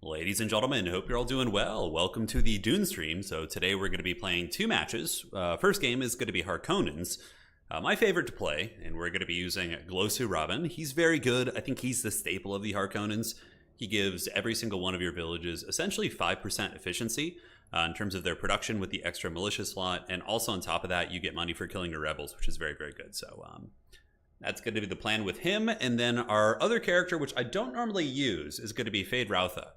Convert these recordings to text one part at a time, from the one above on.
Ladies and gentlemen, hope you're all doing well. Welcome to the Dune stream. So today we're going to be playing two matches. First game is going to be Harkonnen's, my favorite to play, and we're going to be using Glossu Robin. He's very good. I think he's the staple of the Harkonnens. He gives every single one of your villages essentially 5% efficiency in terms of their production with the extra militia slot, and also on top of that, you get money for killing your rebels, which is very, very good. So that's going to be the plan with him. And then our other character, which I don't normally use, is going to be Feyd-Rautha.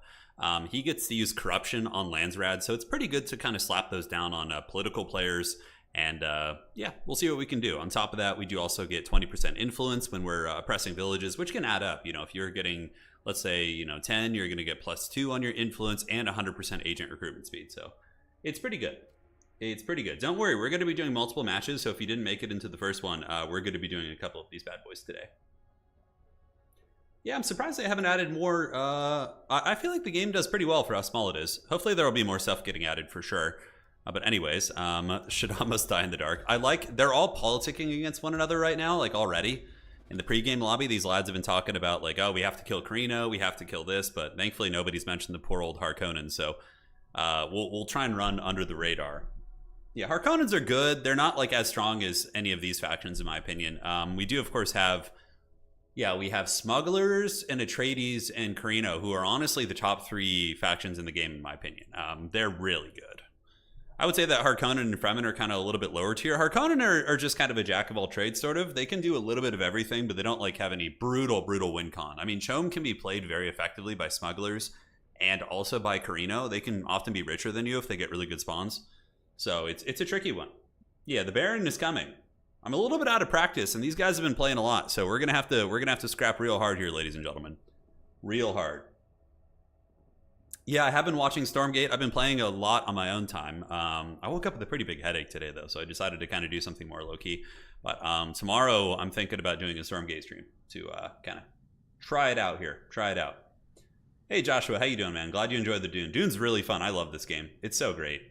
He gets to use corruption on Landsrad, so it's pretty good to kind of slap those down on political players. And yeah, we'll see what we can do. On top of that, we do also get 20% influence when we're oppressing villages, which can add up. You know, if you're getting, let's say, 10, you're going to get +2 on your influence and 100% agent recruitment speed. So it's pretty good. It's pretty good. Don't worry, we're going to be doing multiple matches. So if you didn't make it into the first one, we're going to be doing a couple of these bad boys today. Yeah, I'm surprised they haven't added more. I feel like the game does pretty well for how small it is. Hopefully there will be more stuff getting added for sure. But anyways, should almost die in the dark. They're all politicking against one another right now, like already. In the pregame lobby, these lads have been talking about like, oh, we have to kill Carino, we have to kill this, but thankfully nobody's mentioned the poor old Harkonnen, so we'll try and run under the radar. Yeah, Harkonnens are good. They're not like as strong as any of these factions, in my opinion. We do, of course, have... Yeah, we have Smugglers and Atreides and Carino, who are honestly the top 3 factions in the game, in my opinion. They're really good. I would say that Harkonnen and Fremen are kind of a little bit lower tier. Harkonnen are just kind of a jack of all trades, sort of. They can do a little bit of everything, but they don't like have any brutal win con. I mean, Chom can be played very effectively by Smugglers and also by Carino. They can often be richer than you if they get really good spawns. So it's a tricky one. Yeah, the Baron is coming. I'm a little bit out of practice, and these guys have been playing a lot, so we're gonna have to scrap real hard here, ladies and gentlemen, real hard. Yeah, I have been watching Stormgate. I've been playing a lot on my own time. I woke up with a pretty big headache today, though, so I decided to kind of do something more low key. But tomorrow, I'm thinking about doing a Stormgate stream to kind of try it out here. Try it out. Hey, Joshua, how you doing, man? Glad you enjoyed the Dune. Dune's really fun. I love this game. It's so great.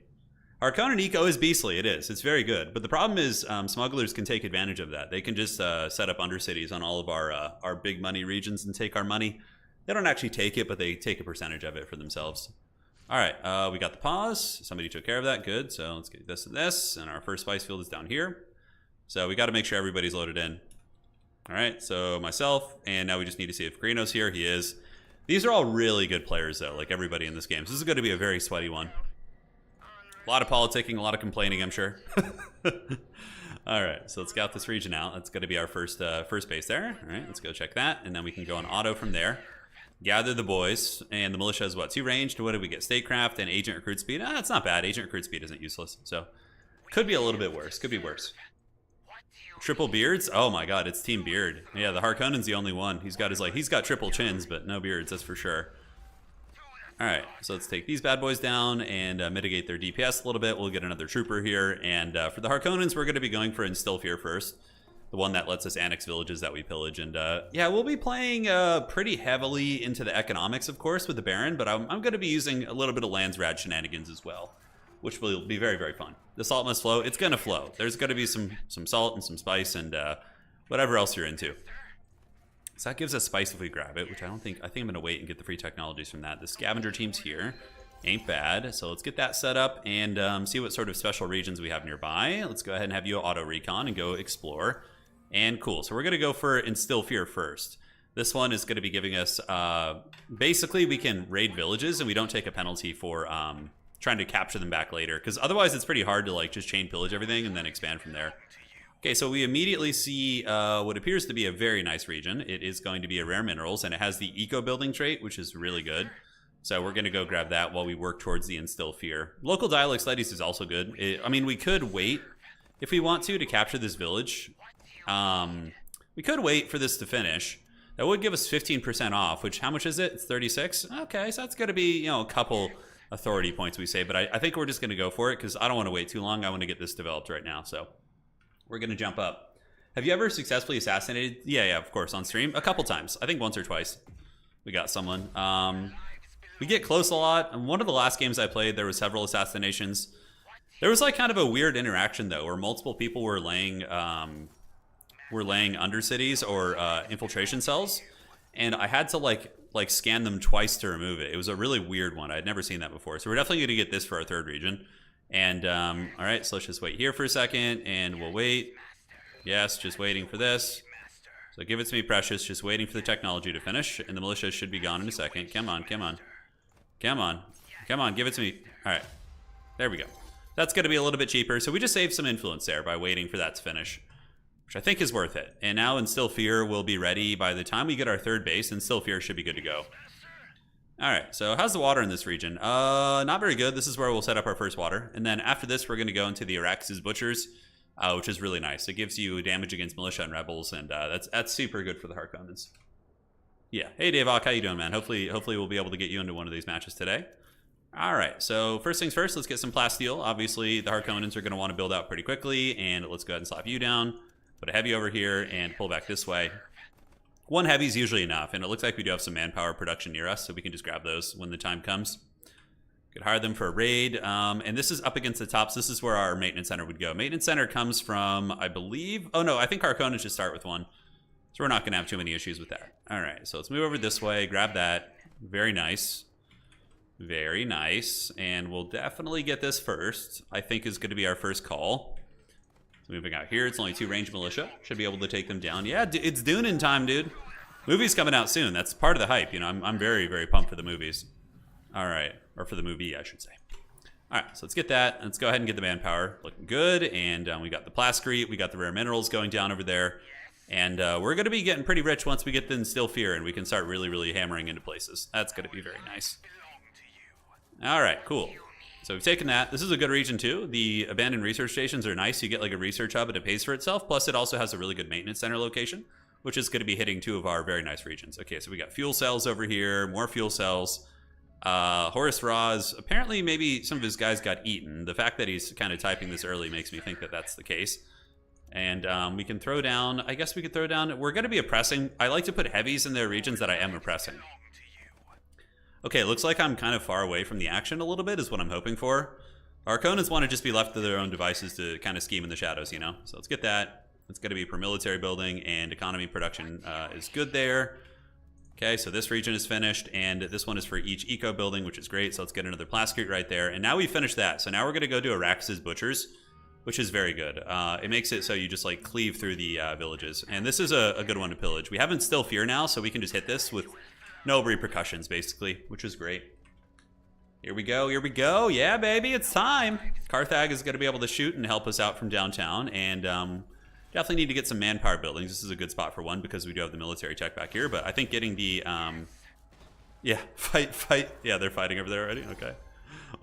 Harkonnen Eco is beastly. It is. It's very good. But the problem is Smugglers can take advantage of that. They can just set up undercities on all of our big money regions and take our money. They don't actually take it, but they take a percentage of it for themselves. All right, we got the pause. Somebody took care of that. Good. So let's get this and this. And our first spice field is down here. So we got to make sure everybody's loaded in. All right, so myself. And now we just need to see if Carino's here. He is. These are all really good players, though, like everybody in this game. So this is going to be a very sweaty one. A lot of politicking, a lot of complaining, I'm sure. All right, so let's scout this region out. That's going to be our first base there. All right, let's go check that, and then we can go on auto from there. Gather the boys, and the militia has what? 2 range. What did we get? Statecraft and agent recruit speed. It's not bad. Agent recruit speed isn't useless, so could be a little bit worse. Could be worse. Triple beards? Oh my God, it's Team Beard. Yeah, the Harkonnen's the only one. He's got triple chins, but no beards. That's for sure. All right, so let's take these bad boys down and mitigate their DPS a little bit. We'll get another trooper here. And for the Harkonnens, we're going to be going for Instill Fear first. The one that lets us annex villages that we pillage. And yeah, we'll be playing pretty heavily into the economics, of course, with the Baron. But I'm going to be using a little bit of Landsrad shenanigans as well, which will be very, very fun. The salt must flow. It's going to flow. There's going to be some salt and some spice and whatever else you're into. So that gives us spice if we grab it, which I think I'm going to wait and get the free technologies from that. The scavenger team's here. Ain't bad. So let's get that set up and see what sort of special regions we have nearby. Let's go ahead and have you auto recon and go explore. And cool. So we're going to go for Instill Fear first. This one is going to be giving us, basically we can raid villages and we don't take a penalty for trying to capture them back later. Because otherwise it's pretty hard to like just chain pillage everything and then expand from there. Okay, so we immediately see what appears to be a very nice region. It is going to be a rare minerals, and it has the eco building trait, which is really good. So we're going to go grab that while we work towards the Instill Fear. Local dialect studies is also good. I mean, we could wait if we want to capture this village. We could wait for this to finish. That would give us 15% off, which how much is it? It's 36? Okay, so that's going to be, a couple authority points we say, but I think we're just going to go for it because I don't want to wait too long. I want to get this developed right now, so... We're going to jump up. Have you ever successfully assassinated? Yeah, of course, on stream. A couple times. I think once or twice. We got someone. We get close a lot. And one of the last games I played, there was several assassinations. There was like kind of a weird interaction, though, where multiple people were laying undercities or infiltration cells. And I had to like like scan them twice to remove it. It was a really weird one. I'd never seen that before. So we're definitely going to get this for our third region. And all right, so let's just wait here for a second, and we'll wait. Yes, just waiting for this. So give it to me, Precious. Just waiting for the technology to finish, and the militia should be gone in a second. Come on, come on. Come on. Come on, give it to me. All right, there we go. That's going to be a little bit cheaper. So we just saved some influence there by waiting for that to finish, which I think is worth it. And now Instill Fear will be ready by the time we get our third base. Instill Fear should be good to go. All right, so how's the water in this region? Not very good. This is where we'll set up our first water. And then after this, we're going to go into the Arax's Butchers, which is really nice. It gives you damage against militia and rebels, and that's super good for the Harkonnens. Yeah. Hey, Davok, how you doing, man? Hopefully we'll be able to get you into one of these matches today. All right, so first things first, let's get some plasteel. Obviously, the Harkonnens are going to want to build out pretty quickly, and let's go ahead and slap you down. Put a heavy over here and pull back this way. One heavy is usually enough, and it looks like we do have some manpower production near us, so we can just grab those when the time comes. Could hire them for a raid, and this is up against the tops. This is where our maintenance center would go. Maintenance center comes from, I believe, oh no, I think Harkonnens should start with one, so we're not going to have too many issues with that. All right, so let's move over this way, grab that. Very nice. Very nice, and we'll definitely get this first. I think is going to be our first call. So moving out here, it's only 2 ranged militia. Should be able to take them down. Yeah, it's Dune in time, dude. Movie's coming out soon. That's part of the hype. You know, I'm very, very pumped for the movies. All right, or for the movie, I should say. All right, so let's get that. Let's go ahead and get the manpower. Looking good, and we got the plascrete. We got the rare minerals going down over there. And we're going to be getting pretty rich once we get the Instill Fear, and we can start really, really hammering into places. That's going to be very nice. All right, cool. So we've taken that. This is a good region too. The abandoned research stations are nice. You get like a research hub and it pays for itself. Plus it also has a really good maintenance center location, which is going to be hitting 2 of our very nice regions. Okay, so we got fuel cells over here, more fuel cells. Horace Raz, apparently maybe some of his guys got eaten. The fact that he's kind of typing this early makes me think that that's the case. And we can throw down, I guess we could throw down, we're going to be oppressing. I like to put heavies in their regions that I am oppressing. Okay, looks like I'm kind of far away from the action a little bit is what I'm hoping for. Our Harkonnens want to just be left to their own devices to kind of scheme in the shadows, you know? So let's get that. It's going to be per military building, and economy production is good there. Okay, so this region is finished, and this one is for each eco building, which is great. So let's get another plascrete right there. And now we finished that. So now we're going to go to Arax's Butchers, which is very good. It makes it so you just like cleave through the villages. And this is a good one to pillage. We have Instill Fear now, so we can just hit this with no repercussions, basically, which is great. Here we go, here we go. Yeah, baby, it's time. Carthage is going to be able to shoot and help us out from downtown, and definitely need to get some manpower buildings. This is a good spot for one because we do have the military tech back here, but I think getting the, yeah, fight. Yeah, they're fighting over there already? Okay.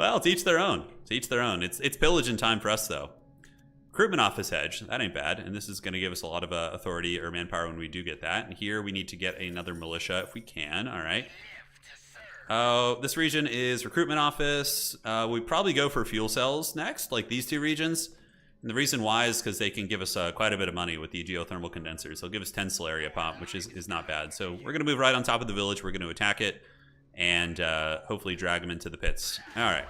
Well, to each their own. To each their own. It's pillaging time for us, though. Recruitment office hedge, that ain't bad, and this is going to give us a lot of authority or manpower when we do get that. And here we need to get another militia if we can. All right. This region is recruitment office. We probably go for fuel cells next, like these 2 regions. And the reason why is because they can give us quite a bit of money with the geothermal condensers. They'll give us 10 Solaria pop, which is not bad. So we're going to move right on top of the village. We're going to attack it and hopefully drag them into the pits. All right.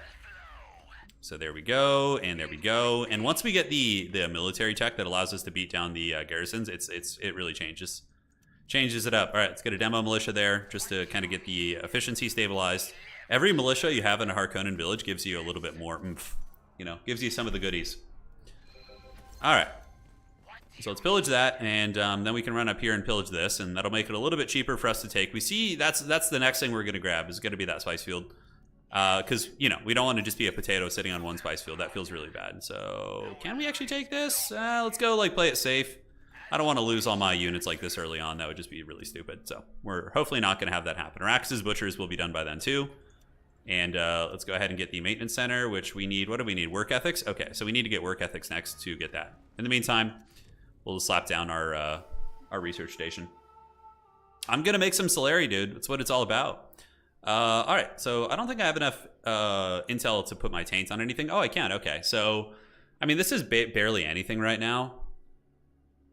So there we go, and there we go. And once we get the military tech that allows us to beat down the garrisons, it really changes it up. All right, let's get a demo militia there just to kind of get the efficiency stabilized. Every militia you have in a Harkonnen village gives you a little bit more oomph, you know, gives you some of the goodies. All right, so let's pillage that, and then we can run up here and pillage this, and that'll make it a little bit cheaper for us to take. We see that's the next thing we're going to grab is going to be that spice field. Because, you know, we don't want to just be a potato sitting on one spice field. That feels really bad. So, can we actually take this? Let's go, like, play it safe. I don't want to lose all my units like this early on. That would just be really stupid. So, we're hopefully not going to have that happen. Arax's Butchers will be done by then, too. And let's go ahead and get the maintenance center, which we need. What do we need? Work ethics? Okay, so we need to get work ethics next to get that. In the meantime, we'll slap down our research station. I'm going to make some Solari, dude. That's what it's all about. All right, so I don't think I have enough intel to put my taint on anything. Oh, I can. Okay, so I mean, this is barely anything right now.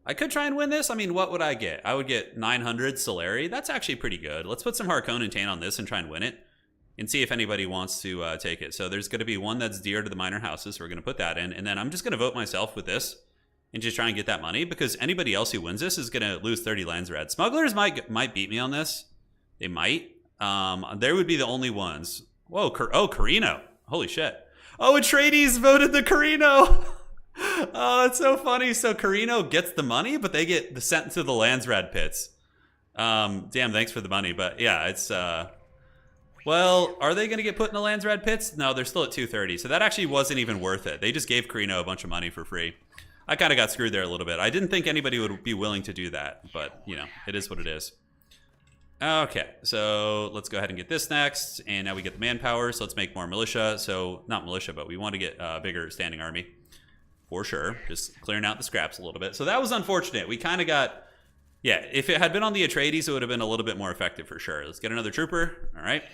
I could try and win this. I mean, what would I get? I would get 900 Solari. That's actually pretty good. Let's put some Harkonnen taint on this and try and win it and see if anybody wants to take it. So there's going to be one that's dear to the minor houses. So we're going to put that in, and then I'm just going to vote myself with this and just try and get that money because anybody else who wins this is going to lose 30 lands red. Smugglers might beat me on this. They might. They would be the only ones. Whoa, oh, Carino. Holy shit. Oh, Atreides voted the Carino. Oh, that's so funny. So Carino gets the money, but they get sent to the Landsrad pits. Damn, thanks for the money. But yeah, it's... well, are they going to get put in the Landsrad pits? No, they're still at 230. So that actually wasn't even worth it. They just gave Carino a bunch of money for free. I kind of got screwed there a little bit. I didn't think anybody would be willing to do that. But, you know, it is what it is. Okay, so let's go ahead and get this next. And now we get the manpower. So let's make more militia. So, not militia, but we want to get a bigger standing army. For sure. Just clearing out the scraps a little bit. So that was unfortunate. We kind of got... Yeah, if it had been on the Atreides, it would have been a little bit more effective for sure. Let's get another trooper. All right.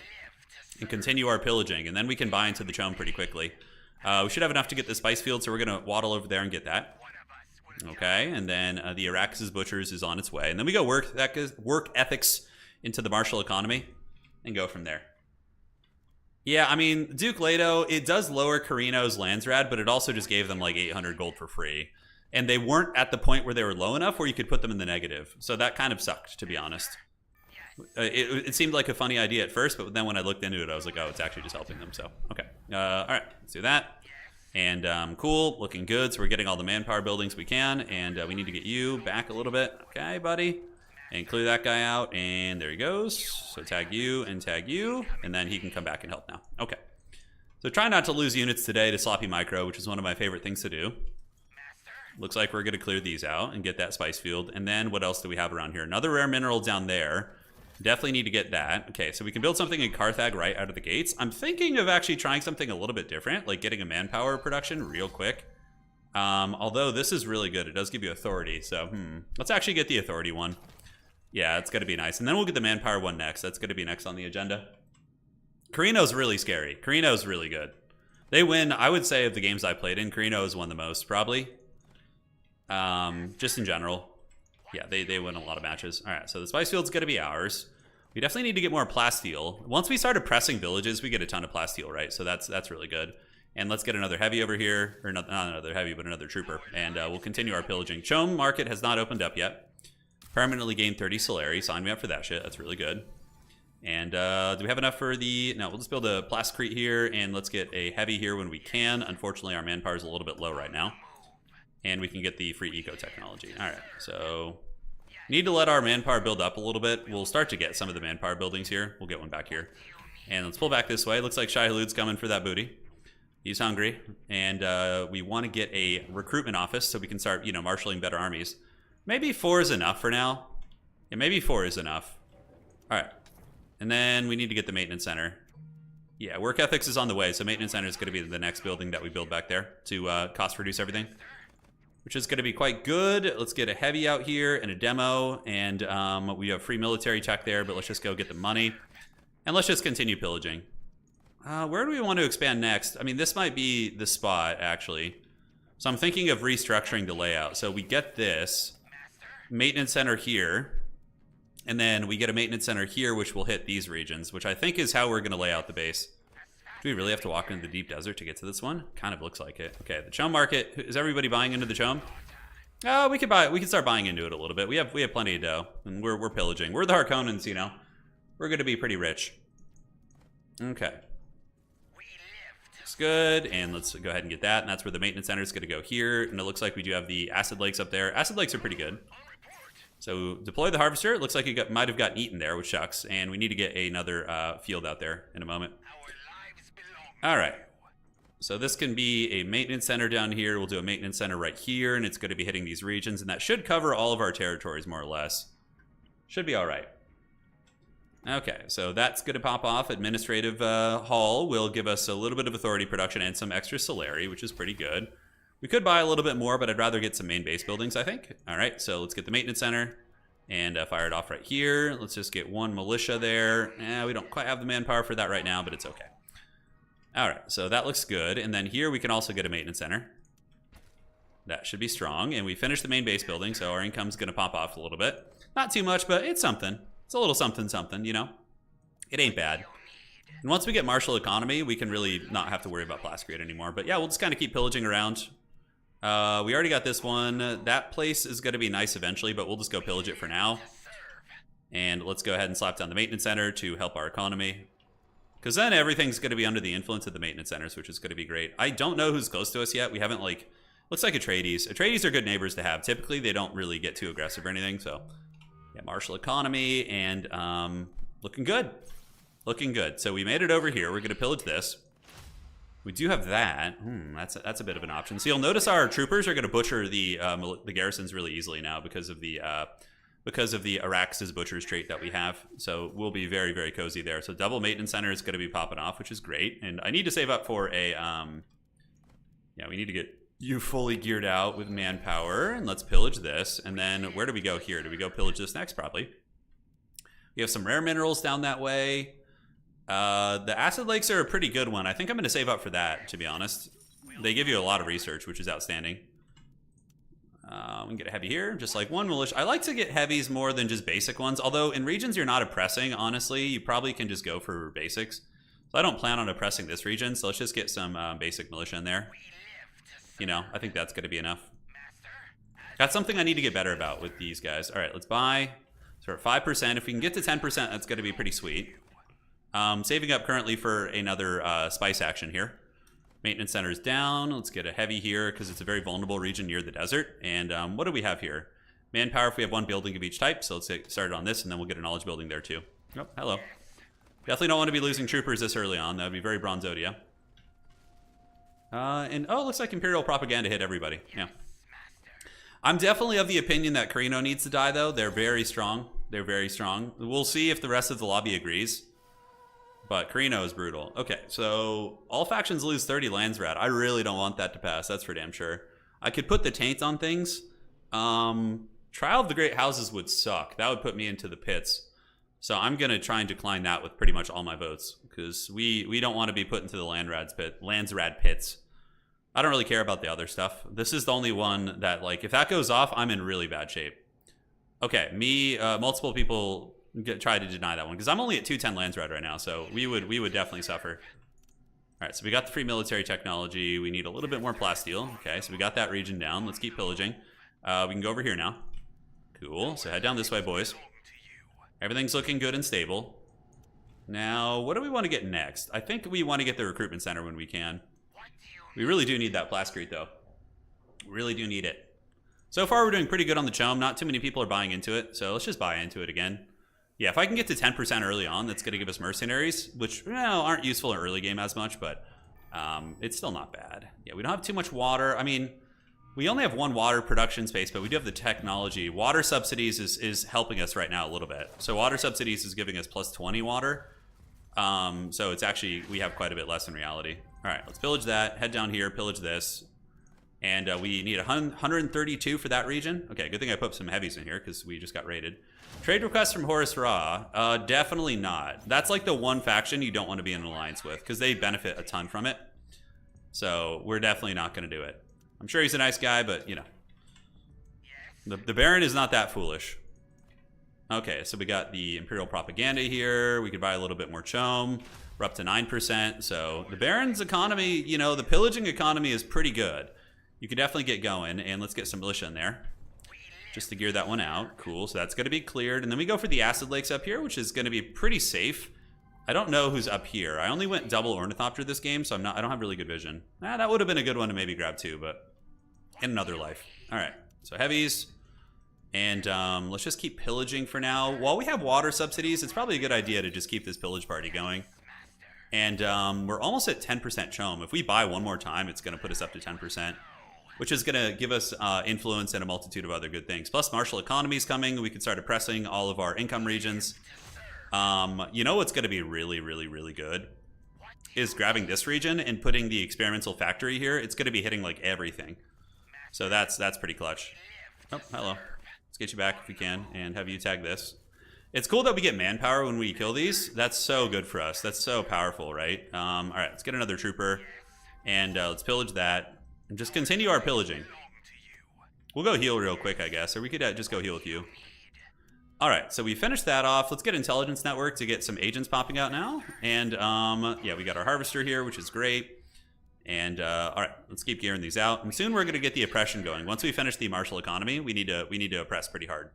And continue our pillaging. And then we can buy into the Chom pretty quickly. We should have enough to get the spice field, so we're going to waddle over there and get that. Okay, and then the Arrakis' Butchers is on its way. And then we go work ethics into the martial economy and go from there. Yeah, I mean, Duke Leto, it does lower Carino's Landsrad, but it also just gave them like 800 gold for free. And they weren't at the point where they were low enough where you could put them in the negative. So that kind of sucked, to be honest. It seemed like a funny idea at first, but then when I looked into it, I was like, oh, it's actually just helping them. So, okay. All right, let's do that. And cool, looking good. So we're getting all the manpower buildings we can. And we need to get you back a little bit. Okay, buddy. And clear that guy out. And there he goes. So tag you and tag you. And then he can come back and help now. Okay. So try not to lose units today to sloppy micro, which is one of my favorite things to do. Looks like we're going to clear these out and get that spice field. And then what else do we have around here? Another rare mineral down there. Definitely need to get that. Okay, so we can build something in Carthag right out of the gates. I'm thinking of actually trying something a little bit different, like getting a manpower production real quick. Although this is really good. It does give you authority. So, let's actually get the authority one. Yeah, it's going to be nice. And then we'll get the manpower one next. That's going to be next on the agenda. Carino's really scary. Carino's really good. They win, I would say, of the games I played in. Carino's won the most, probably. Just in general. Yeah, they win a lot of matches. All right, so the spice field's going to be ours. We definitely need to get more plasteel. Once we started pressing villages, we get a ton of plasteel, right? So that's really good. And let's get another heavy over here. Or not another heavy, but another trooper. And we'll continue our pillaging. Chom market has not opened up yet. Permanently gained 30 Solari. Sign me up for that shit. That's really good. And do we have enough for the... No, we'll just build a plasticrete here. And let's get a heavy here when we can. Unfortunately, our manpower is a little bit low right now. And we can get the free eco technology. All right, so need to let our manpower build up a little bit. We'll start to get some of the manpower buildings here. We'll get one back here. And let's pull back this way. Looks like Shai Hulud's coming for that booty. He's hungry. And we want to get a recruitment office so we can start, marshaling better armies. Maybe 4 is enough for now. Yeah, maybe 4 is enough. All right. And then we need to get the maintenance center. Yeah, work ethics is on the way. So maintenance center is going to be the next building that we build back there to cost reduce everything. Which is going to be quite good. Let's get a heavy out here and a demo. And we have free military tech there, but let's just go get the money. And let's just continue pillaging. Where do we want to expand next? I mean, this might be the spot, actually. So I'm thinking of restructuring the layout. So we get this maintenance center here. And then we get a maintenance center here, which will hit these regions, which I think is how we're going to lay out the base. Do we really have to walk into the deep desert to get to this one? Kind of looks like it. Okay, the Chom market. Is everybody buying into the Chom? Oh, we can start buying into it a little bit. We have plenty of dough, and we're pillaging. We're the Harkonnens, We're going to be pretty rich. Okay. Looks good, and let's go ahead and get that. And that's where the maintenance center is going to go here. And it looks like we do have the acid lakes up there. Acid lakes are pretty good. So deploy the harvester. It looks like it might have gotten eaten there, which sucks. And we need to get another field out there in a moment. All right, so this can be a maintenance center down here. We'll do a maintenance center right here, and it's going to be hitting these regions, and that should cover all of our territories, more or less. Should be all right. Okay, so that's going to pop off. Administrative hall will give us a little bit of authority production and some extra Solari, which is pretty good. We could buy a little bit more, but I'd rather get some main base buildings, I think. All right, so let's get the maintenance center and fire it off right here. Let's just get one militia there. We don't quite have the manpower for that right now, but it's okay. All right, so that looks good. And then here we can also get a maintenance center. That should be strong. And we finished the main base building, so our income's going to pop off a little bit. Not too much, but it's something. It's a little something, It ain't bad. And once we get martial economy, we can really not have to worry about plasticrete anymore. But yeah, we'll just kind of keep pillaging around. We already got this one. That place is going to be nice eventually, but we'll just go pillage it for now. And let's go ahead and slap down the maintenance center to help our economy. Because then everything's going to be under the influence of the maintenance centers, which is going to be great. I don't know who's close to us yet. We haven't, like... Looks like Atreides. Atreides are good neighbors to have. Typically, they don't really get too aggressive or anything. So, yeah, martial economy and looking good. Looking good. So we made it over here. We're going to pillage this. We do have that. That's a bit of an option. So you'll notice our troopers are going to butcher the garrisons really easily now because of the Arax's butcher's trait that we have. So we'll be very, very cozy there. So double maintenance center is going to be popping off, which is great. And I need to save up for a yeah, we need to get you fully geared out with manpower, and let's pillage this. And then where do we go here? Do we go pillage this next? Probably. We have some rare minerals down that way. The acid lakes are a pretty good one. I think I'm going to save up for that, to be honest. They give you a lot of research, which is outstanding. We can get a heavy here, just like one militia. I like to get heavies more than just basic ones, although in regions you're not oppressing, honestly, you probably can just go for basics. So I don't plan on oppressing this region, so let's just get some basic militia in there. You know, I think that's going to be enough. That's something I need to get better about with these guys. All right, let's buy. So we're at 5%. If we can get to 10%, that's going to be pretty sweet. Saving up currently for another spice action here. Maintenance center is down. Let's get a heavy here because it's a very vulnerable region near the desert. And what do we have here? Manpower, if we have one building of each type. So let's get started on this, and then we'll get a knowledge building there too. Oh, hello. Definitely don't want to be losing troopers this early on. That would be very Bronzodia. And oh, looks like Imperial propaganda hit everybody. Yeah. I'm definitely of the opinion that Carino needs to die, though. They're very strong. They're very strong. We'll see if the rest of the lobby agrees. But Carino is brutal. Okay, so all factions lose 30 Landsrat. I really don't want that to pass. That's for damn sure. I could put the taint on things. Trial of the Great Houses would suck. That would put me into the pits. So I'm going to try and decline that with pretty much all my votes. Because we don't want to be put into the Landsrat pits. I don't really care about the other stuff. This is the only one that, like, if that goes off, I'm in really bad shape. Okay, multiple people try to deny that one because I'm only at 210 Landsrat right now, so we would definitely suffer. All right, so we got the free military technology. We need a little bit more plasteel. Okay, so we got that region down. Let's keep pillaging. We can go over here now. Cool. So head down this way, boys. Everything's looking good and stable. Now, what do we want to get next? I think we want to get the recruitment center when we can. We really do need that Plascrete, though. We really do need it. So far, we're doing pretty good on the Chome. Not too many people are buying into it, so let's just buy into it again. Yeah, if I can get to 10% early on, that's going to give us mercenaries, which aren't useful in early game as much, but it's still not bad. Yeah, we don't have too much water. I mean, we only have one water production space, but we do have the technology. Water subsidies is helping us right now a little bit. So water subsidies is giving us plus 20 water. So it's actually, we have quite a bit less in reality. All right, let's pillage that. Head down here, pillage this. And we need 132 for that region. Okay, good thing I put some heavies in here because we just got raided. Trade request from Horus Ra. Definitely not. That's like the one faction you don't want to be in an alliance with because they benefit a ton from it. So we're definitely not going to do it. I'm sure he's a nice guy, but, you know. The Baron is not that foolish. Okay, so we got the Imperial propaganda here. We could buy a little bit more Chome. We're up to 9%. So the Baron's economy, you know, the pillaging economy is pretty good. You could definitely get going, and let's get some militia in there just to gear that one out. Cool, so that's going to be cleared. And then we go for the acid lakes up here, which is going to be pretty safe. I don't know who's up here. I only went double Ornithopter this game, so I don't have really good vision. That would have been a good one to maybe grab too, but in another life. All right, so heavies. And let's just keep pillaging for now. While we have water subsidies, it's probably a good idea to just keep this pillage party going. And we're almost at 10% Chome. If we buy one more time, it's going to put us up to 10%, which is going to give us influence and a multitude of other good things. Plus, martial economy is coming. We can start oppressing all of our income regions. You know what's going to be really, really, really good is grabbing this region and putting the experimental factory here. It's going to be hitting like everything. So that's pretty clutch. Oh, hello. Let's get you back if we can and have you tag this. It's cool that we get manpower when we kill these. That's so good for us. That's so powerful, right? All right, let's get another trooper, and let's pillage that, and just continue our pillaging. We'll go heal real quick, I guess, or we could just go heal with you. All right, so we finished that off. Let's get Intelligence Network to get some agents popping out now, and yeah, we got our Harvester here, which is great. And all right, let's keep gearing these out, and soon we're going to get the oppression going. Once we finish the martial economy, we need to oppress pretty hard.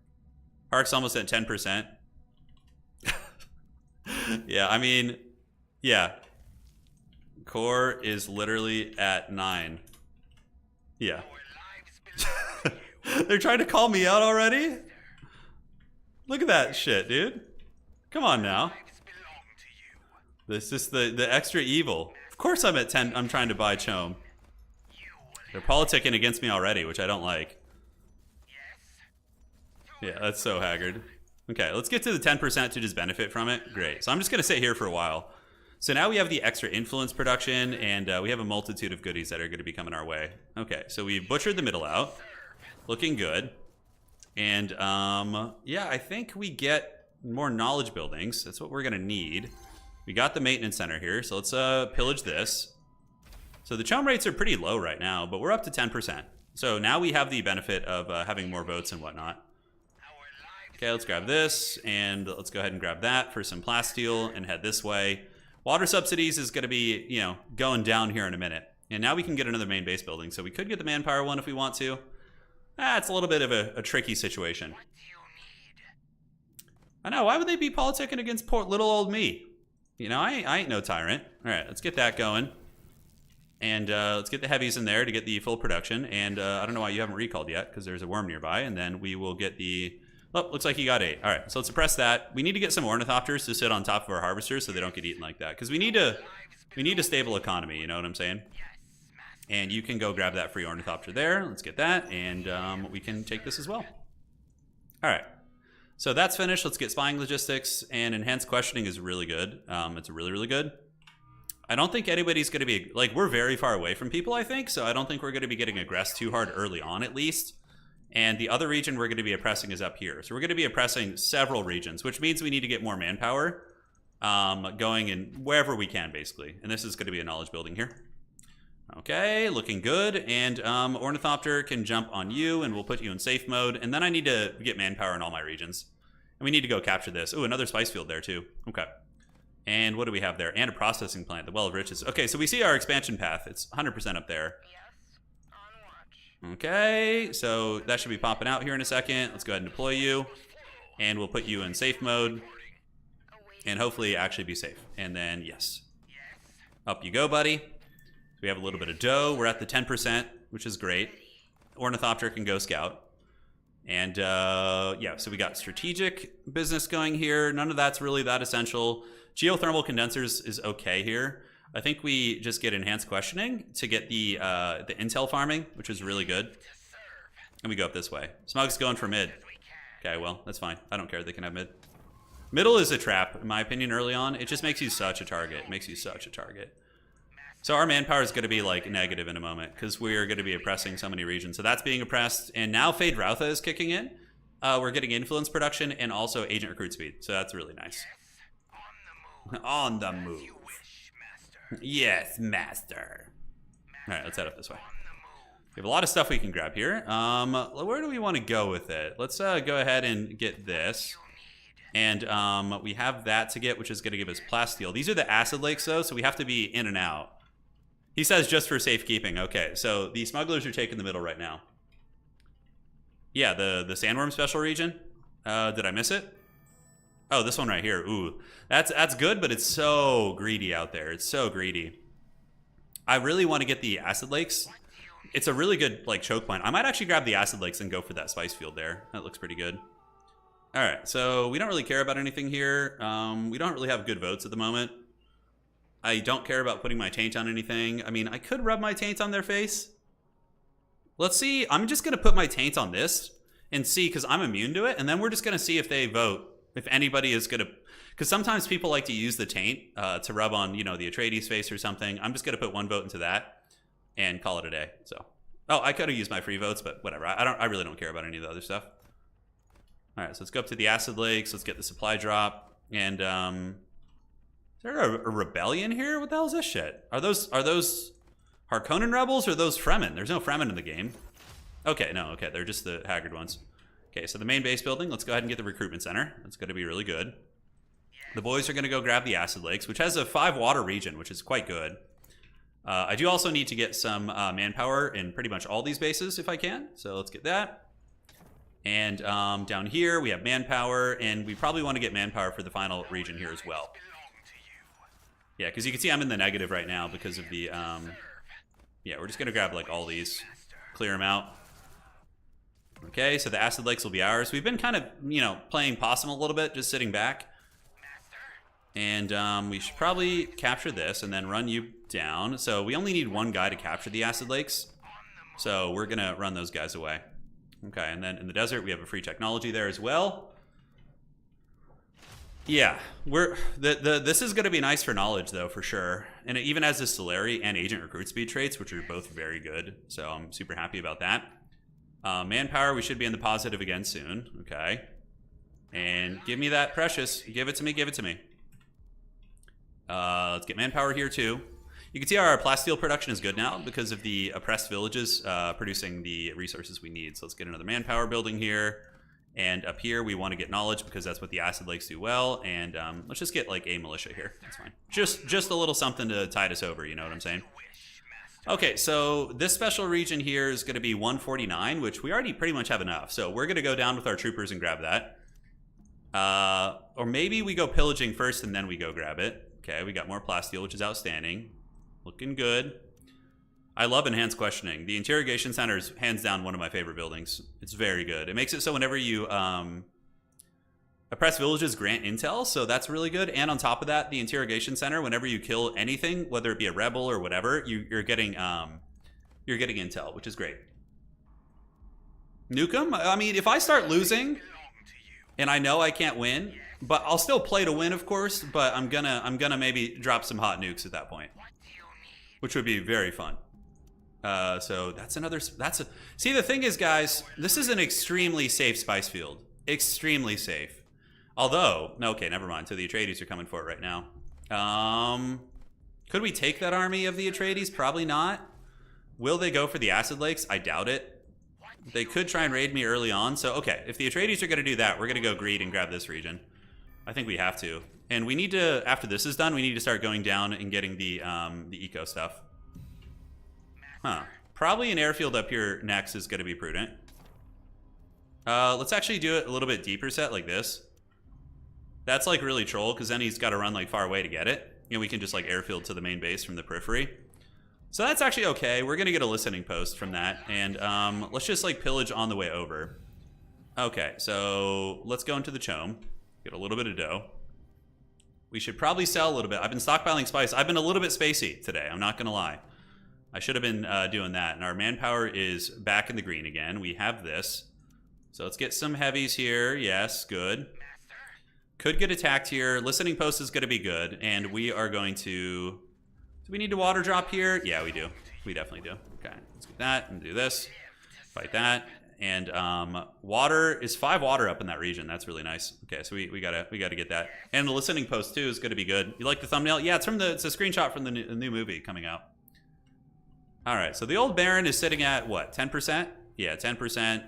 Park's almost at 10%. Yeah, I mean, yeah. Core is literally at 9. Yeah. They're trying to call me out already? Look at that shit, dude. Come on now. This is the extra evil. Of course I'm at 10. I'm trying to buy Chome. They're politicking against me already, which I don't like. Yeah, that's so haggard. Okay, let's get to the 10% to just benefit from it. Great. So I'm just going to sit here for a while. So now we have the extra influence production, and we have a multitude of goodies that are going to be coming our way. Okay, so we butchered the middle out. Looking good. And, yeah, I think we get more knowledge buildings. That's what we're going to need. We got the maintenance center here, so let's pillage this. So the chum rates are pretty low right now, but we're up to 10%. So now we have the benefit of having more votes and whatnot. Okay, let's grab this, and let's go ahead and grab that for some plasteel and head this way. Water subsidies is going to be, you know, going down here in a minute. And now we can get another main base building. So we could get the manpower one if we want to. It's a little bit of a tricky situation. I know, why would they be politicking against poor little old me? You know, I ain't no tyrant. All right, let's get that going. And let's get the heavies in there to get the full production. And I don't know why you haven't recalled yet, because there's a worm nearby. And then we will get the... Oh, looks like you got 8. All right, so let's suppress that. We need to get some ornithopters to sit on top of our harvesters so they don't get eaten like that. Because we need a stable economy, you know what I'm saying? And you can go grab that free ornithopter there. Let's get that, and we can take this as well. All right, so that's finished. Let's get spying logistics, and enhanced questioning is really good. It's really, really good. I don't think anybody's going to be... Like, we're very far away from people, I think, so I don't think we're going to be getting aggressed too hard early on, at least. And the other region we're going to be oppressing is up here. So we're going to be oppressing several regions, which means we need to get more manpower going in wherever we can, basically. And this is going to be a knowledge building here. Okay, looking good. And Ornithopter can jump on you, and we'll put you in safe mode. And then I need to get manpower in all my regions. And we need to go capture this. Oh, another spice field there, too. Okay. And what do we have there? And a processing plant, the Well of Riches. Okay, so we see our expansion path. It's 100% up there. Okay, so that should be popping out here in a second. Let's go ahead and deploy you. And we'll put you in safe mode. And hopefully actually be safe. And then, yes. Up you go, buddy. So we have a little bit of dough. We're at the 10%, which is great. Ornithopter can go scout. And, yeah, so we got strategic business going here. None of that's really that essential. Geothermal condensers is okay here. I think we just get enhanced questioning to get the intel farming, which is really good. And we go up this way. Smug's going for mid. Okay, well, that's fine. I don't care. They can have mid. Middle is a trap, in my opinion, early on. It just makes you such a target. It makes you such a target. So our manpower is going to be, like, negative in a moment because we're going to be oppressing so many regions. So that's being oppressed. And now Feyd-Rautha is kicking in. We're getting influence production and also agent recruit speed. So that's really nice. On the move. Yes, master. All right, let's head up this way. We have a lot of stuff we can grab here. Where do we want to go with it? Let's go ahead and get this. And we have that to get, which is going to give us plasteel. These are the acid lakes, though, so we have to be in and out. He says just for safekeeping. Okay, so the smugglers are taking the middle right now. Yeah, the sandworm special region. Did I miss it? Oh, this one right here. Ooh, that's good, but it's so greedy out there. It's so greedy. I really want to get the acid lakes. It's a really good like choke point. I might actually grab the acid lakes and go for that spice field there. That looks pretty good. All right, so we don't really care about anything here. We don't really have good votes at the moment. I don't care about putting my taint on anything. I mean, I could rub my taint on their face. Let's see. I'm just going to put my taint on this and see, because I'm immune to it. And then we're just going to see if they vote. If anybody is going to... Because sometimes people like to use the taint to rub on, you know, the Atreides face or something. I'm just going to put one vote into that and call it a day. So, oh, I could have used my free votes, but whatever. I really don't care about any of the other stuff. All right, so let's go up to the acid lakes. Let's get the supply drop. And is there a rebellion here? What the hell is this shit? Are those Harkonnen rebels or are those Fremen? There's no Fremen in the game. Okay, no, okay, they're just the haggard ones. Okay, so the main base building. Let's go ahead and get the recruitment center. That's going to be really good. The boys are going to go grab the acid lakes, which has a 5-water region, which is quite good. I do also need to get some manpower in pretty much all these bases if I can. So let's get that. And down here we have manpower, and we probably want to get manpower for the final region here as well. Yeah, because you can see I'm in the negative right now because of the, yeah, we're just going to grab, like, all these. Clear them out. Okay, so the acid lakes will be ours. We've been kind of, you know, playing possum a little bit, just sitting back. And we should probably capture this and then run you down. So we only need one guy to capture the acid lakes. So we're going to run those guys away. Okay, and then in the desert, we have a free technology there as well. Yeah, this is going to be nice for knowledge, though, for sure. And it even has the Solari and Agent Recruit Speed traits, which are both very good. So I'm super happy about that. Manpower, we should be in the positive again soon. Okay. And give me that precious. Give it to me, give it to me. Let's get manpower here, too. You can see our plasteel production is good now because of the oppressed villages producing the resources we need. So let's get another manpower building here. And up here, we want to get knowledge because that's what the acid lakes do well. And let's just get like a militia here. That's fine. Just a little something to tide us over. You know what I'm saying? Okay, so this special region here is going to be 149, which we already pretty much have enough. So we're going to go down with our troopers and grab that. Or maybe we go pillaging first and then we go grab it. Okay, we got more plasteel, which is outstanding. Looking good. I love enhanced questioning. The interrogation center is hands down one of my favorite buildings. It's very good. It makes it so whenever you oppressed villages grant intel, so that's really good. And on top of that, the interrogation center, whenever you kill anything, whether it be a rebel or whatever, you're getting intel, which is great. Nuke 'em? I mean, if I start losing, and I know I can't win, but I'll still play to win, of course. But I'm gonna maybe drop some hot nukes at that point, which would be very fun. So see, the thing is, guys, this is an extremely safe spice field. Extremely safe. Although, okay, never mind. So the Atreides are coming for it right now. Could we take that army of the Atreides? Probably not. Will they go for the acid lakes? I doubt it. They could try and raid me early on. So, okay, if the Atreides are going to do that, we're going to go greed and grab this region. I think we have to. And we need to, after this is done, we need to start going down and getting the eco stuff. Huh. Probably an airfield up here next is going to be prudent. Let's actually do it a little bit deeper set like this. That's like really troll because then he's got to run like far away to get it. And we can just like airfield to the main base from the periphery. So that's actually okay. We're going to get a listening post from that. And let's just like pillage on the way over. Okay, so let's go into the chome. Get a little bit of dough. We should probably sell a little bit. I've been stockpiling spice. I've been a little bit spacey today. I'm not going to lie. I should have been doing that. And our manpower is back in the green again. We have this. So let's get some heavies here. Yes, good. Could get attacked here. Listening post is going to be good. And we are going to... Do we need to water drop here? Yeah, we do. We definitely do. Okay, let's get that and do this. Fight that. And water is 5 water up in that region. That's really nice. Okay, so we gotta get that. And the listening post too is going to be good. You like the thumbnail? Yeah, it's a screenshot from the new movie coming out. All right, so the old Baron is sitting at what, 10%? Yeah, 10%.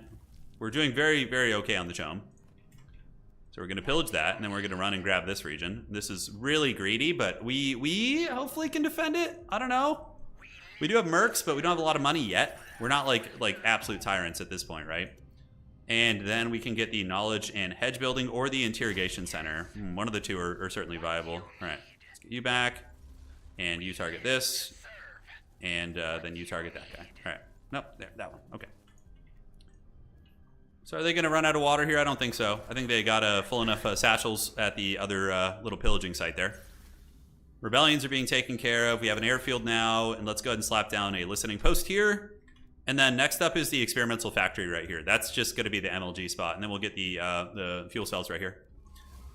We're doing very, very okay on the chome. So we're going to pillage that, and then we're going to run and grab this region. This is really greedy, but we hopefully can defend it. I don't know. We do have mercs, but we don't have a lot of money yet. We're not like absolute tyrants at this point, right? And then we can get the knowledge and hedge building or the interrogation center. One of the two are certainly viable. All right, let's get you back, and you target this. And then you target that guy. All right. Nope, there, that one. Okay. So are they going to run out of water here? I don't think so. I think they got full enough satchels at the other little pillaging site there. Rebellions are being taken care of. We have an airfield now. And let's go ahead and slap down a listening post here. And then next up is the experimental factory right here. That's just going to be the MLG spot. And then we'll get the fuel cells right here.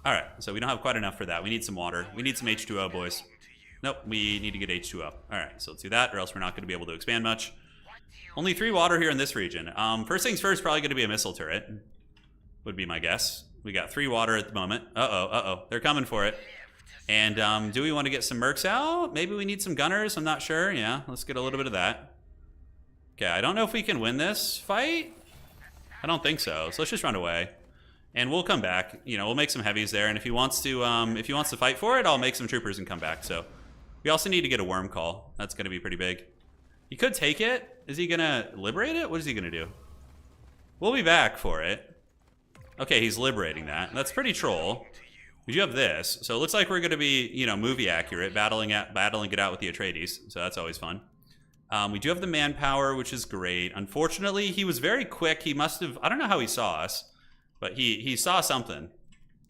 All right. So we don't have quite enough for that. We need some water. We need some H2O, boys. Nope, we need to get H2O. All right, so let's do that, or else we're not going to be able to expand much. Only 3 water here in this region. First things first, probably going to be a missile turret, would be my guess. We got 3 water at the moment. Uh-oh, they're coming for it. And do we want to get some mercs out? Maybe we need some gunners, I'm not sure. Yeah, let's get a little bit of that. Okay, I don't know if we can win this fight. I don't think so, so let's just run away. And we'll come back. You know, we'll make some heavies there, and if he wants to fight for it, I'll make some troopers and come back, so... We also need to get a worm call. That's going to be pretty big. He could take it. Is he going to liberate it? What is he going to do? We'll be back for it. Okay, he's liberating that. That's pretty troll. We do have this, so it looks like we're going to be, you know, movie accurate, battling it out with the Atreides. So that's always fun. We do have the manpower, which is great. Unfortunately, he was very quick. He must have, I don't know how he saw us, but he saw something.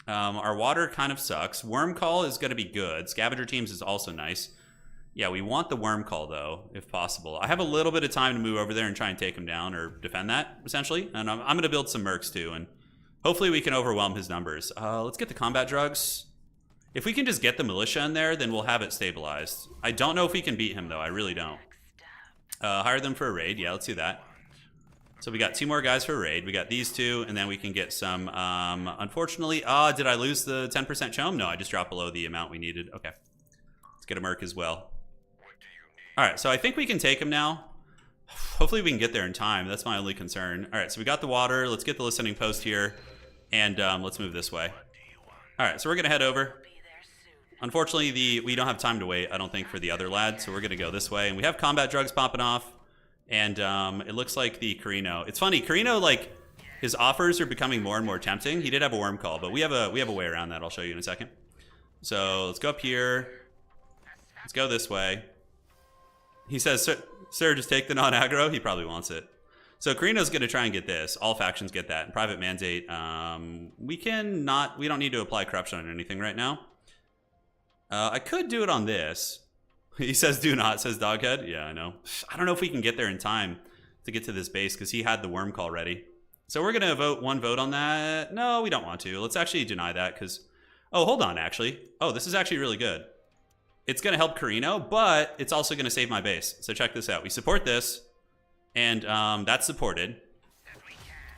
Our water kind of sucks. Worm call is going to be good. Scavenger teams is also nice. Yeah, we want the worm call though, if possible. I have a little bit of time to move over there and try and take him down or defend that, essentially. And I'm going to build some mercs too, and hopefully we can overwhelm his numbers. Let's get the combat drugs. If we can just get the militia in there, then we'll have it stabilized. I don't know if we can beat him though. I really don't. Hire them for a raid. Yeah, let's do that. So we got 2 more guys for a raid. We got these 2, and then we can get some. Unfortunately, did I lose the 10% chome? No, I just dropped below the amount we needed. Okay. Let's get a merc as well. All right, so I think we can take him now. Hopefully we can get there in time. That's my only concern. All right, so we got the water. Let's get the listening post here, and let's move this way. All right, so we're going to head over. Unfortunately, we don't have time to wait, I don't think, for the other lad, so we're going to go this way. And we have combat drugs popping off, and it looks like the Carino. It's funny, Carino, like, his offers are becoming more and more tempting. He did have a worm call, but we have a way around that. I'll show you in a second. So let's go up here. Let's go this way. He says, sir, just take the non-aggro. He probably wants it. So Carino's going to try and get this. All factions get that. And private mandate, we don't need to apply corruption on anything right now. I could do it on this. He says do not, says Doghead. Yeah, I know. I don't know if we can get there in time to get to this base because he had the worm call ready. So we're going to vote one vote on that. No, we don't want to. Let's actually deny that because... Oh, hold on, actually. Oh, this is actually really good. It's going to help Carino, but it's also going to save my base. So check this out. We support this, and that's supported.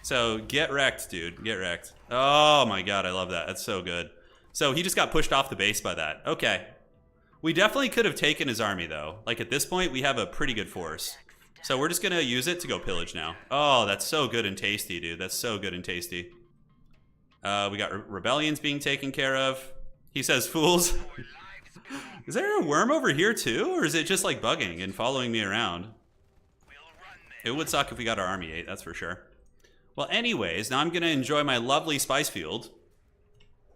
So get wrecked, dude. Get wrecked. Oh my god, I love that. That's so good. So he just got pushed off the base by that. Okay. We definitely could have taken his army, though. Like, at this point, we have a pretty good force. So we're just going to use it to go pillage now. Oh, that's so good and tasty, dude. That's so good and tasty. We got rebellions being taken care of. He says, fools. Is there a worm over here, too? Or is it just, like, bugging and following me around? It would suck if we got our army 8, that's for sure. Well, anyways, now I'm going to enjoy my lovely spice field.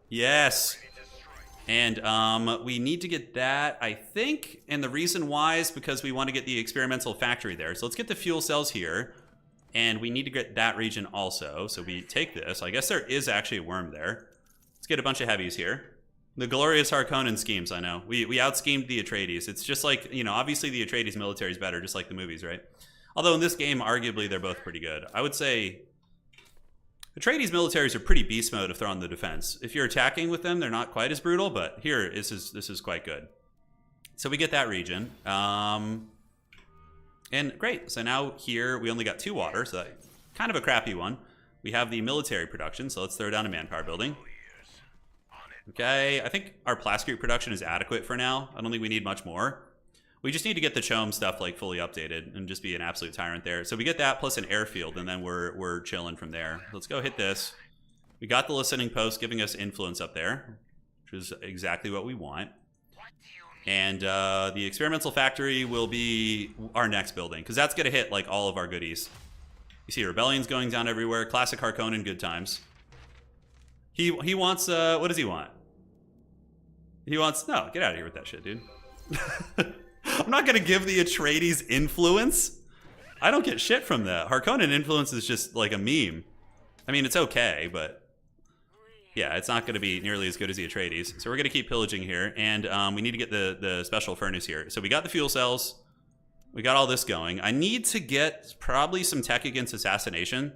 Yes. And we need to get that, I think. And the reason why is because we want to get the experimental factory there. So let's get the fuel cells here. And we need to get that region also. So we take this. I guess there is actually a worm there. Let's get a bunch of heavies here. The glorious Harkonnen schemes, I know. We out-schemed the Atreides. It's just like, you know, obviously the Atreides military is better, just like the movies, right? Although in this game, arguably, they're both pretty good. I would say Atreides militaries are pretty beast mode if they're on the defense. If you're attacking with them, they're not quite as brutal, but here, this is quite good. So we get that region. And great. So now here, we only got 2 water, so that, kind of a crappy one. We have the military production, so let's throw down a manpower building. Okay, I think our plastic production is adequate for now. I don't think we need much more. We just need to get the Chome stuff like fully updated and just be an absolute tyrant there. So we get that plus an airfield, and then we're chilling from there. Let's go hit this. We got the listening post giving us influence up there, which is exactly what we want. And the experimental factory will be our next building because that's going to hit like all of our goodies. You see rebellions going down everywhere. Classic Harkonnen good times. He wants, what does he want? He wants, no, get out of here with that shit, dude. I'm not going to give the Atreides influence. I don't get shit from that. Harkonnen influence is just like a meme. I mean, it's okay, but yeah, it's not going to be nearly as good as the Atreides. So we're going to keep pillaging here, and we need to get the special furnace here. So we got the fuel cells. We got all this going. I need to get probably some tech against assassination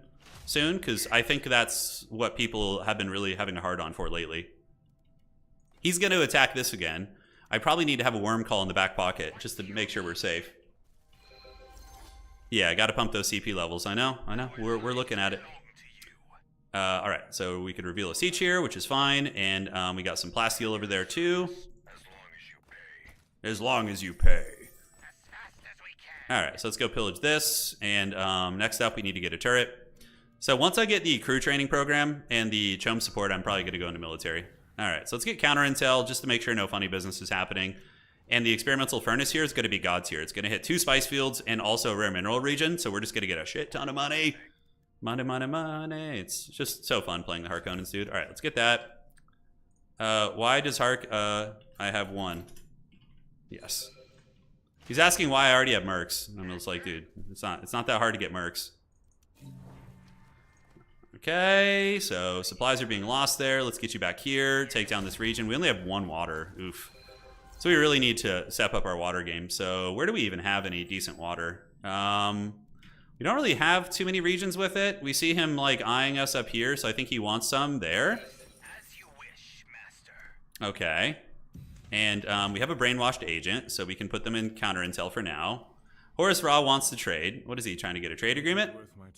soon, because I think that's what people have been really having a hard on for lately. He's going to attack this again. I probably need to have a worm call in the back pocket just to make sure we're safe. Yeah, I got to pump those CP levels. I know. We're looking at it. All right, so we could reveal a siege here, which is fine, and we got some plasteel over there too. As long as you pay. All right, so let's go pillage this, and next up we need to get a turret. So once I get the crew training program and the Chome support, I'm probably going to go into military. All right, so let's get counter intel just to make sure no funny business is happening. And the experimental furnace here is going to be God tier. It's going to hit 2 spice fields and also a rare mineral region. So we're just going to get a shit ton of money. Money. It's just so fun playing the Harkonnens, dude. All right, let's get that. Why does Hark, I have one. Yes. He's asking why I already have mercs. I'm just like, dude, it's not that hard to get mercs. Okay, so supplies are being lost there. Let's get you back here, take down this region. We only have one water, oof. So we really need to step up our water game. So where do we even have any decent water? We don't really have too many regions with it. We see him like eyeing us up here, so I think he wants some there. As you wish, master. Okay. And we have a brainwashed agent, so we can put them in counter intel for now. Horus Ra wants to trade. What is he trying to get? A trade agreement?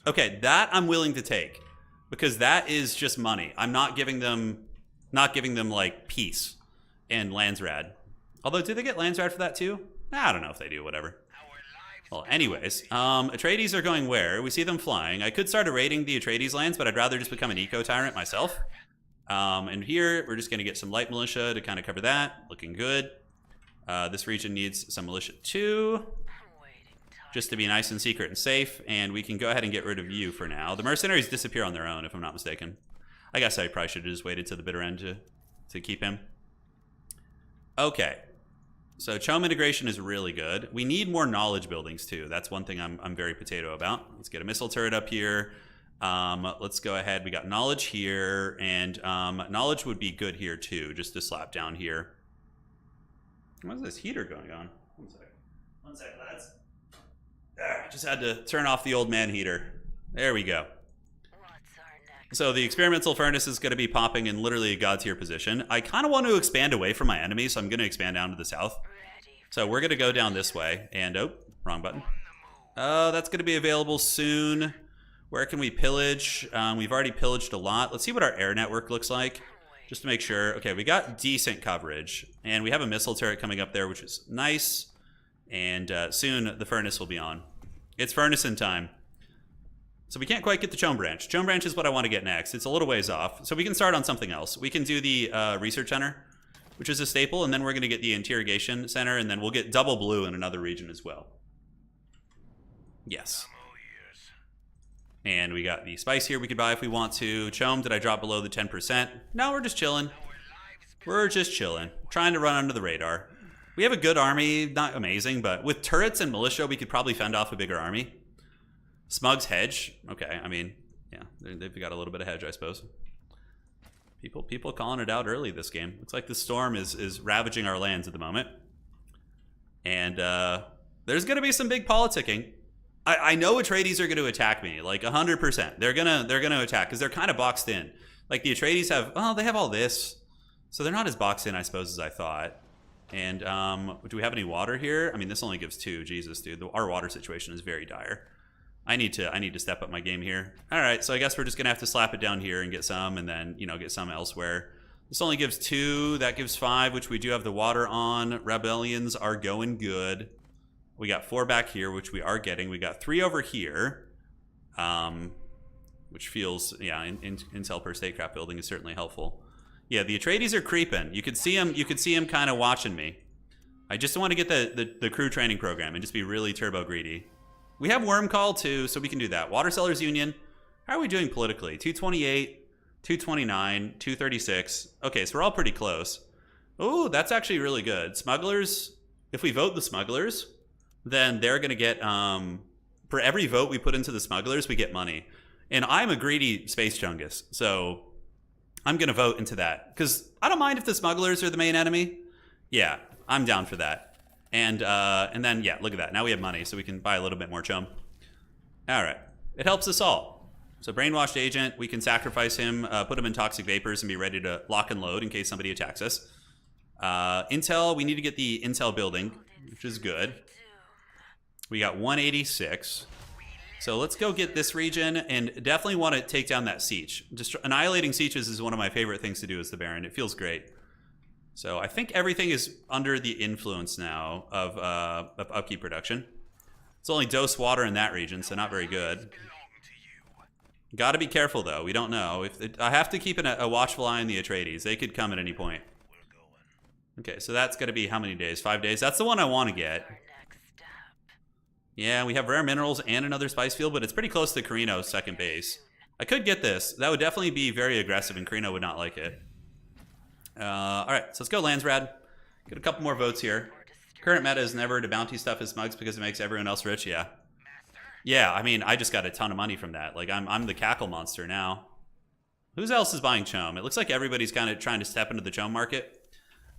Okay, that I'm willing to take because that is just money. I'm not giving them like peace and Landsrad. Although, do they get Landsrad for that too? I don't know if they do. Whatever. Well, anyways, Atreides are going where? We see them flying. I could start raiding the Atreides lands, but I'd rather just become an eco-tyrant myself. And here, we're just going to get some light militia to kind of cover that. Looking good. This region needs some militia too, just to be nice and secret and safe. And we can go ahead and get rid of you for now. The mercenaries disappear on their own, if I'm not mistaken. I guess I probably should have just waited to the bitter end to keep him. Okay. So Chom integration is really good. We need more knowledge buildings too. That's one thing I'm very potato about. Let's get a missile turret up here. Let's go ahead. We got knowledge here, and knowledge would be good here too, just to slap down here. What is this heater going on? One sec, lads. There, just had to turn off the old man heater. There we go. So the experimental furnace is going to be popping in literally a god tier position. I kind of want to expand away from my enemies, so I'm going to expand down to the south. So we're going to go down this way, and oh, wrong button. That's going to be available soon. Where can we pillage? We've already pillaged a lot. Let's see what our air network looks like, just to make sure. Okay, we got decent coverage, and we have a missile turret coming up there, which is nice. And soon the furnace will be on. It's furnace in time. So we can't quite get the Chom branch. Chom branch is what I want to get next. It's a little ways off. So we can start on something else. We can do the research center, which is a staple, and then we're going to get the interrogation center, and then we'll get double blue in another region as well. Yes. And we got the spice here we could buy if we want to. Chom, did I drop below the 10%? No, we're just chilling. We're just chilling. Trying to run under the radar. We have a good army, not amazing, but with turrets and militia, we could probably fend off a bigger army. Smug's hedge. Okay, I mean, yeah, they've got a little bit of hedge, I suppose. People calling it out early this game. Looks like the storm is ravaging our lands at the moment. And there's going to be some big politicking. I know Atreides are going to attack me, like 100%. They're gonna attack because they're kind of boxed in. Like the Atreides have, oh, they have all this, so they're not as boxed in, I suppose, as I thought. And do we have any water here? I mean, this only gives 2. Jesus, dude, our water situation is very dire. I need to step up my game here. All right, so I guess we're just gonna have to slap it down here and get some, and then get some elsewhere. This only gives 2. That gives 5, which we do have the water on. Rebellions are going good. We got 4 back here, which we are getting. We got 3 over here, which feels, yeah, intel per statecraft building is certainly helpful. Yeah, the Atreides are creeping. You could see him kind of watching me. I just want to get the crew training program and just be really turbo greedy. We have Worm Call too, so we can do that. Water Sellers Union. How are we doing politically? 228, 229, 236. Okay, so we're all pretty close. Oh, that's actually really good. Smugglers. If we vote the smugglers, then they're gonna get for every vote we put into the smugglers, we get money. And I'm a greedy space chungus, so I'm gonna vote into that because I don't mind if the smugglers are the main enemy. Yeah, I'm down for that. And then, yeah, look at that. Now we have money, so we can buy a little bit more Chom. All right. It helps us all. So brainwashed agent, we can sacrifice him, put him in toxic vapors, and be ready to lock and load in case somebody attacks us. Intel, we need to get the intel building, which is good. We got 186. So let's go get this region, and definitely want to take down that siege. Just annihilating sieges is one of my favorite things to do as the Baron. It feels great. So I think everything is under the influence now of upkeep production. It's only dose water in that region, so not very good. Got to be careful though. We don't know. I have to keep a watchful eye on the Atreides. They could come at any point. Okay, so that's going to be how many days? 5 days. That's the one I want to get. Yeah, we have rare minerals and another spice field, but it's pretty close to Carino's second base. I could get this. That would definitely be very aggressive, and Carino would not like it. All right, so let's go Landsrad. Get a couple more votes here. Current meta is never to bounty stuff as smugs because it makes everyone else rich. Yeah. Yeah, I mean, I just got a ton of money from that. Like, I'm the cackle monster now. Who else is buying Chome? It looks like everybody's kind of trying to step into the Chome market.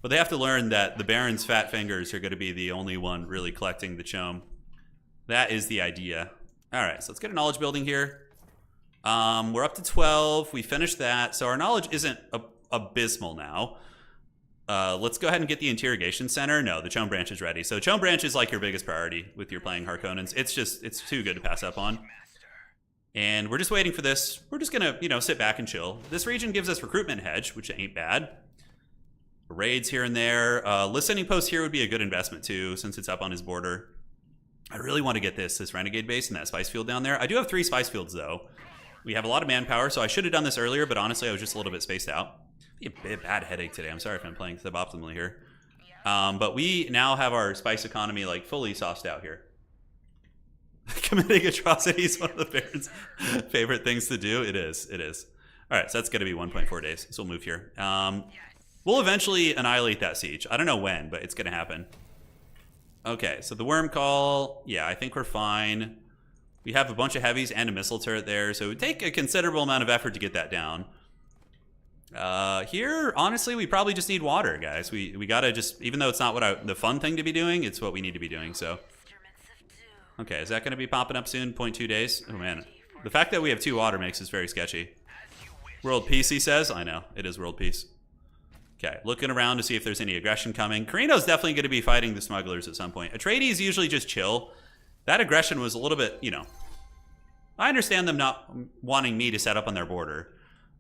But they have to learn that the Baron's fat fingers are going to be the only one really collecting the Chome. That is the idea. All right, so let's get a knowledge building here. We're up to 12. We finished that. So our knowledge isn't abysmal now. Let's go ahead and get the interrogation center. No, the Chome branch is ready. So Chome branch is like your biggest priority with your playing Harkonnens. It's too good to pass up on. And we're just waiting for this. We're just gonna, sit back and chill. This region gives us recruitment hedge, which ain't bad. Raids here and there. Listening post here would be a good investment too, since it's up on his border. I really want to get this renegade base and that spice field down there. I do have 3 spice fields though. We have a lot of manpower, so I should have done this earlier, but honestly, I was just a little bit spaced out. A bad headache today. I'm sorry if I'm playing suboptimally here. But we now have our spice economy like fully sauced out here. Committing atrocities, one of the Baron's favorite things to do. It is. All right, so that's going to be 1.4 days. So we'll move here. We'll eventually annihilate that siege. I don't know when, but it's going to happen. Okay, so the worm call. Yeah, I think we're fine. We have a bunch of heavies and a missile turret there, so it would take a considerable amount of effort to get that down. Here, honestly, we probably just need water, guys. We gotta just, even though it's not the fun thing to be doing, it's what we need to be doing, so. Okay, is that gonna be popping up soon? 0.2 days? Oh man, the fact that we have 2 water makes this very sketchy. World peace, he says. I know, it is world peace. Okay, looking around to see if there's any aggression coming. Carino's definitely gonna be fighting the smugglers at some point. Atreides usually just chill. That aggression was a little bit, I understand them not wanting me to set up on their border.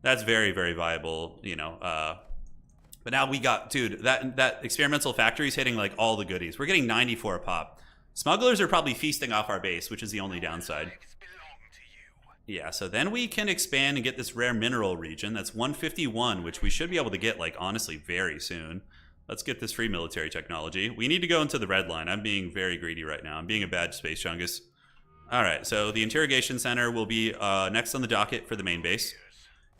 That's very, very viable, But now we got, dude, that experimental factory is hitting like all the goodies. We're getting 94 a pop. Smugglers are probably feasting off our base, which is the only downside. Yeah, so then we can expand and get this rare mineral region. That's 151, which we should be able to get, like, honestly, very soon. Let's get this free military technology. We need to go into the red line. I'm being very greedy right now. I'm being a bad space chungus. All right, so the interrogation center will be next on the docket for the main base.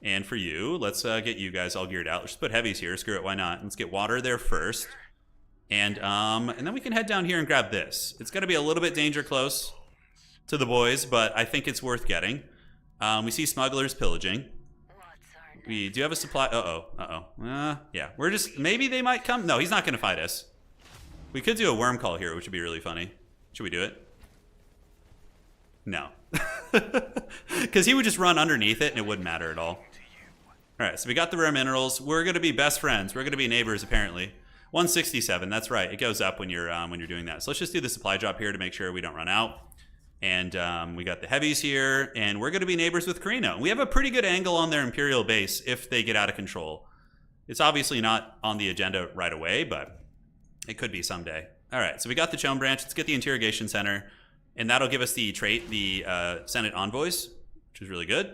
And for you, let's get you guys all geared out. Let's just put heavies here. Screw it, why not? Let's get water there first. And then we can head down here and grab this. It's going to be a little bit danger close to the boys, but I think it's worth getting. We see smugglers pillaging. We do have a supply. Yeah, we're just, maybe they might come. No, he's not going to fight us. We could do a worm call here, which would be really funny. Should we do it? No. Because he would just run underneath it and it wouldn't matter at all. All right, so we got the rare minerals. We're going to be best friends. We're going to be neighbors, apparently. 167, that's right. It goes up when you're doing that. So let's just do the supply drop here to make sure we don't run out. And we got the heavies here, and we're going to be neighbors with Carino. We have a pretty good angle on their Imperial base if they get out of control. It's obviously not on the agenda right away, but it could be someday. All right, so we got the Chome branch. Let's get the interrogation center, and that'll give us the trait, the Senate envoys, which is really good.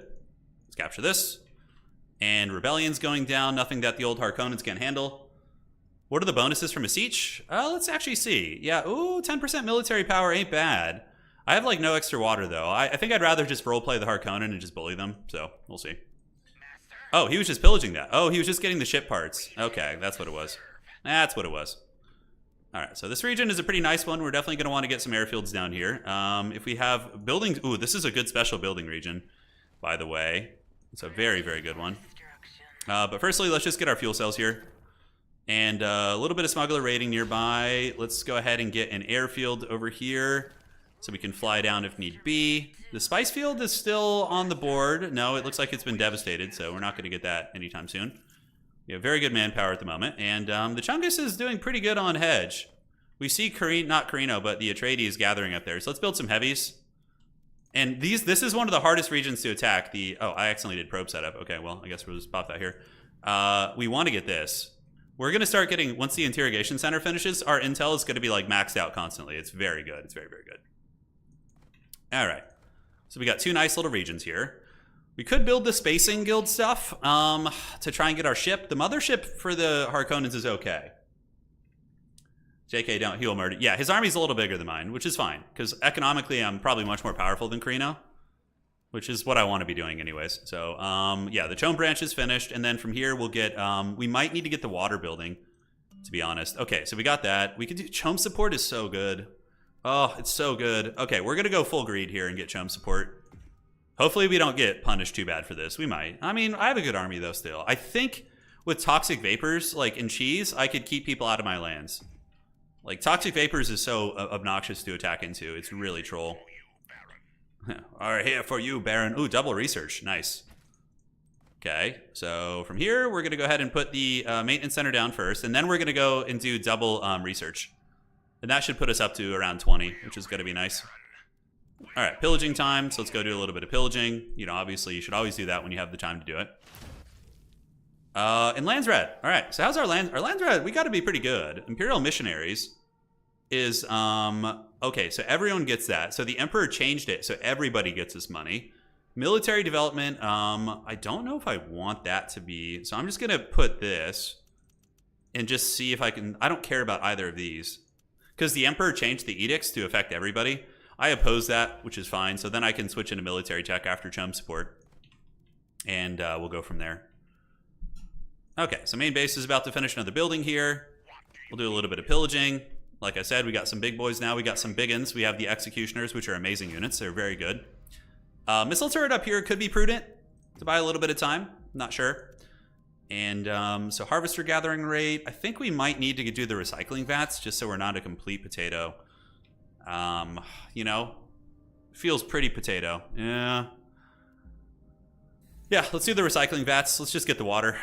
Let's capture this. And rebellion's going down, nothing that the old Harkonnens can't handle. What are the bonuses from a siege? Let's actually see. Yeah, ooh, 10% military power ain't bad. I have like no extra water though. I think I'd rather just roleplay the Harkonnen and just bully them. So we'll see. Oh, he was just pillaging that. Oh, he was just getting the ship parts. Okay, that's what it was. That's what it was. All right, so this region is a pretty nice one. We're definitely going to want to get some airfields down here. If we have buildings, ooh, this is a good special building region, by the way. It's a very, very good one. But firstly, let's just get our fuel cells here. And a little bit of smuggler raiding nearby. Let's go ahead and get an airfield over here so we can fly down if need be. The spice field is still on the board. No, it looks like it's been devastated, so we're not going to get that anytime soon. We have very good manpower at the moment. And the Chungus is doing pretty good on hedge. We see not Carino, but the Atreides gathering up there. So let's build some heavies. And this is one of the hardest regions to attack. Oh, I accidentally did probe setup. Okay, well, I guess we'll just pop that here. We want to get this. We're going to start getting, once the interrogation center finishes, our intel is going to be like maxed out constantly. It's very good. It's very, very good. All right. So we got two nice little regions here. We could build the spacing guild stuff to try and get our ship. The mothership for the Harkonnens is okay. JK, don't heal murder. Yeah, his army's a little bigger than mine, which is fine, because economically I'm probably much more powerful than Carino. which is what I want to be doing anyways. So, yeah, the Chome branch is finished, and then from here we'll get, we might need to get the water building, to be honest. Okay, so we got that. We could do, Chome support is so good. Oh, it's so good. Okay, we're going to go full greed here and get Chome support. Hopefully we don't get punished too bad for this. We might. I mean, I have a good army, though, still. I think with Toxic Vapors, like in Cheese, I could keep people out of my lands. Like, Toxic Vapors is so obnoxious to attack into. It's really troll. Alright, here for you, Baron. Ooh, double research. Nice. Okay, so from here, we're going to go ahead and put the maintenance center down first, and then we're going to go and do double research. And that should put us up to around 20, which is going to be nice. Alright, pillaging time, so let's go do a little bit of pillaging. You know, obviously, you should always do that when you have the time to do it. And lands red. Alright, so how's our land? Our lands red, we got to be pretty good. Imperial Missionaries is, okay, so everyone gets that. So the Emperor changed it, so everybody gets this money. Military development, I don't know if I want that to be, so I'm just going to put this and just see if I can, I don't care about either of these. Because the Emperor changed the edicts to affect everybody. I oppose that, which is fine. So then I can switch into military tech after Chum support. And we'll go from there. Okay, so main base is about to finish another building here. We'll do a little bit of pillaging. Like I said, we got some big boys now. We got some big uns. We have the Executioners, which are amazing units. They're very good. Missile turret up here could be prudent to buy a little bit of time. Not sure. And so harvester gathering rate, I think we might need to do the recycling vats just so we're not a complete potato. You know, feels pretty potato. Yeah, let's do the recycling vats. Let's just get the water.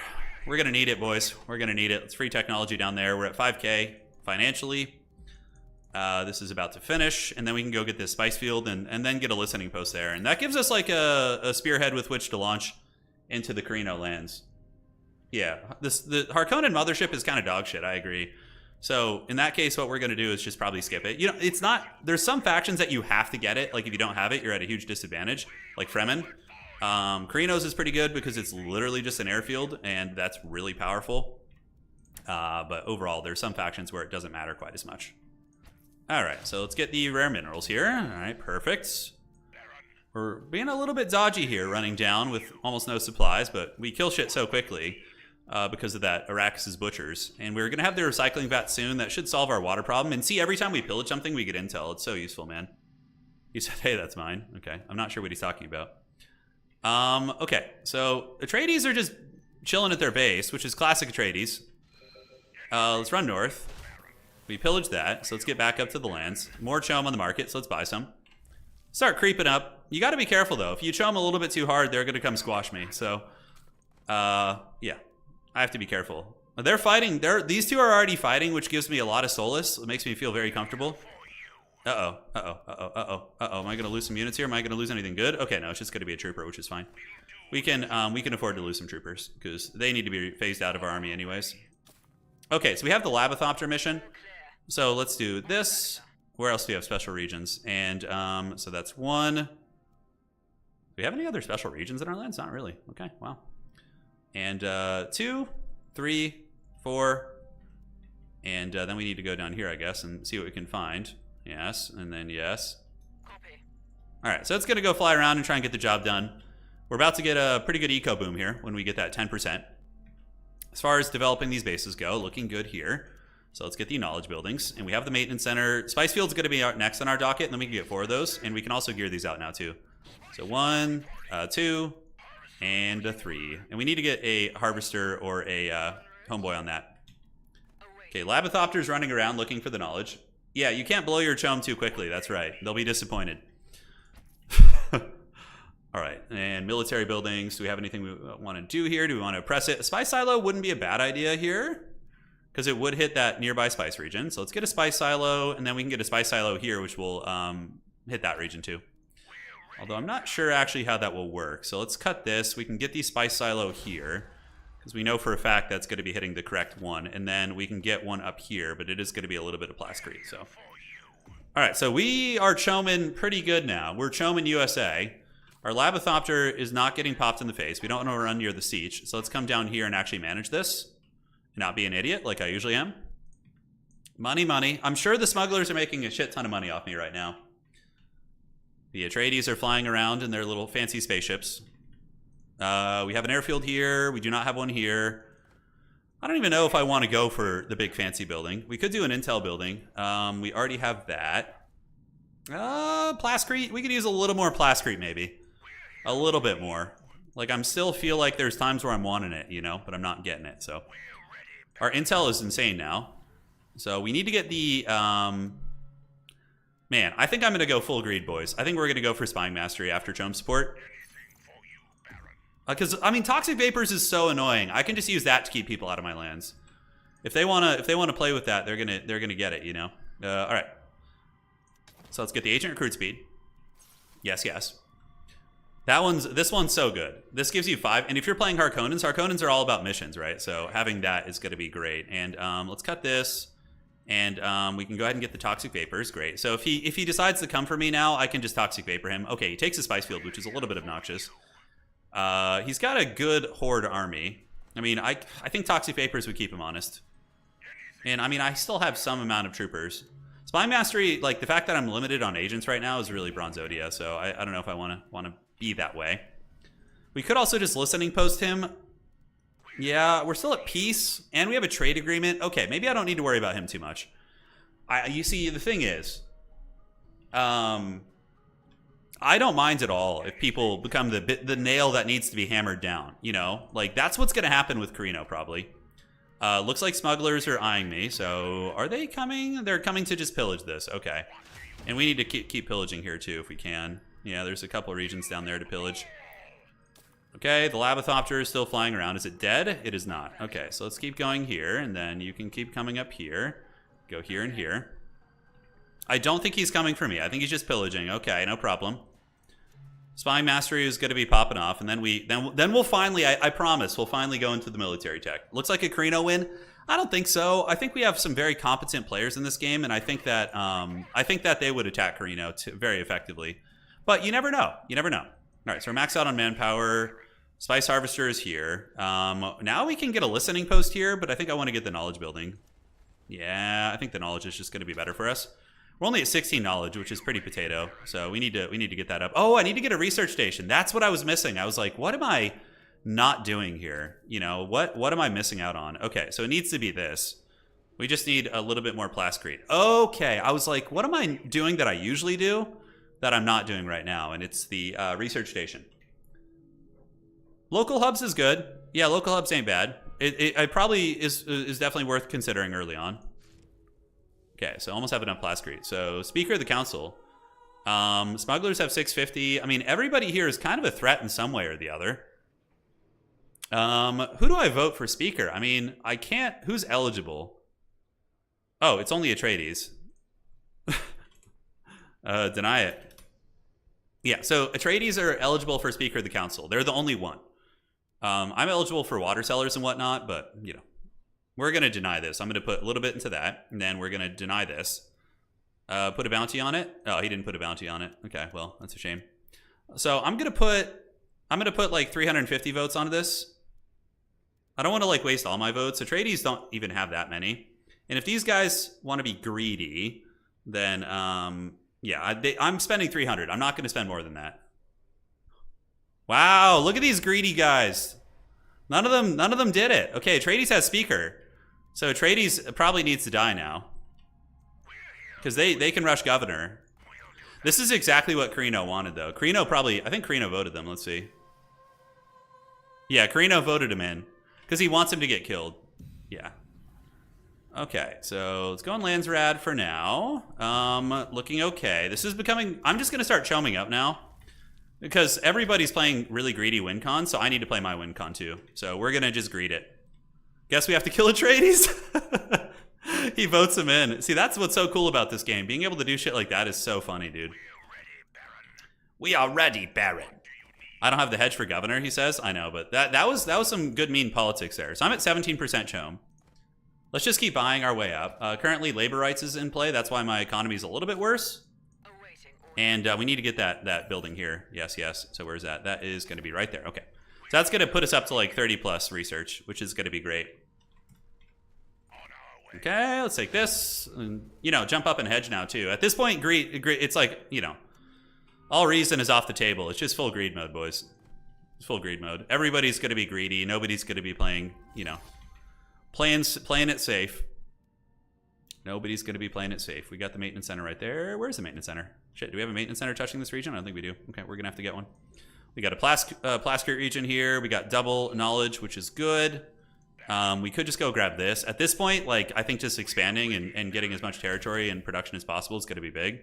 We're going to need it, boys. We're going to need it. It's free technology down there. We're at 5K financially. This is about to finish, and then we can go get this spice field and then get a listening post there. And that gives us like a spearhead with which to launch into the Carino lands. Yeah, the Harkonnen mothership is kind of dog shit, I agree. So in that case, what we're going to do is just probably skip it. You know, it's not, there's some factions that you have to get it. Like if you don't have it, you're at a huge disadvantage, like Fremen. Carino's is pretty good because it's literally just an airfield, and that's really powerful. But overall, there's some factions where it doesn't matter quite as much. All right, so let's get the rare minerals here. All right, perfect. We're being a little bit dodgy here, running down with almost no supplies, but we kill shit so quickly because of that Arrakis' butchers. And we're going to have the recycling vat soon. That should solve our water problem. And see, every time we pillage something, we get intel. It's so useful, man. He said, hey, that's mine. Okay, I'm not sure what he's talking about. Okay, so Atreides are just chilling at their base, which is classic Atreides. Let's run north. We pillaged that, so let's get back up to the lands. More chome on the market, so let's buy some. Start creeping up. You got to be careful, though. If you chome a little bit too hard, they're going to come squash me. So, yeah, I have to be careful. They're fighting. These two are already fighting, which gives me a lot of solace. It makes me feel very comfortable. Uh-oh. Am I going to lose some units here? Am I going to lose anything good? Okay, no, it's just going to be a trooper, which is fine. We can afford to lose some troopers because they need to be phased out of our army anyways. Okay, so we have the Labothopter mission. So let's do this. Where else do we have special regions? And so that's one. Do we have any other special regions in our lands? Not really. Okay, wow. And 2, 3, 4. And then we need to go down here, I guess, and see what we can find. Yes, and then yes. Copy. All right, so it's going to go fly around and try and get the job done. We're about to get a pretty good eco boom here when we get that 10%. As far as developing these bases go, looking good here. So let's get the knowledge buildings. And we have the maintenance center. Spice Field's going to be next on our docket, and then we can get 4 of those. And we can also gear these out now, too. So 1, 2, and 3. And we need to get a harvester or a homeboy on that. Okay, Labothopter's running around looking for the knowledge. Yeah, you can't blow your chome too quickly. That's right. They'll be disappointed. All right, and military buildings. Do we have anything we want to do here? Do we want to press it? A spice silo wouldn't be a bad idea here because it would hit that nearby spice region. So let's get a spice silo, and then we can get a spice silo here, which will hit that region too. Although I'm not sure actually how that will work. So let's cut this. We can get the spice silo here because we know for a fact that's going to be hitting the correct one. And then we can get one up here, but it is going to be a little bit of plascrete. So, all right, so we are choming pretty good now. We're choming USA. Our Labothopter is not getting popped in the face. We don't want to run near the siege. So let's come down here and actually manage this and not be an idiot like I usually am. Money, money. I'm sure the smugglers are making a shit ton of money off me right now. The Atreides are flying around in their little fancy spaceships. We have an airfield here. We do not have one here. I don't even know if I want to go for the big fancy building. We could do an intel building. We already have that. Plascrete. We could use a little more Plascrete maybe. A little bit more. Like, I'm still feel like there's times where I'm wanting it, you know, but I'm not getting it. So our intel is insane now. So we need to get the... Man, I think I'm going to go full greed, boys. I think we're going to go for Spying Mastery after Chome Support. Because, I mean, Toxic Vapors is so annoying. I can just use that to keep people out of my lands. If they want to play with that, they're gonna get it, you know? All right. So let's get the Agent Recruit Speed. Yes, yes. This one's so good. This gives you 5, and if you're playing Harkonnens are all about missions, right? So having that is going to be great. And let's cut this, and we can go ahead and get the Toxic Vapors. Great. So if he decides to come for me now, I can just Toxic Vapor him. Okay, he takes a Spice Field, which is a little bit obnoxious. He's got a good Horde army. I mean, I think Toxic Vapors would keep him honest. And I mean, I still have some amount of troopers. Spy Mastery, like the fact that I'm limited on agents right now is really Bronzodia, so I don't know if I want to be that way. We could also just listening post him. Yeah, we're still at peace, and we have a trade agreement. Okay, maybe I don't need to worry about him too much. You see, the thing is, I don't mind at all if people become the nail that needs to be hammered down. You know, like that's what's going to happen with Carino probably. Looks like smugglers are eyeing me. So are they coming? They're coming to just pillage this. Okay, and we need to keep pillaging here too if we can. Yeah, there's a couple of regions down there to pillage. Okay, the Labothopter is still flying around. Is it dead? It is not. Okay, so let's keep going here, and then you can keep coming up here. Go here and here. I don't think he's coming for me. I think he's just pillaging. Okay, no problem. Spying Mastery is going to be popping off, and then we'll finally, I promise, we'll finally go into the military tech. Looks like a Carino win. I don't think so. I think we have some very competent players in this game, and I think that they would attack Carino very effectively. But you never know. You never know. All right, so we're maxed out on manpower. Spice Harvester is here. Now we can get a listening post here, but I think I want to get the knowledge building. Yeah, I think the knowledge is just going to be better for us. We're only at 16 knowledge, which is pretty potato. So we need to get that up. Oh, I need to get a research station. That's what I was missing. I was like, what am I not doing here? You know, what am I missing out on? Okay, so it needs to be this. We just need a little bit more Plascrete. Okay, I was like, what am I doing that I usually do that I'm not doing right now? And it's the research station. Local hubs is good. Yeah, local hubs ain't bad. It probably is definitely worth considering early on. Okay, so almost have enough Plascrete. So Speaker of the Council. Smugglers have 650. I mean, everybody here is kind of a threat in some way or the other. Who do I vote for Speaker? I mean, I can't. Who's eligible? Oh, it's only Atreides. Deny it. Yeah, so Atreides are eligible for Speaker of the Council. They're the only one. I'm eligible for water sellers and whatnot, but, you know, we're going to deny this. I'm going to put a little bit into that, and then we're going to deny this. Put a bounty on it. Oh, he didn't put a bounty on it. Okay, well, that's a shame. So I'm going to put like 350 votes onto this. I don't want to like waste all my votes. Atreides don't even have that many. And if these guys want to be greedy, then yeah, I'm spending 300. I'm not going to spend more than that. Wow, look at these greedy guys. None of them did it. Okay, Atreides has Speaker. So Atreides probably needs to die now. Because they can rush Governor. This is exactly what Carino wanted, though. Carino probably... I think Carino voted them. Let's see. Yeah, Carino voted him in. Because he wants him to get killed. Yeah. Okay, so let's go on Landsrad for now. Looking okay. This is becoming... I'm just going to start choming up now. Because everybody's playing really greedy win con, so I need to play my win con too. So we're going to just greed it. Guess we have to kill Atreides? He votes him in. See, that's what's so cool about this game. Being able to do shit like that is so funny, dude. We are ready, Baron. I don't have the hedge for Governor, he says. I know, but that was some good mean politics there. So I'm at 17% chom. Let's just keep buying our way up. Currently, labor rights is in play. That's why my economy is a little bit worse. And we need to get that building here. Yes, yes. So where's that? That is going to be right there. Okay. So that's going to put us up to like 30 plus research, which is going to be great. Okay, let's take this. And, you know, jump up and hedge now too. At this point, it's like, you know, All reason is off the table. It's just full greed mode, boys. It's full greed mode. Everybody's going to be greedy. Nobody's going to be playing, you know, playing it safe. Nobody's going to be playing it safe. We got the maintenance center right there. Where's the maintenance center? Shit, do we have a maintenance center touching this region? I don't think we do. Okay, we're going to have to get one. We got a Plasker region here. We got double knowledge, which is good. We could just go grab this. At this point, like, I think just expanding and getting as much territory and production as possible is going to be big.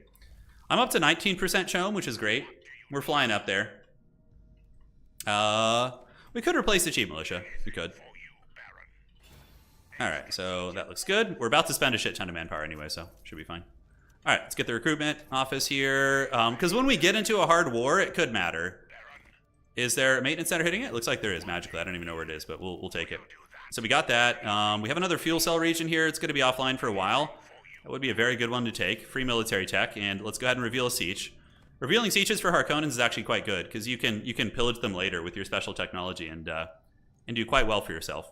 I'm up to 19% Chom, which is great. We're flying up there. We could replace the cheap militia. We could. All right, so that looks good. We're about to spend a shit ton of manpower anyway, so should be fine. All right, let's get the recruitment office here. Because when we get into a hard war, it could matter. Is there a maintenance center hitting it? Looks like there is magically. I don't even know where it is, but we'll take it. So we got that. We have another fuel cell region here. It's going to be offline for a while. That would be a very good one to take. Free military tech, and let's go ahead and reveal a siege. Revealing sieges for Harkonnens is actually quite good because you can pillage them later with your special technology and do quite well for yourself.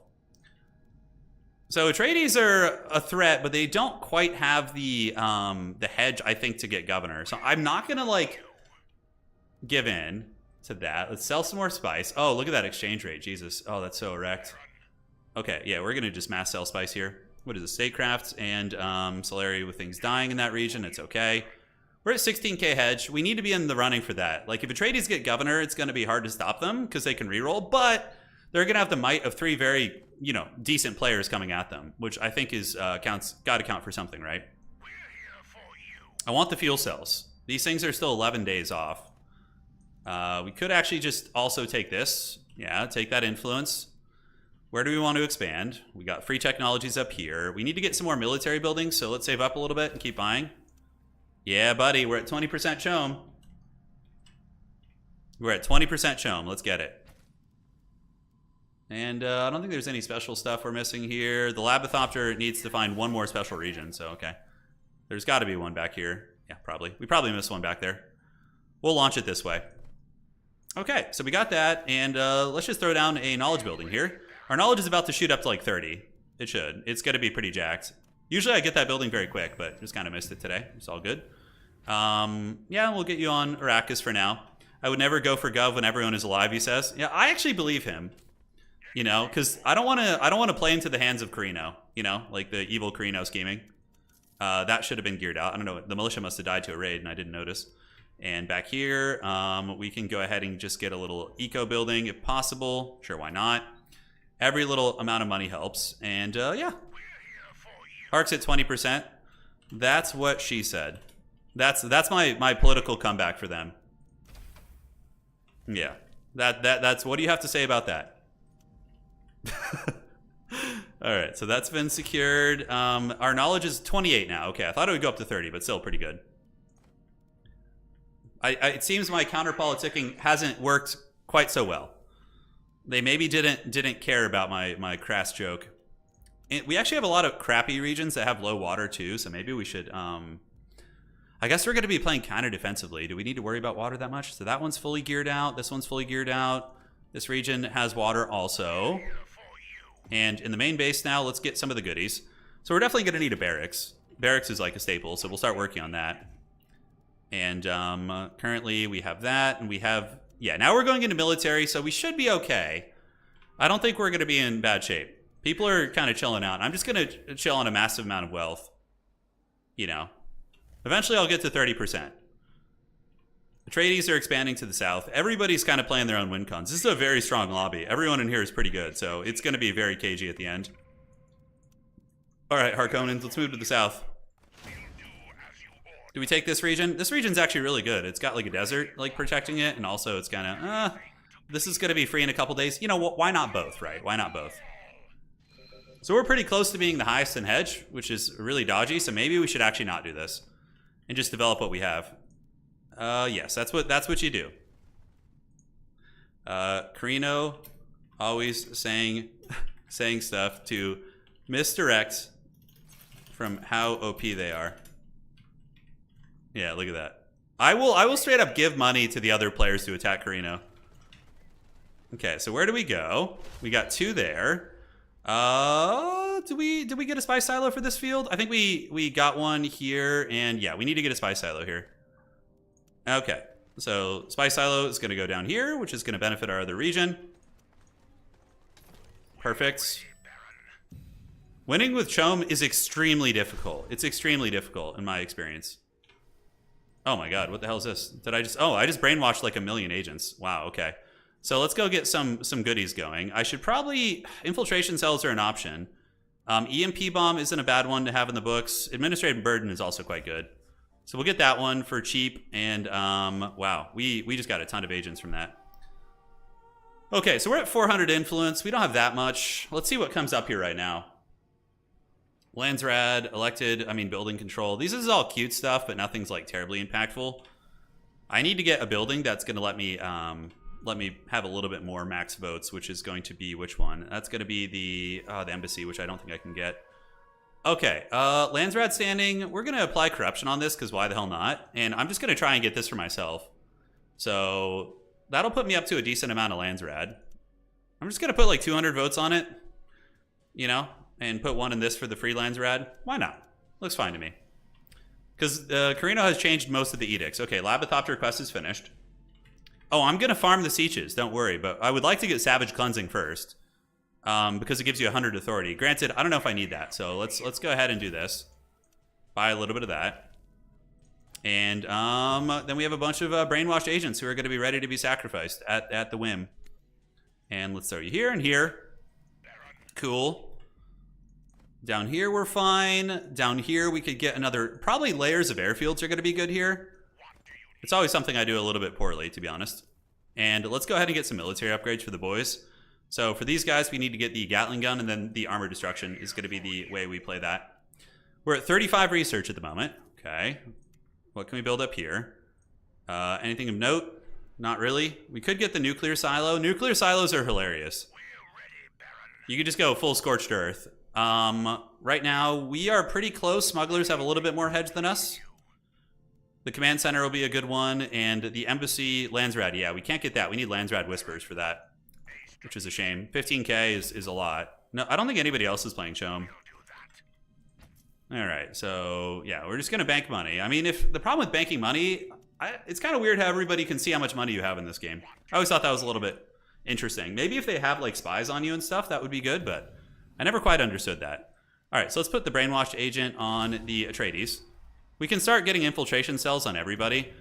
So Atreides are a threat, but they don't quite have the hedge, I think, to get governor. So I'm not gonna like give in to that. Let's sell some more spice. Oh, look at that exchange rate, Jesus! Oh, that's so erect. Okay, yeah, we're gonna just mass sell spice here. What is it? Statecrafts and Solari with things dying in that region. It's okay. We're at 16k hedge. We need to be in the running for that. Like if Atreides get governor, it's gonna be hard to stop them because they can reroll, but they're gonna have the might of 3 very, you know, decent players coming at them, which I think is got to count for something, right? I want the fuel cells. These things are still 11 days off. We could actually just also take this. Yeah, take that influence. Where do we want to expand? We got free technologies up here. We need to get some more military buildings, so let's save up a little bit and keep buying. Yeah, buddy, we're at 20% Chom. We're at 20% Chom. Let's get it. And I don't think there's any special stuff we're missing here. The Labothopter needs to find one more special region, so okay. There's got to be one back here. Yeah, probably. We probably missed one back there. We'll launch it this way. Okay, so we got that, and let's just throw down a knowledge building here. Our knowledge is about to shoot up to like 30. It should. It's going to be pretty jacked. Usually I get that building very quick, but just kind of missed it today. It's all good. Yeah, we'll get you on Arrakis for now. I would never go for Gov when everyone is alive, he says. Yeah, I actually believe him. You know, because I don't want to play into the hands of Carino. You know, like the evil Carino scheming. That should have been geared out. I don't know. The militia must have died to a raid, and I didn't notice. And back here, we can go ahead and just get a little eco building if possible. Sure, why not? Every little amount of money helps. And yeah, Hark's at 20%. That's what she said. That's my political comeback for them. Yeah, that's what do you have to say about that? All right, so that's been secured. Our knowledge is 28 now. Okay, I thought it would go up to 30, but still pretty good. It seems my counter-politicking hasn't worked quite so well. They maybe didn't care about my crass joke. We actually have a lot of crappy regions that have low water too, so maybe we should... I guess we're going to be playing counter-defensively. Do we need to worry about water that much? So that one's fully geared out. This one's fully geared out. This region has water also. And in the main base now, let's get some of the goodies. So we're definitely going to need a barracks. Barracks is like a staple, so we'll start working on that. And currently we have that, and we have... Yeah, now we're going into military, so we should be okay. I don't think we're going to be in bad shape. People are kind of chilling out. I'm just going to chill on a massive amount of wealth. You know. Eventually I'll get to 30%. The Atreides are expanding to the south. Everybody's kind of playing their own win cons. This is a very strong lobby. Everyone in here is pretty good, so it's going to be very cagey at the end. All right, Harkonnens, let's move to the south. Do we take this region? This region's actually really good. It's got like a desert like protecting it, and also it's kind of, this is going to be free in a couple days. You know, why not both, right? Why not both? So we're pretty close to being the highest in hedge, which is really dodgy, so maybe we should actually not do this and just develop what we have. Yes, that's what you do. Carino always saying stuff to misdirect from how OP they are. Yeah, look at that. I will straight up give money to the other players to attack Carino. Okay, so where do we go? We got 2 there. Did we get a spy silo for this field? I think we got one here, and yeah, we need to get a spy silo here. Okay, So Spy Silo is going to go down here, which is going to benefit our other region. Perfect. Winning with Chom is extremely difficult. It's extremely difficult in my experience. Oh my god, what the hell is this? Did I just... Oh, I just brainwashed like a million agents. Wow, okay. So let's go get some goodies going. I should probably... Infiltration cells are an option. EMP bomb isn't a bad one to have in the books. Administrative burden is also quite good. So we'll get that one for cheap. And wow, we just got a ton of agents from that. Okay, so we're at 400 influence. We don't have that much. Let's see what comes up here right now. Landsrad, elected, building control. This is all cute stuff, but nothing's like terribly impactful. I need to get a building that's going to let me have a little bit more max votes, which is going to be which one? That's going to be the embassy, which I don't think I can get. Okay, Landsrad standing. We're going to apply corruption on this because why the hell not? And I'm just going to try and get this for myself. So that'll put me up to a decent amount of Landsrad. I'm just going to put like 200 votes on it, you know, and put one in this for the free Landsrad. Why not? Looks fine to me. Because Carino has changed most of the edicts. Okay, Labothopter quest is finished. Oh, I'm going to farm the Sieges, don't worry. But I would like to get Savage Cleansing first. Because it gives you 100 authority. Granted, I don't know if I need that. So let's go ahead and do this. Buy a little bit of that. And then we have a bunch of brainwashed agents who are going to be ready to be sacrificed at the whim. And let's throw you here and here. Cool. Down here we're fine. Down here we could get another... Probably layers of airfields are going to be good here. It's always something I do a little bit poorly, to be honest. And let's go ahead and get some military upgrades for the boys. So for these guys, we need to get the Gatling gun, and then the armor destruction is going to be the way we play that. We're at 35 research at the moment. Okay. What can we build up here? Anything of note? Not really. We could get the nuclear silo. Nuclear silos are hilarious. You could just go full scorched earth. Right now, we are pretty close. Smugglers have a little bit more hedge than us. The command center will be a good one, and the embassy, Landsrad, yeah, we can't get that. We need Landsrad Whispers for that, which is a shame. 15k is a lot. No, I don't think anybody else is playing Chom. All right, so yeah, we're just gonna bank money. I mean, if the problem with banking money, it's kind of weird how everybody can see how much money you have in this game. I always thought that was a little bit interesting. Maybe if they have like spies on you and stuff, that would be good, but I never quite understood that. All right, so let's put the brainwashed agent on the Atreides. We can start getting infiltration cells on everybody.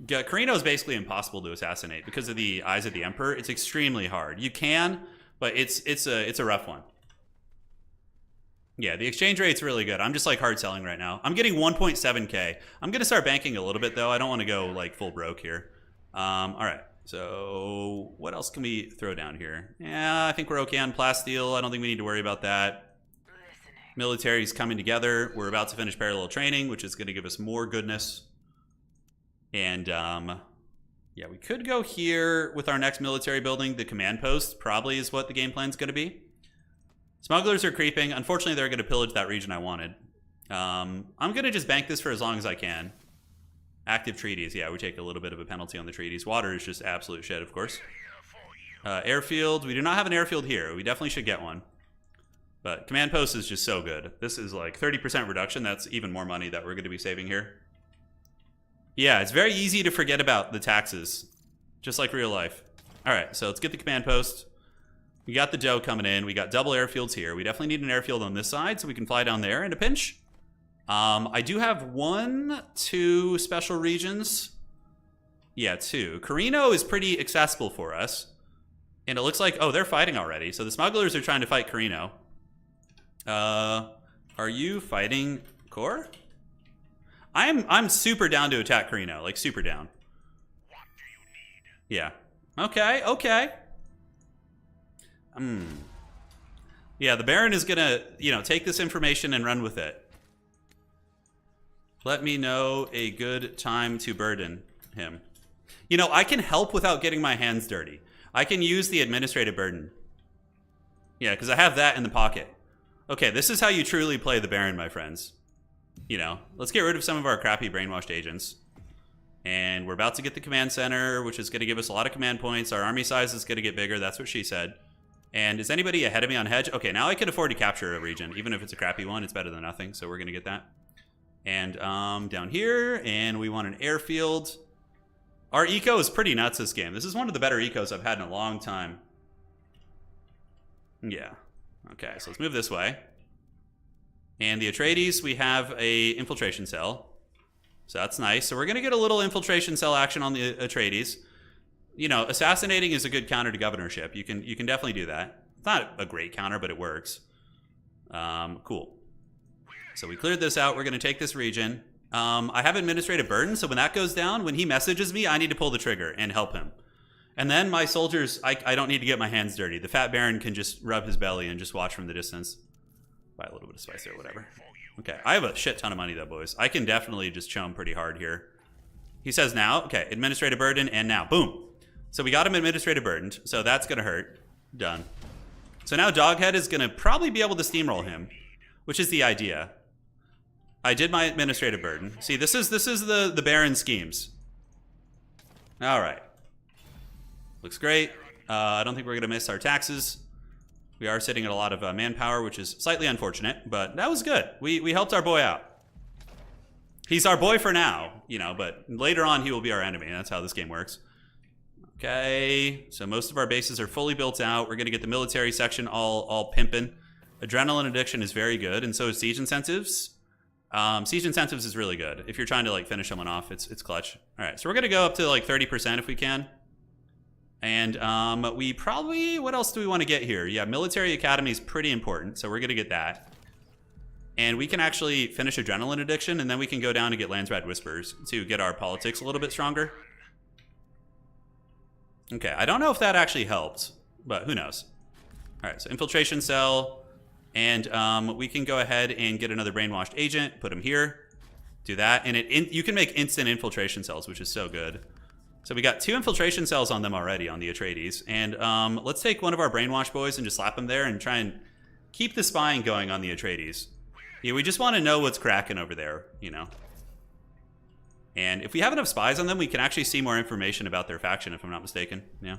Carino is basically impossible to assassinate because of the Eyes of the Emperor. It's extremely hard. You can, but it's a rough one. Yeah, the exchange rate's really good. I'm just like hard selling right now. I'm getting 1.7k. I'm gonna start banking a little bit though. I don't want to go like full broke here. All right. So what else can we throw down here? Yeah, I think we're okay on plasteel. I don't think we need to worry about that. Military's coming together. We're about to finish parallel training, which is going to give us more goodness. And yeah, we could go here with our next military building. The command post probably is what the game plan's going to be. Smugglers are creeping. Unfortunately, they're going to pillage that region I wanted. I'm going to just bank this for as long as I can. Active treaties. Yeah, we take a little bit of a penalty on the treaties. Water is just absolute shit, of course. Airfield. We do not have an airfield here. We definitely should get one. But command post is just so good. This is like 30% reduction. That's even more money that we're going to be saving here. Yeah, it's very easy to forget about the taxes. Just like real life. All right, so let's get the command post. We got the dough coming in. We got double airfields here. We definitely need an airfield on this side so we can fly down there in a pinch. I do have 2 special regions. Yeah, 2. Carino is pretty accessible for us. And it looks like, oh, they're fighting already. So the smugglers are trying to fight Carino. Are you fighting Core? I'm super down to attack Carino, like super down. What do you need? Yeah. Okay. Yeah, the Baron is gonna, take this information and run with it. Let me know a good time to burden him. I can help without getting my hands dirty. I can use the administrative burden. Yeah, because I have that in the pocket. Okay, this is how you truly play the Baron, my friends. Let's get rid of some of our crappy brainwashed agents. And we're about to get the command center, which is going to give us a lot of command points. Our army size is going to get bigger. That's what she said. And is anybody ahead of me on hedge? Okay, now I can afford to capture a region. Even if it's a crappy one, it's better than nothing. So we're going to get that. And down here, and we want an airfield. Our eco is pretty nuts this game. This is one of the better ecos I've had in a long time. Yeah. Okay, so let's move this way. And the Atreides, we have a infiltration cell. So that's nice. So we're going to get a little infiltration cell action on the Atreides. You know, assassinating is a good counter to governorship. You can definitely do that. It's not a great counter, but it works. Cool. So we cleared this out. We're going to take this region. I have administrative burden, so when that goes down, when he messages me, I need to pull the trigger and help him. And then my soldiers, I don't need to get my hands dirty. The Fat Baron can just rub his belly and just watch from the distance. Buy a little bit of spice or whatever. Okay, I have a shit ton of money though, boys. I can definitely just chum pretty hard here. He says now, okay, administrative burden, and now, boom. So we got him administrative burdened, so that's gonna hurt. Done. So now Doghead is gonna probably be able to steamroll him, which is the idea. I did my administrative burden. See, this is the Baron schemes. All right. Looks great. I don't think we're gonna miss our taxes. We are sitting at a lot of manpower, which is slightly unfortunate, but that was good. We helped our boy out. He's our boy for now, you know, but later on he will be our enemy. That's how this game works. Okay, so most of our bases are fully built out. We're gonna get the military section all pimping. Adrenaline addiction is very good, and so is siege incentives. Siege incentives is really good. If you're trying to like finish someone off, it's clutch. All right, so we're gonna go up to like 30% if we can. And we probably, what else do we want to get here? Yeah, military academy is pretty important, so we're gonna get that. And we can actually finish adrenaline addiction, and then we can go down and get Landsrad Whispers to get our politics a little bit stronger. Okay, I don't know if that actually helped, but who knows? All right, so infiltration cell, and we can go ahead and get another brainwashed agent, put him here, do that, and you can make instant infiltration cells, which is so good. So we got 2 infiltration cells on them already, on the Atreides, and let's take one of our brainwash boys and just slap him there and try and keep the spying going on the Atreides. Yeah, we just want to know what's cracking over there, you know. And if we have enough spies on them, we can actually see more information about their faction, if I'm not mistaken. Yeah.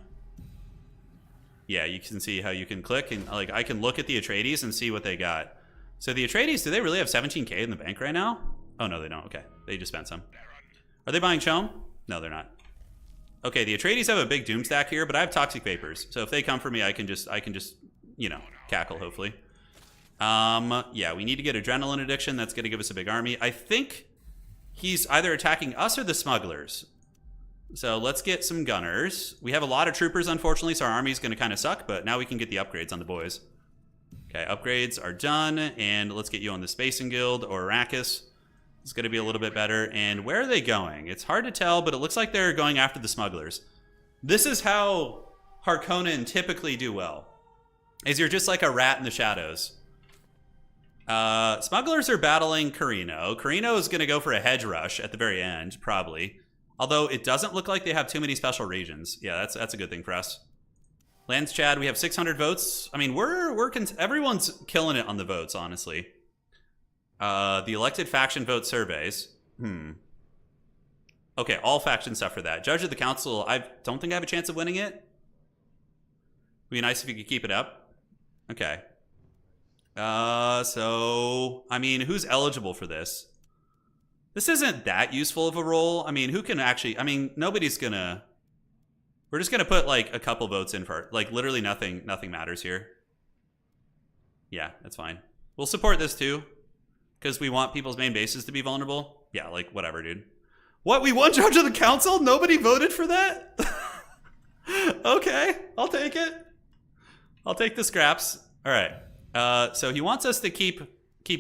Yeah, you can see how you can click, and like I can look at the Atreides and see what they got. So the Atreides, do they really have 17K in the bank right now? Oh, no, they don't. Okay, they just spent some. Are they buying Chom? No, they're not. Okay, the Atreides have a big doom stack here, but I have toxic vapors. So if they come for me, I can just, you know, cackle, hopefully. Yeah, we need to get adrenaline addiction. That's going to give us a big army. I think he's either attacking us or the smugglers. So let's get some gunners. We have a lot of troopers, unfortunately, so our army's going to kind of suck, but now we can get the upgrades on the boys. Okay, upgrades are done, and let's get you on the Spacing Guild or Arrakis. It's going to be a little bit better. And where are they going? It's hard to tell, but it looks like they're going after the smugglers. This is how Harkonnen typically do well, is you're just like a rat in the shadows. Smugglers are battling Carino. Carino is going to go for a hedge rush at the very end, probably. Although it doesn't look like they have too many special regions. Yeah, that's a good thing for us. Lands Chad, we have 600 votes. I mean, everyone's killing it on the votes, honestly. The elected faction vote surveys. Okay, all faction stuff for that. Judge of the Council, I don't think I have a chance of winning it. Would be nice if you could keep it up. Okay. So, I mean, who's eligible for this? This isn't that useful of a role. I mean, who can actually, I mean, nobody's gonna, we're just gonna put like a couple votes in for, like literally nothing matters here. Yeah, that's fine. We'll support this too, because we want people's main bases to be vulnerable. Yeah, like whatever, dude. What, we won Judge of the Council? Nobody voted for that? Okay, I'll take it. I'll take the scraps. All right. So he wants us to keep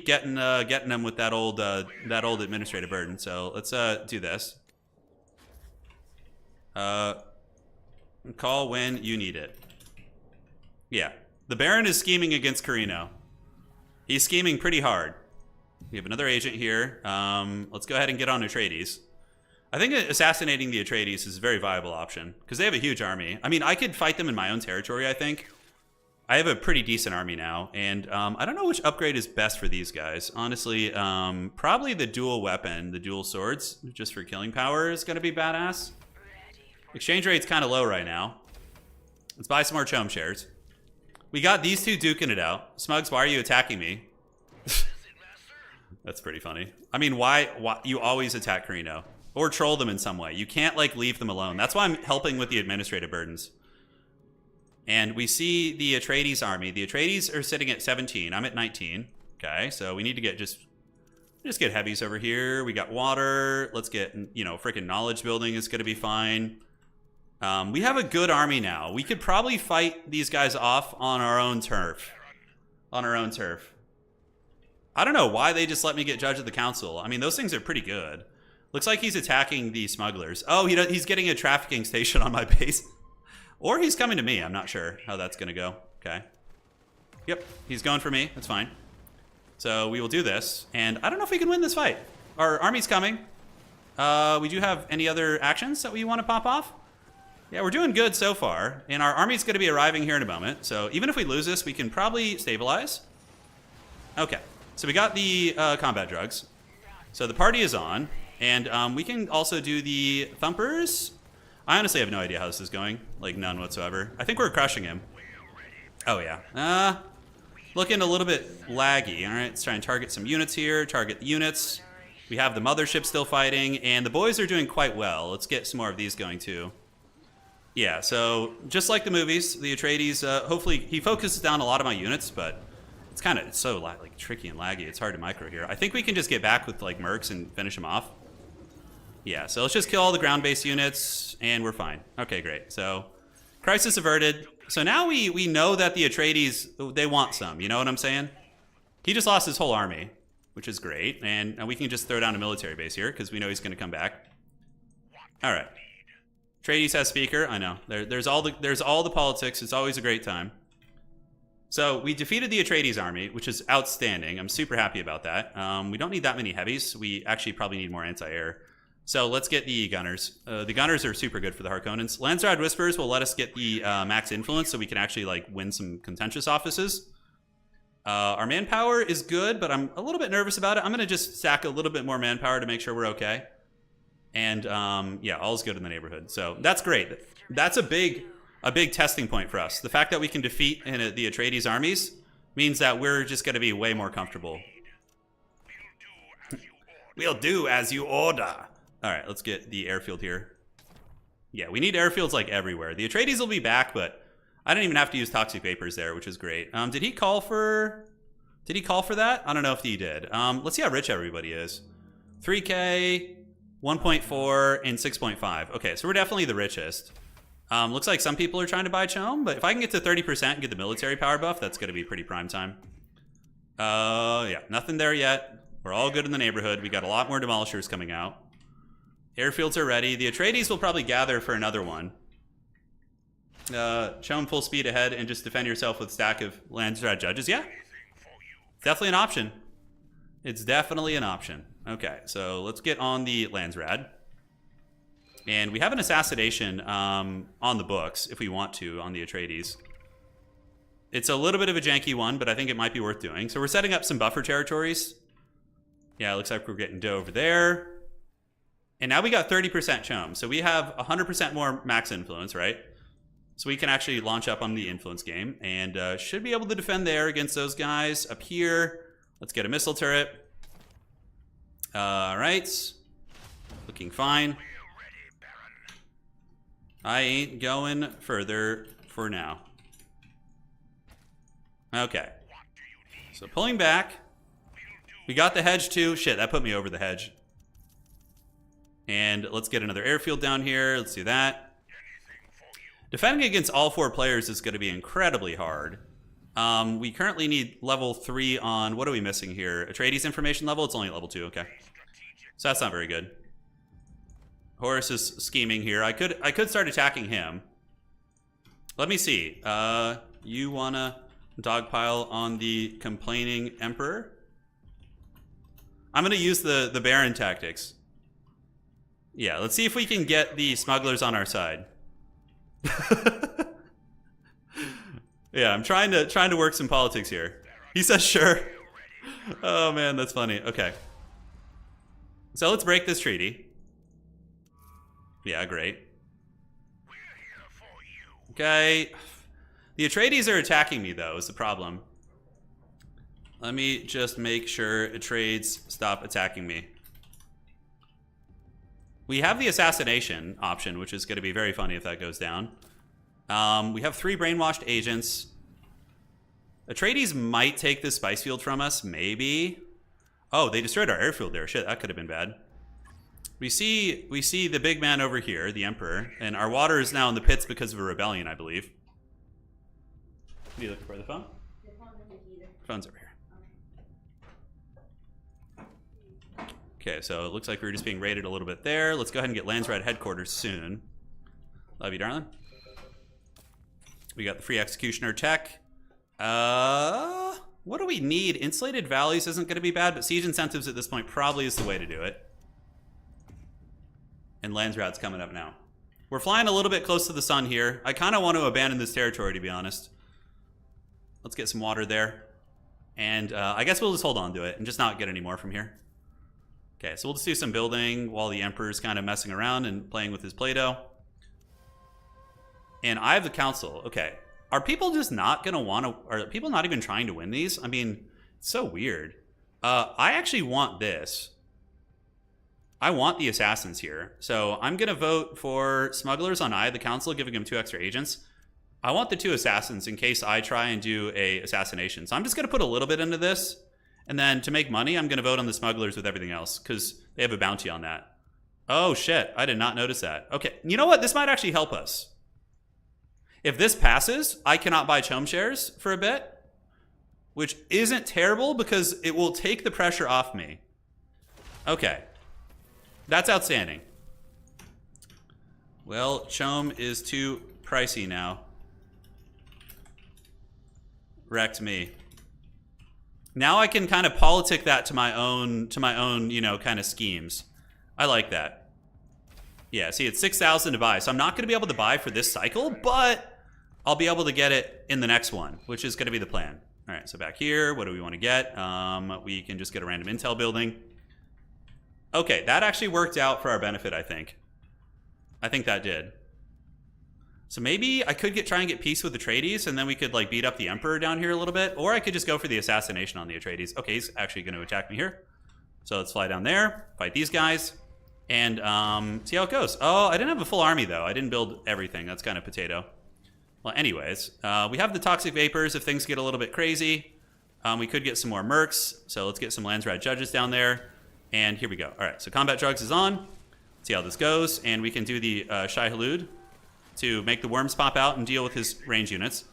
getting them with that old administrative burden. So let's do this. Call when you need it. Yeah, the Baron is scheming against Carino. He's scheming pretty hard. We have another agent here. Let's go ahead and get on Atreides. I think assassinating the Atreides is a very viable option because they have a huge army. I mean, I could fight them in my own territory, I think. I have a pretty decent army now, and I don't know which upgrade is best for these guys. Honestly, probably the dual weapon, the dual swords, just for killing power is going to be badass. Exchange rate's kind of low right now. Let's buy some more Chom shares. We got these two duking it out. Smugs, why are you attacking me? That's pretty funny. I mean, why you always attack Carino? or troll them in some way. You can't like leave them alone. That's why I'm helping with the administrative burdens. And we see the Atreides army. The Atreides are sitting at 17. I'm at 19. Okay, so we need to get just get heavies over here. We got water. Let's get, you know, freaking knowledge building is going to be fine. We have a good army now. We could probably fight these guys off on our own turf. On our own turf. I don't know why they just let me get judge of the council. I mean, those things are pretty good. Looks like he's attacking the smugglers. Oh, he's getting a trafficking station on my base. Or he's coming to me. I'm not sure how that's going to go. Okay. Yep, he's going for me. That's fine. So we will do this. And I don't know if we can win this fight. Our army's coming. We do have any other actions that we want to pop off? Yeah, we're doing good so far. And our army's going to be arriving here in a moment. So even if we lose this, we can probably stabilize. Okay. So we got the combat drugs. So the party is on. And we can also do the thumpers. I honestly have no idea how this is going. Like, none whatsoever. I think we're crushing him. Oh, yeah. Looking a little bit laggy. All right, let's try and target some units here. Target the units. We have the mothership still fighting. And the boys are doing quite well. Let's get some more of these going, too. Yeah, so just like the movies, the Atreides, hopefully he focuses down a lot of my units, but it's so like tricky and laggy. It's hard to micro here. I think we can just get back with like mercs and finish them off. Yeah, so let's just kill all the ground-based units, and we're fine. Okay, great. So, crisis averted. So now we know that the Atreides, they want some, you know what I'm saying? He just lost his whole army, which is great, and we can just throw down a military base here, because we know he's going to come back. All right. Atreides has speaker, I know. There's all the politics, it's always a great time. So, we defeated the Atreides army, which is outstanding. I'm super happy about that. We don't need that many heavies. We actually probably need more anti-air. So let's get the gunners. The gunners are super good for the Harkonnens. Landsrad Whispers will let us get the max influence so we can actually like win some contentious offices. Our manpower is good, but I'm a little bit nervous about it. I'm going to just stack a little bit more manpower to make sure we're okay. And yeah, all's good in the neighborhood. So that's great. That's a big testing point for us. The fact that we can defeat the Atreides armies means that we're just going to be way more comfortable. We'll do as you order. All right, let's get the airfield here. Yeah, we need airfields like everywhere. The Atreides will be back, but I didn't even have to use toxic vapors there, which is great. Did he call for that? I don't know if he did. Let's see how rich everybody is. 3K, 1.4, and 6.5. Okay, so we're definitely the richest. Looks like some people are trying to buy Chom, but if I can get to 30% and get the military power buff, that's going to be pretty prime time. Yeah, nothing there yet. We're all good in the neighborhood. We got a lot more demolishers coming out. Airfields are ready. The Atreides will probably gather for another one. Show them full speed ahead and just defend yourself with a stack of Landsrad judges. Yeah, definitely an option. It's definitely an option. Okay, so let's get on the Landsrad. And we have an assassination on the books, if we want to, on the Atreides. It's a little bit of a janky one, but I think it might be worth doing. So we're setting up some buffer territories. Yeah, it looks like we're getting dough over there. And now we got 30% Chom. So we have 100% more max influence, right? So we can actually launch up on the influence game. And should be able to defend there against those guys. Up here, let's get a missile turret. All right. Looking fine. I ain't going further for now. Okay. So pulling back. We got the hedge too. Shit, that put me over the hedge. And let's get another airfield down here. Let's do that. Defending against all 4 players is going to be incredibly hard. We currently need level 3 on... What are we missing here? Atreides information level? It's only level 2. Okay. So that's not very good. Horus is scheming here. I could start attacking him. Let me see. You want to dogpile on the complaining Emperor? I'm going to use the Baron tactics. Yeah, let's see if we can get the smugglers on our side. Yeah, I'm trying to work some politics here. He says sure. Oh man, that's funny. Okay. So let's break this treaty. Yeah, great. Okay. The Atreides are attacking me though, is the problem. Let me just make sure Atreides stop attacking me. We have the assassination option, which is going to be very funny if that goes down. We have 3 brainwashed agents. Atreides might take this spice field from us, maybe. Oh, they destroyed our airfield there. Shit, that could have been bad. We see the big man over here, the Emperor, and our water is now in the pits because of a rebellion, I believe. What are you looking for, the phone? The phone's in the heater. Phone's over here. Okay, so it looks like we're just being raided a little bit there. Let's go ahead and get Landsrat headquarters soon. Love you, darling. We got the free executioner tech. What do we need? Insulated valleys isn't going to be bad, but siege incentives at this point probably is the way to do it. And Landsrat's coming up now. We're flying a little bit close to the sun here. I kind of want to abandon this territory, to be honest. Let's get some water there. And I guess we'll just hold on to it and just not get any more from here. Okay, so we'll just do some building while the Emperor's kind of messing around and playing with his Play-Doh. And I have the council. Okay, are people just not going to want to... Are people not even trying to win these? I mean, it's so weird. I actually want this. I want the assassins here. So I'm going to vote for smugglers on Eye of the Council, giving them 2 extra agents. I want the 2 assassins in case I try and do a assassination. So I'm just going to put a little bit into this. And then to make money, I'm going to vote on the smugglers with everything else because they have a bounty on that. Oh, shit. I did not notice that. Okay. You know what? This might actually help us. If this passes, I cannot buy Chom shares for a bit, which isn't terrible because it will take the pressure off me. Okay. That's outstanding. Well, Chom is too pricey now. Wrecked me. Now I can kind of politic that to my own, you know, kind of schemes. I like that. Yeah, see, it's 6,000 to buy. So I'm not going to be able to buy for this cycle, but I'll be able to get it in the next one, which is going to be the plan. All right, so back here, what do we want to get? We can just get a random intel building. Okay, that actually worked out for our benefit, I think. I think that did. So maybe I could try and get peace with Atreides, and then we could like beat up the Emperor down here a little bit, or I could just go for the assassination on the Atreides. Okay, he's actually going to attack me here. So let's fly down there, fight these guys, and see how it goes. Oh, I didn't have a full army, though. I didn't build everything. That's kind of potato. Well, anyways, we have the toxic vapors if things get a little bit crazy. We could get some more mercs, so let's get some Landsrat judges down there. And here we go. All right, so combat drugs is on. Let's see how this goes, and we can do the Shai Halud to make the worms pop out and deal with his range units.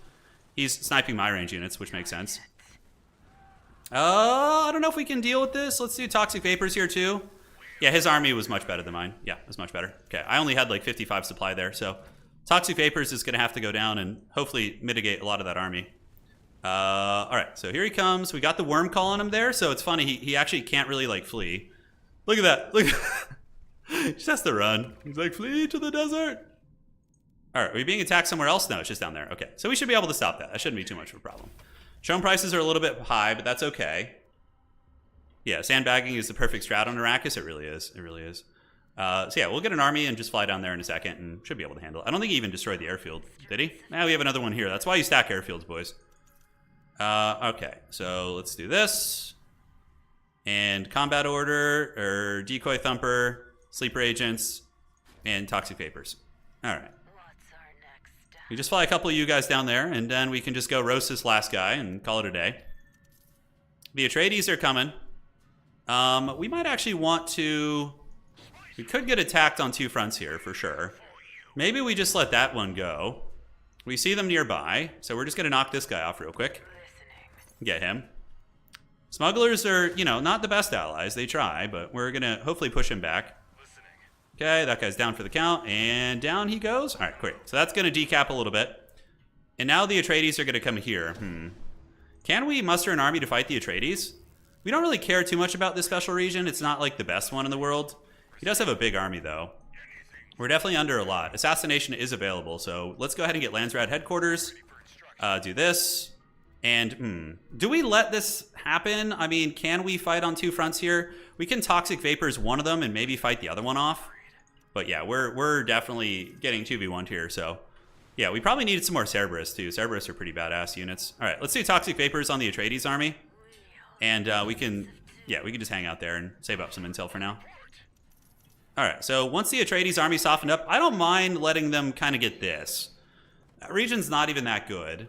He's sniping my range units, which makes sense. I don't know if we can deal with this. Let's do toxic vapors here too. Yeah, his army was much better than mine. Yeah, it was much better. Okay, I only had like 55 supply there, so toxic vapors is going to have to go down and hopefully mitigate a lot of that army. All right, so here he comes. We got the worm call on him there, so it's funny. He actually can't really like flee. Look at that. Look. He just has to run. He's like, flee to the desert. All right, are we being attacked somewhere else? No, it's just down there. Okay, so we should be able to stop that. That shouldn't be too much of a problem. Chom prices are a little bit high, but that's okay. Yeah, sandbagging is the perfect strat on Arrakis. It really is. It really is. So yeah, we'll get an army and just fly down there in a second and should be able to handle it. I don't think he even destroyed the airfield, did he? Now we have another one here. That's why you stack airfields, boys. Okay, so let's do this. And combat order, or decoy thumper, sleeper agents, and toxic vapors. All right. We just fly a couple of you guys down there, and then we can just go roast this last guy and call it a day. The Atreides are coming. We might actually want to... We could get attacked on 2 fronts here, for sure. Maybe we just let that one go. We see them nearby, so we're just going to knock this guy off real quick. Get him. Smugglers are, you know, not the best allies. They try, but we're going to hopefully push him back. Okay, that guy's down for the count, and down he goes. All right, great. So that's going to decap a little bit. And now the Atreides are going to come here. Can we muster an army to fight the Atreides? We don't really care too much about this special region. It's not like the best one in the world. He does have a big army, though. We're definitely under a lot. Assassination is available, so let's go ahead and get Landsrat headquarters. Do this. And, do we let this happen? I mean, can we fight on 2 fronts here? We can toxic vapors one of them and maybe fight the other one off. But yeah, we're definitely getting 2v1'd here, so... Yeah, we probably needed some more Cerberus, too. Cerberus are pretty badass units. All right, let's do toxic vapors on the Atreides army. And we can just hang out there and save up some intel for now. All right, so once the Atreides army softened up, I don't mind letting them kind of get this. That region's not even that good.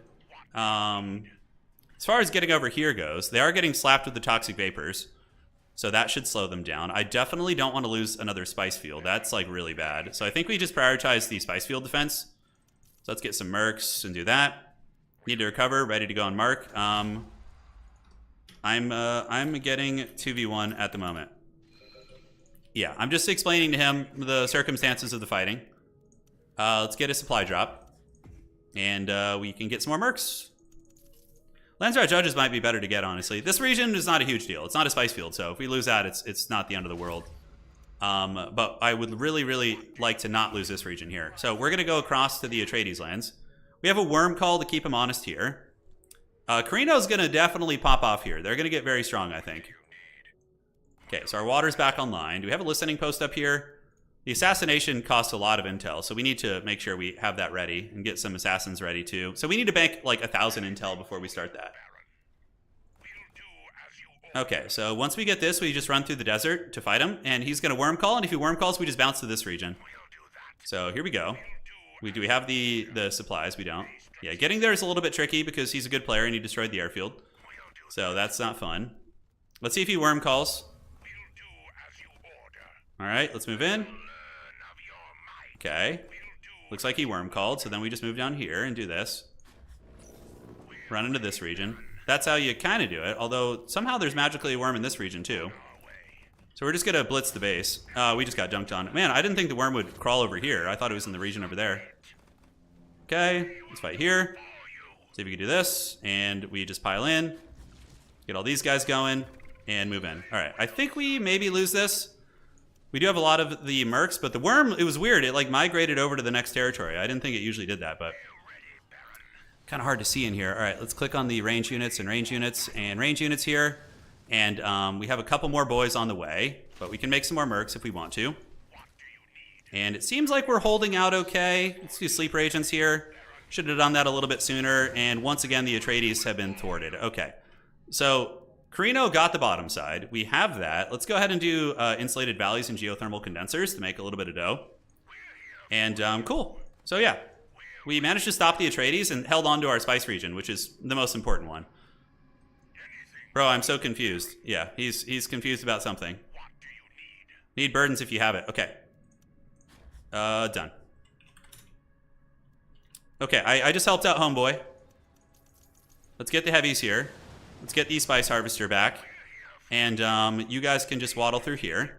As far as getting over here goes, they are getting slapped with the toxic vapors, so that should slow them down. I definitely don't want to lose another spice field. That's like really bad. So I think we just prioritize the spice field defense. So let's get some mercs and do that. Need to recover, ready to go on mark. I'm getting 2v1 at the moment. Yeah, I'm just explaining to him the circumstances of the fighting. Let's get a supply drop. And we can get some more mercs. Landsrat Judges might be better to get, honestly. This region is not a huge deal. It's not a spice field, so if we lose that, it's not the end of the world. But I would really, really like to not lose this region here. So we're going to go across to the Atreides lands. We have a worm call to keep him honest here. Carino's going to definitely pop off here. They're going to get very strong, I think. Okay, so our water's back online. Do we have a listening post up here? The assassination costs a lot of intel, so we need to make sure we have that ready and get some assassins ready too. So we need to bank like 1,000 intel before we start that. Okay, so once we get this, we just run through the desert to fight him, and he's going to worm call, and if he worm calls, we just bounce to this region. So here we go. Do we have the supplies? We don't. Yeah, getting there is a little bit tricky because he's a good player and he destroyed the airfield. So that's not fun. Let's see if he worm calls. All right, let's move in. Okay. Looks like he worm called, so then we just move down here and do this. Run into this region. That's how you kind of do it, although somehow there's magically a worm in this region too. So we're just going to blitz the base. We just got dunked on. Man, I didn't think the worm would crawl over here. I thought it was in the region over there. Okay, let's fight here. See if we can do this. And we just pile in. Get all these guys going and move in. All right, I think we maybe lose this. We do have a lot of the mercs, but the worm, it was weird. It like migrated over to the next territory. I didn't think it usually did that, but kind of hard to see in here. All right, let's click on the range units and range units and range units here. And we have a couple more boys on the way, but we can make some more mercs if we want to. And it seems like we're holding out okay. Let's do sleeper agents here. Should have done that a little bit sooner. And once again, the Atreides have been thwarted. Okay, so Carino got the bottom side. We have that. Let's go ahead and do insulated valleys and geothermal condensers to make a little bit of dough. And cool. So yeah, we managed to stop the Atreides and held on to our spice region, which is the most important one. Bro, I'm so confused. Yeah, he's confused about something. Need burdens if you have it. Okay. Done. Okay, I just helped out homeboy. Let's get the heavies here. Let's get the spice harvester back. And you guys can just waddle through here.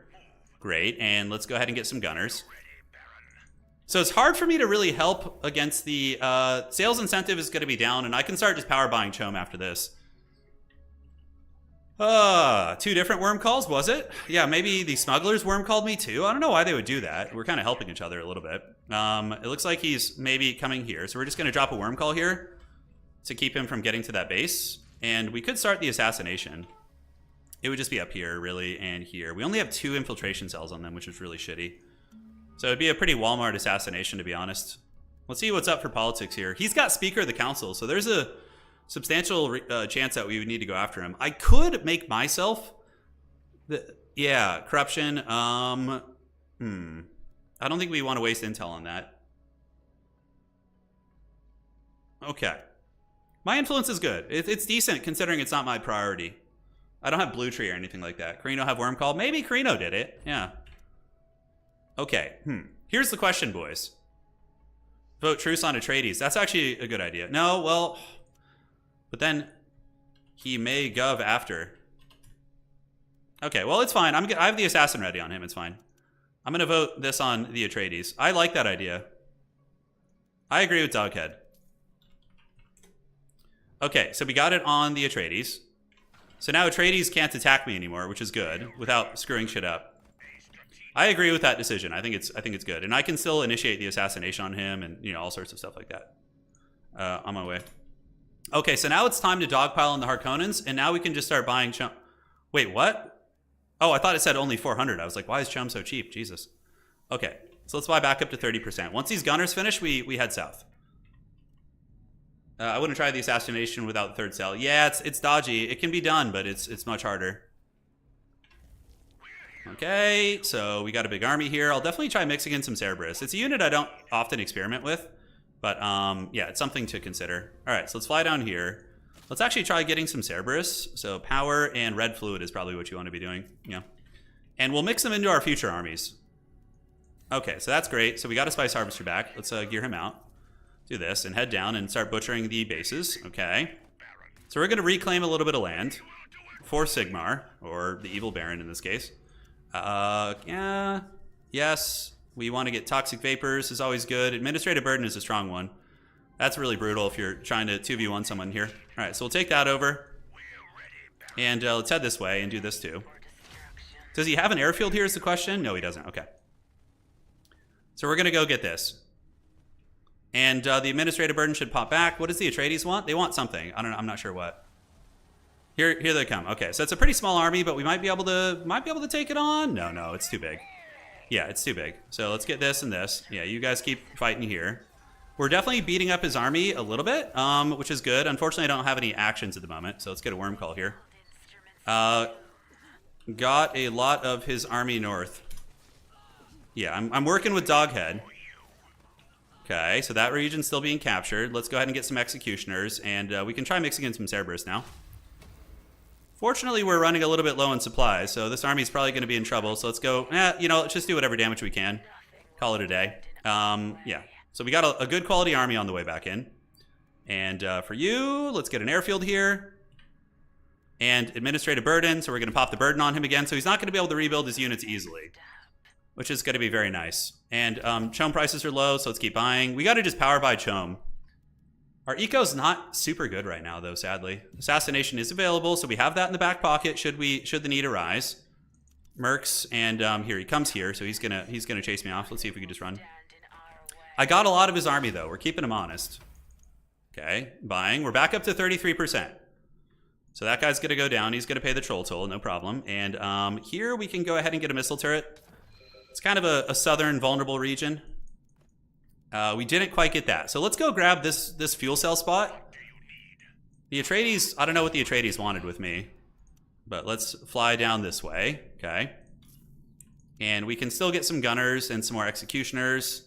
Great, and let's go ahead and get some gunners. So it's hard for me to really help against the sales incentive is going to be down, and I can start just power buying Chome after this. 2 different worm calls, was it? Yeah, maybe the smugglers worm called me too. I don't know why they would do that. We're kind of helping each other a little bit. It looks like he's maybe coming here. So we're just going to drop a worm call here to keep him from getting to that base. And we could start the assassination. It would just be up here, really, and here. We only have 2 infiltration cells on them, which is really shitty. So it'd be a pretty Walmart assassination, to be honest. Let's see what's up for politics here. He's got Speaker of the Council, so there's a substantial chance that we would need to go after him. I could make myself yeah, corruption. I don't think we want to waste intel on that. Okay. My influence is good. It's decent considering it's not my priority. I don't have Blue Tree or anything like that. Carino have Worm Call? Maybe Carino did it. Yeah. Okay. Here's the question, boys. Vote truce on Atreides. That's actually a good idea. No, well, but then he may gov after. Okay, well, it's fine. I have the assassin ready on him. It's fine. I'm going to vote this on the Atreides. I like that idea. I agree with Doghead. Okay, so we got it on the Atreides. So now Atreides can't attack me anymore, which is good, without screwing shit up. I agree with that decision. I think it's good, and I can still initiate the assassination on him, and all sorts of stuff like that. On my way. Okay, so now it's time to dogpile on the Harkonnens, and now we can just start buying Chum. Wait, what? Oh, I thought it said only 400. I was like, why is Chum so cheap? Jesus. Okay, so let's buy back up to 30%. Once these gunners finish, we head south. I wouldn't try the assassination without the third cell. Yeah, it's dodgy. It can be done, but it's much harder. Okay, so we got a big army here. I'll definitely try mixing in some Cerberus. It's a unit I don't often experiment with, but yeah, it's something to consider. All right, so let's fly down here. Let's actually try getting some Cerberus. So power and red fluid is probably what you want to be doing. Yeah. And we'll mix them into our future armies. Okay, so that's great. So we got a Spice Harvester back. Let's gear him out. Do this and head down and start butchering the bases. Okay. So we're going to reclaim a little bit of land for Sigmar, or the Evil Baron in this case. Yeah. Yes. We want to get Toxic Vapors is always good. Administrative Burden is a strong one. That's really brutal if you're trying to 2v1 someone here. All right, so we'll take that over. And let's head this way and do this too. Does he have an airfield here is the question? No, he doesn't. Okay. So we're going to go get this. And the Administrative Burden should pop back. What does the Atreides want? They want something. I don't know. I'm not sure what. Here they come. Okay, so it's a pretty small army, but we might be able to take it on. No, it's too big. Yeah, it's too big. So let's get this and this. Yeah, you guys keep fighting here. We're definitely beating up his army a little bit, which is good. Unfortunately, I don't have any actions at the moment, so let's get a worm call here. Got a lot of his army north. Yeah, I'm working with Doghead. Okay, so that region's still being captured. Let's go ahead and get some executioners, and we can try mixing in some Cerberus now. Fortunately, we're running a little bit low on supplies, so this army's probably going to be in trouble. So let's go, let's just do whatever damage we can. Call it a day. Yeah. So we got a good quality army on the way back in. And for you, let's get an airfield here. And administrative burden, so we're going to pop the burden on him again. So he's not going to be able to rebuild his units easily, which is going to be very nice. And Chome prices are low, so let's keep buying. We got to just power buy Chome. Our eco's not super good right now, though, sadly. Assassination is available, so we have that in the back pocket should the need arise. Mercs, and here he comes here, so he's gonna chase me off. Let's see if we can just run. I got a lot of his army, though. We're keeping him honest. Okay, buying. We're back up to 33%. So that guy's gonna go down. He's gonna pay the troll toll, no problem. And here we can go ahead and get a missile turret. It's kind of a southern vulnerable region. We didn't quite get that. So let's go grab this fuel cell spot. The Atreides, I don't know what the Atreides wanted with me, but let's fly down this way. Okay. And we can still get some gunners and some more executioners.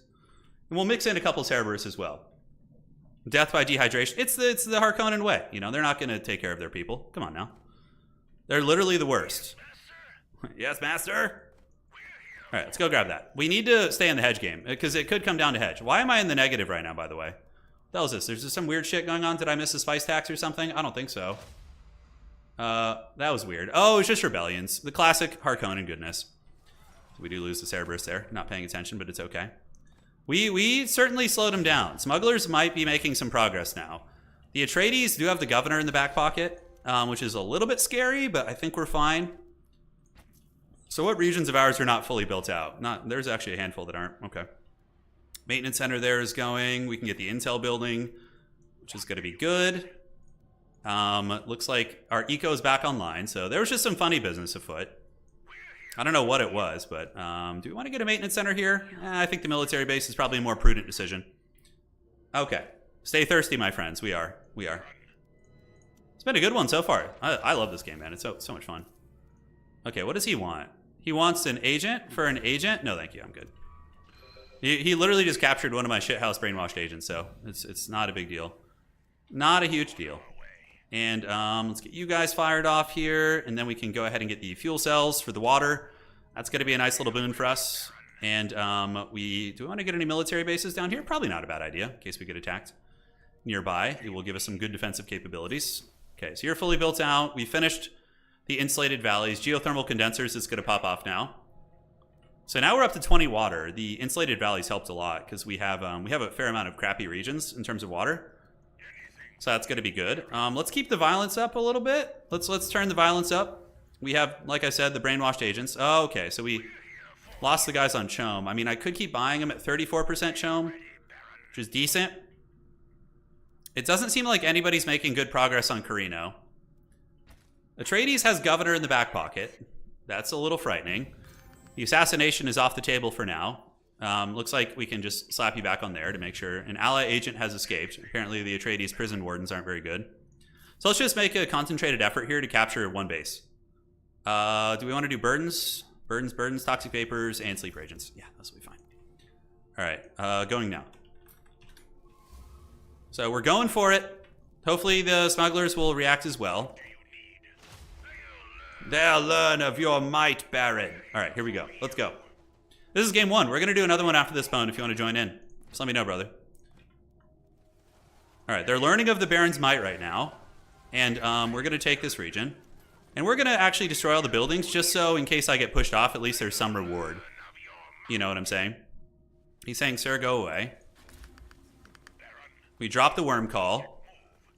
And we'll mix in a couple Cerberus as well. Death by dehydration. It's the Harkonnen way. You know, they're not going to take care of their people. Come on now. They're literally the worst. Yes, master. All right, let's go grab that. We need to stay in the hedge game, because it could come down to hedge. Why am I in the negative right now, by the way? What the hell is this? There's just some weird shit going on. Did I miss a spice tax or something? I don't think so. That was weird. Oh, it's just rebellions. The classic Harkonnen goodness. So we do lose the Cerberus there. Not paying attention, but it's okay. We certainly slowed them down. Smugglers might be making some progress now. The Atreides do have the governor in the back pocket, which is a little bit scary, but I think we're fine. So what regions of ours are not fully built out? There's actually a handful that aren't. Okay. Maintenance center there is going. We can get the intel building, which is going to be good. Looks like our eco is back online. So there was just some funny business afoot. I don't know what it was, but do we want to get a maintenance center here? I think the military base is probably a more prudent decision. Okay. Stay thirsty, my friends. We are. It's been a good one so far. I love this game, man. It's so much fun. Okay, what does he want? He wants an agent for an agent? No, thank you. I'm good. He literally just captured one of my shithouse brainwashed agents, so it's not a big deal. Not a huge deal. And let's get you guys fired off here, and then we can go ahead and get the fuel cells for the water. That's going to be a nice little boon for us. And do we want to get any military bases down here? Probably not a bad idea, in case we get attacked nearby. It will give us some good defensive capabilities. Okay, so you're fully built out. We finished the insulated valleys. Geothermal condensers is going to pop off now. So now we're up to 20 water. The insulated valleys helped a lot because we have a fair amount of crappy regions in terms of water. So that's going to be good. Let's keep the violence up a little bit. Let's turn the violence up. We have, like I said, the brainwashed agents. Oh, okay. So we lost the guys on Chome. I mean, I could keep buying them at 34% Chome, which is decent. It doesn't seem like anybody's making good progress on Carino. Atreides has governor in the back pocket. That's a little frightening. The assassination is off the table for now. Looks like we can just slap you back on there to make sure an ally agent has escaped. Apparently the Atreides prison wardens aren't very good. So let's just make a concentrated effort here to capture one base. Do we want to do burdens? Burdens, toxic vapors, and sleeper agents. Yeah, this will be fine. All right, going now. So we're going for it. Hopefully the smugglers will react as well. They'll learn of your might, Baron. All right, here we go. Let's go. This is game 1. We're going to do another one after this, Bone, if you want to join in. Just let me know, brother. All right, they're learning of the Baron's might right now. And we're going to take this region. And we're going to actually destroy all the buildings just so in case I get pushed off, at least there's some reward. You know what I'm saying? He's saying, sir, go away. We drop the worm call.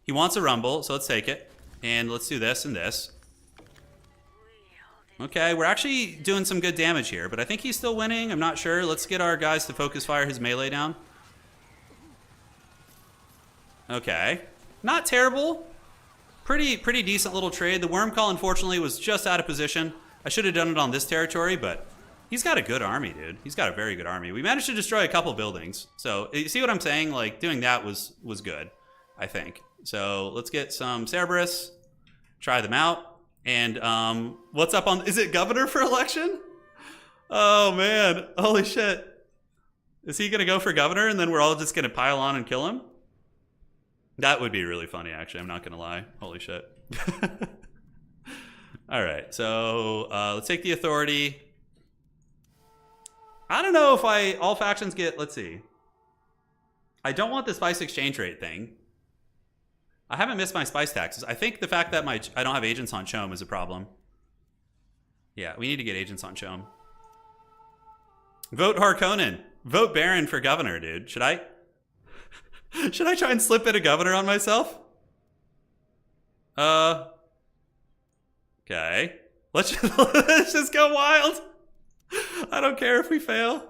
He wants a rumble, so let's take it. And let's do this and this. Okay, we're actually doing some good damage here, but I think he's still winning. I'm not sure. Let's get our guys to focus fire his melee down. Okay. Not terrible. Pretty decent little trade. The worm call, unfortunately, was just out of position. I should have done it on this territory, but he's got a good army, dude. He's got a very good army. We managed to destroy a couple buildings. So, you see what I'm saying? Like, doing that was good, I think. So, let's get some Cerberus. Try them out. And, what's up on... Is it governor for election? Oh, man. Holy shit. Is he gonna go for governor and then we're all just gonna pile on and kill him? That would be really funny, actually. I'm not gonna lie. Holy shit. All right, so let's take the authority. I don't know if all factions get, let's see. I don't want the spice exchange rate thing. I haven't missed my spice taxes. I think the fact that I don't have agents on Chom is a problem. Yeah, we need to get agents on Chom. Vote Harkonnen. Vote Baron for governor, dude. Should I? Should I try and slip in a governor on myself? Okay. Let's just go wild. I don't care if we fail.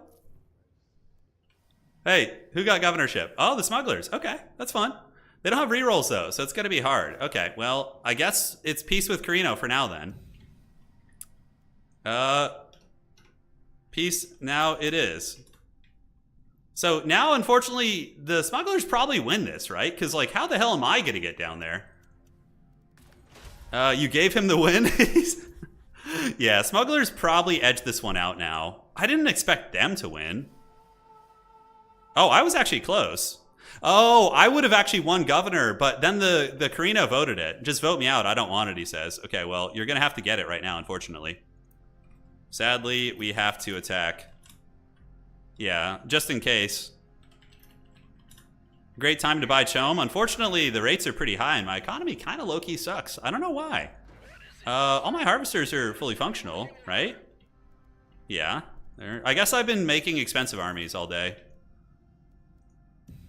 Hey, who got governorship? Oh, the smugglers. Okay, that's fun. They don't have rerolls though, so it's gonna be hard. Okay, well, I guess it's peace with Carino for now then. Peace now it is. So now, unfortunately, the smugglers probably win this, right? Because, like, how the hell am I gonna get down there? You gave him the win? Yeah, smugglers probably edged this one out now. I didn't expect them to win. Oh, I was actually close. Oh, I would have actually won governor, but then the Carino voted it. Just vote me out. I don't want it, he says. Okay, well, you're going to have to get it right now, unfortunately. Sadly, we have to attack. Yeah, just in case. Great time to buy Chom. Unfortunately, the rates are pretty high, and my economy kind of low-key sucks. I don't know why. All my harvesters are fully functional, right? Yeah. I guess I've been making expensive armies all day.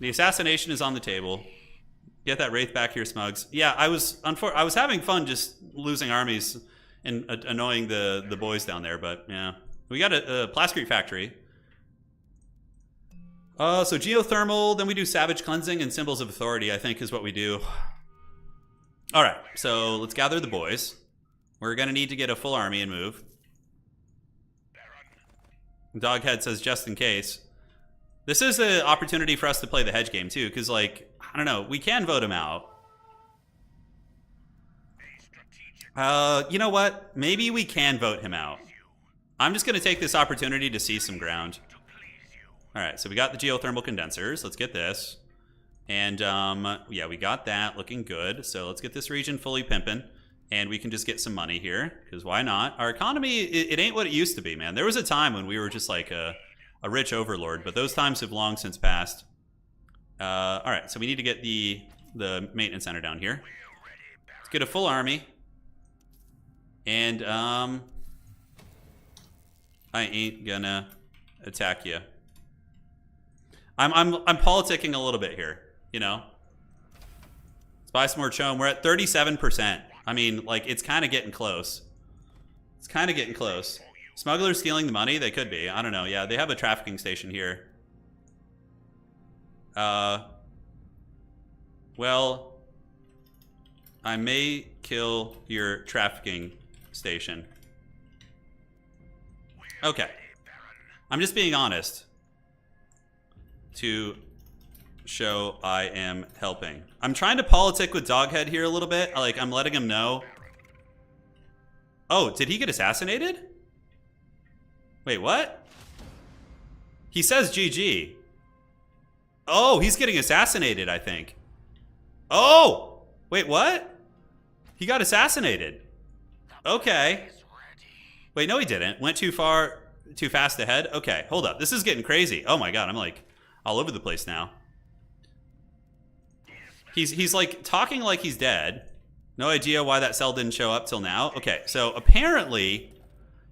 The assassination is on the table. Get that wraith back here, Smugs. Yeah, I was having fun just losing armies and annoying the boys down there, but yeah. We got a Plascrete factory. So geothermal, then we do savage cleansing and symbols of authority, I think is what we do. All right, so let's gather the boys. We're gonna need to get a full army and move. Doghead says just in case. This is an opportunity for us to play the hedge game too, because like, I don't know, we can vote him out. You know what? Maybe we can vote him out. I'm just gonna take this opportunity to seize some ground. All right, so we got the geothermal condensers. Let's get this. And yeah, we got that, looking good. So let's get this region fully pimping. And we can just get some money here, because why not? Our economy, it ain't what it used to be, man. There was a time when we were just like a rich overlord, but those times have long since passed. All right, so we need to get the maintenance center down here. Let's get a full army. And I ain't gonna attack you. I'm politicking a little bit here, you know? Let's buy some more Chom. We're at 37%. I mean, like, it's kind of getting close. It's kind of getting close. Smugglers stealing the money? They could be. I don't know. Yeah, they have a trafficking station here. Well, I may kill your trafficking station. Okay. I'm just being honest to show I am helping. I'm trying to politic with Doghead here a little bit. Like, I'm letting him know. Oh, did he get assassinated? Wait, what? He says GG. Oh, he's getting assassinated, I think. Oh! Wait, what? He got assassinated. Okay. Wait, no he didn't. Went too fast ahead? Okay, hold up. This is getting crazy. Oh my god, I'm like all over the place now. He's like talking like he's dead. No idea why that cell didn't show up till now. Okay, so apparently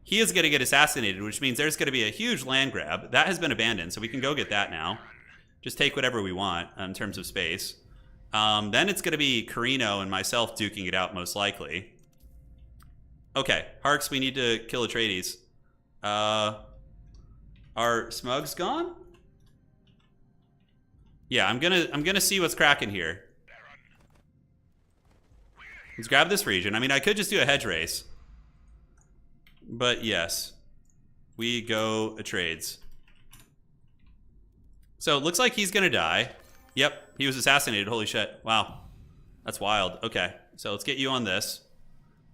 he is going to get assassinated, which means there's going to be a huge land grab. That has been abandoned, so we can go get that now. Just take whatever we want in terms of space. Then it's going to be Carino and myself duking it out, most likely. Okay, Harks, we need to kill Atreides. Are Smugs gone? Yeah, I'm gonna see what's cracking here. Let's grab this region. I mean, I could just do a hedge race. But yes, we go Atreides. So it looks like he's gonna die. Yep, he was assassinated. Holy shit. Wow. That's wild. Okay, so let's get you on this.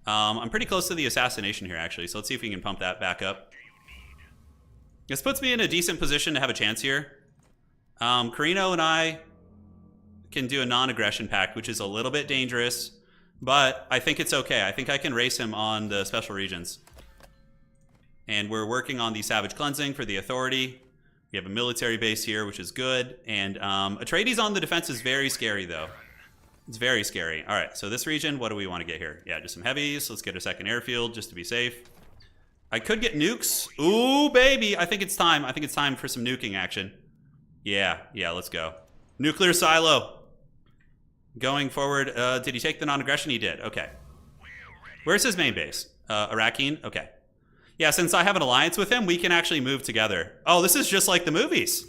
I'm pretty close to the assassination here, actually, so let's see if we can pump that back up. This puts me in a decent position to have a chance here. Carino and I can do a non-aggression pact, which is a little bit dangerous, but I think it's okay. I think I can race him on the special regions. And we're working on the Savage Cleansing for the Authority. We have a military base here, which is good. And Atreides on the defense is very scary, though. It's very scary. All right, so this region, what do we want to get here? Yeah, just some heavies. Let's get a second airfield just to be safe. I could get nukes. Ooh, baby. I think it's time. I think it's time for some nuking action. Yeah, let's go. Nuclear silo. Going forward. Did he take the non-aggression? He did. Okay. Where's his main base? Arrakeen? Okay. Yeah, since I have an alliance with him, we can actually move together. Oh, this is just like the movies.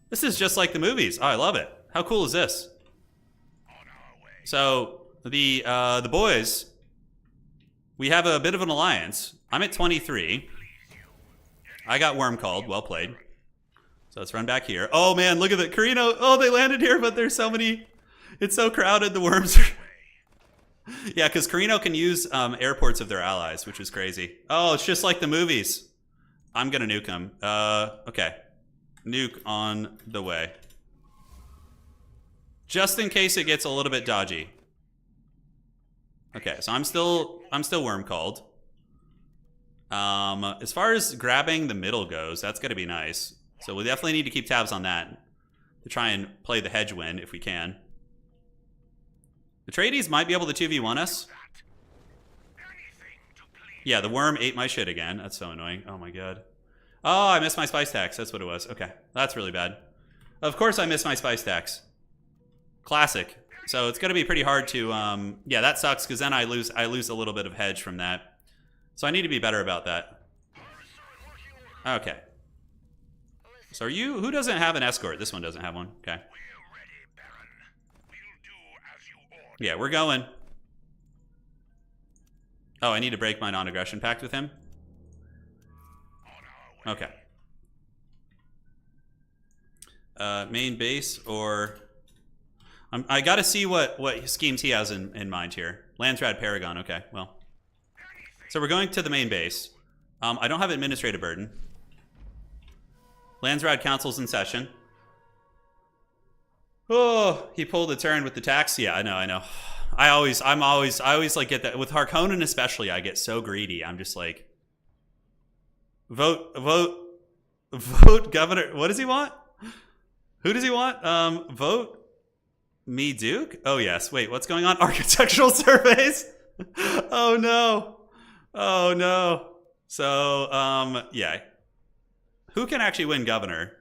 This is just like the movies. Oh, I love it. How cool is this? So, the boys, we have a bit of an alliance. I'm at 23. I got worm called. Well played. So let's run back here. Oh, man, look at that. Carino. Oh, they landed here, but there's so many. It's so crowded. The worms are... Yeah, because Carino can use airports of their allies, which is crazy. Oh, it's just like the movies. I'm going to nuke them. Okay. Nuke on the way. Just in case it gets a little bit dodgy. Okay, so I'm still worm called. As far as grabbing the middle goes, that's going to be nice. So we definitely need to keep tabs on that to try and play the hedge win if we can. Atreides might be able to 2v1 us. Yeah, the worm ate my shit again. That's so annoying. Oh my god. Oh, I missed my spice tax. That's what it was. Okay, that's really bad. Of course I missed my spice tax. Classic. So it's going to be pretty hard to... yeah, that sucks because then I lose a little bit of hedge from that. So I need to be better about that. Okay. So are you... Who doesn't have an escort? This one doesn't have one. Okay. Yeah, we're going. Oh, I need to break my non-aggression pact with him? Okay. Main base or... I gotta see what schemes he has in mind here. Landsrad Paragon, okay, well. So we're going to the main base. I don't have administrative burden. Landsrad Council's in session. Oh, he pulled a turn with the tax. Yeah, I know. I always like get that with Harkonnen especially. I get so greedy. I'm just like, vote governor. What does he want? Who does he want? Vote me Duke. Oh yes. Wait, what's going on? Architectural surveys. Oh no. So yeah. Who can actually win governor?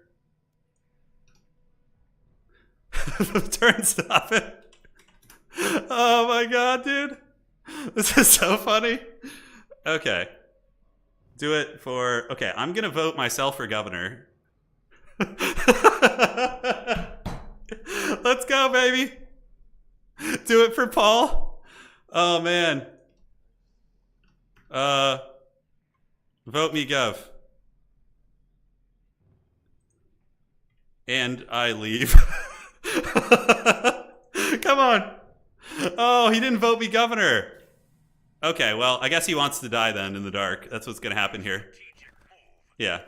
Turn stop it. Oh my god, dude. This is so funny. Okay. Do it for... Okay, I'm gonna vote myself for governor. Let's go, baby. Do it for Paul. Oh, man. Vote me gov. And I leave. Come on. Oh, he didn't vote me governor. Okay, well, I guess he wants to die then in the dark. That's what's going to happen here. Yeah.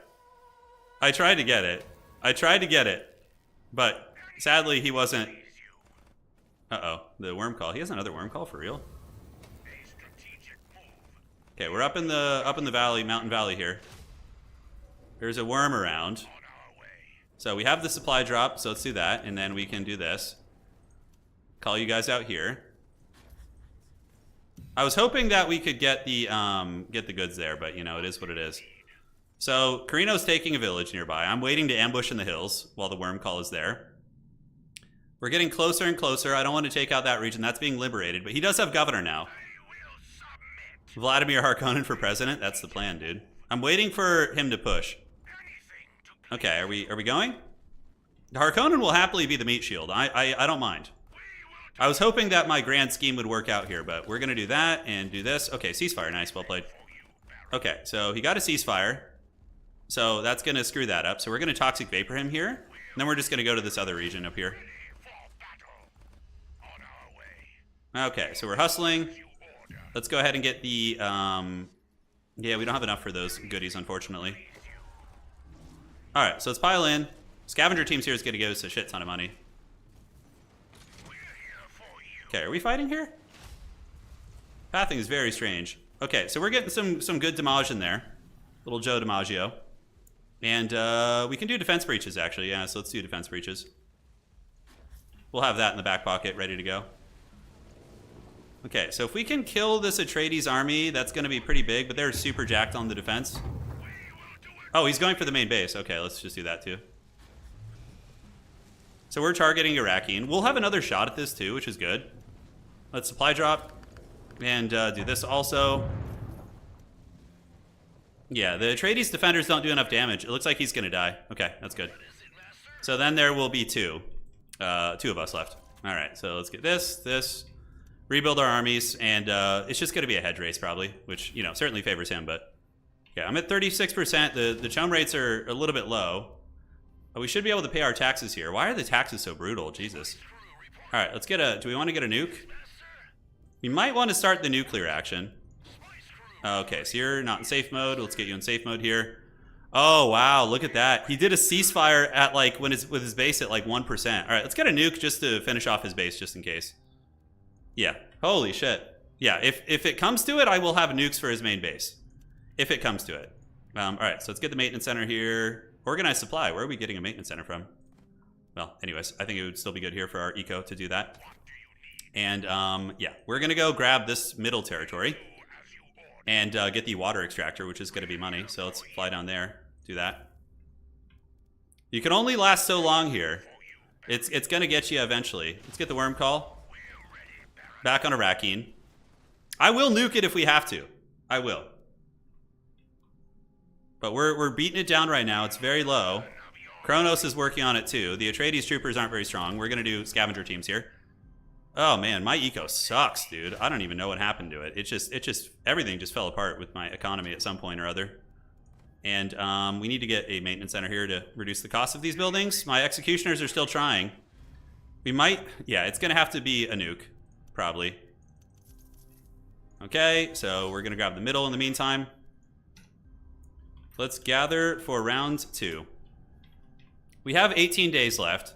I tried to get it. But sadly he wasn't. Uh-oh. The worm call. He has another worm call for real? Okay, we're up in the valley, mountain valley here. There's a worm around. So we have the supply drop, so let's do that, and then we can do this. Call you guys out here. I was hoping that we could get the goods there, but you know, it is what it is. So Carino's taking a village nearby. I'm waiting to ambush in the hills while the worm call is there. We're getting closer and closer. I don't want to take out that region. That's being liberated, but he does have governor now. Vladimir Harkonnen for president? That's the plan, dude. I'm waiting for him to push. Okay, are we going? Harkonnen will happily be the meat shield. I don't mind. I was hoping that my grand scheme would work out here, but we're going to do that and do this. Okay, ceasefire. Nice. Well played. Okay, so he got a ceasefire. So that's going to screw that up. So we're going to toxic vapor him here. And then we're just going to go to this other region up here. Okay, so we're hustling. Let's go ahead and get the... yeah, we don't have enough for those goodies, unfortunately. Alright, so let's pile in. Scavenger teams here is going to give us a shit ton of money. Okay, are we fighting here? Pathing is very strange. Okay, so we're getting some good damage in there. Little Joe DiMaggio. And we can do defense breaches, actually. Yeah, so let's do defense breaches. We'll have that in the back pocket, ready to go. Okay, so if we can kill this Atreides army, that's going to be pretty big, but they're super jacked on the defense. Oh, he's going for the main base. Okay, let's just do that too. So we're targeting Iraqi. We'll have another shot at this too, which is good. Let's supply drop and do this also. Yeah, the Atreides defenders don't do enough damage. It looks like he's going to die. Okay, that's good. So then there will be two of us left. All right, so let's get this. Rebuild our armies, and it's just going to be a hedge race probably, which, you know, certainly favors him, but yeah, I'm at 36%. The chum rates are a little bit low. But we should be able to pay our taxes here. Why are the taxes so brutal? Jesus. All right, let's get a... Do we want to get a nuke? We might want to start the nuclear action. Okay, so you're not in safe mode. Let's get you in safe mode here. Oh, wow, look at that. He did a ceasefire at, like, with his base at, like, 1%. All right, let's get a nuke just to finish off his base, just in case. Yeah, holy shit. Yeah, if it comes to it, I will have nukes for his main base. If it comes to it. All right, so let's get the maintenance center here. Organized supply, where are we getting a maintenance center from? Well, anyways, I think it would still be good here for our eco to do that. And yeah, we're gonna go grab this middle territory and get the water extractor, which is gonna be money. So let's fly down there, do that. You can only last so long here. It's gonna get you eventually. Let's get the worm call. Back on Iraqi. I will nuke it if we have to. I will. But we're beating it down right now. It's very low. Kronos is working on it too. The Atreides troopers aren't very strong. We're going to do scavenger teams here. Oh man, my eco sucks, dude. I don't even know what happened to it. It just everything just fell apart with my economy at some point or other. And we need to get a maintenance center here to reduce the cost of these buildings. My executioners are still trying. We might, yeah, it's going to have to be a nuke, probably. Okay, so we're going to grab the middle in the meantime. Let's gather for round 2. We have 18 days left.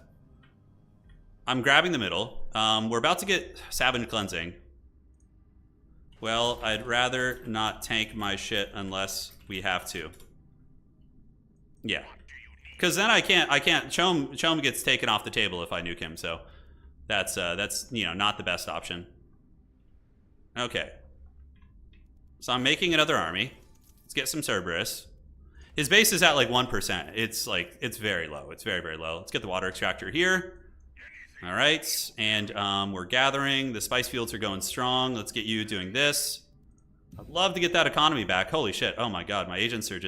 I'm grabbing the middle. We're about to get Savage Cleansing. Well, I'd rather not tank my shit unless we have to. Yeah. Because then I can't, Chom gets taken off the table if I nuke him, so that's you know, not the best option. Okay. So I'm making another army. Let's get some Cerberus. His base is at like 1%. It's like, it's very low. It's very, very low. Let's get the water extractor here. All right. And we're gathering. The spice fields are going strong. Let's get you doing this. I'd love to get that economy back. Holy shit. Oh my God. My agents are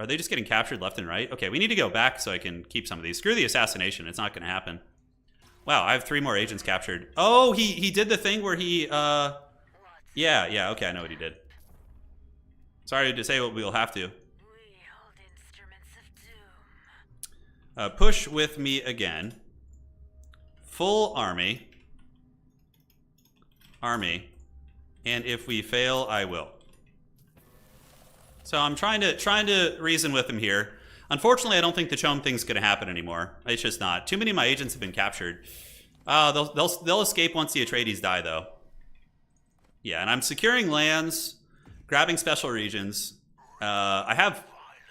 they just getting captured left and right? Okay. We need to go back so I can keep some of these. Screw the assassination. It's not going to happen. Wow. I have 3 more agents captured. Oh, he did the thing where he, yeah. Okay. I know what he did. Sorry to say what we'll have to. Push with me again. Full army. And if we fail, I will. So I'm trying to reason with him here. Unfortunately, I don't think the Chom thing's going to happen anymore. It's just not. Too many of my agents have been captured. They'll escape once the Atreides die, though. Yeah, and I'm securing lands, grabbing special regions. I have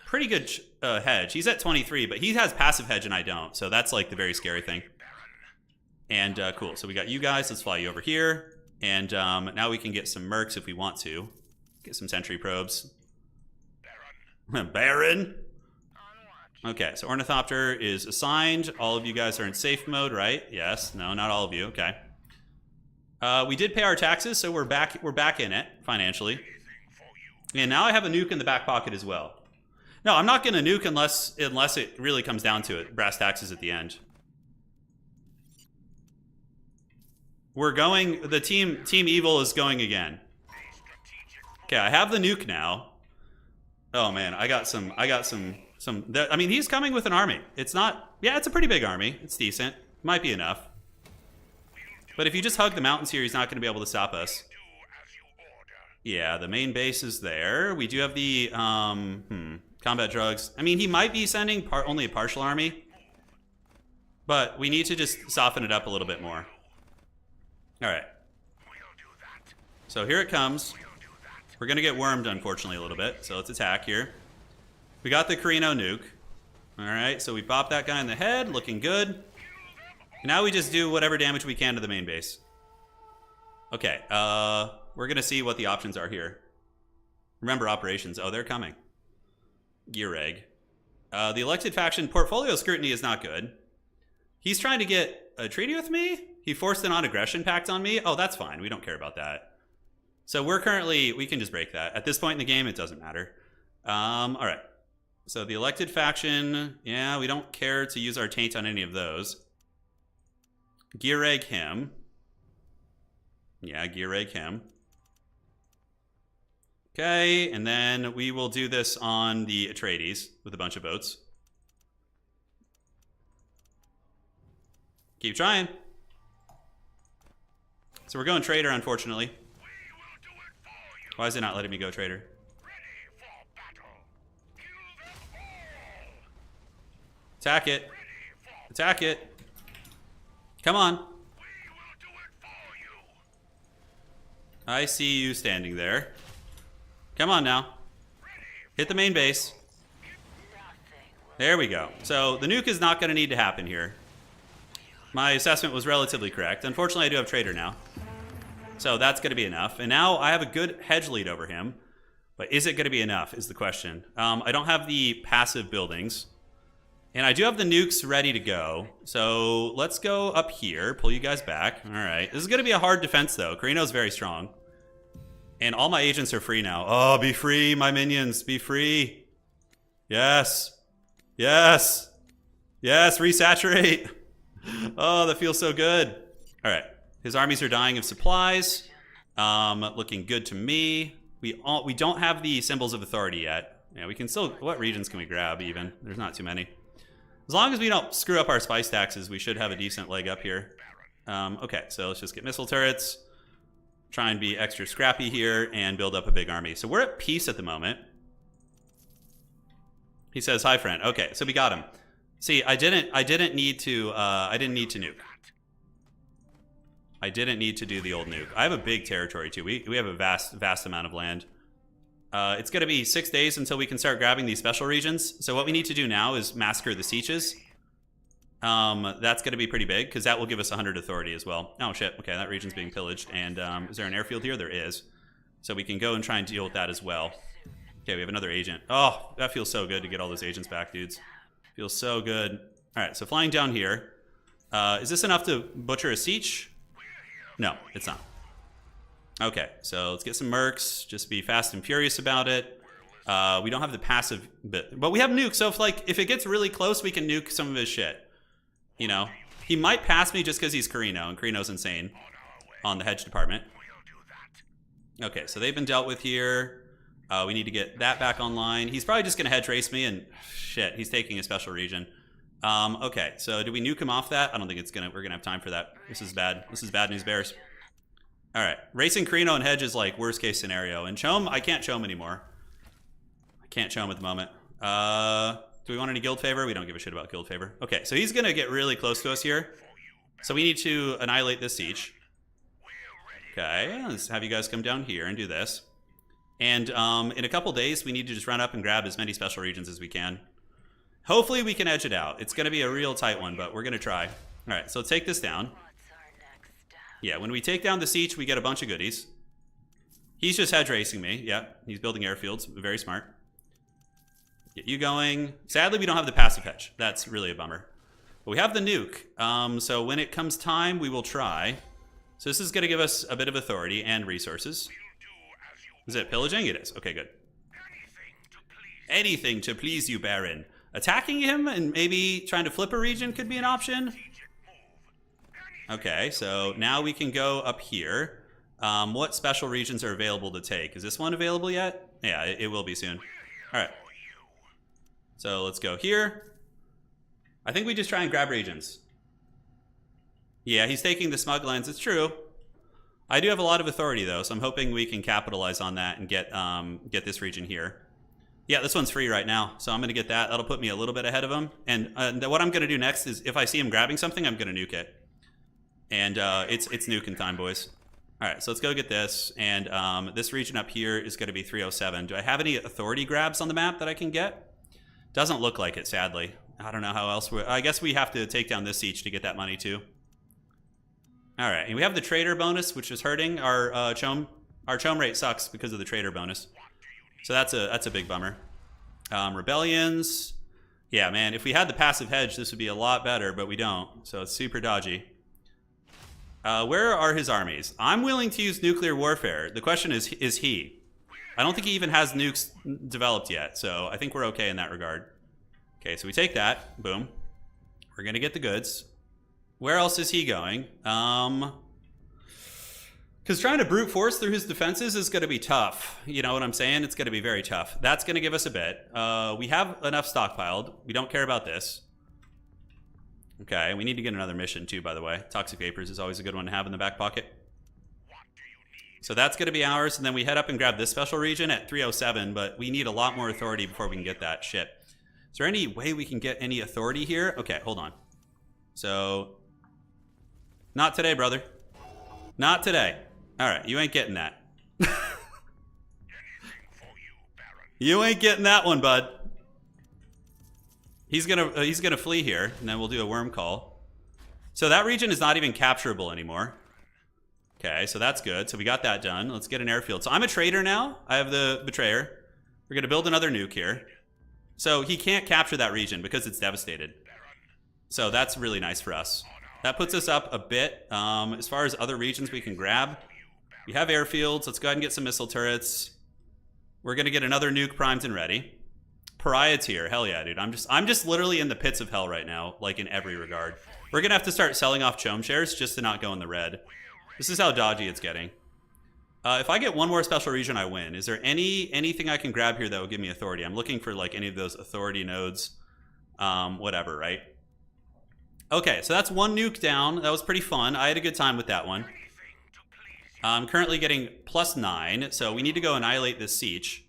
pretty good hedge. He's at 23, but he has passive hedge and I don't. So that's like the very scary thing. And cool. So we got you guys. Let's fly you over here. And now we can get some mercs if we want to. Get some sentry probes. Baron. Okay, so Ornithopter is assigned. All of you guys are in safe mode, right? Yes. No, not all of you. Okay. We did pay our taxes, so we're back in it financially. And now I have a nuke in the back pocket as well. No, I'm not going to nuke unless it really comes down to it. Brass taxes at the end. We're going. The team evil is going again. Okay, I have the nuke now. Oh man, I got some. I mean, he's coming with an army. It's not. Yeah, it's a pretty big army. It's decent. Might be enough. But if you just hug the mountains here, he's not going to be able to stop us. Yeah, the main base is there. We do have the combat drugs. I mean, he might be sending only a partial army, but we need to just soften it up a little bit more. All right. So here it comes. We're going to get wormed, unfortunately, a little bit. So let's attack here. We got the Carino nuke. All right, so we bop that guy in the head. Looking good. And now we just do whatever damage we can to the main base. Okay, we're going to see what the options are here. Remember operations. Oh, they're coming. Gear egg. The elected faction portfolio scrutiny is not good. He's trying to get a treaty with me? He forced a non-aggression pact on me? Oh, that's fine. We don't care about that. So we can just break that. At this point in the game, it doesn't matter. All right. So the elected faction, yeah, we don't care to use our taint on any of those. Gear egg him. Yeah, gear egg him. Okay, and then we will do this on the Atreides with a bunch of votes. Keep trying. So we're going trader, unfortunately. Why is it not letting me go trader? Attack it. Attack it. Come on. I see you standing there. Come on now. Hit the main base. There we go. So the nuke is not going to need to happen here. My assessment was relatively correct. Unfortunately, I do have trader now. So that's going to be enough. And now I have a good hedge lead over him. But is it going to be enough is the question. I don't have the passive buildings. And I do have the nukes ready to go. So let's go up here. Pull you guys back. All right. This is going to be a hard defense, though. Carino's very strong. And all my agents are free now. Oh, be free, my minions. Be free. Yes. Yes. Yes, resaturate. Oh, that feels so good. All right. His armies are dying of supplies. Looking good to me. We don't have the symbols of authority yet. Yeah, we can still... What regions can we grab, even? There's not too many. As long as we don't screw up our spice taxes, we should have a decent leg up here. Okay, so let's just get missile turrets. Try and be extra scrappy here and build up a big army. So we're at peace at the moment. He says, "Hi, friend." Okay, so we got him. See, I didn't need to nuke. I didn't need to do the old nuke. I have a big territory too. We have a vast amount of land. It's going to be 6 days until we can start grabbing these special regions. So what we need to do now is massacre the sieges. That's going to be pretty big because that will give us 100 authority as well. Oh shit, okay, that region's being pillaged. And is there an airfield here? There is. So we can go and try and deal with that as well. Okay, we have another agent. Oh, that feels so good to get all those agents back, dudes. Feels so good. All right, so flying down here. Is this enough to butcher a siege? No, it's not. Okay, so let's get some mercs. Just be fast and furious about it. We don't have the passive bit, but we have nukes. So if it gets really close, we can nuke some of his shit. You know, he might pass me just because he's Carino, and Carino's insane on the hedge department. Okay, so they've been dealt with here. We need to get that back online. He's probably just going to hedge race me, and shit, he's taking a special region. Okay, so do we nuke him off that? I don't think we're going to have time for that. This is bad. This is bad news bears. All right, racing Carino and hedge is like worst case scenario. And Chom, I can't Chom anymore. Can't show him at the moment. Do we want any guild favor? We don't give a shit about guild favor. Okay, so he's going to get really close to us here. So we need to annihilate this siege. Okay, let's have you guys come down here and do this. And in a couple days, we need to just run up and grab as many special regions as we can. Hopefully we can edge it out. It's going to be a real tight one, but we're going to try. All right, so let's take this down. Yeah, when we take down the siege, we get a bunch of goodies. He's just hedge racing me. Yeah, he's building airfields. Very smart. Get you going. Sadly, we don't have the passive hedge. That's really a bummer. But we have the nuke. So when it comes time, we will try. So this is going to give us a bit of authority and resources. Is it pillaging? It is. Okay, good. Anything to please you, Baron. Attacking him and maybe trying to flip a region could be an option. Okay, so now we can go up here. What special regions are available to take? Is this one available yet? Yeah, it will be soon. All right. So let's go here. I think we just try and grab regions. Yeah, he's taking the smug lens. It's true. I do have a lot of authority, though, so I'm hoping we can capitalize on that and get this region here. Yeah, this one's free right now, so I'm going to get that. That'll put me a little bit ahead of him. And what I'm going to do next is if I see him grabbing something, I'm going to nuke it. And it's nuking time, boys. All right, so let's go get this. And this region up here is going to be 307. Do I have any authority grabs on the map that I can get? Doesn't look like it, sadly. I don't know how else I guess we have to take down this siege to get that money, too. All right, and we have the trader bonus, which is hurting. Our chom rate sucks because of the trader bonus. So that's a big bummer. Rebellions. Yeah, man, if we had the passive hedge, this would be a lot better, but we don't. So it's super dodgy. Where are his armies? I'm willing to use nuclear warfare. The question is he? I don't think he even has nukes developed yet, so I think we're okay in that regard. Okay, so we take that. Boom. We're going to get the goods. Where else is he going? Because trying to brute force through his defenses is going to be tough. You know what I'm saying? It's going to be very tough. That's going to give us a bit. We have enough stockpiled. We don't care about this. Okay, we need to get another mission too, by the way. Toxic Vapors is always a good one to have in the back pocket. So that's going to be ours, and then we head up and grab this special region at 307, but we need a lot more authority before we can get that shit. Is there any way we can get any authority here? Okay, hold on. So, not today, brother. Not today. All right, you ain't getting that. You ain't getting that one, bud. He's gonna flee here, and then we'll do a worm call. So that region is not even capturable anymore. Okay, so that's good. So we got that done. Let's get an airfield. So I'm a trader now. I have the Betrayer. We're gonna build another nuke here. So he can't capture that region because it's devastated. So that's really nice for us. That puts us up a bit. As far as other regions we can grab, we have airfields. Let's go ahead and get some missile turrets. We're gonna get another nuke primed and ready. Pariah tier, hell yeah, dude. I'm just literally in the pits of hell right now, like in every regard. We're gonna have to start selling off chom shares just to not go in the red. This is how dodgy it's getting. If I get one more special region, I win. Is there anything I can grab here that will give me authority? I'm looking for like any of those authority nodes, whatever, right? Okay, so that's one nuke down. That was pretty fun. I had a good time with that one. I'm currently getting +9, so we need to go annihilate this siege.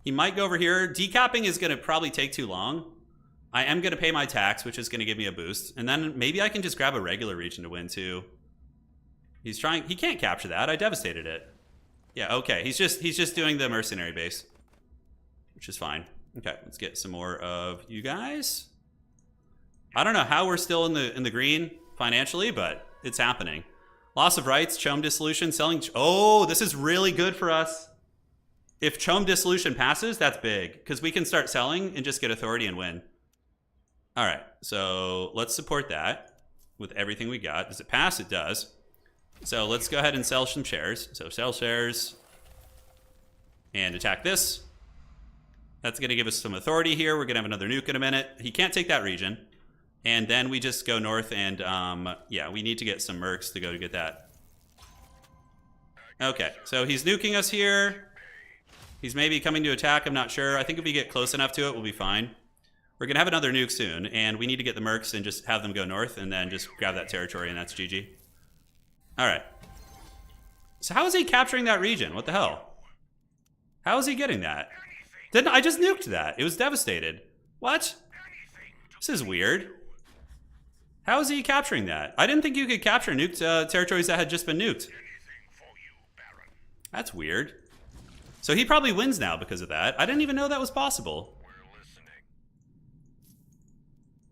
He might go over here. Decapping is going to probably take too long. I am going to pay my tax, which is going to give me a boost. And then maybe I can just grab a regular region to win too. He's trying. He can't capture that. I devastated it. Yeah, okay. He's just doing the mercenary base, which is fine. Okay, let's get some more of you guys. I don't know how we're still in the green financially, but it's happening. Loss of rights, chom dissolution, selling. Oh, this is really good for us. If chom dissolution passes, that's big because we can start selling and just get authority and win. All right, so let's support that with everything we got. Does it pass? It does. So let's go ahead and sell some shares. So sell shares and attack this. That's going to give us some authority here. We're going to have another nuke in a minute. He can't take that region. And then we just go north and, yeah, we need to get some mercs to go to get that. Okay, so he's nuking us here. He's maybe coming to attack, I'm not sure. I think if we get close enough to it, we'll be fine. We're going to have another nuke soon, and we need to get the mercs and just have them go north and then just grab that territory, and that's GG. All right. So how is he capturing that region? What the hell? How is he getting that? Didn't I just nuked that? It was devastated. What? This is weird. How is he capturing that? I didn't think you could capture nuked territories that had just been nuked. That's weird. So he probably wins now because of that. I didn't even know that was possible.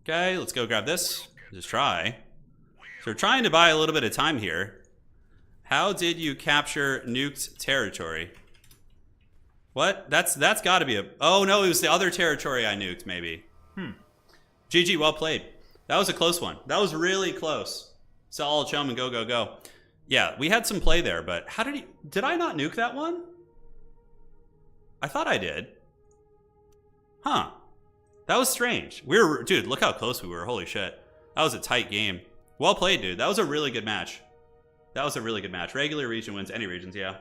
Okay, let's go grab this. Just try. So we're trying to buy a little bit of time here. How did you capture nuked territory? What? That's got to be a... Oh, no, it was the other territory I nuked, maybe. GG, well played. That was a close one. That was really close. Solid chum and go, go, go. Yeah, we had some play there, but how did he... Did I not nuke that one? I thought I did. Huh. That was strange. Dude, look how close we were. Holy shit. That was a tight game. Well played, dude. That was a really good match. That was a really good match. Regular region wins any regions, yeah.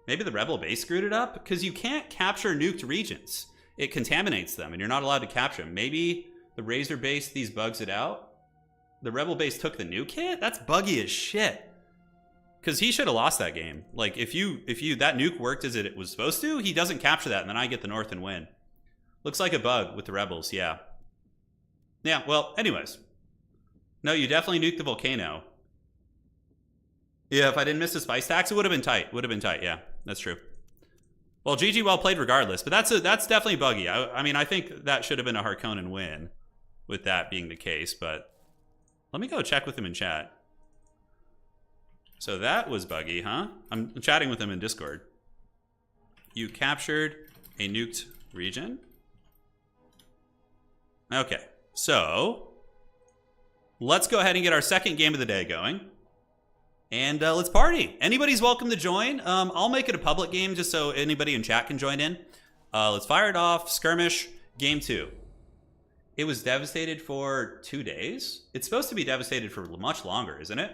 Maybe the rebel base screwed it up? Because you can't capture nuked regions. It contaminates them, and you're not allowed to capture them. Maybe the Razor base, these bugs it out. The rebel base took the nuke hit? That's buggy as shit. Because he should have lost that game. Like, if that nuke worked as it was supposed to, he doesn't capture that, and then I get the north and win. Looks like a bug with the rebels, yeah. Yeah, well, anyways. No, you definitely nuked the volcano. Yeah, if I didn't miss the spice tax, it would have been tight. Would have been tight, yeah. That's true. Well, GG well played regardless, but that's definitely buggy. I mean, I think that should have been a Harkonnen win with that being the case, but let me go check with him in chat. So that was buggy, huh? I'm chatting with him in Discord. You captured a nuked region? Okay, so let's go ahead and get our second game of the day going. And let's party. Anybody's welcome to join. I'll make it a public game just so anybody in chat can join in. Let's fire it off. Skirmish, game 2. It was devastated for 2 days. It's supposed to be devastated for much longer, isn't it?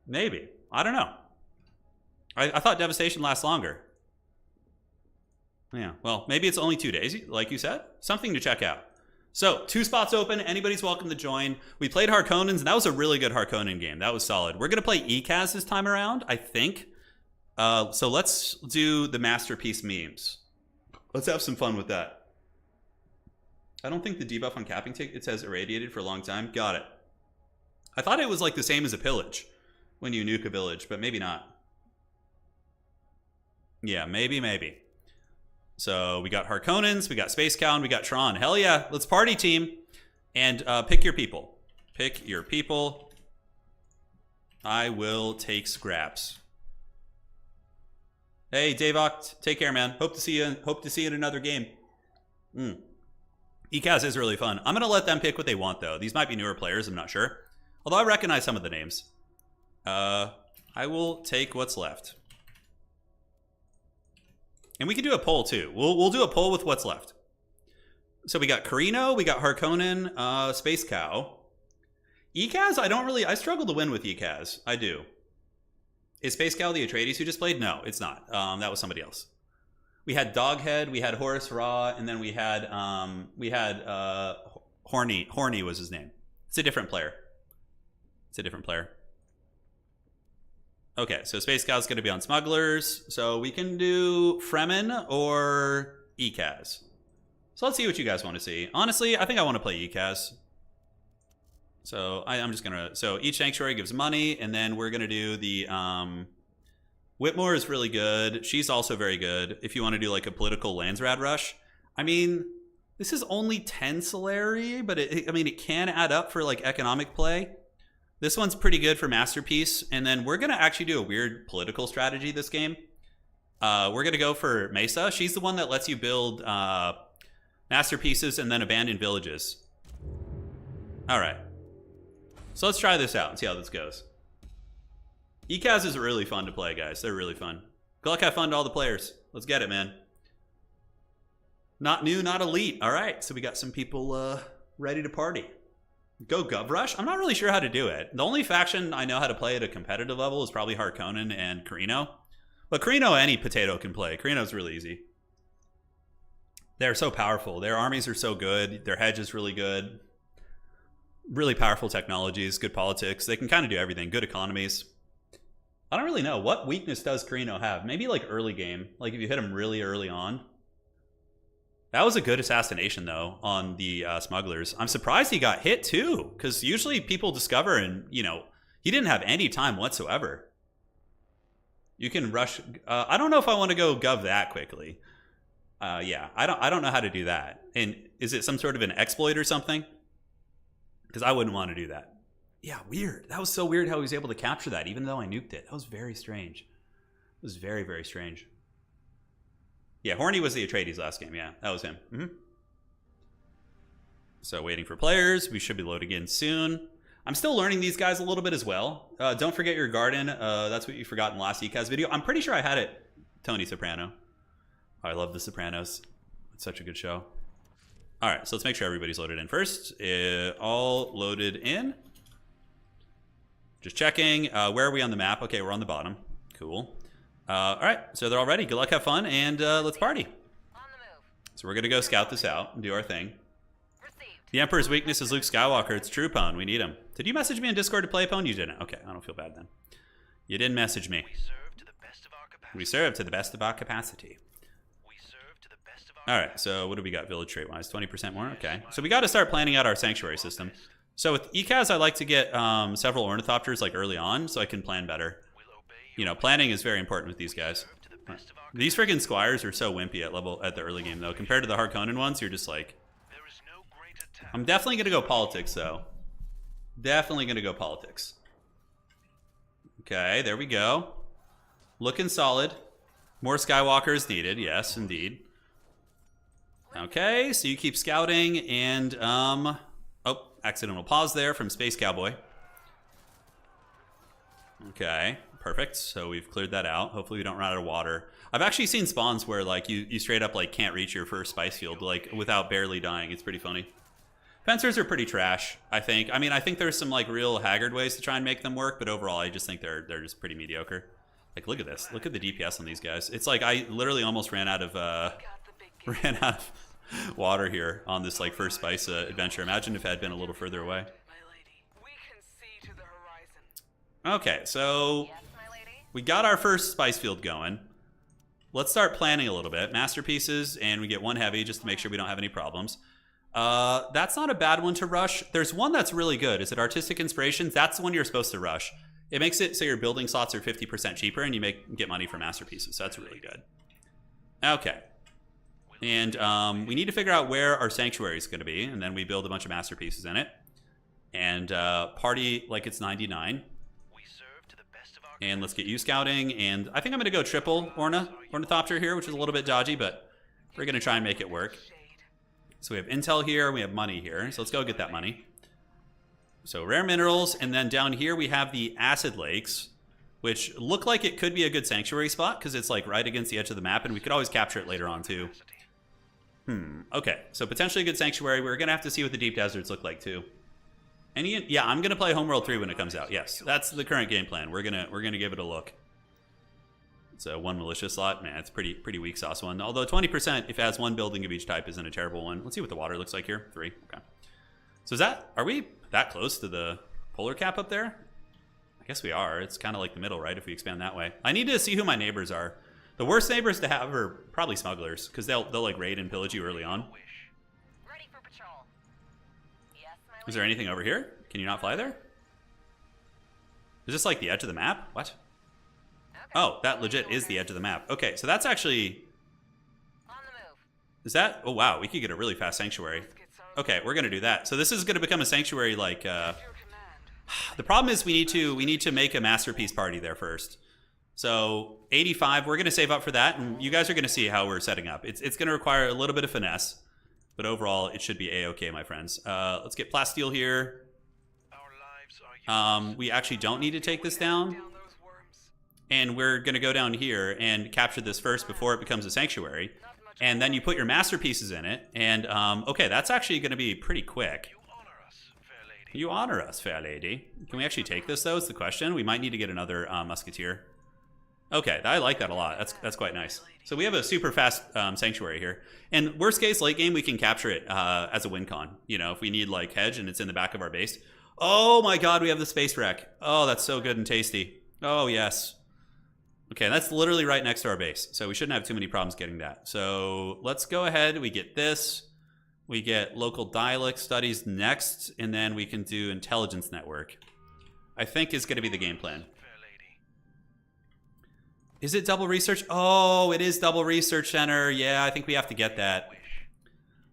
Maybe. I don't know. I thought devastation lasts longer. Yeah, well, maybe it's only 2 days, like you said. Something to check out. So, 2 spots open. Anybody's welcome to join. We played Harkonnens, and that was a really good Harkonnen game. That was solid. We're going to play ECAS this time around, I think. So let's do the masterpiece memes. Let's have some fun with that. I don't think the debuff on capping tick, it says irradiated for a long time. Got it. I thought it was like the same as a pillage when you nuke a village, but maybe not. Yeah, maybe. So we got Harkonnens, we got Space Cow, and we got Tron. Hell yeah, let's party, team. And pick your people. Pick your people. I will take scraps. Hey, Davok, take care, man. Hope to see you in another game. ECAS is really fun. I'm gonna let them pick what they want, though. These might be newer players, I'm not sure. Although I recognize some of the names. I will take what's left. And we can do a poll too. We'll do a poll with what's left. So we got Carino, we got Harkonnen, Space Cow. ECAS, I struggle to win with ECAS. I do. Is Space Cow the Atreides who just played? No, it's not. That was somebody else. We had Doghead, we had Horus Ra, and then we had Horny. Horny was his name. It's a different player. Okay, so Space Cow's going to be on Smugglers. So we can do Fremen or ECAS. So let's see what you guys want to see. Honestly, I think I want to play ECAS. So I'm just going to... So each Sanctuary gives money, and then we're going to do the... Whitmore is really good. She's also very good if you want to do like a political Landsrad rush. I mean, this is only 10 Solari, but it can add up for like economic play. This one's pretty good for Masterpiece, and then we're going to actually do a weird political strategy this game. We're going to go for Mesa. She's the one that lets you build Masterpieces and then abandon villages. All right. So let's try this out and see how this goes. ECAS is really fun to play, guys. They're really fun. Good luck, have fun to all the players. Let's get it, man. Not new, not elite. All right, so we got some people ready to party. Go Gov Rush? I'm not really sure how to do it. The only faction I know how to play at a competitive level is probably Harkonnen and Carino. But Carino, any potato can play. Carino's really easy. They're so powerful. Their armies are so good. Their hedge is really good. Really powerful technologies, good politics. They can kind of do everything. Good economies. I don't really know. What weakness does Carino have? Maybe like early game. Like if you hit him really early on. That was a good assassination, though, on the smugglers. I'm surprised he got hit, too, because usually people discover and, you know, he didn't have any time whatsoever. You can rush. I don't know if I want to go gov that quickly. Yeah, I don't know how to do that. And is it some sort of an exploit or something? Because I wouldn't want to do that. Yeah, weird. That was so weird how he was able to capture that, even though I nuked it. That was very strange. It was very, very strange. Yeah, Horny was the Atreides last game. Yeah, that was him. So waiting for players. We should be loading in soon. I'm still learning these guys a little bit as well. Don't forget your garden. That's what you forgot in the last ECAS video. I'm pretty sure I had it. Tony Soprano. Oh, I love The Sopranos. It's such a good show. All right, so let's make sure everybody's loaded in first. All loaded in. Just checking. Where are we on the map? Okay, we're on the bottom. Cool. All right, so they're all ready. Good luck, have fun, and let's party. On the move. So we're going to go scout this out and do our thing. The Emperor's weakness is Luke Skywalker. It's true, Pone. We need him. Did you message me on Discord to play, Pone? You didn't. Okay, I don't feel bad then. You didn't message me. We serve to the best of our capacity. We serve to the best of our capacity. We serve to the best of our All right, so what do we got village trait-wise? 20% more? Okay. So we got to start planning out our sanctuary system. So with ECAS, I like to get several ornithopters like early on so I can plan better. You know, planning is very important with these guys. These friggin' squires are so wimpy at the early game, though. Compared to the Harkonnen ones, you're just like... There is no greater task. I'm definitely going to go politics, though. Definitely going to go politics. Okay, there we go. Looking solid. More Skywalkers needed. Yes, indeed. Okay, so you keep scouting, and... Oh, accidental pause there from Space Cowboy. Okay, perfect. So we've cleared that out. Hopefully we don't run out of water. I've actually seen spawns where like you straight up like can't reach your first spice field like without barely dying. It's pretty funny. Fencers are pretty trash, I think. I mean, I think there's some like real haggard ways to try and make them work, but overall I just think they're just pretty mediocre. Like look at this. Look at the DPS on these guys. It's like I literally almost ran out of water here on this like first spice adventure. Imagine if I had been a little further away. We can see to the horizon. Okay, so Yes, my lady. we got our first spice field going. Let's start planning a little bit. Masterpieces, and we get one heavy just to make sure we don't have any problems. That's not a bad one to rush. There's one that's really good. Is it Artistic Inspirations? That's the one you're supposed to rush. It makes it so your building slots are 50% cheaper, and you get money for masterpieces. So that's really good. Okay. And we need to figure out where our sanctuary is going to be, and then we build a bunch of masterpieces in it. And party like it's 99. We serve to the best of our And let's get you scouting. And I think I'm going to go triple ornithopter here, which is a little bit dodgy, but we're going to try and make it work. So we have intel here, we have money here. So let's go get that money. So rare minerals, and then down here we have the acid lakes, which look like it could be a good sanctuary spot because it's like right against the edge of the map, and we could always capture it later on too. Okay, so potentially a good sanctuary. We're gonna have to see what the deep deserts look like too. And yeah, I'm gonna play Homeworld 3 when it comes out. Yes, that's the current game plan. We're gonna give it a look. It's a one militia slot. Man, it's pretty weak sauce one. Although 20% if it has one building of each type isn't a terrible one. Let's see what the water looks like here. 3. Okay. So are we that close to the polar cap up there? I guess we are. It's kind of like the middle, right? If we expand that way. I need to see who my neighbors are. The worst neighbors to have are probably smugglers, because they'll like raid and pillage you early on. Ready for patrol. Yes, my Is there anything over here? Can you not fly there? Is this like the edge of the map? What? Oh, that legit is the edge of the map. Okay, so that's actually... On the move. Is that... Oh, wow, we could get a really fast sanctuary. Okay, we're going to do that. So this is going to become a sanctuary like... Your command. The problem is we need to make a masterpiece party there first. So 85, we're going to save up for that, and you guys are going to see how we're setting up. It's going to require a little bit of finesse, but overall it should be a-okay, my friends. Let's get plasteel here. Our lives are We actually don't need to take this down, Down those worms. and we're going to go down here and capture this first before it becomes a sanctuary, and then you put your masterpieces in it, and okay, that's actually going to be pretty quick. You honor us, fair lady. You honor us, fair lady. Can we actually take this, though, is the question. We might need to get another musketeer. Okay, I like that a lot. That's quite nice. So we have a super fast sanctuary here. And worst case, late game, we can capture it as a win con. You know, if we need, like, hedge and it's in the back of our base. Oh, my God, we have the space wreck. Oh, that's so good and tasty. Oh, yes. Okay, that's literally right next to our base, so we shouldn't have too many problems getting that. So let's go ahead. We get this. We get local dialect studies next, and then we can do intelligence network. I think is going to be the game plan. Fair lady. Is it double research? Oh, it is double research center. Yeah, I think we have to get that.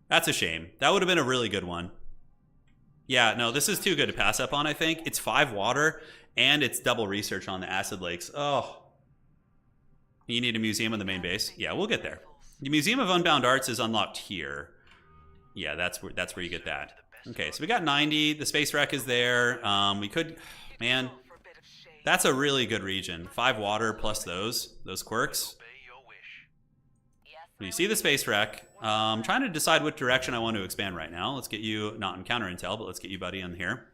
That's a shame. That would have been a really good one. Yeah, no, this is too good to pass up on, I think. It's 5 water, and it's double research on the acid lakes. Oh. You need a museum on the main base? Yeah, we'll get there. The Museum of Unbound Arts is unlocked here. Yeah, that's where you get that. Okay, so we got 90. The space wreck is there. We could... Man, For a bit of shade. that's a really good region. 5 water plus those quirks. Obey your wish. You see the space wreck. I'm trying to decide what direction I want to expand right now. Let's get you, not in counter intel, but let's get you buddy in here.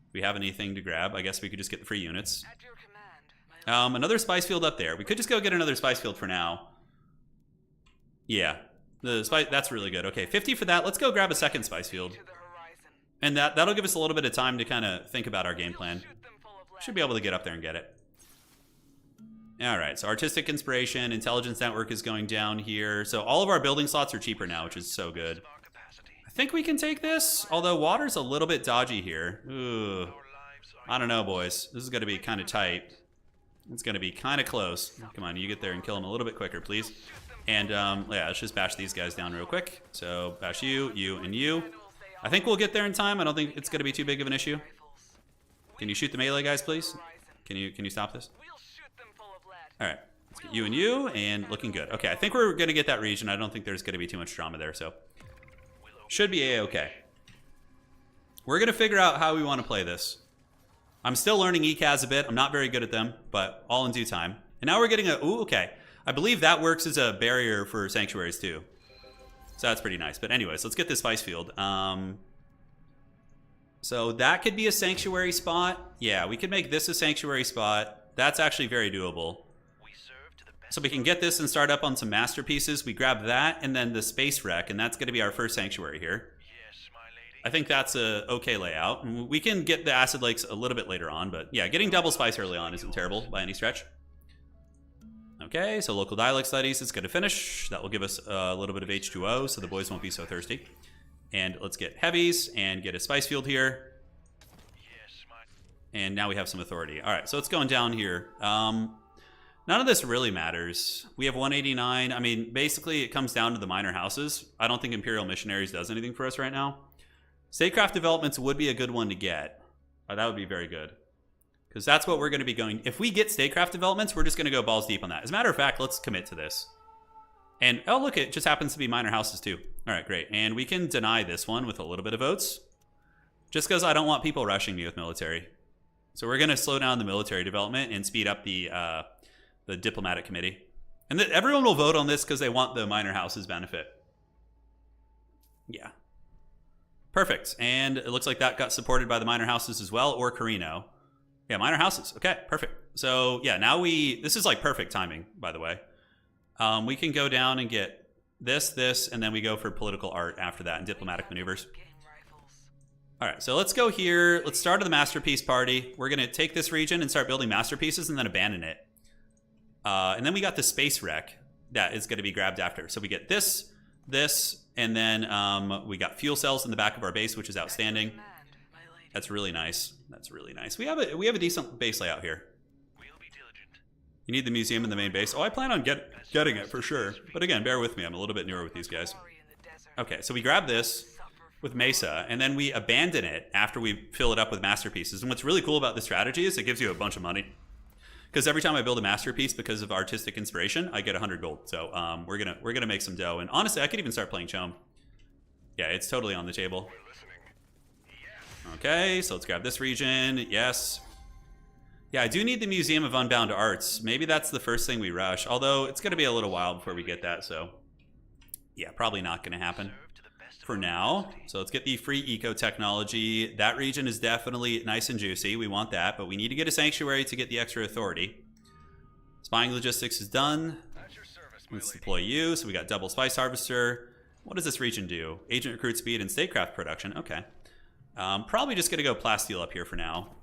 If we have anything to grab, I guess we could just get the free units. At your command, my lord. Another spice field up there. We could just go get another spice field for now. Yeah, the spice, that's really good. Okay, 50 for that. Let's go grab a second spice field. To the horizon. And that'll give us a little bit of time to kind of think about our game plan. Shoot them full of lead. Should be able to get up there and get it. All right, so artistic inspiration, intelligence network is going down here. So all of our building slots are cheaper now, which is so good. Our capacity. I think we can take this, although water's a little bit dodgy here. Ooh, Our lives are I don't know, boys. This is going to be kind of tight. It's going to be kind of close. Come on, you get there and kill them a little bit quicker, please. And yeah, let's just bash these guys down real quick. So bash you, you, and you. I think we'll get there in time. I don't think it's going to be too big of an issue. Rifles. Can you shoot the melee guys, please? Horizon. Can you stop this? We'll shoot them full of lead. All right, let's get you and you, and looking good. Okay, I think we're going to get that region. I don't think there's going to be too much drama there, so should be a-okay. We're going to figure out how we want to play this. I'm still learning ECAS a bit. I'm not very good at them, but all in due time. And now we're getting a... Ooh, okay. I believe that works as a barrier for sanctuaries, too. So that's pretty nice. But anyways, let's get this spice field. So that could be a sanctuary spot. Yeah, we could make this a sanctuary spot. That's actually very doable. we serve to the best. So we can get this and start up on some masterpieces. We grab that and then the space wreck, and that's going to be our first sanctuary here. Yes, my lady. I think that's a okay layout. We can get the acid lakes a little bit later on, but yeah, getting double spice early on isn't terrible by any stretch. Okay, so local dialect studies is going to finish. That will give us a little bit of H2O, so the boys won't be so thirsty. And let's get heavies and get a spice field here. Yes, my. And now we have some authority. All right, so it's going down here. None of this really matters. We have 189. I mean, basically, it comes down to the minor houses. I don't think Imperial Missionaries does anything for us right now. Statecraft developments would be a good one to get. That would be very good. Because that's what we're going to be going... If we get statecraft developments, we're just going to go balls deep on that. As a matter of fact, let's commit to this. And, oh, look, it just happens to be minor houses, too. All right, great. And we can deny this one with a little bit of votes. Just because I don't want people rushing me with military. So we're going to slow down the military development and speed up the diplomatic committee. And everyone will vote on this because they want the minor houses benefit. Yeah. Perfect. And it looks like that got supported by the minor houses as well, or Carino. Yeah, minor houses. Okay, perfect. So yeah, now this is like perfect timing, by the way. We can go down and get this, and then we go for political art after that and diplomatic maneuvers. Game rifles. All right, so let's go here. Let's start the masterpiece party. We're going to take this region and start building masterpieces and then abandon it. And then we got the space wreck that is going to be grabbed after. So we get this, and then we got fuel cells in the back of our base, which is outstanding. Command, my lady. That's really nice. That's really nice. We have a decent base layout here. We'll be diligent. You need the museum in the main base. Oh, I plan on getting it for sure. But again, bear with me. I'm a little bit newer with these guys. Quarry in the desert. Okay, so we grab this Suffer with Mesa, and then we abandon it after we fill it up with masterpieces. And what's really cool about this strategy is it gives you a bunch of money. Because every time I build a masterpiece because of artistic inspiration, I get 100 gold. So we're gonna make some dough. And honestly, I could even start playing Chome. Yeah, it's totally on the table. Okay, so let's grab this region. Yes. Yeah, I do need the Museum of Unbound Arts. Maybe that's the first thing we rush. Although it's going to be a little while before we get that, so yeah, probably not going to happen Serve to the best of for our now. capacity. So let's get the free eco technology. That region is definitely nice and juicy. We want that, but we need to get a sanctuary to get the extra authority. Spying logistics is done. At your service, my Let's lady. deploy you. So we got double spice harvester. What does this region do? Agent recruit speed and statecraft production. Okay. Probably just going to go plasteel up here for now,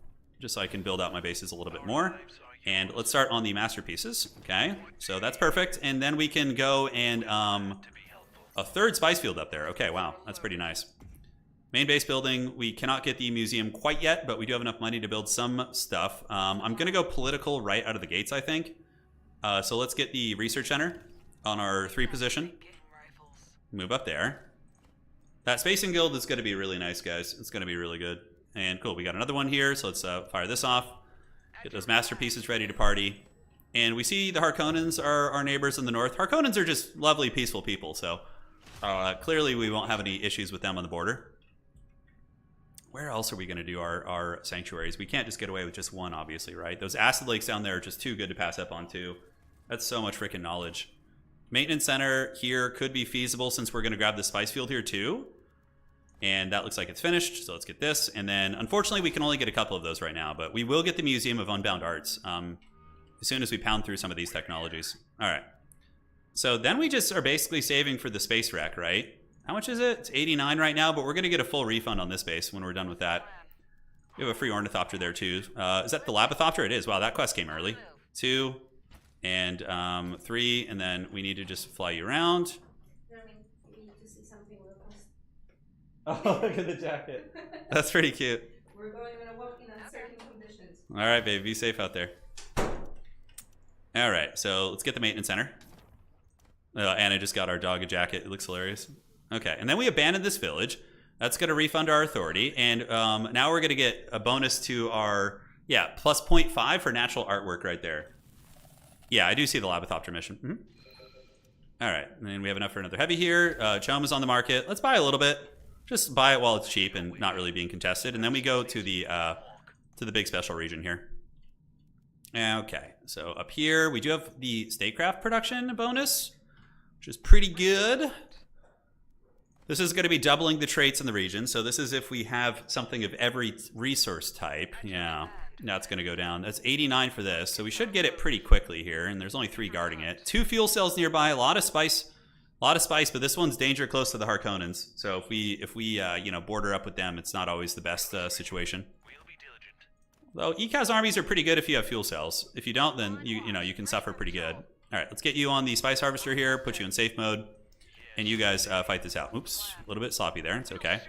just so I can build out my bases a little bit more. And let's start on the masterpieces. Okay, so that's perfect. And then we can go and a third spice field up there. Okay, wow, that's pretty nice. Main base building, we cannot get the museum quite yet, but we do have enough money to build some stuff. I'm going to go political right out of the gates, I think. So let's get the research center on our 3 position. Move up there. That spacing guild is going to be really nice, guys. It's going to be really good. And cool, we got another one here, so let's fire this off. Get those masterpieces ready to party. And we see the Harkonnens are our neighbors in the north. Harkonnens are just lovely, peaceful people, so clearly we won't have any issues with them on the border. Where else are we going to do our sanctuaries? We can't just get away with just one, obviously, right? Those acid lakes down there are just too good to pass up on, too. That's so much freaking knowledge. Maintenance center here could be feasible since we're going to grab the spice field here, too. And that looks like it's finished, so let's get this. And then, unfortunately, we can only get a couple of those right now, but we will get the Museum of Unbound Arts as soon as we pound through some of these technologies. All right. So then we just are basically saving for the space wreck, right? How much is it? It's 89 right now, but we're going to get a full refund on this base when we're done with that. We have a free ornithopter there, too. Is that the Labithopter? It is. Wow, that quest came early. 2 and 3, and then we need to just fly you around. We need to see something real fast. Oh, look at the jacket. That's pretty cute. We're going to walk in uncertain conditions. All right, babe. Be safe out there. All right, so let's get the maintenance center. Anna just got our dog a jacket. It looks hilarious. Okay, and then we abandoned this village. That's going to refund our authority. And now we're going to get a bonus to our, yeah, plus 0.5 for natural artwork right there. Yeah, I do see the Labithopter mission. Mm-hmm. All right, and then we have enough for another heavy here. Chum is on the market. Let's buy a little bit. Just buy it while it's cheap and not really being contested. And then we go to the big special region here. Okay, so up here we do have the statecraft production bonus, which is pretty good. This is going to be doubling the traits in the region. So this is if we have something of every resource type. Yeah, that's going to go down. That's 89 for this. So we should get it pretty quickly here. And there's only 3 guarding it. 2 fuel cells nearby. A lot of spice. But this one's danger close to the Harkonnens. So if we border up with them, it's not always the best situation. Though ECA's armies are pretty good if you have fuel cells. If you don't, then you can suffer pretty good. All right, let's get you on the spice harvester here. Put you in safe mode. And you guys fight this out. Oops, a little bit sloppy there. It's okay.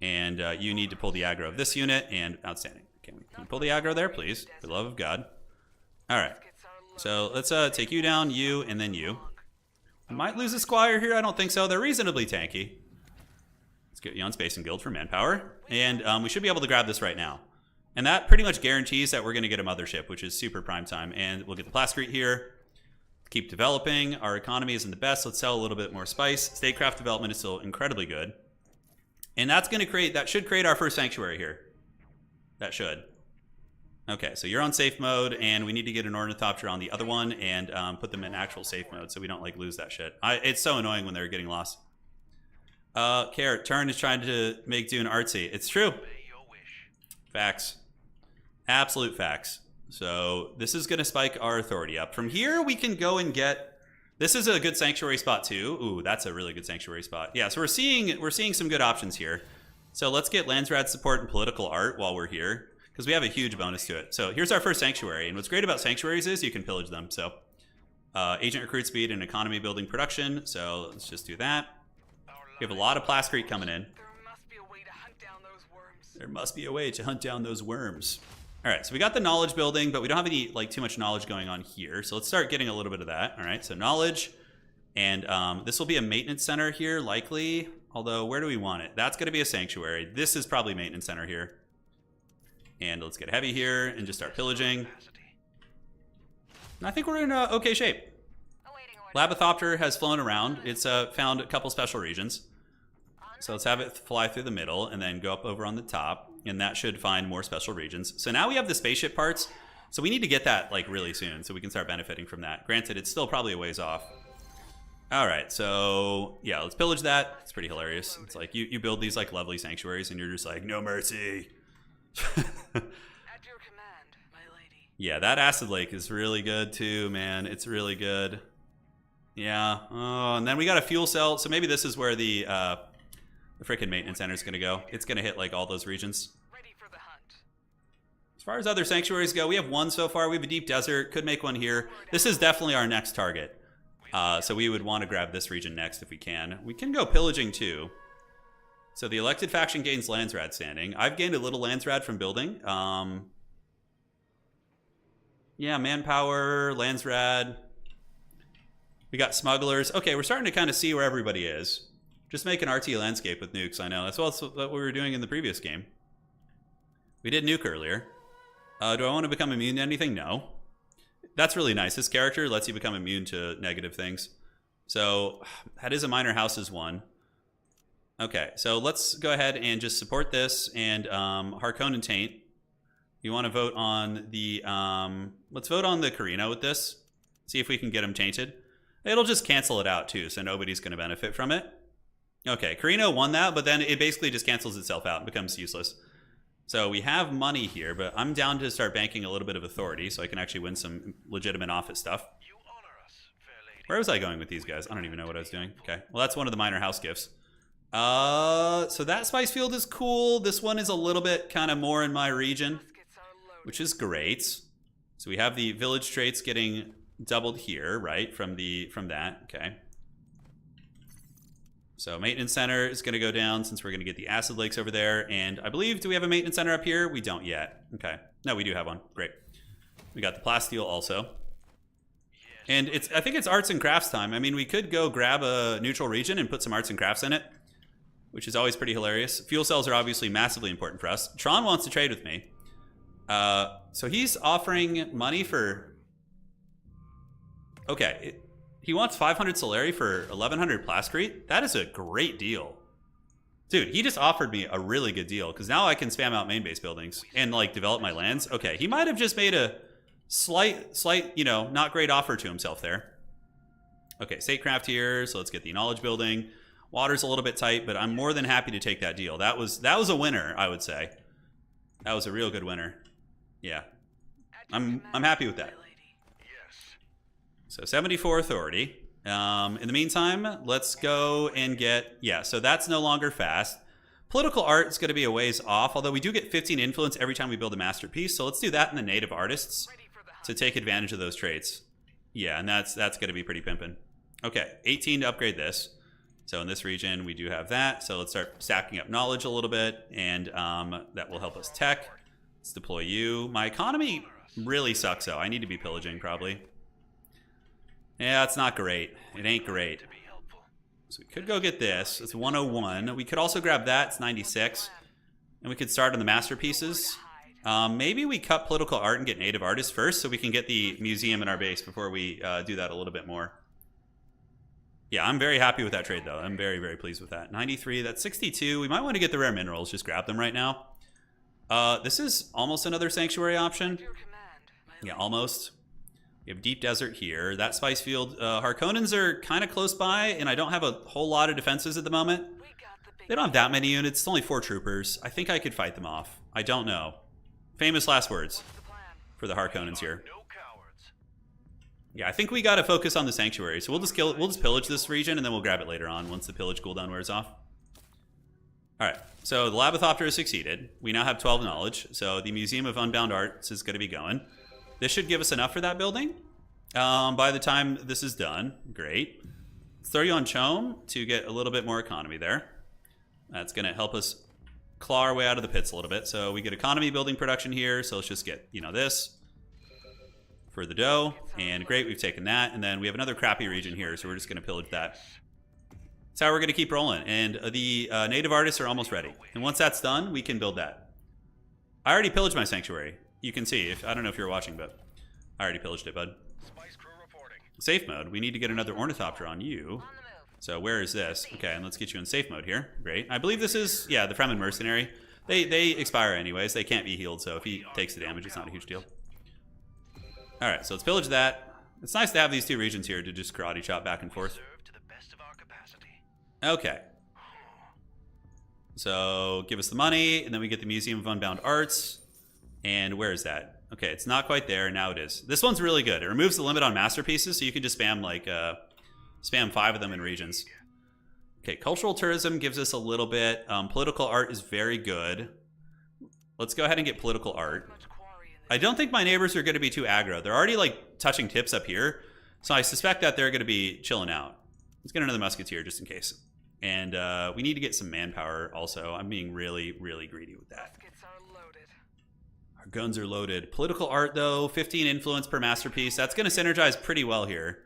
And you need to pull the aggro of this unit. And outstanding. Can we pull the aggro there, please? For the love of God. All right. So let's take you down, you, and then you. I might lose a squire here. I don't think so. They're reasonably tanky. Let's get you on Space and Guild for manpower. And we should be able to grab this right now. And that pretty much guarantees that we're going to get a mothership, which is super prime time. And we'll get the Plascrete here. Keep developing. Our economy isn't the best. Let's sell a little bit more spice. Statecraft development is still incredibly good. And that should create our first sanctuary here. That should. Okay, so you're on safe mode, and we need to get an ornithopter on the other one and put them in actual safe mode so we don't lose that shit. It's so annoying when they're getting lost. Carrot, Turin is trying to make Dune artsy. It's true. Facts. Absolute facts. So this is going to spike our authority up. From here, we can go and get... This is a good sanctuary spot, too. Ooh, that's a really good sanctuary spot. Yeah, so we're seeing some good options here. So let's get Landsrad support and political art while we're here, because we have a huge bonus to it. So here's our first sanctuary. And what's great about sanctuaries is you can pillage them. So agent recruit speed and economy building production. So let's just do that. We have a lot of Plascrete coming in. There must be a way to hunt down those worms. There must be a way to hunt down those worms. All right, so we got the knowledge building, but we don't have any too much knowledge going on here. So let's start getting a little bit of that. All right, so knowledge, and this will be a maintenance center here, likely. Although, where do we want it? That's going to be a sanctuary. This is probably maintenance center here. And let's get heavy here and just start pillaging. And I think we're in okay shape. Labithopter has flown around. It's found a couple special regions. So let's have it fly through the middle and then go up over on the top. And that should find more special regions. So now we have the spaceship parts. So we need to get that really soon so we can start benefiting from that. Granted, it's still probably a ways off. All right, so yeah, let's pillage that. It's pretty hilarious. It's like you build these lovely sanctuaries and you're just like, no mercy. At your command, my lady. Yeah, that acid lake is really good too, man. It's really good. Yeah. Oh, and then we got a fuel cell. So maybe this is where the freaking maintenance center is going to go. It's going to hit all those regions. Ready for the hunt. As far as other sanctuaries go, we have one so far. We have a deep desert. Could make one here. This is definitely our next target. So we would want to grab this region next if we can. We can go pillaging too. So the elected faction gains Landsrad standing. I've gained a little Landsrad from building. Yeah, manpower, Landsrad. We got smugglers. Okay, we're starting to kind of see where everybody is. Just make an RT landscape with nukes, I know. That's what we were doing in the previous game. We did nuke earlier. Do I want to become immune to anything? No. That's really nice. This character lets you become immune to negative things. So that is a minor houses one. Okay, so let's go ahead and just support this and Harkonnen Taint. You want to vote on the let's vote on the Carino with this. See if we can get him tainted. It'll just cancel it out too, so nobody's going to benefit from it. Okay, Carino won that, but then it basically just cancels itself out and becomes useless. So we have money here, but I'm down to start banking a little bit of authority so I can actually win some legitimate office stuff. You honor us, fair lady. Where was I going with these guys? I don't even know what I was doing. Okay, well that's one of the minor house gifts. So that spice field is cool. This one is a little bit kind of more in my region, Muskets are loaded. which is great. So we have the village traits getting doubled here, right? From that, okay. So maintenance center is going to go down since we're going to get the acid lakes over there. And I believe, do we have a maintenance center up here? We don't yet. Okay. No, we do have one. Great. We got the plasteel also. And I think it's arts and crafts time. I mean, we could go grab a neutral region and put some arts and crafts in it, which is always pretty hilarious. Fuel cells are obviously massively important for us. Tron wants to trade with me. So he's offering money for... Okay. He wants 500 Solari for 1100 Plascrete. That is a great deal. Dude, he just offered me a really good deal because now I can spam out main base buildings and like develop my lands. Okay, he might have just made a slight, you know, not great offer to himself there. Okay, statecraft here, so let's get the knowledge building. Water's a little bit tight, but I'm more than happy to take that deal. That was a winner, I would say. That was a real good winner. Yeah, I'm happy with that. Yes. So 74 authority. In the meantime, let's go and get... Yeah, so that's no longer fast. Political art is going to be a ways off, although we do get 15 influence every time we build a masterpiece. So let's do that in the native artists Ready for the hunt. to take advantage of those traits. Yeah, and that's going to be pretty pimpin'. Okay, 18 to upgrade this. So in this region, we do have that. So let's start stacking up knowledge a little bit, and that will help us tech. Let's deploy you. My economy really sucks, though. I need to be pillaging, probably. Yeah, it's not great. It ain't great. To be helpful. So we could go get this. It's 101. We could also grab that. It's 96. And we could start on the masterpieces. Maybe we cut political art and get native artists first so we can get the museum in our base before we do that a little bit more. Yeah, I'm very happy with that trade, though. I'm very, very pleased with that. 93, that's 62. We might want to get the rare minerals. Just grab them right now. This is almost another sanctuary option. Your command. Yeah, almost. We have deep desert here. That spice field. Harkonnens are kind of close by, and I don't have a whole lot of defenses at the moment. We got the big They don't have that many units. It's only 4 troopers. I think I could fight them off. I don't know. Famous last words What's the plan? for the Harkonnens here. No cowards. Yeah, I think we got to focus on the sanctuary. So we'll just pillage this region, and then we'll grab it later on once the pillage cooldown wears off. All right. So the Labothopter has succeeded. We now have 12 knowledge. So the Museum of Unbound Arts is going to be going. This should give us enough for that building. By the time this is done, great. Let's throw you on Chome to get a little bit more economy there. That's going to help us claw our way out of the pits a little bit. So we get economy building production here. So let's just get, you know, this for the dough. And great, we've taken that. And then we have another crappy region here. So we're just going to pillage that. That's how we're going to keep rolling. And the native artists are almost ready. And once that's done, we can build that. I already pillaged my sanctuary. You can see. I don't know if you're watching, but I already pillaged it, bud. Spice crew reporting. Safe mode. We need to get another ornithopter on you. On the move. So where is this? Okay, and let's get you in safe mode here. Great. I believe this is, yeah, the Fremen mercenary. They expire anyways. They can't be healed, so if he takes the damage, it's not a huge deal. All right, so let's pillage that. It's nice to have these 2 regions here to just karate chop back and forth. Serve to the best of our capacity. Okay. So give us the money, and then we get the Museum of Unbound Arts. And where is that? Okay, it's not quite there. Now it is. This one's really good. It removes the limit on masterpieces, so you can just spam like spam 5 of them in regions. Okay, cultural tourism gives us a little bit. Political art is very good. Let's go ahead and get political art. Much quarry I don't think my neighbors are going to be too aggro. They're already like touching tips up here, so I suspect that they're going to be chilling out. Let's get another musketeer just in case. And we need to get some manpower also. I'm being really, really greedy with that. Muskets are loaded. Our guns are loaded. Political art though, 15 influence per masterpiece. That's going to synergize pretty well here.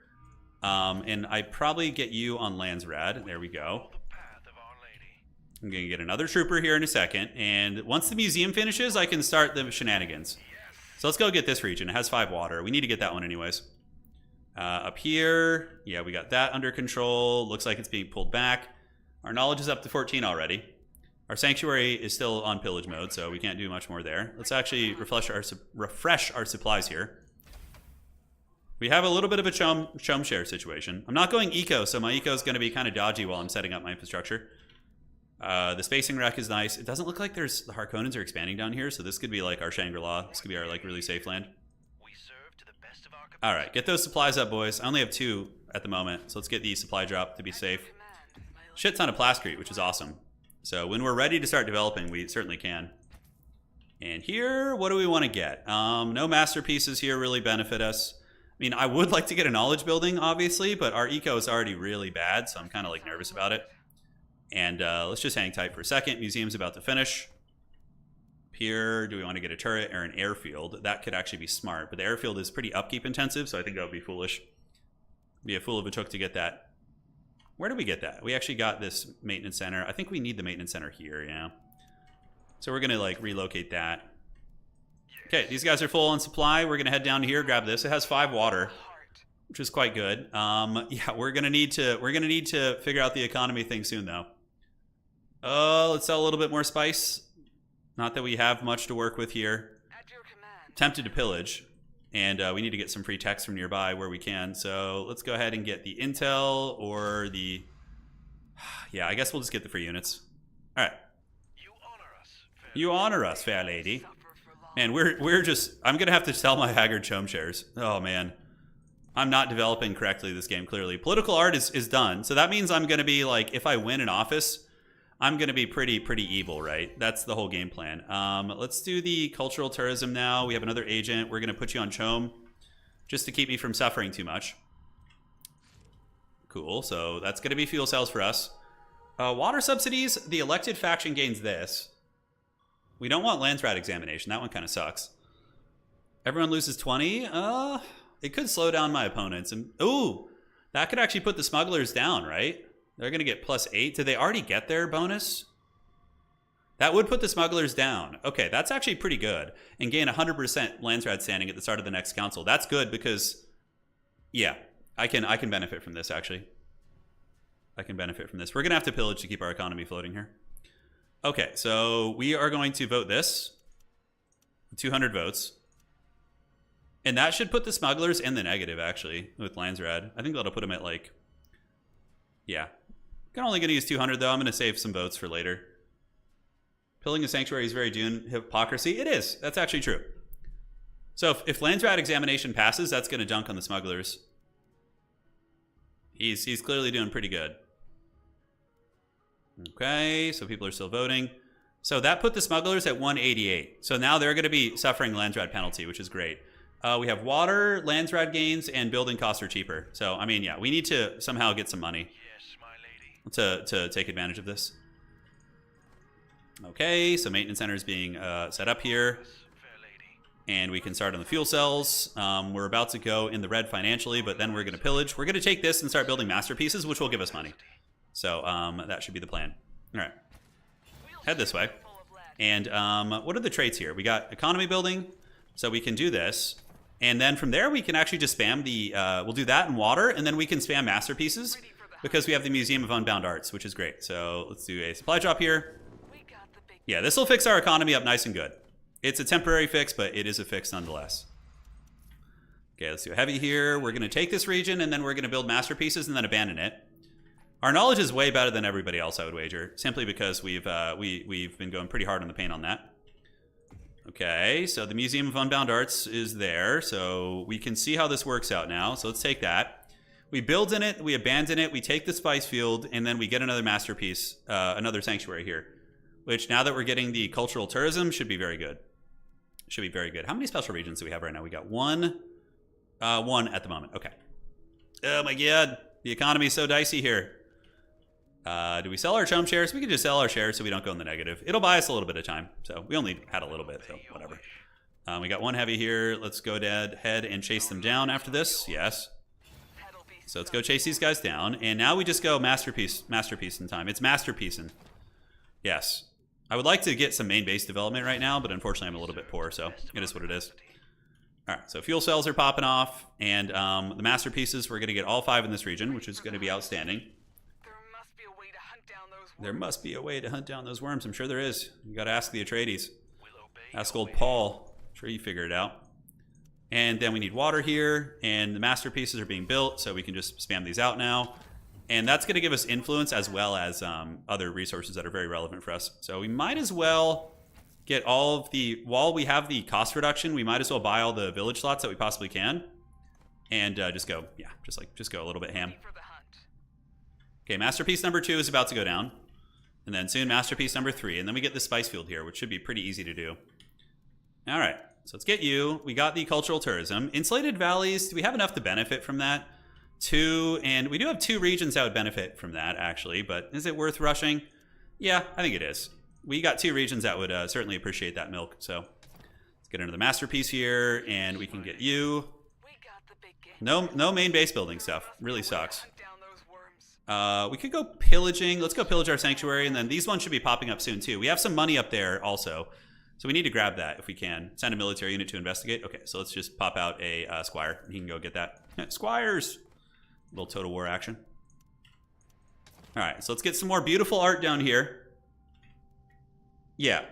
And I probably get you on Landsrad. There we go. The path of Our Lady. I'm going to get another trooper here in a second. And once the museum finishes, I can start the shenanigans. So let's go get this region. It has 5 water. We need to get that one anyways. Up here, yeah, we got that under control. Looks like it's being pulled back. Our knowledge is up to 14 already. Our sanctuary is still on pillage mode, so we can't do much more there. Let's actually refresh our supplies here. We have a little bit of a chum share situation. I'm not going eco, so my eco is going to be kind of dodgy while I'm setting up my infrastructure. The spacing rack is nice. It doesn't look like the Harkonnens are expanding down here, so this could be like our Shangri-La. This could be our like really safe land. We serve to the best of our capacity. All right, get those supplies up, boys. I only have 2 at the moment, so let's get the supply drop to be safe. Command, my lord. Shit ton of plastrete, which is awesome. So when we're ready to start developing, we certainly can. And here, what do we want to get? No masterpieces here really benefit us. I mean, I would like to get a knowledge building, obviously, but our eco is already really bad, so I'm kind of like nervous about it. And let's just hang tight for a second. Museum's about to finish. Here, do we want to get a turret or an airfield? That could actually be smart, but the airfield is pretty upkeep intensive, so I think that would be foolish. Be a fool of a chook to get that. Where do we get that? We actually got this maintenance center. I think we need the maintenance center here, yeah. So we're gonna like relocate that. Okay, these guys are full on supply. We're gonna head down here, grab this. It has 5 water, which is quite good. Yeah, we're gonna need to figure out the economy thing soon though. Let's sell a little bit more spice. Not that we have much to work with here. At your command. Tempted to pillage, and we need to get some free techs from nearby where we can. So let's go ahead and get the intel or the. Yeah, I guess we'll just get the free units. All right. You honor us. Fair You honor us, fair lady. Suffer for long. Man, we're just. I'm gonna have to sell my haggard chome shares. Oh man, I'm not developing correctly this game. Clearly, political art is done. So that means I'm gonna be like, if I win an office, I'm gonna be pretty evil, right? That's the whole game plan. Let's do the cultural tourism now. We have another agent. We're gonna put you on chome, just to keep me from suffering too much. Cool. So that's gonna be fuel cells for us. Water subsidies. The elected faction gains this. We don't want Landsrat examination. That one kind of sucks. Everyone loses 20. It could slow down my opponents. And ooh, that could actually put the smugglers down, right? They're going to get +8. Did they already get their bonus? That would put the smugglers down. Okay, that's actually pretty good. And gain 100% Landsrat standing at the start of the next council. That's good because, yeah, I can benefit from this, actually. I can benefit from this. We're going to have to pillage to keep our economy floating here. Okay, so we are going to vote this. 200 votes. And that should put the smugglers in the negative, actually, with Landsrad. I think that'll put them at, like... Yeah. I'm only going to use 200, though. I'm going to save some votes for later. Pilling a sanctuary is very Dune hypocrisy. It is. That's actually true. So if Landsrat examination passes, that's going to junk on the smugglers. He's clearly doing pretty good. Okay, so people are still voting. So that put the smugglers at 188. So now they're going to be suffering Landsrat penalty, which is great. We have water, Landsrat gains, and building costs are cheaper. So, I mean, yeah, we need to somehow get some money. Yes, my lady. To take advantage of this. Okay, so maintenance center is being set up here, Fair lady. and we can start on the fuel cells. We're about to go in the red financially, but then we're going to pillage. We're going to take this and start building masterpieces, which will give us money. So that should be the plan. All right, head this way. Full of lead. And what are the traits here? We got economy building, so we can do this. And then from there, we can actually just spam the, we'll do that in water, and then we can spam masterpieces because we have the Museum of Unbound Arts, which is great. So let's do a supply drop here. We got the big Yeah, this will fix our economy up nice and good. It's a temporary fix, but it is a fix nonetheless. Okay, let's do a heavy here. We're going to take this region, and then we're going to build masterpieces and then abandon it. Our knowledge is way better than everybody else, I would wager, simply because we've been going pretty hard on the paint on that. Okay, so the Museum of Unbound Arts is there, so we can see how this works out now. So let's take that. We build in it, we abandon it, we take the spice field, and then we get another masterpiece, another sanctuary here, which now that we're getting the cultural tourism should be very good. Should be very good. How many special regions do we have right now? We got one. One at the moment. Okay. Oh my god. The economy is so dicey here. Do we sell our chum shares? We could just sell our shares so we don't go in the negative. It'll buy us a little bit of time. So we only had a little bit, so whatever. We got one heavy here. Let's go ahead and chase them down after this. Yes. So let's go chase these guys down. And now we just go masterpiece in time. It's masterpiecing. Yes. I would like to get some main base development right now, but unfortunately I'm a little bit poor, so it is what it is. All right, so fuel cells are popping off, and the masterpieces, we're going to get all 5 in this region, which is going to be outstanding. There must be a way to hunt down those There must be a way to hunt down those worms. I'm sure there is. You got to ask the Atreides. We'll obey Ask your old wishes. Paul. I'm sure you figure it out. And then we need water here, and the masterpieces are being built, so we can just spam these out now. And that's going to give us influence as well as other resources that are very relevant for us. So we might as well get all of the, while we have the cost reduction, we might as well buy all the village slots that we possibly can. And just go, yeah, just go a little bit ham. for the hunt. Okay, masterpiece number 2 is about to go down. And then soon masterpiece number 3. And then we get the spice field here, which should be pretty easy to do. All right, so let's get you. We got the cultural tourism. Insulated valleys, do we have enough to benefit from that? 2, and we do have 2 regions that would benefit from that, actually. But is it worth rushing? Yeah, I think it is. We got 2 regions that would certainly appreciate that milk. So let's get into the masterpiece here, and we can get you. We got the big game. No main base building stuff. Really sucks. Hunt down those worms. We could go pillaging. Let's go pillage our sanctuary, and then these ones should be popping up soon too. We have some money up there also, so we need to grab that if we can. Send a military unit to investigate. Okay, so let's just pop out a squire. He can go get that. Squires! Little Total War action. All right, so let's get some more beautiful art down here. Yeah.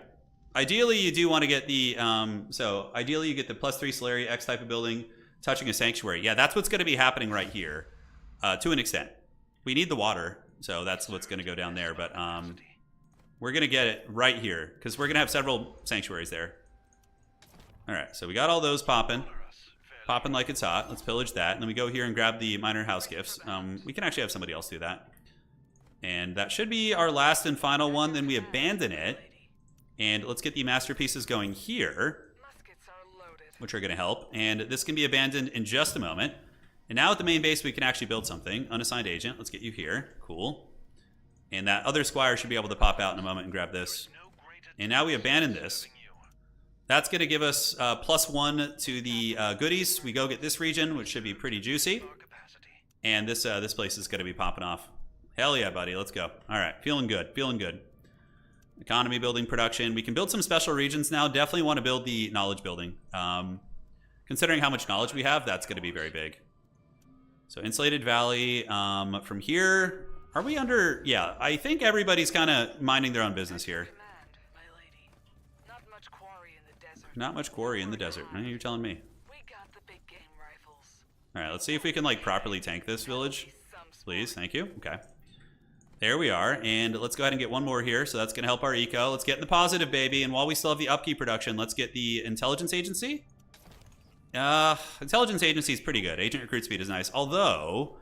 Ideally, you do want to get the, so ideally you get the +3 Solari X type of building touching a sanctuary. Yeah, that's what's going to be happening right here to an extent. We need the water, so that's what's going to go down there. But we're going to get it right here because we're going to have several sanctuaries there. All right, so we got all those popping. Popping like it's hot. Let's pillage that. And then we go here and grab the minor house gifts. We can actually have somebody else do that. And that should be our last and final one. Then we abandon it. And let's get the masterpieces going here, Muskets are loaded. which are going to help. And this can be abandoned in just a moment. And now at the main base, we can actually build something. Unassigned agent. Let's get you here. Cool. And that other squire should be able to pop out in a moment and grab this. And now we abandon this. That's going to give us +1 to the goodies. We go get this region, which should be pretty juicy. And this place is going to be popping off. Hell yeah, buddy. Let's go. All right. Feeling good. Feeling good. Economy building production. We can build some special regions now. Definitely want to build the knowledge building. Considering how much knowledge we have, that's going to be very big. So Insulated Valley. From here, are we under... Yeah, I think everybody's kind of minding their own business here. Command, my lady. Not much quarry in the desert. Not much quarry in the desert. You're telling me. We got the big game rifles. All right, let's see if we can like properly tank this village. Some Please, thank you. Okay. There we are. And let's go ahead and get one more here. So that's going to help our eco. Let's get in the positive, baby. And while we still have the upkeep production, let's get the intelligence agency. Intelligence agency is pretty good. Agent recruit speed is nice. Although,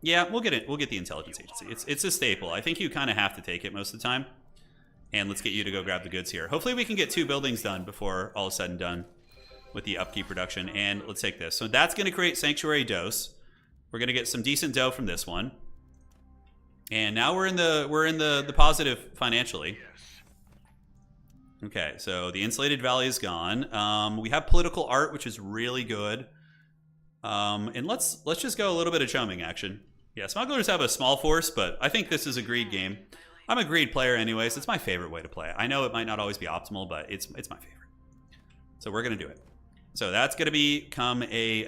yeah, we'll get it. We'll get the intelligence agency. It's a staple. I think you kind of have to take it most of the time. And let's get you to go grab the goods here. Hopefully we can get 2 buildings done before all is said and done with the upkeep production. And let's take this. So that's going to create sanctuary dose. We're going to get some decent dough from this one. And now we're in the positive financially. Okay, so the Insulated Valley is gone. We have political art, which is really good. And let's just go a little bit of chumming action. Yeah, smugglers have a small force, but I think this is a greed game. I'm a greed player anyways. It's my favorite way to play. I know it might not always be optimal, but it's my favorite. So we're going to do it. So that's going to become a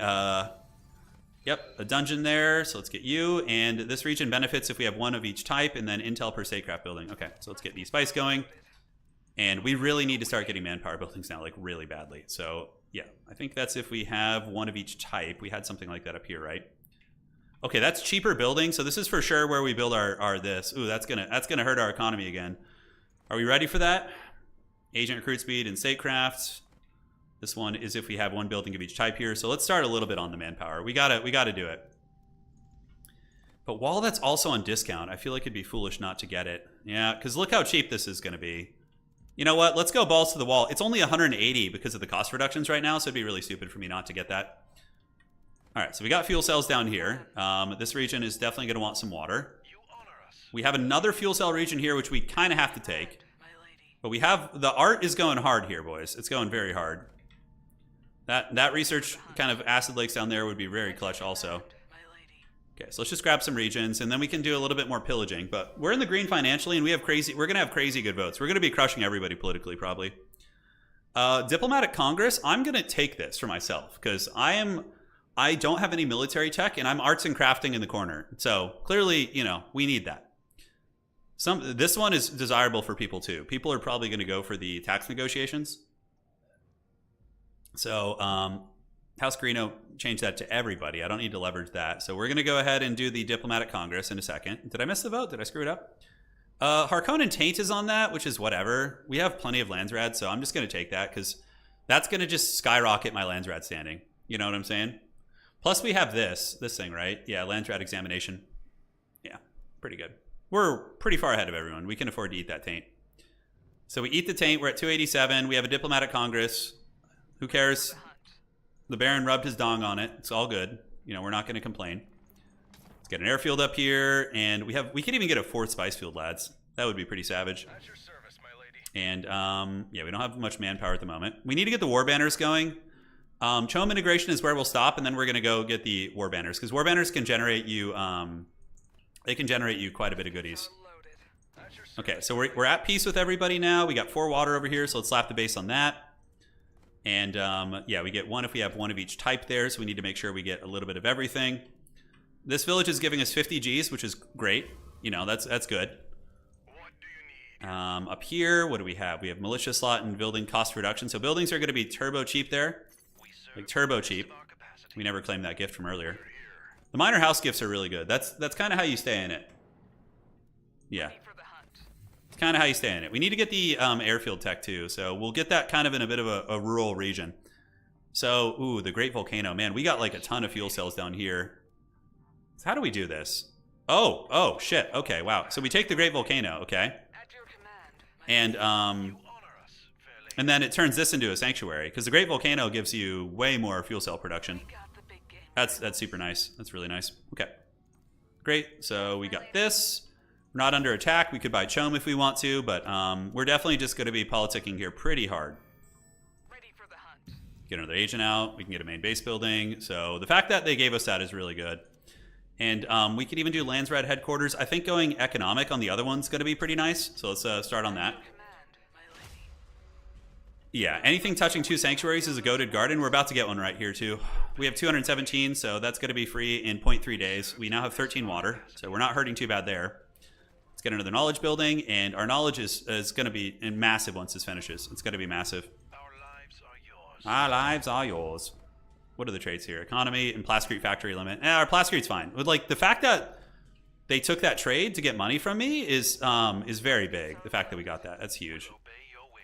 dungeon there. So let's get you. And this region benefits if we have 1 of each type, and then intel per se craft building. Okay, so let's get the spice going. And we really need to start getting manpower buildings now, like really badly. So yeah, I think that's if we have 1 of each type. We had something like that up here, right? Okay, that's cheaper building. So this is for sure where we build our this. Ooh, that's gonna hurt our economy again. Are we ready for that? Agent recruit speed and statecraft. This one is if we have 1 building of each type here. So let's start a little bit on the manpower. We gotta do it. But while that's also on discount, I feel like it'd be foolish not to get it. Yeah, because look how cheap this is gonna be. You know what? Let's go balls to the wall. It's only 180 because of the cost reductions right now, so it'd be really stupid for me not to get that. All right, so we got fuel cells down here. This region is definitely going to want some water. You honor us. We have another fuel cell region here, which we kind of have to take. My lady. But we have... The art is going hard here, boys. It's going very hard. That research kind of acid lakes down there would be very clutch also. My lady. Okay, so let's just grab some regions, and then we can do a little bit more pillaging. But we're in the green financially, and we're going to have crazy good votes. We're going to be crushing everybody politically, probably. Diplomatic Congress, I'm going to take this for myself, because I don't have any military tech, and I'm arts and crafting in the corner. So clearly, you know, we need that. This one is desirable for people too. People are probably going to go for the tax negotiations. So House Carino changed that to everybody. I don't need to leverage that. So we're going to go ahead and do the Diplomatic Congress in a second. Did I miss the vote? Did I screw it up? Harkonnen Taint is on that, which is whatever. We have plenty of Landsrad, so I'm just going to take that because that's going to just skyrocket my Landsrad standing. You know what I'm saying? Plus we have this thing, right? Yeah, Landsrad examination. Yeah, pretty good. We're pretty far ahead of everyone. We can afford to eat that taint. So we eat the taint. We're at 287. We have a Diplomatic Congress. Who cares? The Baron rubbed his dong on it. It's all good. You know, we're not going to complain. Let's get an airfield up here, and we could even get a 4th spice field, lads. That would be pretty savage. At your service, my lady. And yeah, we don't have much manpower at the moment. We need to get the war banners going. Chom integration is where we'll stop, and then we're going to go get the war banners, because war banners can generate you. They can generate you quite a bit of goodies. Loaded. At your service. Okay, so we're at peace with everybody now. We got 4 water over here, so let's slap the base on that. And yeah, we get 1 if we have 1 of each type there, so we need to make sure we get a little bit of everything. This village is giving us 50 Gs, which is great. You know, that's good. What do you need? Up here, what do we have? We have militia slot and building cost reduction. So buildings are going to be turbo cheap there. We serve Like turbo to the cheap. best of our capacity. We never claimed that gift from earlier. The minor house gifts are really good. That's kind of how you stay in it. Yeah. Ready for the hunt. It's kind of how you stay in it. We need to get the airfield tech too, so we'll get that kind of in a bit of a rural region. So, ooh, the Great Volcano. Man, we got like a ton of fuel cells down here. So how do we do this? Oh, shit. Okay, wow. So we take the Great Volcano, okay? At your command. And You honor us, fair lady. and then it turns this into a sanctuary, because the Great Volcano gives you way more fuel cell production. We got the big game. That's super nice. That's really nice. Okay. Great. So we got this. We're not under attack. We could buy Chom if we want to, but we're definitely just going to be politicking here pretty hard. Ready for the hunt. Get another agent out. We can get a main base building. So the fact that they gave us that is really good. And we could even do Landsrad headquarters. I think going economic on the other one's going to be pretty nice. So let's start on that. Command, my lady. Yeah, anything touching 2 sanctuaries is a goated garden. We're about to get one right here too. We have 217, so that's going to be free in 0.3 days. We now have 13 water, so we're not hurting too bad there. Let's get another knowledge building, and our knowledge is going to be massive once this finishes. It's going to be massive. Our lives are yours. Our lives are yours. What are the traits here? Economy and Plascrete factory limit. Our Plascrete's fine. But like the fact that they took that trade to get money from me is very big. The fact that we got that, that's huge. Obey your wish.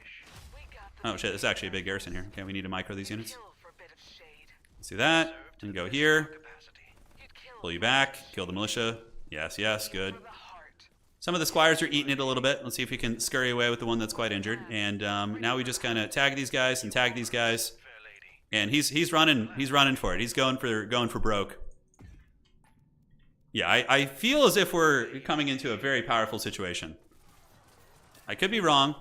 We got the Oh shit, this is actually a big garrison here. Okay, we need to micro these units. kill for a bit of shade. Let's do that. And go here. Capacity. You'd kill Pull you back. Kill the militia. Yes, yes, good. for the heart. Some of the squires are eating it a little bit. Let's see if we can scurry away with the one that's quite injured. And now we just kind of tag these guys and tag these guys. Fair lady. And he's running for it. He's going for broke. Yeah, I feel as if we're coming into a very powerful situation. I could be wrong,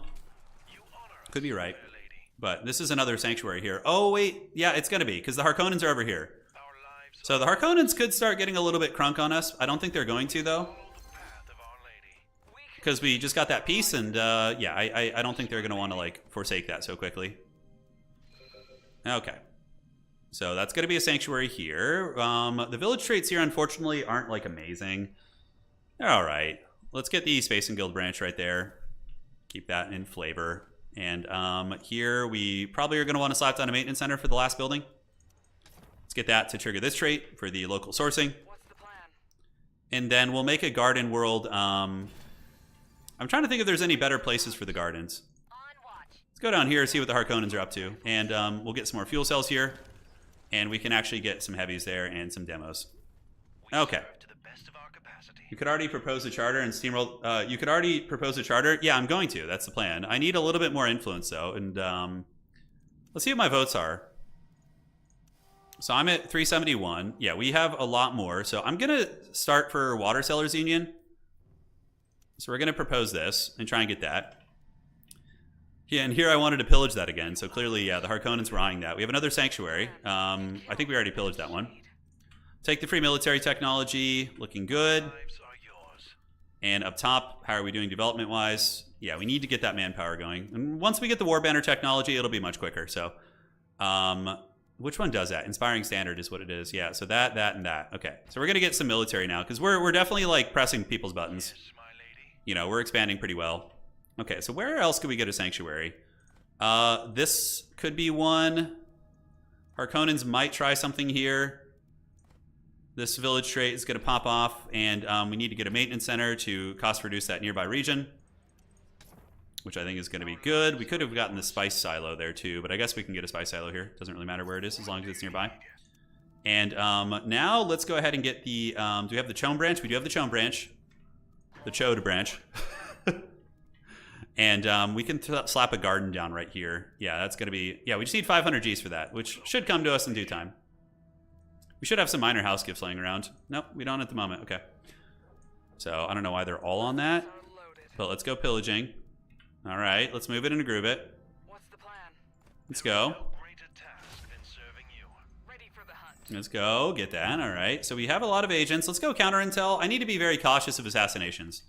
You honor us, could be right, fair lady. but this is another sanctuary here. Oh wait, yeah, it's gonna be because the Harkonnens are over here. Our lives So the Harkonnens could start getting a little bit crunk on us. I don't think they're going to though, are the path of Our Lady. because we just got that piece, and yeah, I don't think they're gonna want to like forsake that so quickly. Okay. So that's going to be a sanctuary here. The village traits here, unfortunately, aren't like amazing. They're all right. Let's get the Space and Guild branch right there. Keep that in flavor. And here we probably are going to want to slap down a maintenance center for the last building. Let's get that to trigger this trait for the local sourcing. What's the plan? And then we'll make a garden world. I'm trying to think if there's any better places for the gardens. On watch. Let's go down here and see what the Harkonnens are up to. And we'll get some more fuel cells here. And we can actually get some heavies there and some demos. We Okay. serve to the best of our capacity. You could already propose a charter and steamroll. You could already propose a charter. Yeah, I'm going to. That's the plan. I need a little bit more influence though, and let's see what my votes are. So I'm at 371. Yeah, we have a lot more. So I'm gonna start for Water Sellers Union. So we're gonna propose this and try and get that. Yeah, and here I wanted to pillage that again. So clearly, yeah, the Harkonnens were eyeing that. We have another sanctuary. I think we already pillaged that one. Take the free military technology, looking good. Lives are yours. And up top, how are we doing development-wise? Yeah, we need to get that manpower going. And once we get the War Banner technology, it'll be much quicker. So, which one does that? Inspiring Standard is what it is. Yeah, so that, and that. Okay, so we're gonna get some military now because we're definitely like pressing people's buttons. Yes, my lady. You know, we're expanding pretty well. Okay, so where else could we get a sanctuary? This could be one. Harkonnens might try something here. This village trait is going to pop off, and we need to get a maintenance center to cost reduce that nearby region, which I think is going to be good. We could have gotten the spice silo there too, but I guess we can get a spice silo here. Doesn't really matter where it is as long as it's nearby. And now let's go ahead and get the... do we have the Chone branch? We do have the Chone branch. The Chode branch. And we can slap a garden down right here. Yeah, that's going to be... Yeah, we just need 500 Gs for that, which should come to us in due time. We should have some minor house gifts laying around. Nope, we don't at the moment. Okay. So I don't know why they're all on that, but let's go pillaging. All right, let's move it and groove it. What's the plan? Let's go. No greater task than serving you. Ready for the hunt. Let's go. Get that. All right. So we have a lot of agents. Let's go counter intel. I need to be very cautious of assassinations.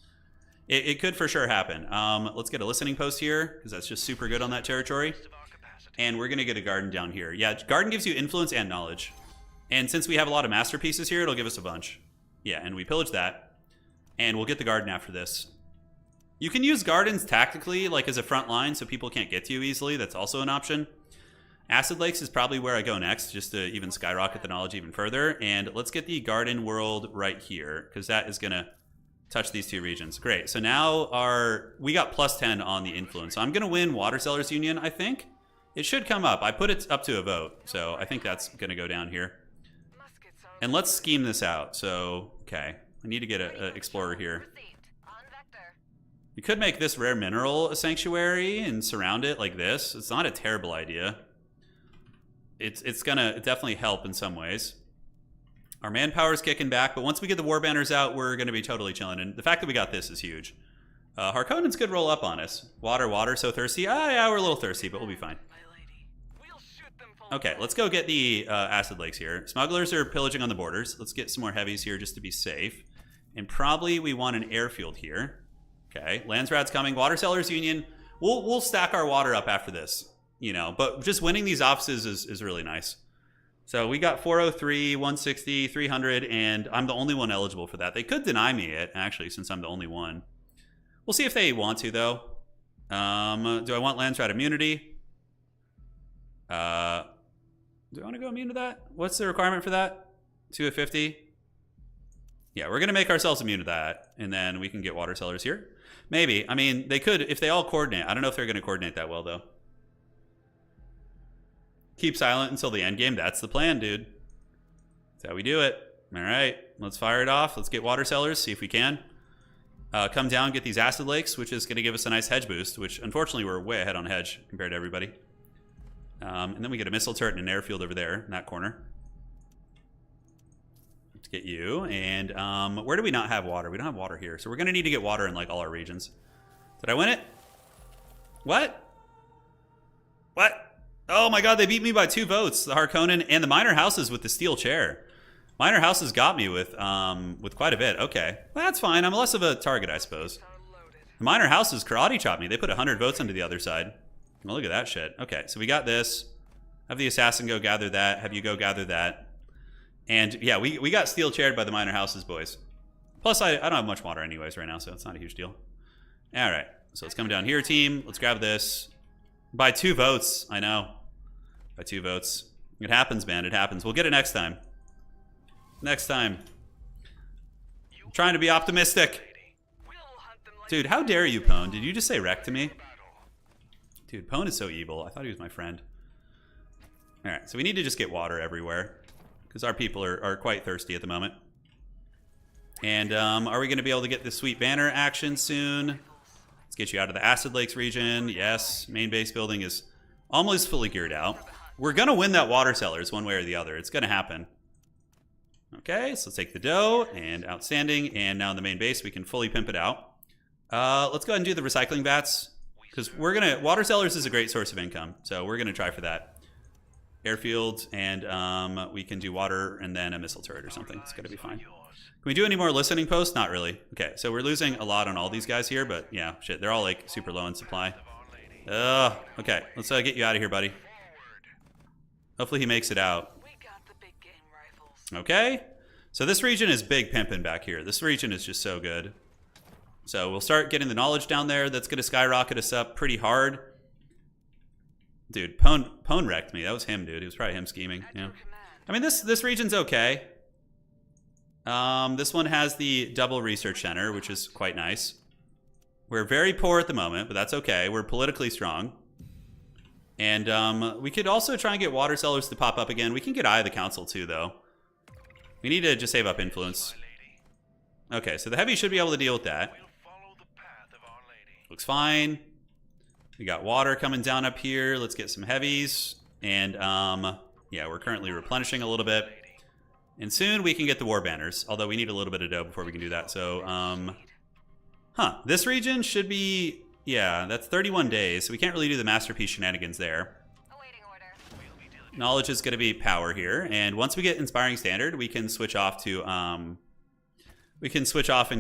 It could for sure happen. Let's get a listening post here because that's just super good on that territory. Best of our capacity. And we're going to get a garden down here. Yeah, garden gives you influence and knowledge. And since we have a lot of masterpieces here, it'll give us a bunch. Yeah, and we pillage that. And we'll get the garden after this. You can use gardens tactically, like as a front line, so people can't get to you easily. That's also an option. Acid Lakes is probably where I go next, just to even skyrocket the knowledge even further. And let's get the garden world right here, because that is going to touch these two regions. Great. So now we got plus 10 on the influence. So I'm going to win Water Sellers Union, I think. It should come up. I put it up to a vote, so I think that's going to go down here. Muskets are And let's scheme this out. So, okay. I need to get an explorer here. We could make this rare mineral a sanctuary and surround it like this. It's not a terrible idea. It's gonna definitely help in some ways. Our manpower's kicking back, but once we get the war banners out, we're gonna be totally chilling. And the fact that we got this is huge. Harkonnens could roll up on us. Water, so thirsty. Ah, yeah, we're a little thirsty, but we'll be fine. my lady. We'll shoot them full Okay, let's go get the acid lakes here. Smugglers are pillaging on the borders. Let's get some more heavies here just to be safe. And probably we want an airfield here. Okay, Landsrad's coming. Water Sellers Union. We'll stack our water up after this, you know. But just winning these offices is really nice. So we got 403, 160, 300, and I'm the only one eligible for that. They could deny me it, actually, since I'm the only one. We'll see if they want to, though. Do I want Landsrad immunity? Do I want to go immune to that? What's the requirement for that? 2 of 50? Yeah, we're going to make ourselves immune to that, and then we can get Water Sellers here. Maybe. I mean, they could if they all coordinate. I don't know if they're going to coordinate that well, though. Keep silent until the end game. That's the plan, dude. That's how we do it. All right, let's fire it off. Let's get Water Sellers, see if we can. Come down, get these acid lakes, which is going to give us a nice hedge boost, which unfortunately we're way ahead on hedge compared to everybody. And then we get a missile turret and an airfield over there in that corner. Let's get you. And where do we not have water? We don't have water here. So we're going to need to get water in like all our regions. Did I win it? What? What? Oh my god, they beat me by 2 votes. The Harkonnen and the minor houses with the steel chair. Minor houses got me with quite a bit. Okay, well, that's fine. I'm less of a target, I suppose. The minor houses karate chopped me. They put 100 votes onto the other side. Well, look at that shit. Okay, so we got this. Have the assassin go gather that. Have you go gather that. And yeah, we got steel chaired by the minor houses, boys. Plus, I don't have much water anyways right now, so it's not a huge deal. All right, so let's come down here, team. Let's grab this. By 2 votes, I know. By 2 votes. It happens, man. It happens. We'll get it next time. Next time. I'm trying to be optimistic. We'll hunt them like Dude, how dare you, Pone? Did you just say wreck to me? Dude, Pone is so evil. I thought he was my friend. All right, so we need to just get water everywhere because our people are quite thirsty at the moment. And are we going to be able to get the sweet banner action soon? Let's get you out of the Acid Lakes region. Yes, main base building is almost fully geared out. We're going to win that water cellars one way or the other. It's going to happen. Okay, so let's take the dough and outstanding. And now in the main base, we can fully pimp it out. Let's go ahead and do the recycling vats because we're going to, water cellars is a great source of income. So we're going to try for that. Airfields and we can do water and then a missile turret or something. It's going to be fine. Can we do any more listening posts? Not really. Okay, so we're losing a lot on all these guys here, but yeah, shit, they're all like super low in supply. Okay, let's get you out of here, buddy. Hopefully he makes it out. We got the big game rifles. Okay, so this region is big pimping back here. This region is just so good. So we'll start getting the knowledge down there. That's going to skyrocket us up pretty hard. Dude, Pone wrecked me. That was him, dude. It was probably him scheming. Yeah. I mean, this region's okay. This one has the double research center, which is quite nice. We're very poor at the moment, but that's okay. We're politically strong. And we could also try and get water cellars to pop up again. We can get Eye of the Council too, though. We need to just save up influence. Okay, so the heavy should be able to deal with that. Looks fine. We got water coming down up here. Let's get some heavies. And yeah, we're currently replenishing a little bit. And soon we can get the war banners, although we need a little bit of dough before we can do that. So, this region should be, yeah, that's 31 days. So we can't really do the masterpiece shenanigans there. Awaiting order. Knowledge is going to be power here. And once we get inspiring standard, we can switch off to, and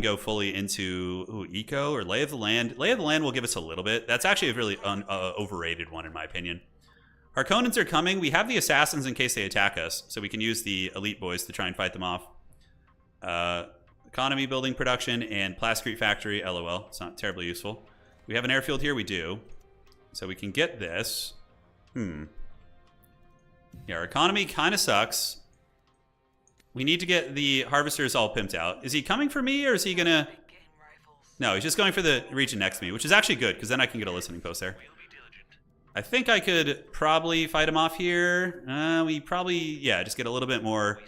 go fully into eco or lay of the land. Lay of the land will give us a little bit. That's actually a really overrated one in my opinion. Harkonnens are coming. We have the assassins in case they attack us, so we can use the elite boys to try and fight them off. Economy building production and plasticrete factory. LOL. It's not terribly useful. We have an airfield here. We do. So we can get this. Yeah, our economy kind of sucks. We need to get the harvesters all pimped out. Is he coming for me or is he going to... Big game rifles. No, he's just going for the region next to me, which is actually good because then I can get a listening post there. I think I could probably fight him off here. We probably, yeah, just get a little bit more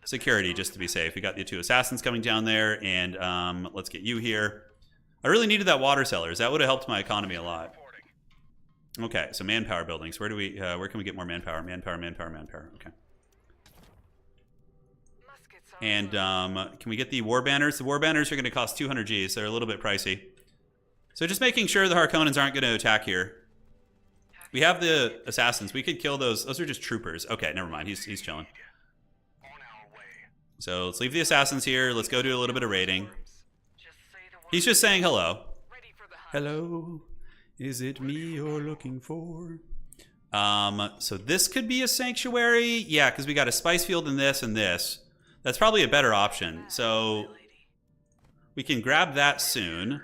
security just to be safe. We got the 2 assassins coming down there, and let's get you here. I really needed that water cellars. That would have helped my economy a lot. Okay, so manpower buildings. Where can we get more manpower? Manpower. Okay. Muskets are And can we get the war banners? The war banners are going to cost 200 Gs. So they're a little bit pricey. So just making sure the Harkonnens aren't going to attack here. We have the assassins. We could kill those. Those are just troopers. Okay, never mind. He's chilling. So let's leave the assassins here. Let's go do a little bit of raiding. Just say the word. He's just saying hello. Ready for the hunt. Hello. Is it me you're looking for? So this could be a sanctuary. Yeah, because we got a spice field and this. That's probably a better option. So we can grab that soon.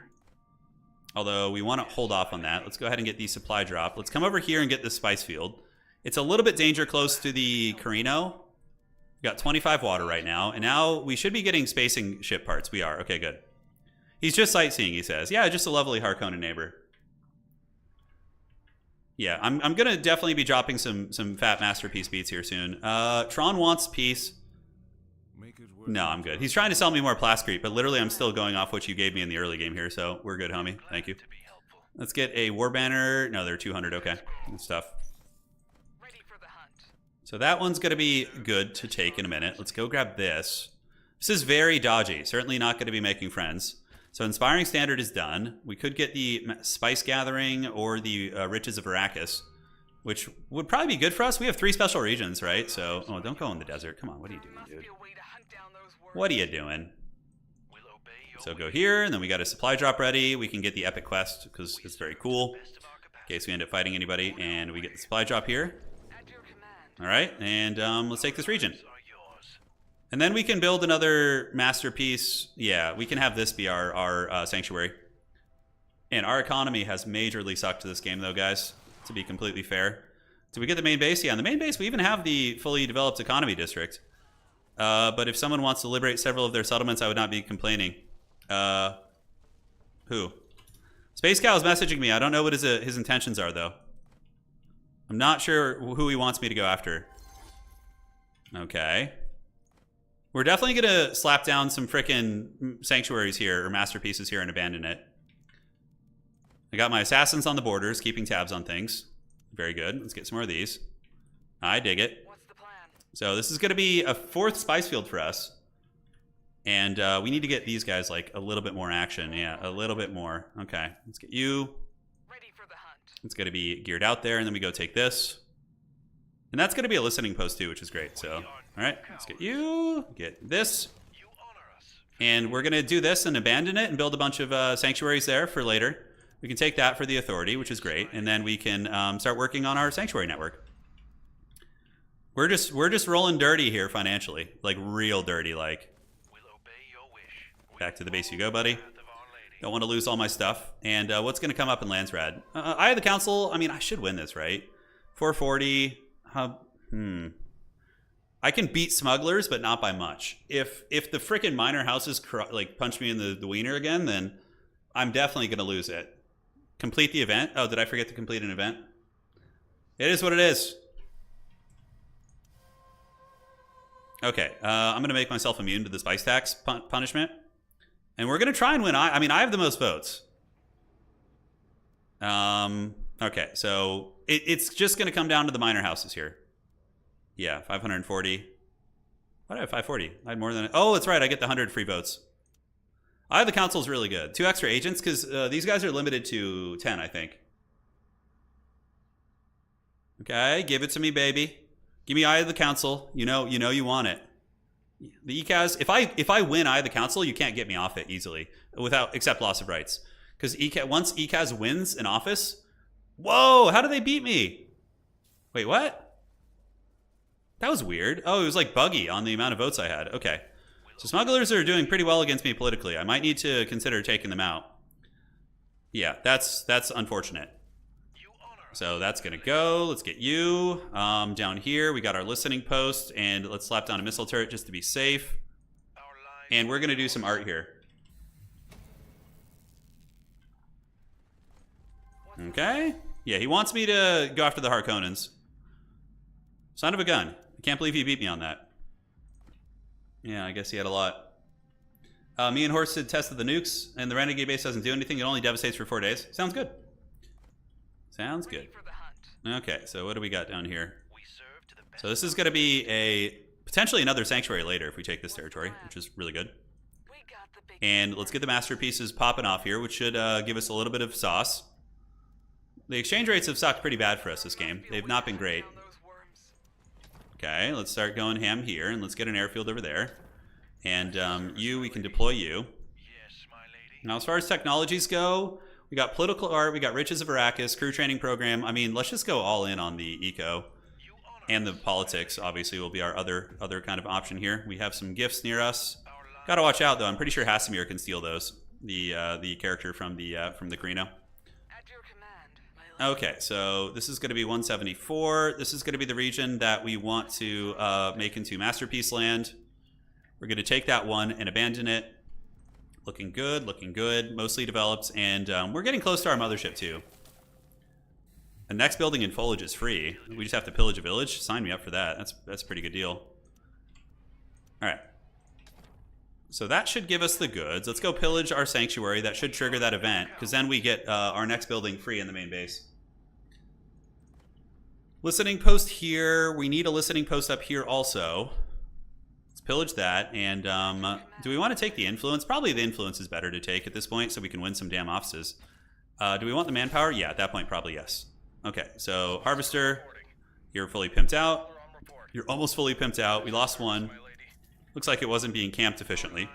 Although we want to hold off on that. Let's go ahead and get the supply drop. Let's come over here and get the spice field. It's a little bit danger close to the Carino. We got 25 water right now. And now we should be getting spacing ship parts. We are. Okay, good. He's just sightseeing, he says. Yeah, just a lovely Harkonnen neighbor. Yeah, I'm going to definitely be dropping some fat masterpiece beats here soon. Tron wants peace. No, I'm good. He's trying to sell me more plasticrete, but literally I'm still going off what you gave me in the early game here, so we're good, homie. Thank you. Let's get a war banner. No, they're 200. Okay, good stuff. Ready for the hunt. So that one's going to be good to take in a minute. Let's go grab this. This is very dodgy. Certainly not going to be making friends. So inspiring standard is done. We could get the spice gathering or the riches of Arrakis, which would probably be good for us. We have 3 special regions, right? So, oh, don't go in the desert. Come on, what are you doing, Must dude? be a way to hunt down those words. What are you doing? We'll obey your So go here, and then we got a supply drop ready. We can get the epic quest because it's very cool best of our in capacity. case we end up fighting anybody. And we get the supply drop here. At your command. All right, and let's take this region. Are yours. And then we can build another masterpiece. Yeah, we can have this be our sanctuary. And our economy has majorly sucked to this game, though, guys, to be completely fair. Did we get the main base? Yeah, on the main base, we even have the fully developed economy district. But if someone wants to liberate several of their settlements, I would not be complaining. Who? Space Cow is messaging me. I don't know what his intentions are, though. I'm not sure who he wants me to go after. Okay. We're definitely gonna slap down some frickin' sanctuaries here, or masterpieces here, and abandon it. I got my assassins on the borders, keeping tabs on things. Very good. Let's get some more of these. I dig it. What's the plan? So this is gonna be a 4th spice field for us. And we need to get these guys like a little bit more action. Yeah, a little bit more. Okay, let's get you. Ready for the hunt. It's gonna be geared out there, and then we go take this. And that's gonna be a listening post too, which is great. So, all right, let's get you, get this. You honor us. And we're gonna do this and abandon it and build a bunch of sanctuaries there for later. We can take that for the authority, which is great. And then we can start working on our sanctuary network. We're just rolling dirty here financially, like real dirty, like. Back to the base you go, buddy. Don't want to lose all my stuff. And what's going to come up in Landsrad? Eye of the Council. I mean, I should win this, right? 440. I can beat smugglers, but not by much. If the frickin' minor houses like punch me in the wiener again, then I'm definitely going to lose it. Complete the event. Oh, did I forget to complete an event? It is what it is. Okay, I'm going to make myself immune to the spice tax punishment. And we're going to try and win. I mean, I have the most votes. Okay, so it's just going to come down to the minor houses here. Yeah, 540. Why do I have 540? I had more than... Oh, that's right. I get the 100 free votes. I have the council's really good. 2 extra agents, because these guys are limited to 10, I think. Okay, give it to me, baby. Give me Eye of the Council. You know you want it. The ECAS, if I win Eye of the Council, you can't get me off it easily, except loss of rights. Because once ECAS wins an office, whoa, how did they beat me? Wait, what? That was weird. Oh, it was like buggy on the amount of votes I had. Okay. So smugglers are doing pretty well against me politically. I might need to consider taking them out. Yeah, that's unfortunate. So that's going to go. Let's get you. Down here, we got our listening post, and let's slap down a missile turret just to be safe. And we're going to do some art here. Okay. Yeah, he wants me to go after the Harkonnens. Son of a gun. I can't believe he beat me on that. Yeah, I guess he had a lot. Me and Horse tested the nukes, and the Renegade base doesn't do anything. It only devastates for 4 days. Sounds good. Sounds good. Okay, so what do we got down here? So this is going to be potentially another sanctuary later if we take this territory, which is really good. And let's get the masterpieces popping off here, which should give us a little bit of sauce. The exchange rates have sucked pretty bad for us this game. They've not been great. Okay, let's start going ham here, and let's get an airfield over there. And we can deploy you. Now, as far as technologies go, we got political art, we got Riches of Arrakis, crew training program. I mean, let's just go all in on the eco. And the politics, obviously, will be our other kind of option here. We have some gifts near us. Gotta watch out, though. I'm pretty sure Hasimir can steal those. The character from the Carino. Okay, so this is going to be 174. This is going to be the region that we want to make into Masterpiece Land. We're going to take that one and abandon it. Looking good, mostly developed, and we're getting close to our mothership too. The next building in Foliage is free. We just have to pillage a village. Sign me up for that. That's a pretty good deal. All right. So that should give us the goods. Let's go pillage our sanctuary. That should trigger that event, because then we get our next building free in the main base. Listening post here. We need a listening post up here also. Let's pillage that. And do we want to take the influence? Probably the influence is better to take at this point, so we can win some damn offices. Do we want the manpower? Yeah, at that point, probably yes. Okay, so Harvester, you're fully pimped out. You're almost fully pimped out. We lost one. Looks like it wasn't being camped efficiently.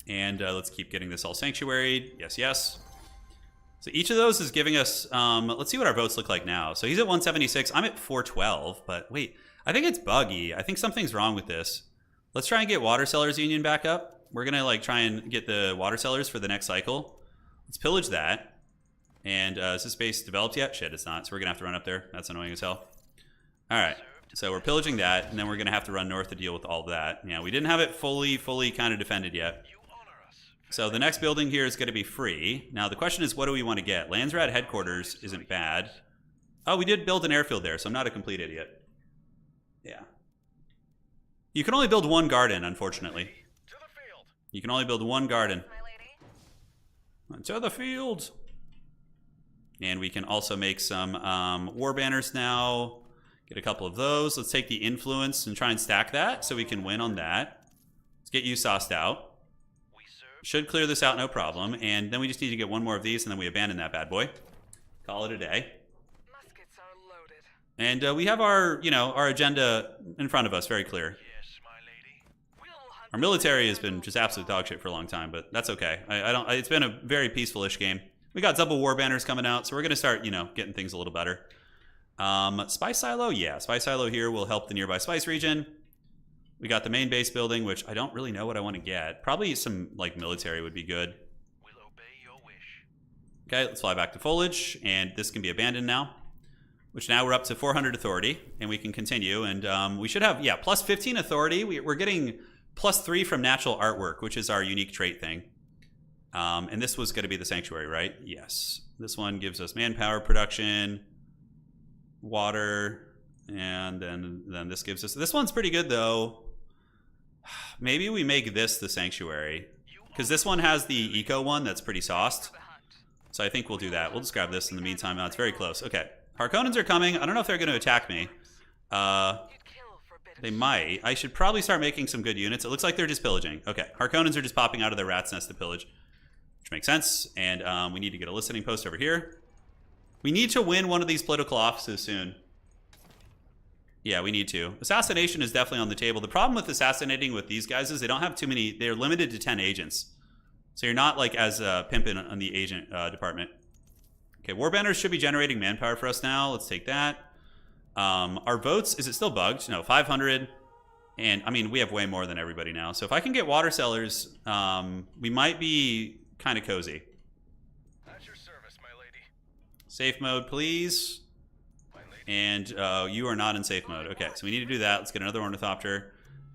And let's keep getting this all sanctuaried. Yes, yes. So each of those is giving us, let's see what our votes look like now. So he's at 176. I'm at 412, but wait, I think it's buggy. I think something's wrong with this. Let's try and get Water Sellers Union back up. We're going to like try and get the Water Sellers for the next cycle. Let's pillage that. And is this base developed yet? Shit, it's not. So we're going to have to run up there. That's annoying as hell. All right. So we're pillaging that, and then we're going to have to run north to deal with all of that. Yeah, we didn't have it fully kind of defended yet. So the next building here is going to be free. Now the question is, what do we want to get? Landsrad headquarters isn't bad. Oh, we did build an airfield there, so I'm not a complete idiot. Yeah. You can only build one garden, unfortunately. To the field. You can only build one garden. My lady. To the field. And we can also make some war banners now. Get a couple of those. Let's take the influence and try and stack that so we can win on that. Let's get you sauced out. We serve. Should clear this out, no problem. And then we just need to get one more of these, and then we abandon that bad boy. Call it a day. Muskets are loaded. And we have our, our agenda in front of us, very clear. Yes, my lady. We'll hunt Our military has been just absolute dog shit for a long time, but that's okay. It's been a very peaceful-ish game. We got double war banners coming out, so we're gonna start, getting things a little better. Spice silo, yeah, spice silo here will help the nearby spice region. We got the main base building, which I don't really know what I want to get. Probably some military would be good. We'll obey your wish. Okay, let's fly back to foliage, and this can be abandoned now. Which now we're up to 400 authority, and we can continue. And we should have, plus 15 authority. We're getting plus 3 from natural artwork, which is our unique trait thing. And this was going to be the sanctuary, right? Yes. This one gives us manpower production, water, and then this gives us... This one's pretty good, though. Maybe we make this the sanctuary, because this one has the eco one that's pretty sauced. the hunt. So I think we'll do that. We'll just grab this in the meantime. It's very close. Okay. Harkonnens are coming. I don't know if they're going to attack me. You'd kill for a bit of They might. I should probably start making some good units. It looks like they're just pillaging. Okay. Harkonnens are just popping out of their rat's nest to pillage, which makes sense. And we need to get a listening post over here. We need to win one of these political offices soon. Yeah, we need to. Assassination is definitely on the table. The problem with assassinating with these guys is they don't have too many. They're limited to 10 agents. So you're not as pimping on the agent department. Okay, war banners should be generating manpower for us now. Let's take that. Our votes, is it still bugged? No, 500. And I mean, we have way more than everybody now. So if I can get water sellers, we might be kind of cozy. At your service, my lady. Safe mode, please. My lady. And you are not in safe mode. Okay, so we need to do that. Let's get another ornithopter.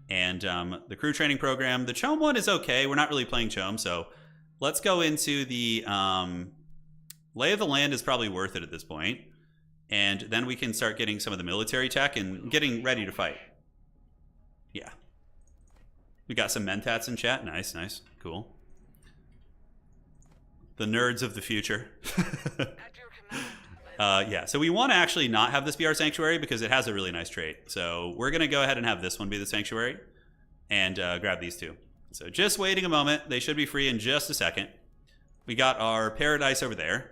And the crew training program. The Chome one is okay. We're not really playing Chome, so let's go into the lay of the land is probably worth it at this point. And then we can start getting some of the military tech and getting ready to fight. Yeah. We got some mentats in chat. Nice, nice. Cool. The nerds of the future. At your command. Yeah, so we want to actually not have this be our sanctuary because it has a really nice trait. So we're going to go ahead and have this one be the sanctuary and grab these two. So just waiting a moment. They should be free in just a second. We got our paradise over there,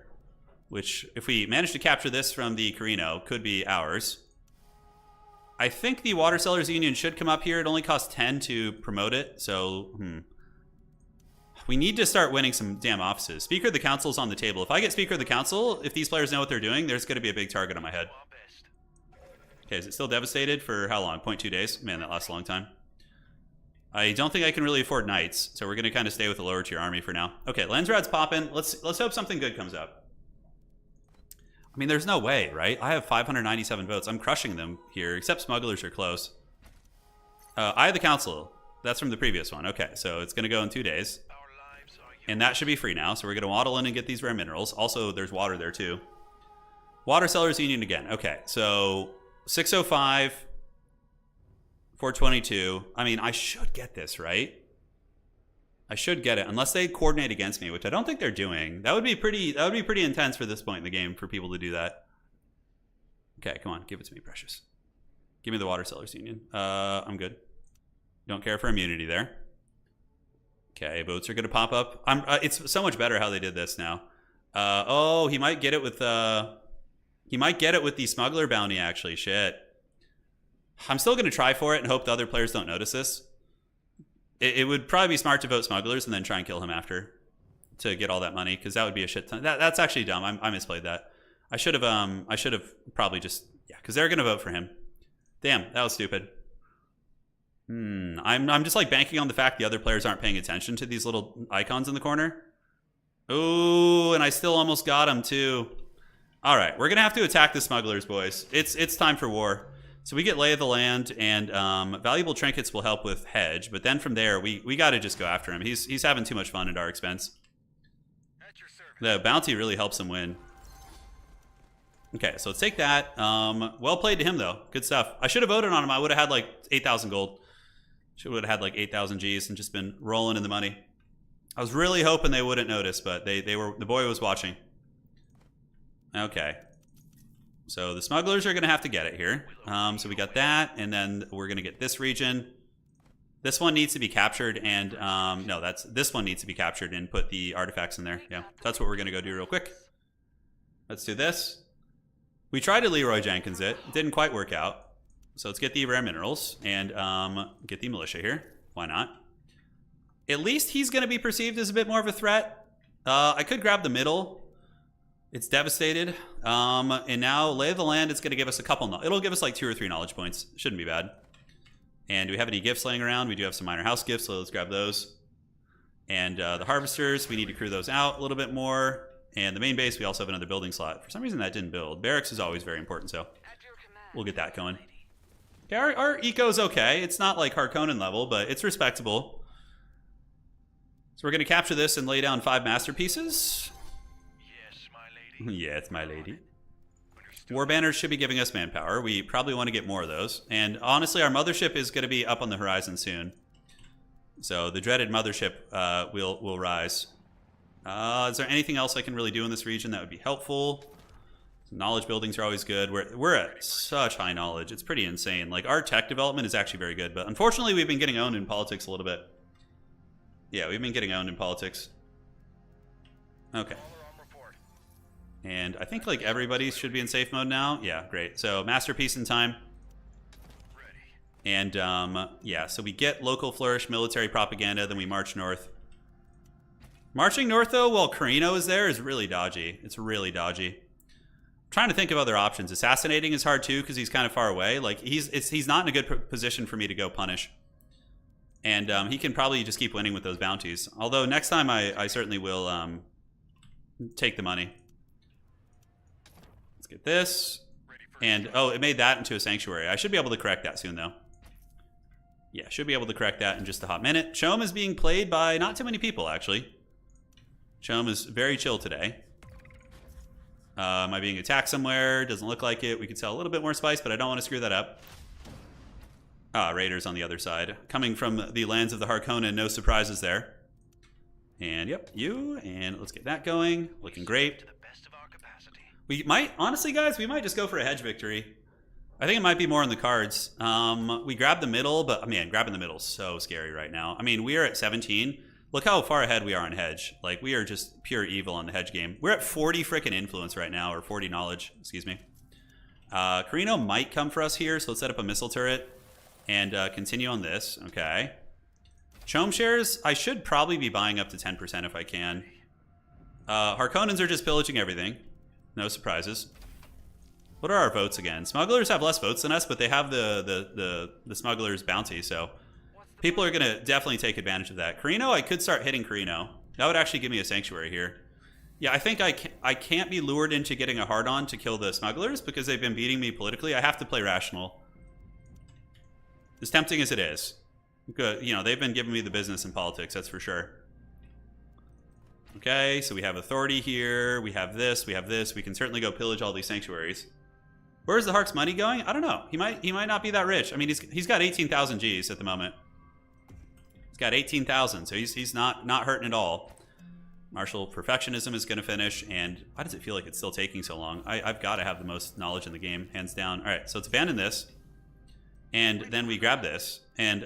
which if we manage to capture this from the Carino, could be ours. I think the Water Sellers Union should come up here. It only costs 10 to promote it, so we need to start winning some damn offices. Speaker of the Council's on the table. If I get Speaker of the Council, if these players know what they're doing, there's going to be a big target on my head. Our best. Okay, is it still devastated for how long? 0.2 days? Man, that lasts a long time. I don't think I can really afford knights, so we're going to kind of stay with the lower tier army for now. Okay, Lensrad's popping. Let's hope something good comes up. I mean, there's no way, right? I have 597 votes. I'm crushing them here, except smugglers are close. I have the council. That's from the previous one. Okay, so it's going to go in 2 days. Our lives are yours. And that should be free now, so we're going to waddle in and get these rare minerals. Also, there's water there, too. Water Sellers Union again. Okay, so 605, 422. I mean, I should get this, right? I should get it, unless they coordinate against me, which I don't think they're doing. That would be pretty intense for this point in the game for people to do that. Okay, come on, give it to me, precious. Give me the Water Sellers Union. I'm good. Don't care for immunity there. Okay, boats are gonna pop up. It's so much better how they did this now. Oh, he might get it with the smuggler bounty. Actually, shit. I'm still gonna try for it and hope the other players don't notice this. It would probably be smart to vote smugglers and then try and kill him after to get all that money, because that would be a shit ton. That's actually dumb. I misplayed that. I should have probably just, yeah, because they're gonna vote for him. Damn, that was stupid. I'm just banking on the fact the other players aren't paying attention to these little icons in the corner. Oh, and I still almost got him too. All right, we're gonna have to attack the smugglers, boys. It's time for war. So we get lay of the land, and valuable trinkets will help with hedge. But then from there, we got to just go after him. He's having too much fun at our expense. At your service. The bounty really helps him win. Okay, so let's take that. Well played to him, though. Good stuff. I should have voted on him. I would have had 8,000 gold. Should have had like 8,000 Gs and just been rolling in the money. I was really hoping they wouldn't notice, but they were. The boy was watching. Okay. So the smugglers are going to have to get it here. So we got that, and then we're going to get this region. This one needs to be captured, and no, this one needs to be captured and put the artifacts in there. Yeah, that's what we're going to go do real quick. Let's do this. We tried to Leroy Jenkins it. Didn't quite work out. So let's get the rare minerals and get the militia here. Why not? At least he's going to be perceived as a bit more of a threat. I could grab the middle. It's devastated. And now Lay of the Land is going to give us a couple. It'll give us like 2 or 3 knowledge points. Shouldn't be bad. And do we have any gifts laying around? We do have some minor house gifts, so let's grab those. And the harvesters, we need to crew those out a little bit more. And the main base, we also have another building slot. For some reason, that didn't build. Barracks is always very important, so we'll get that going. Okay, our eco's okay. It's not like Harkonnen level, but it's respectable. So we're going to capture this and lay down 5 masterpieces. Yes, my lady. Yeah, it's my lady. Understood. War banners should be giving us manpower. We probably want to get more of those. And honestly, our mothership is going to be up on the horizon soon. So the dreaded mothership will rise. Is there anything else I can really do in this region that would be helpful? Knowledge buildings are always good. We're at such high knowledge. It's pretty insane. Like, our tech development is actually very good. But unfortunately, we've been getting owned in politics a little bit. Yeah, we've been getting owned in politics. Okay. Caller on report. And I think, like, everybody should be in safe mode now. Yeah, great. So, masterpiece in time. Ready. And, yeah, so we get local flourish, military propaganda, then we march north. Marching north, though, while Carino is there is really dodgy. It's really dodgy. I'm trying to think of other options. Assassinating is hard, too, because he's kind of far away. Like, he's not in a good position for me to go punish. And he can probably just keep winning with those bounties. Although, next time I certainly will take the money. Let's get this. And, oh, it made that into a sanctuary. I should be able to correct that soon, though. Yeah, should be able to correct that in just a hot minute. Chom is being played by not too many people, actually. Chom is very chill today. Am I being attacked somewhere? Doesn't look like it. We could sell a little bit more spice, but I don't want to screw that up. Raiders on the other side. Coming from the lands of the Harkonnen, no surprises there. And, yep, you. And let's get that going. Looking great. To the best of our capacity. We might, honestly, guys, we might just go for a hedge victory. I think it might be more on the cards. We grabbed the middle, but, man, grabbing the middle is so scary right now. I mean, we are at 17. Look how far ahead we are on hedge. Like, we are just pure evil on the hedge game. We're at 40 freaking influence right now, or 40 knowledge, excuse me. Carino might come for us here, so let's set up a missile turret and continue on this. Okay. Chom shares, I should probably be buying up to 10% if I can. Harkonnens are just pillaging everything. No surprises. What are our votes again? Smugglers have less votes than us, but they have the smuggler's bounty, so people are going to definitely take advantage of that. Carino, I could start hitting Carino. That would actually give me a sanctuary here. Yeah, I think I can't be lured into getting a hard-on to kill the smugglers because they've been beating me politically. I have to play rational. As tempting as it is. Good, you know, they've been giving me the business in politics, that's for sure. Okay, so we have authority here. We have this. We have this. We can certainly go pillage all these sanctuaries. Where's the Hark's money going? I don't know. He might not be that rich. I mean, he's got 18,000 Gs at the moment. He's got 18,000, so he's not hurting at all. Martial perfectionism is going to finish, and why does it feel like it's still taking so long? I've got to have the most knowledge in the game, hands down. All right, so let's abandon this, and then we grab this, and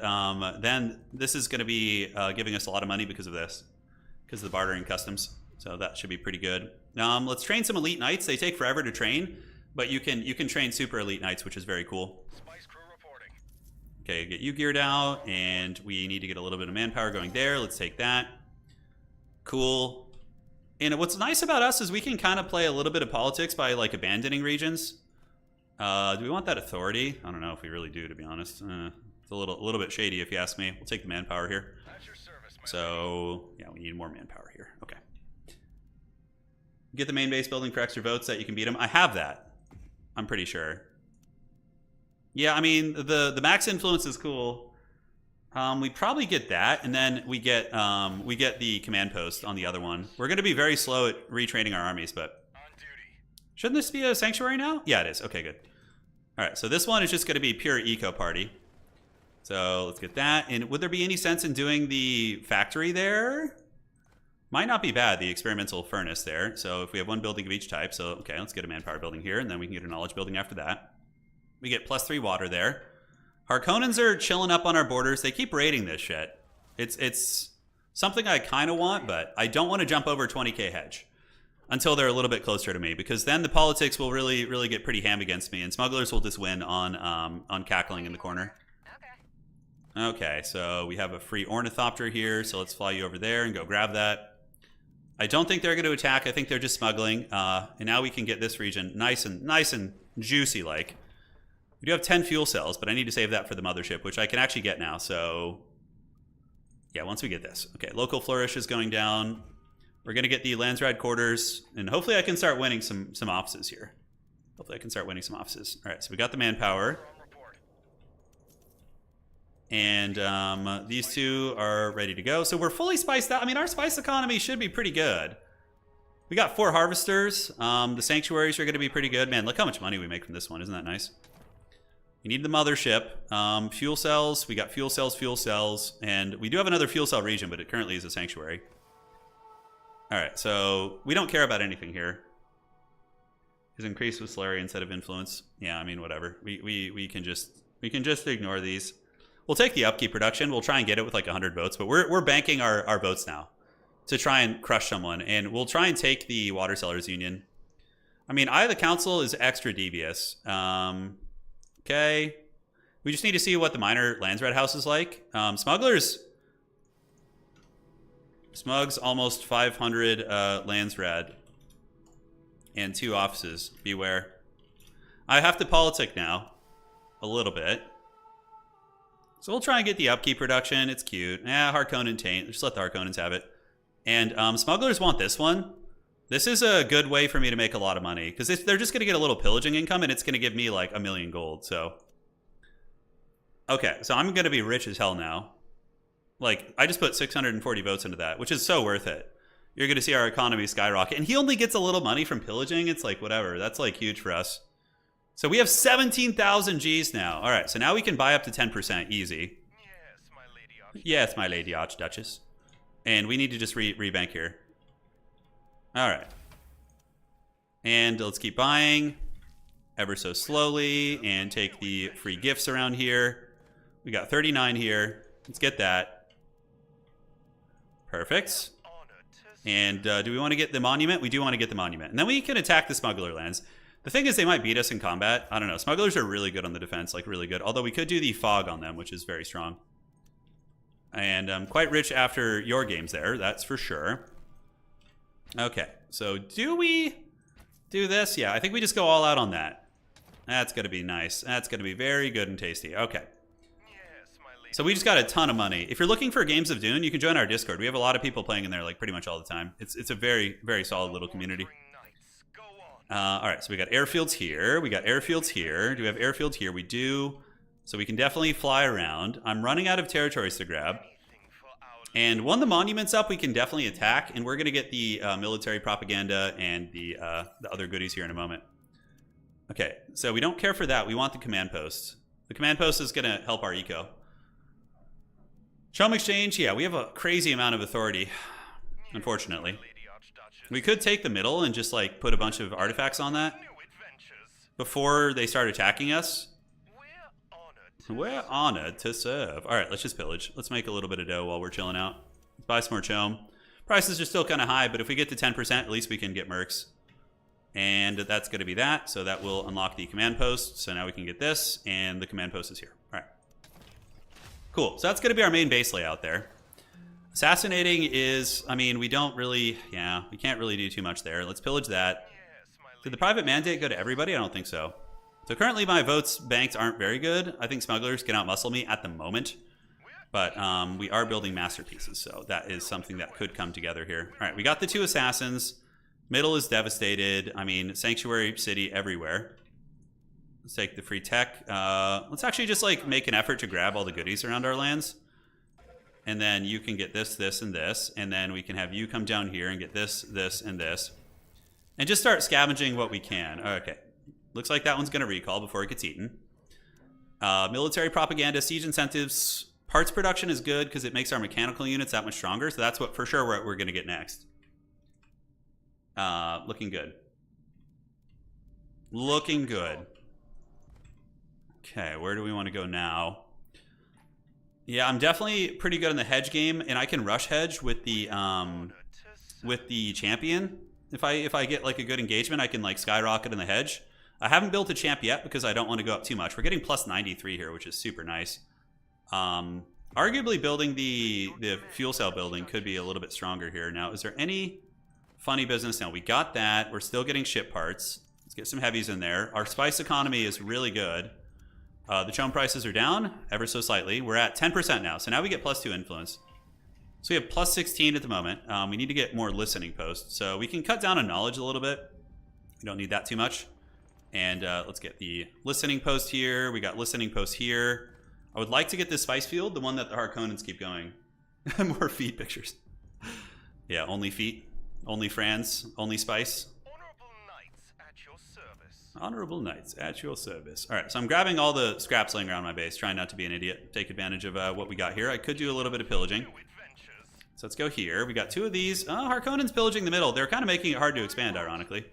then this is going to be giving us a lot of money because of this, because of the bartering customs. So that should be pretty good. Let's train some elite knights. They take forever to train, but you can train super elite knights, which is very cool. Spice crew reporting. Okay, get you geared out, and we need to get a little bit of manpower going there. Let's take that. Cool. And what's nice about us is we can kind of play a little bit of politics by, like, abandoning regions. Do we want that authority? I don't know if we really do, to be honest. It's a little bit shady, if you ask me. We'll take the manpower here. At your service, my So, yeah, we need more manpower here. Okay. Get the main base building for extra votes that you can beat them. I have that. I'm pretty sure. Yeah, I mean, the max influence is cool. We probably get that, and then we get the command post on the other one. We're going to be very slow at retraining our armies, but on duty. shouldn't this be a sanctuary now? Yeah, it is. Okay, good. All right, so this one is just going to be pure eco party. So let's get that. And would there be any sense in doing the factory there? Might not be bad, the experimental furnace there. So if we have one building of each type, so okay, let's get a manpower building here, and then we can get a knowledge building after that. We get +3 water there. Harkonnens are chilling up on our borders. They keep raiding this shit. It's something I kind of want, but I don't want to jump over 20k hedge until they're a little bit closer to me, because then the politics will really get pretty ham against me, and smugglers will just win on cackling in the corner. Okay, so we have a free ornithopter here, so let's fly you over there and go grab that. I don't think they're going to attack. I think they're just smuggling. And now we can get this region nice and juicy like. We do have 10 fuel cells, but I need to save that for the mothership, which I can actually get now. So yeah, once we get this. Okay, local flourish is going down. We're going to get the Landsrad quarters, and hopefully I can start winning some offices here. Hopefully I can start winning some offices. All right, so we got the manpower. And these two are ready to go. So we're fully spiced out. I mean, our spice economy should be pretty good. We got 4 harvesters. The sanctuaries are going to be pretty good. Man, look how much money we make from this one. Isn't that nice? We need the mothership. Fuel cells. We got fuel cells. And we do have another fuel cell region, but it currently is a sanctuary. All right, so we don't care about anything here. Is increased with Solari instead of influence. Yeah, I mean, whatever. We can just ignore these. We'll take the upkeep production. We'll try and get it with like 100 votes, but we're banking our votes now to try and crush someone, and we'll try and take the Water Sellers Union. I mean, Eye of the Council is extra devious. Okay. We just need to see what the minor Landsrad house is like. Smugs almost 500 Landsrad and 2 offices. Beware. I have to politic now a little bit. So we'll try and get the upkeep production. It's cute. Harkonnen taint. Just let the Harkonnens have it. And smugglers want this one. This is a good way for me to make a lot of money, because they're just going to get a little pillaging income, and it's going to give me like 1 million gold. So, okay, so I'm going to be rich as hell now. Like, I just put 640 votes into that, which is so worth it. You're going to see our economy skyrocket. And he only gets a little money from pillaging. It's like, whatever. That's like huge for us. So we have 17,000 Gs now. All right, so now we can buy up to 10% easy. Yes, my lady Archduchess. And we need to just rebank here. All right. And let's keep buying ever so slowly and take the free gifts around here. We got 39 here. Let's get that. Perfect. And do we want to get the monument? We do want to get the monument. And then we can attack the smuggler lands. The thing is, they might beat us in combat. I don't know. Smugglers are really good on the defense, like really good. Although we could do the fog on them, which is very strong. And I'm quite rich after your games there, that's for sure. Okay, so do we do this? Yeah, I think we just go all out on that. That's going to be nice. That's going to be very good and tasty. Okay. So we just got a ton of money. If you're looking for games of Dune, you can join our Discord. We have a lot of people playing in there like pretty much all the time. It's a very, very solid little community. All right, so we got airfields here. We got airfields here. Do we have airfields here? We do. So we can definitely fly around. I'm running out of territories to grab. And when the monument's up, we can definitely attack. And we're going to get the military propaganda and the other goodies here in a moment. Okay, so we don't care for that. We want the command post. The command post is going to help our eco. Chum exchange, yeah, we have a crazy amount of authority, unfortunately. We could take the middle and just like put a bunch of artifacts on that before they start attacking us. We're honored to serve. All right, let's just pillage. Let's make a little bit of dough while we're chilling out. Let's buy some more chome. Prices are still kind of high, but if we get to 10%, at least we can get mercs. And that's going to be that. So that will unlock the command post. So now we can get this, and the command post is here. All right. Cool. So that's going to be our main base layout there. Assassinating is, I mean, we don't really, yeah, we can't really do too much there. Let's pillage that. Did the private mandate go to everybody? I don't think so. So currently my votes banked aren't very good. I think smugglers can outmuscle me at the moment. But we are building masterpieces, so that is something that could come together here. All right, we got the 2 assassins. Middle is devastated. I mean, sanctuary city everywhere. Let's take the free tech. Let's actually just like make an effort to grab all the goodies around our lands. And then you can get this, this, and this. And then we can have you come down here and get this, this, and this. And just start scavenging what we can. Okay. Looks like that one's going to recall before it gets eaten. Military propaganda, siege incentives, parts production is good because it makes our mechanical units that much stronger. So that's what for sure we're going to get next. Looking good. Looking good. Okay, where do we want to go now? Yeah, I'm definitely pretty good in the hedge game, and I can rush hedge with the champion. If I get like a good engagement, I can like skyrocket in the hedge. I haven't built a champ yet because I don't want to go up too much. We're getting plus 93 here, which is super nice. Arguably building the fuel cell building could be a little bit stronger here. Now, is there any funny business? Now, we got that. We're still getting ship parts. Let's get some heavies in there. Our spice economy is really good. The chum prices are down ever so slightly. We're at 10% now. So now we get plus 2 influence. So we have plus 16 at the moment. We need to get more listening posts. So we can cut down on knowledge a little bit. We don't need that too much. And let's get the listening post here. We got listening posts here. I would like to get this spice field, the one that the Harkonnens keep going. More feet pictures. Yeah, only feet, only Franz, only spice. Honorable knights at your service. Honorable knights at your service. All right, so I'm grabbing all the scraps laying around my base, trying not to be an idiot. Take advantage of what we got here. I could do a little bit of pillaging. New adventures. So let's go here. We got 2 of these. Harkonnens pillaging the middle. They're kind of making it hard to expand, ironically.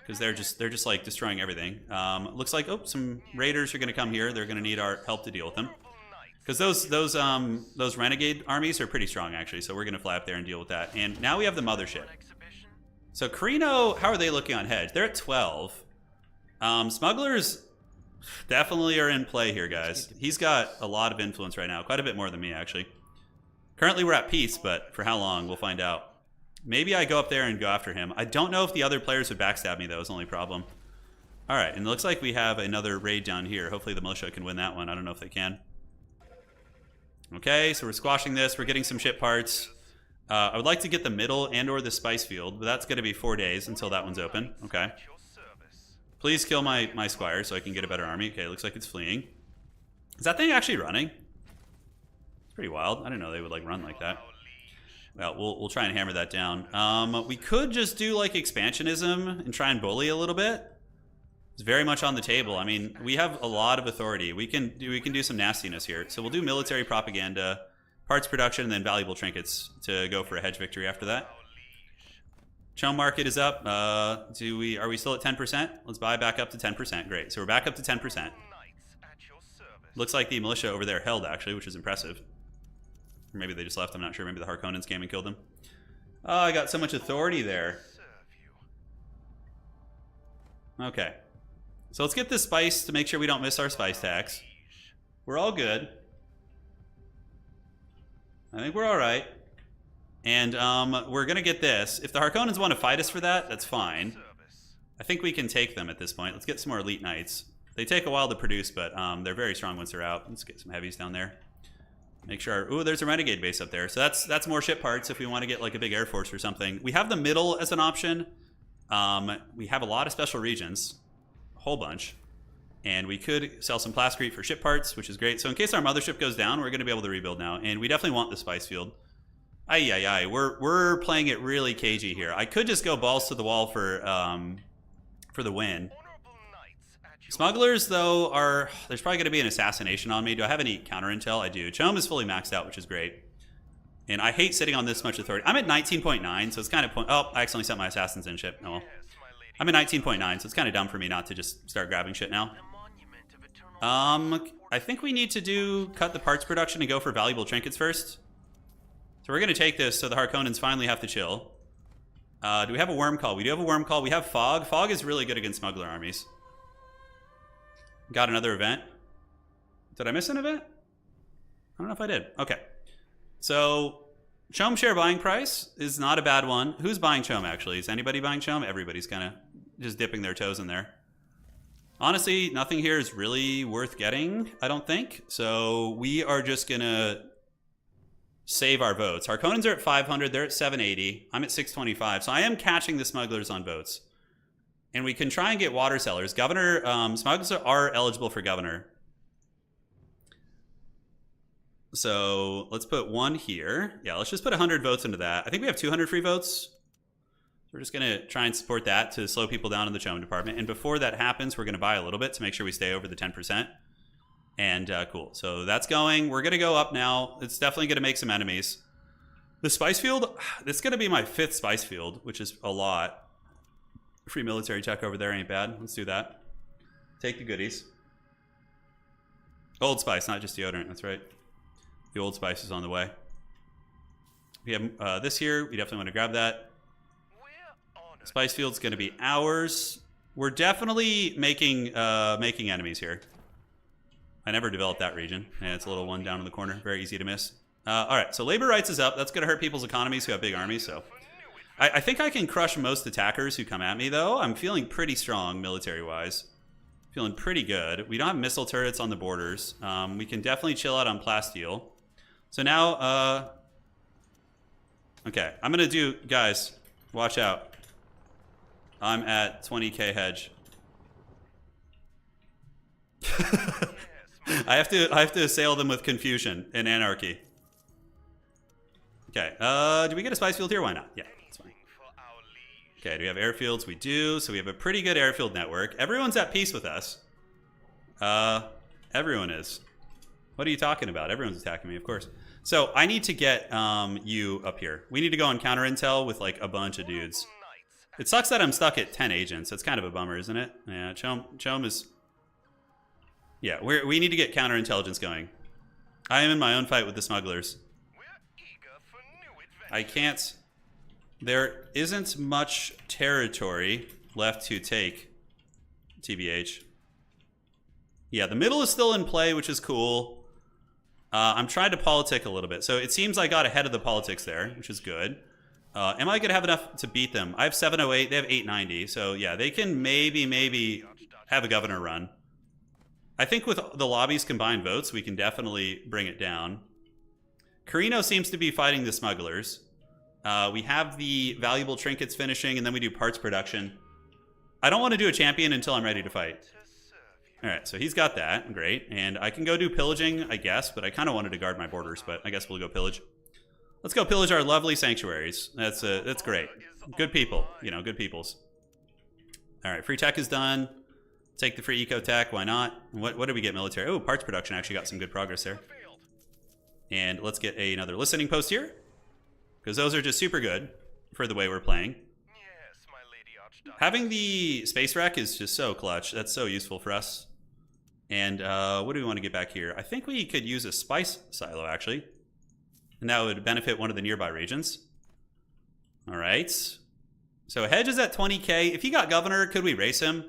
Because they're just like destroying everything. Looks like some raiders are going to come here. They're going to need our help to deal with them. Because those renegade armies are pretty strong actually. So we're going to fly up there and deal with that. And now we have the mothership. So Carino, how are they looking on hedge? They're at 12. Smugglers definitely are in play here, guys. He's got a lot of influence right now, quite a bit more than me actually. Currently we're at peace, but for how long we'll find out. Maybe I go up there and go after him. I don't know if the other players would backstab me, though, is the only problem. All right, and it looks like we have another raid down here. Hopefully the militia can win that one. I don't know if they can. Okay, so we're squashing this. We're getting some ship parts. I would like to get the middle and or the spice field, but that's going to be 4 days until that one's open. Okay. Please kill my squire so I can get a better army. Okay, looks like it's fleeing. Is that thing actually running? It's pretty wild. I didn't know they would like run like that. Well, we'll try and hammer that down. We could just do like expansionism and try and bully a little bit. It's very much on the table. I mean, we have a lot of authority. We can do some nastiness here. So we'll do military propaganda, parts production, and then valuable trinkets to go for a hedge victory after that. Chum market is up. Are we still at 10%? Let's buy back up to 10%. Great. So we're back up to 10%. Looks like the militia over there held actually, which is impressive. Or maybe they just left, I'm not sure. Maybe the Harkonnens came and killed them. Oh, I got so much authority there. Okay. So let's get this spice to make sure we don't miss our spice tax. We're all good. I think we're all right. And we're going to get this. If the Harkonnens want to fight us for that, that's fine. I think we can take them at this point. Let's get some more elite knights. They take a while to produce, but they're very strong once they're out. Let's get some heavies down there. Make sure. Ooh, there's a renegade base up there. So that's more ship parts if we want to get like a big air force or something. We have the middle as an option. We have a lot of special regions, a whole bunch, and we could sell some plascrete for ship parts, which is great. So in case our mothership goes down, we're going to be able to rebuild now, and we definitely want the spice field. Ay. We're playing it really cagey here. I could just go balls to the wall for the win. Smugglers, though, there's probably going to be an assassination on me. Do I have any counter intel? I do. Chum is fully maxed out, which is great. And I hate sitting on this much authority. I'm at 19.9, so it's kind of... Oh, I accidentally sent my assassins in ship. Oh, well. I'm at 19.9, so it's kind of dumb for me not to just start grabbing shit now. I think we need to cut the parts production and go for valuable trinkets first. So we're going to take this so the Harkonnens finally have to chill. Do we have a worm call? We do have a worm call. We have fog. Fog is really good against smuggler armies. Got another event. Did I miss an event? I don't know if I did. Okay. So, Chum share buying price is not a bad one. Who's buying Chum, actually? Is anybody buying Chum? Everybody's kind of just dipping their toes in there. Honestly, nothing here is really worth getting, I don't think. So, we are just going to save our votes. Harkonnens are at 500. They're at 780. I'm at 625. So, I am catching the smugglers on votes. And we can try and get water sellers. Governor, smugglers are eligible for governor. So let's put 1 here. Yeah, let's just put 100 votes into that. I think we have 200 free votes. So we're just going to try and support that to slow people down in the Chum department. And before that happens, we're going to buy a little bit to make sure we stay over the 10%. And cool. So that's going. We're going to go up now. It's definitely going to make some enemies. The spice field, this is going to be my 5th spice field, which is a lot. Free military check over there ain't bad. Let's do that. Take the goodies. Old Spice, not just deodorant. That's right. The Old Spice is on the way. We have this here. We definitely want to grab that. Spice field's going to be ours. We're definitely making enemies here. I never developed that region. Yeah, it's a little one down in the corner. Very easy to miss. All right, so labor rights is up. That's going to hurt people's economies who have big armies. So I think I can crush most attackers who come at me, though. I'm feeling pretty strong military-wise. Feeling pretty good. We don't have missile turrets on the borders. We can definitely chill out on plasteel. So now, okay, I'm going to do, guys, watch out. I'm at 20k hedge. I have to assail them with confusion and anarchy. Okay, do we get a spice field here? Why not? Yeah, that's fine. Okay, do we have airfields? We do. So we have a pretty good airfield network. Everyone's at peace with us. Everyone is. What are you talking about? Everyone's attacking me, of course. So I need to get you up here. We need to go on counter intel with like a bunch of dudes. It sucks that I'm stuck at 10 agents. That's kind of a bummer, isn't it? Yeah, Chom is... Yeah, we need to get counterintelligence going. I am in my own fight with the smugglers. I can't... There isn't much territory left to take, TBH. Yeah, the middle is still in play, which is cool. I'm trying to politic a little bit. So it seems I got ahead of the politics there, which is good. Am I going to have enough to beat them? I have 708. They have 890. So yeah, they can maybe have a governor run. I think with the lobby's combined votes, we can definitely bring it down. Carino seems to be fighting the smugglers. We have the valuable trinkets finishing, and then we do parts production. I don't want to do a champion until I'm ready to fight. All right, so he's got that. Great. And I can go do pillaging, I guess, but I kind of wanted to guard my borders, but I guess we'll go pillage. Let's go pillage our lovely sanctuaries. That's great. Good people, you know, good peoples. All right, free tech is done. Take the free eco tech, why not? What did we get military? Oh, parts production actually got some good progress there. And let's get another listening post here, because those are just super good for the way we're playing. Having the space rack is just so clutch. That's so useful for us. And what do we want to get back here? I think we could use a spice silo, actually. And that would benefit one of the nearby regions. All right. So Hedge is at 20k. If he got governor, could we race him?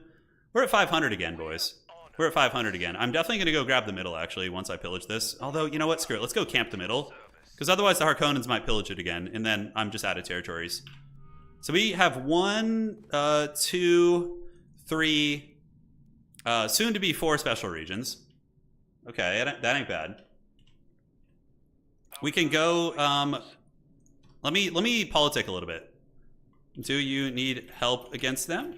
We're at 500 again, boys. We're at 500 again. I'm definitely going to go grab the middle, actually, once I pillage this. Although, you know what? Screw it. Let's go camp the middle. Because otherwise the Harkonnens might pillage it again. And then I'm just out of territories. So we have 1, 2, 3, soon to be 4 special regions. Okay, that ain't bad. We can go, let me politic a little bit. Do you need help against them?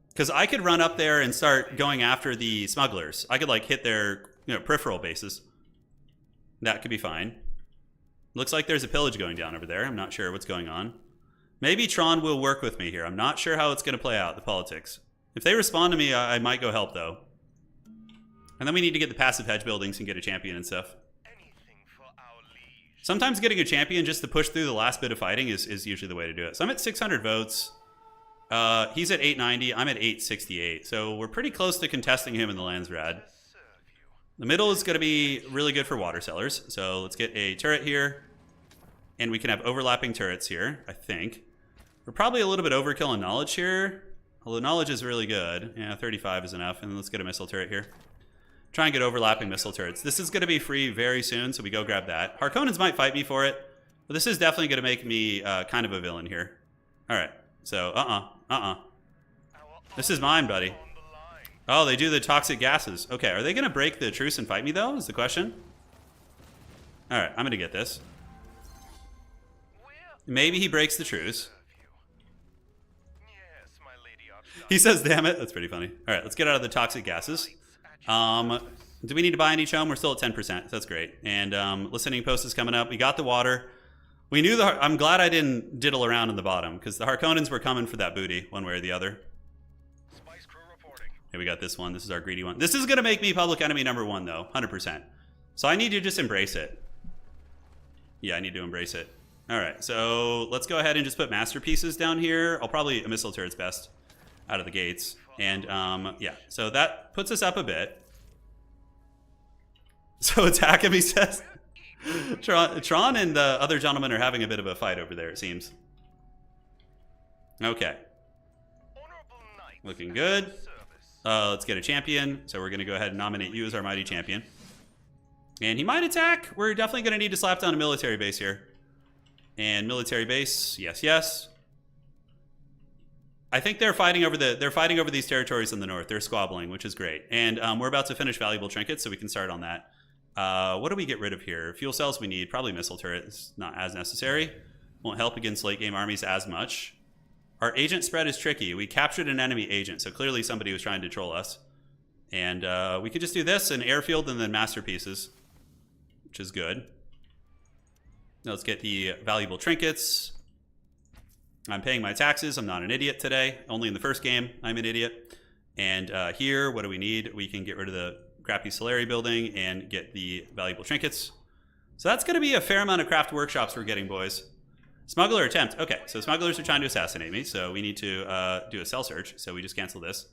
Because I could run up there and start going after the smugglers. I could like hit their peripheral bases. That could be fine. Looks like there's a pillage going down over there. I'm not sure what's going on. Maybe Tron will work with me here. I'm not sure how it's going to play out, the politics. If they respond to me, I might go help, though. And then we need to get the passive hedge buildings and get a champion and stuff. Sometimes getting a champion just to push through the last bit of fighting is usually the way to do it. So I'm at 600 votes. He's at 890. I'm at 868. So we're pretty close to contesting him in the Landsrad. The middle is going to be really good for water sellers. So let's get a turret here. And we can have overlapping turrets here, I think. We're probably a little bit overkill on knowledge here. Although knowledge is really good. Yeah, 35 is enough. And let's get a missile turret here. Try and get overlapping missile turrets. This is going to be free very soon, so we go grab that. Harkonnens might fight me for it. But this is definitely going to make me kind of a villain here. All right. So, This is mine, buddy. Oh, they do the toxic gases. Okay, are they going to break the truce and fight me, though, is the question? All right, I'm going to get this. Maybe he breaks the truce. He says, damn it. That's pretty funny. All right, let's get out of the toxic gases. Do we need to buy any chum? We're still at 10%. That's great. And listening post is coming up. We got the water. We knew I'm glad I didn't diddle around in the bottom, because the Harkonnens were coming for that booty one way or the other. Okay, we got this one. This is our greedy one. This is going to make me public enemy number 1, though. 100%. So I need to just embrace it. Yeah, I need to embrace it. All right, so let's go ahead and just put masterpieces down here. I'll probably a missile turret's best out of the gates. And yeah, so that puts us up a bit. So attack him, he says. Tron and the other gentleman are having a bit of a fight over there, it seems. Okay. Looking good. Let's get a champion. So we're going to go ahead and nominate you as our mighty champion. And he might attack. We're definitely going to need to slap down a military base here. And military base, yes, yes. I think they're fighting over these territories in the north. They're squabbling, which is great. And we're about to finish valuable trinkets, so we can start on that. What do we get rid of here? Fuel cells we need. Probably missile turrets, not as necessary. Won't help against late game armies as much. Our agent spread is tricky. We captured an enemy agent, so clearly somebody was trying to troll us. And we could just do this, an airfield, and then masterpieces, which is good. Now let's get the valuable trinkets. I'm paying my taxes. I'm not an idiot today. Only in the first game, I'm an idiot. And here, what do we need? We can get rid of the crappy Solari building and get the valuable trinkets. So that's going to be a fair amount of craft workshops we're getting, boys. Smuggler attempt. Okay, so smugglers are trying to assassinate me, so we need to do a cell search. So we just cancel this,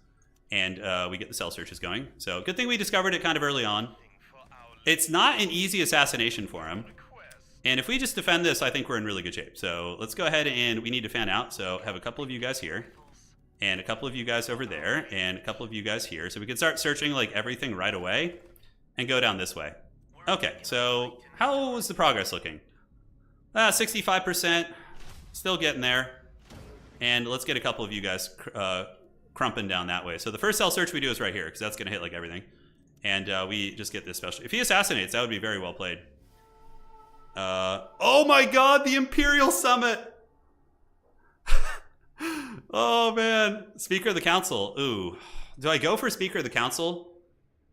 and we get the cell searches going. So good thing we discovered it kind of early on. It's not an easy assassination for him. And if we just defend this, I think we're in really good shape. So let's go ahead and we need to fan out. So have a couple of you guys here, and a couple of you guys over there, and a couple of you guys here. So we can start searching like everything right away and go down this way. Okay, so how was the progress looking? 65%, still getting there. And let's get a couple of you guys crumping down that way. So the first cell search we do is right here, because that's going to hit like everything. And we just get this special. If he assassinates, that would be very well played. Oh my god, the Imperial Summit! Oh man, Speaker of the Council. Ooh, do I go for Speaker of the Council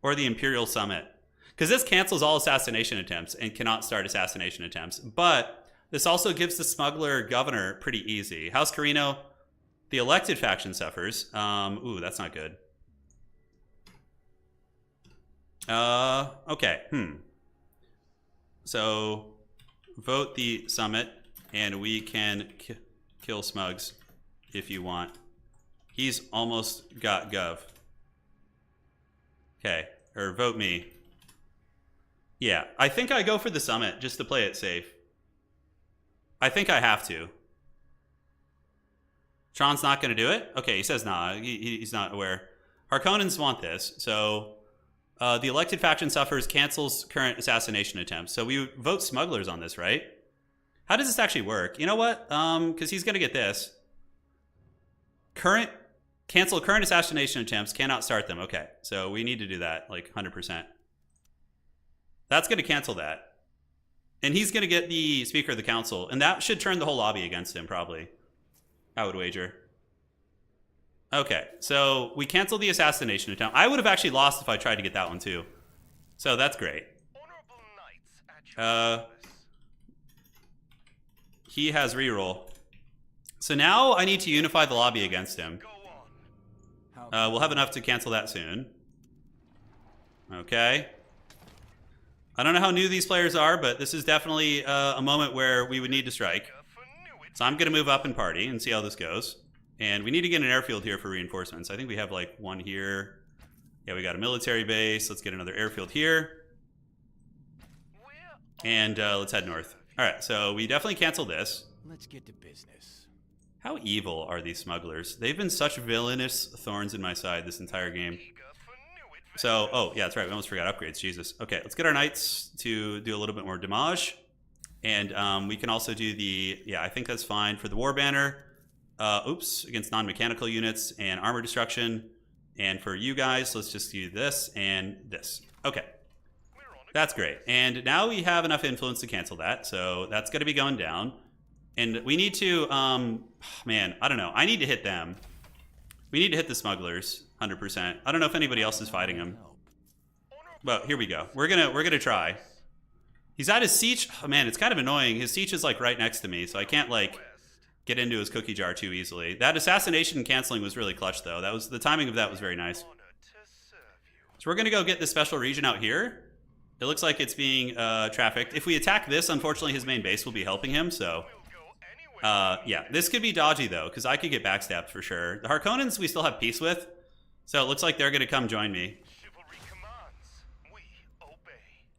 or the Imperial Summit? Because this cancels all assassination attempts and cannot start assassination attempts. But this also gives the smuggler governor pretty easy. House Carino, the elected faction suffers. Ooh, that's not good. Okay, So vote the summit, and we can kill Smugs if you want. He's almost got gov. Okay, or vote me. Yeah, I think I go for the summit just to play it safe. I think I have to. Tron's not going to do it? Okay, he says nah, he's not aware. Harkonnens want this, so the elected faction suffers, cancels current assassination attempts. So we vote smugglers on this, right? How does this actually work? You know what? Because he's going to get this. Cancel current assassination attempts, cannot start them. Okay, so we need to do that, like 100%. That's going to cancel that. And he's going to get the Speaker of the Council. And that should turn the whole lobby against him, probably. I would wager. Okay, so we canceled the assassination attempt. I would have actually lost if I tried to get that one, too. So that's great. He has reroll. So now I need to unify the lobby against him. We'll have enough to cancel that soon. Okay. I don't know how new these players are, but this is definitely a moment where we would need to strike. So I'm going to move up in party and see how this goes. And we need to get an airfield here for reinforcements. I think we have like one here. Yeah, we got a military base. Let's get another airfield here. And let's head north. All right, so we definitely canceled this. Let's get to business. How evil are these smugglers? They've been such villainous thorns in my side this entire game. So, oh, yeah, that's right. We almost forgot upgrades. Jesus. Okay, let's get our knights to do a little bit more damage. And we can also do the... Yeah, I think that's fine. For the war banner, against non-mechanical units and armor destruction. And for you guys, let's just do this and this. Okay. That's great. And now we have enough influence to cancel that. So that's going to be going down. And we need to... man, I don't know. I need to hit them. We need to hit the smugglers. 100%. I don't know if anybody else is fighting him. But here we go. We're gonna try. He's at his siege. Oh man, it's kind of annoying. His siege is like right next to me, so I can't like get into his cookie jar too easily. That assassination canceling was really clutch though. The timing of that was very nice. So we're going to go get this special region out here. It looks like it's being trafficked. If we attack this, unfortunately, his main base will be helping him, so... yeah, this could be dodgy, though, because I could get backstabbed for sure. The Harkonnens we still have peace with, so it looks like they're going to come join me.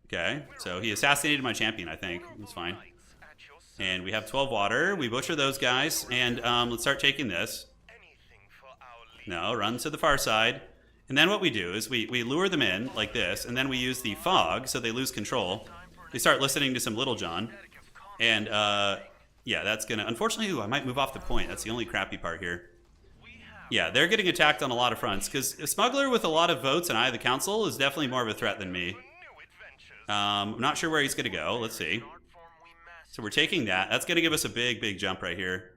Okay, so he assassinated my champion, I think. It's fine. And we have 12 water. We butcher those guys, and let's start taking this. No, run to the far side. And then what we do is we lure them in like this, and then we use the fog so they lose control. They start listening to some Little John. And, yeah, that's going to... Unfortunately, ooh, I might move off the point. That's the only crappy part here. Yeah, they're getting attacked on a lot of fronts, because a smuggler with a lot of votes and Eye of the Council is definitely more of a threat than me. I'm not sure where he's going to go. Let's see. So we're taking that. That's going to give us a big, big jump right here.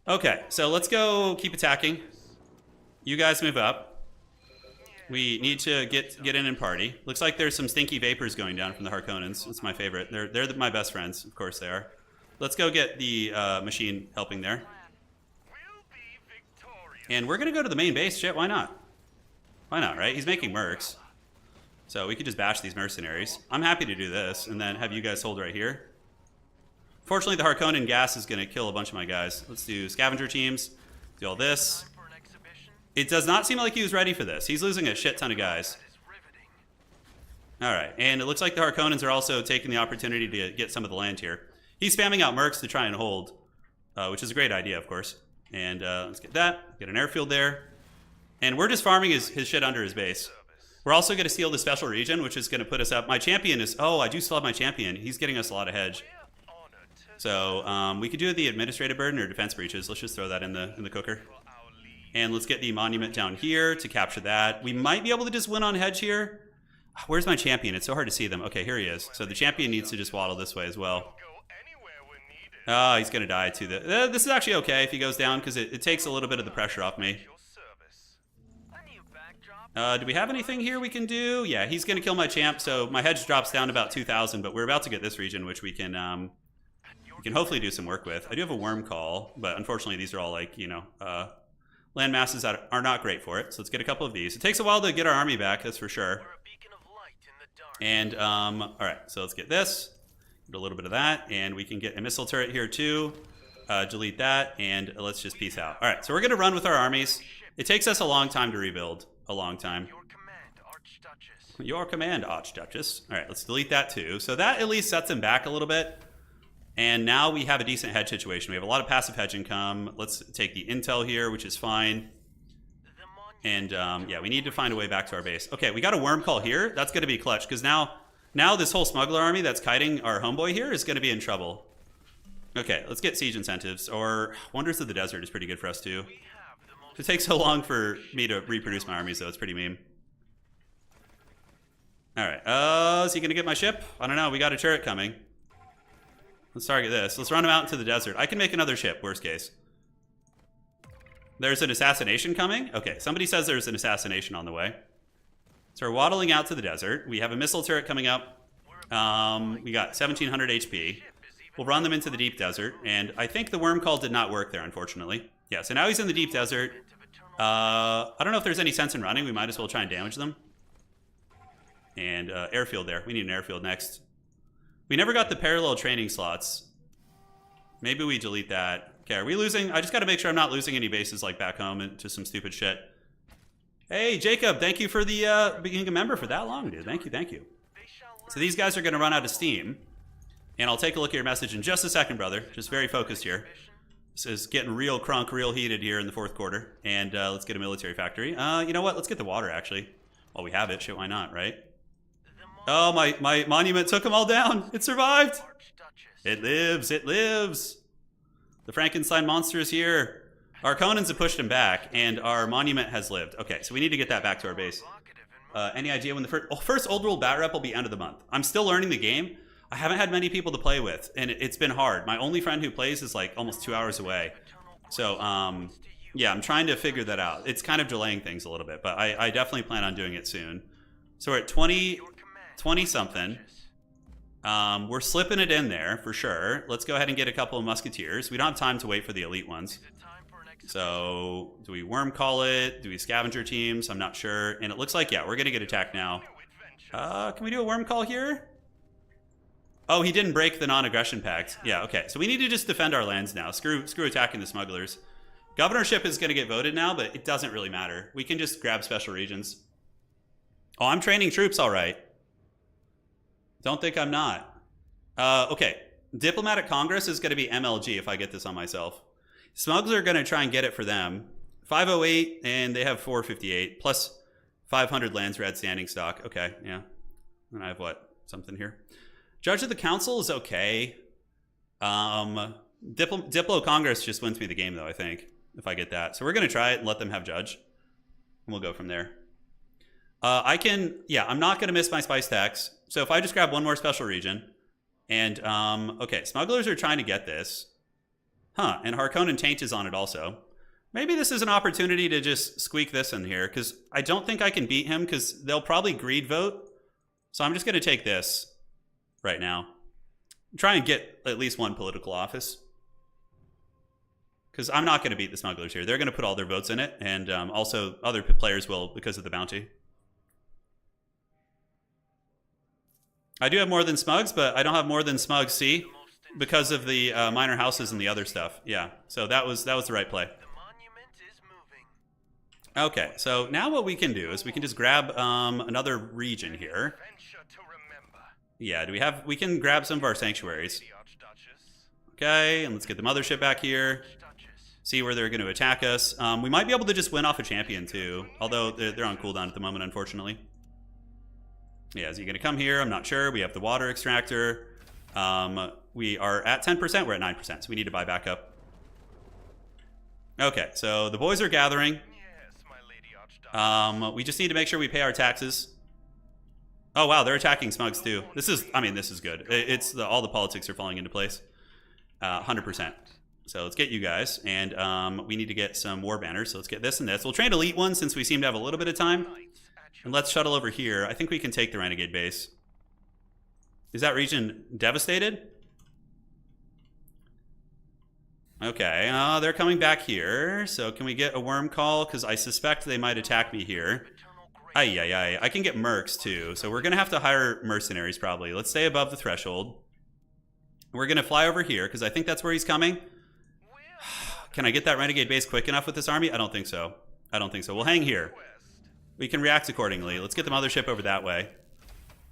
Okay, so let's go keep attacking. You guys move up. We need to get in and party. Looks like there's some stinky vapors going down from the Harkonnens. That's my favorite. They're my best friends. Of course they are. Let's go get the machine helping there. And we're going to go to the main base. Shit, why not? Why not, right? He's making mercs. So we could just bash these mercenaries. I'm happy to do this and then have you guys hold right here. Fortunately, the Harkonnen gas is going to kill a bunch of my guys. Let's do scavenger teams. Do all this. It does not seem like he was ready for this. He's losing a shit ton of guys. All right, and it looks like the Harkonnens are also taking the opportunity to get some of the land here. He's spamming out mercs to try and hold, which is a great idea, of course. And let's get that. Get an airfield there. And we're just farming his shit under his base. We're also going to steal the special region, which is going to put us up. My champion is... Oh, I do still have my champion. He's getting us a lot of hedge. So we could do the administrative burden or defense breaches. Let's just throw that in the cooker. And let's get the monument down here to capture that. We might be able to just win on hedge here. Where's my champion? It's so hard to see them. Okay, here he is. So the champion needs to just waddle this way as well. Oh, he's going to die too. This is actually okay if he goes down because it takes a little bit of the pressure off me. Do we have anything here we can do? Yeah, he's going to kill my champ, so my hedge drops down to about 2,000, but we're about to get this region, which we can hopefully do some work with. I do have a worm call, but unfortunately these are all like, you know, land masses that are not great for it. So let's get a couple of these. It takes a while to get our army back, that's for sure. And, all right, so let's get this. Get a little bit of that, and we can get a missile turret here too. Delete that, and let's just peace out. All right, so we're going to run with our armies. It takes us a long time to rebuild. A long time. Your command, Archduchess. All right, let's delete that too. So that at least sets him back a little bit. And now we have a decent hedge situation. We have a lot of passive hedge income. Let's take the intel here, which is fine. And yeah, we need to find a way back to our base. Okay, we got a worm call here. That's going to be clutch because now this whole smuggler army that's kiting our homeboy here is going to be in trouble. Okay, let's get siege incentives. Or Wonders of the Desert is pretty good for us too. It takes so long for me to reproduce my armies, though. It's pretty meme. All right. Is he going to get my ship? I don't know. We got a turret coming. Let's target this. Let's run him out into the desert. I can make another ship, worst case. There's an assassination coming? Okay, somebody says there's an assassination on the way. So we're waddling out to the desert. We have a missile turret coming up. We got 1,700 HP. We'll run them into the deep desert. And I think the worm call did not work there, unfortunately. Yeah, so now he's in the deep desert. I don't know if there's any sense in running. We might as well try and damage them. And airfield there. We need an airfield next. We never got the parallel training slots. Maybe we delete that. Okay, are we losing? I just got to make sure I'm not losing any bases like back home into some stupid shit. Hey, Jacob, thank you for the being a member for that long, dude. Thank you, thank you. So these guys are going to run out of steam. And I'll take a look at your message in just a second, brother. Just very focused here. This is getting real crunk, real heated here in the fourth quarter. And let's get a military factory. You know what? Let's get the water, actually. While we have it. Shit, why not, right? Oh, my monument took them all down. It survived. It lives. It lives. The Frankenstein monster is here. Our Conans have pushed him back, and our monument has lived. Okay, so we need to get that back to our base. Any idea when the first Old World Bat Rep will be end of the month? I'm still learning the game. I haven't had many people to play with, and it's been hard. My only friend who plays is like almost 2 hours away. So, yeah, I'm trying to figure that out. It's kind of delaying things a little bit, but I definitely plan on doing it soon. So we're at 20-something. We're slipping it in there for sure. Let's go ahead and get a couple of musketeers. We don't have time to wait for the elite ones. So do we worm call it? Do we scavenger teams? I'm not sure. And it looks like, yeah, we're going to get attacked now. Can we do a worm call here? Oh, he didn't break the non-aggression pact. Yeah, okay. So we need to just defend our lands now. Screw attacking the smugglers. Governorship is going to get voted now, but it doesn't really matter. We can just grab special regions. Oh, I'm training troops, all right. Don't think I'm not. Okay. Diplomatic Congress is going to be MLG if I get this on myself. Smugs are going to try and get it for them. 508, and they have 458, plus 500 lands red standing stock. Okay, yeah. And I have what? Something here. Judge of the Council is okay. Diplo Congress just wins me the game, though, I think, if I get that. So we're going to try it and let them have Judge. And we'll go from there. I'm not going to miss my spice tax. So if I just grab one more special region. And, okay, smugglers are trying to get this. Huh, and Harkonnen Taint is on it also. Maybe this is an opportunity to just squeak this in here, because I don't think I can beat him, because they'll probably greed vote. So I'm just going to take this right now. Try and get at least one political office. Because I'm not going to beat the smugglers here. They're going to put all their votes in it, and also other players will because of the bounty. I do have more than Smugs, but I don't have more than Smugs C because of the minor houses and the other stuff. Yeah, so that was the right play. Okay, so now what we can do is we can just grab another region here. Yeah, we can grab some of our sanctuaries. Okay, and let's get the mothership back here. See where they're going to attack us. We might be able to just win off a champion too, although they're on cooldown at the moment, unfortunately. Yeah, is he going to come here? I'm not sure. We have the water extractor. We are at 10%. We're at 9%, so we need to buy back up. Okay, so the boys are gathering. We just need to make sure we pay our taxes. Oh, wow, they're attacking Smugs too. This is good. All the politics are falling into place. 100%. So let's get you guys, and we need to get some war banners, so let's get this and this. We'll trade elite ones since we seem to have a little bit of time. And let's shuttle over here. I think we can take the Renegade base. Is that region devastated? Okay, they're coming back here. So can we get a worm call? Because I suspect they might attack me here. I can get mercs too. So we're going to have to hire mercenaries probably. Let's stay above the threshold. We're going to fly over here because I think that's where he's coming. Can I get that Renegade base quick enough with this army? I don't think so. We'll hang here. We can react accordingly. Let's get the mothership over that way.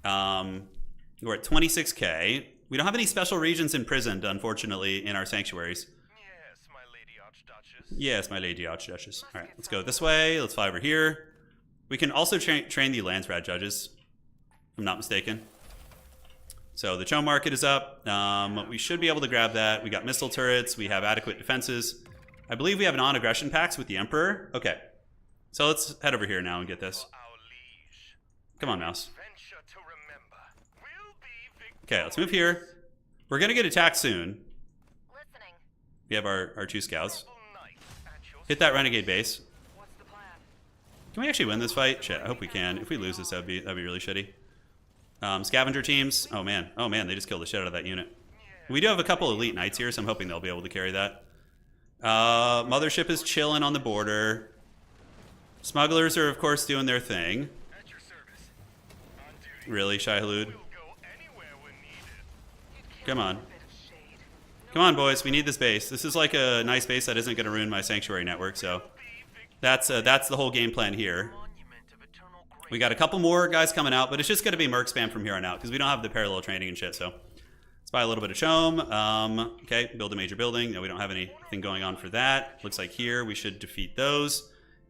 We're at 26k. We don't have any special regions imprisoned, unfortunately, in our sanctuaries. Yes, my Lady Archduchess. Yes, my Lady Archduchess. All right, let's go this way. Let's fly over here. We can also train the Landsrat judges, if I'm not mistaken. So the Cho market is up. We should be able to grab that. We got missile turrets. We have adequate defenses. I believe we have non-aggression pacts with the Emperor. Okay. So let's head over here now and get this. Come on, mouse. Okay, let's move here. We're going to get attacked soon. We have our two scouts. Hit that Renegade base. Can we actually win this fight? Shit, I hope we can. If we lose this, that'd be really shitty. Scavenger teams. Oh man, they just killed the shit out of that unit. We do have a couple elite knights here, so I'm hoping they'll be able to carry that. Mothership is chilling on the border. Smugglers are, of course, doing their thing. Really, Shai-Hulud? Come on. Come on, boys. We need this base. This is like a nice base that isn't going to ruin my sanctuary network, so that's the whole game plan here. We got a couple more guys coming out, but it's just going to be merc spam from here on out because we don't have the parallel training and shit, so let's buy a little bit of Chom. Okay, build a major building. No, we don't have anything going on for that. Looks like here we should defeat those.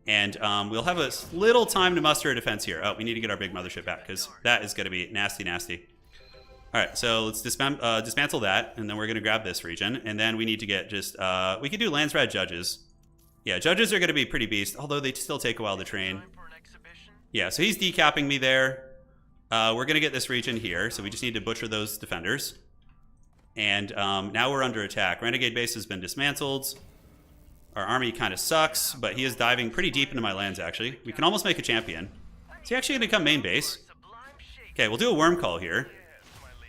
And we'll have a little time to muster a defense here. Oh, we need to get our big mothership back because that is going to be nasty, nasty. All right, so let's dismantle that, and then we're going to grab this region. And then we need to get just... we could do Landsrat judges. Yeah, judges are going to be pretty beast, although they still take a while to train. Yeah, so he's decapping me there. We're going to get this region here, so we just need to butcher those defenders. And now we're under attack. Renegade base has been dismantled. Our army kind of sucks, but he is diving pretty deep into my lands, actually. We can almost make a champion. Is he actually going to come main base? Okay, we'll do a worm call here.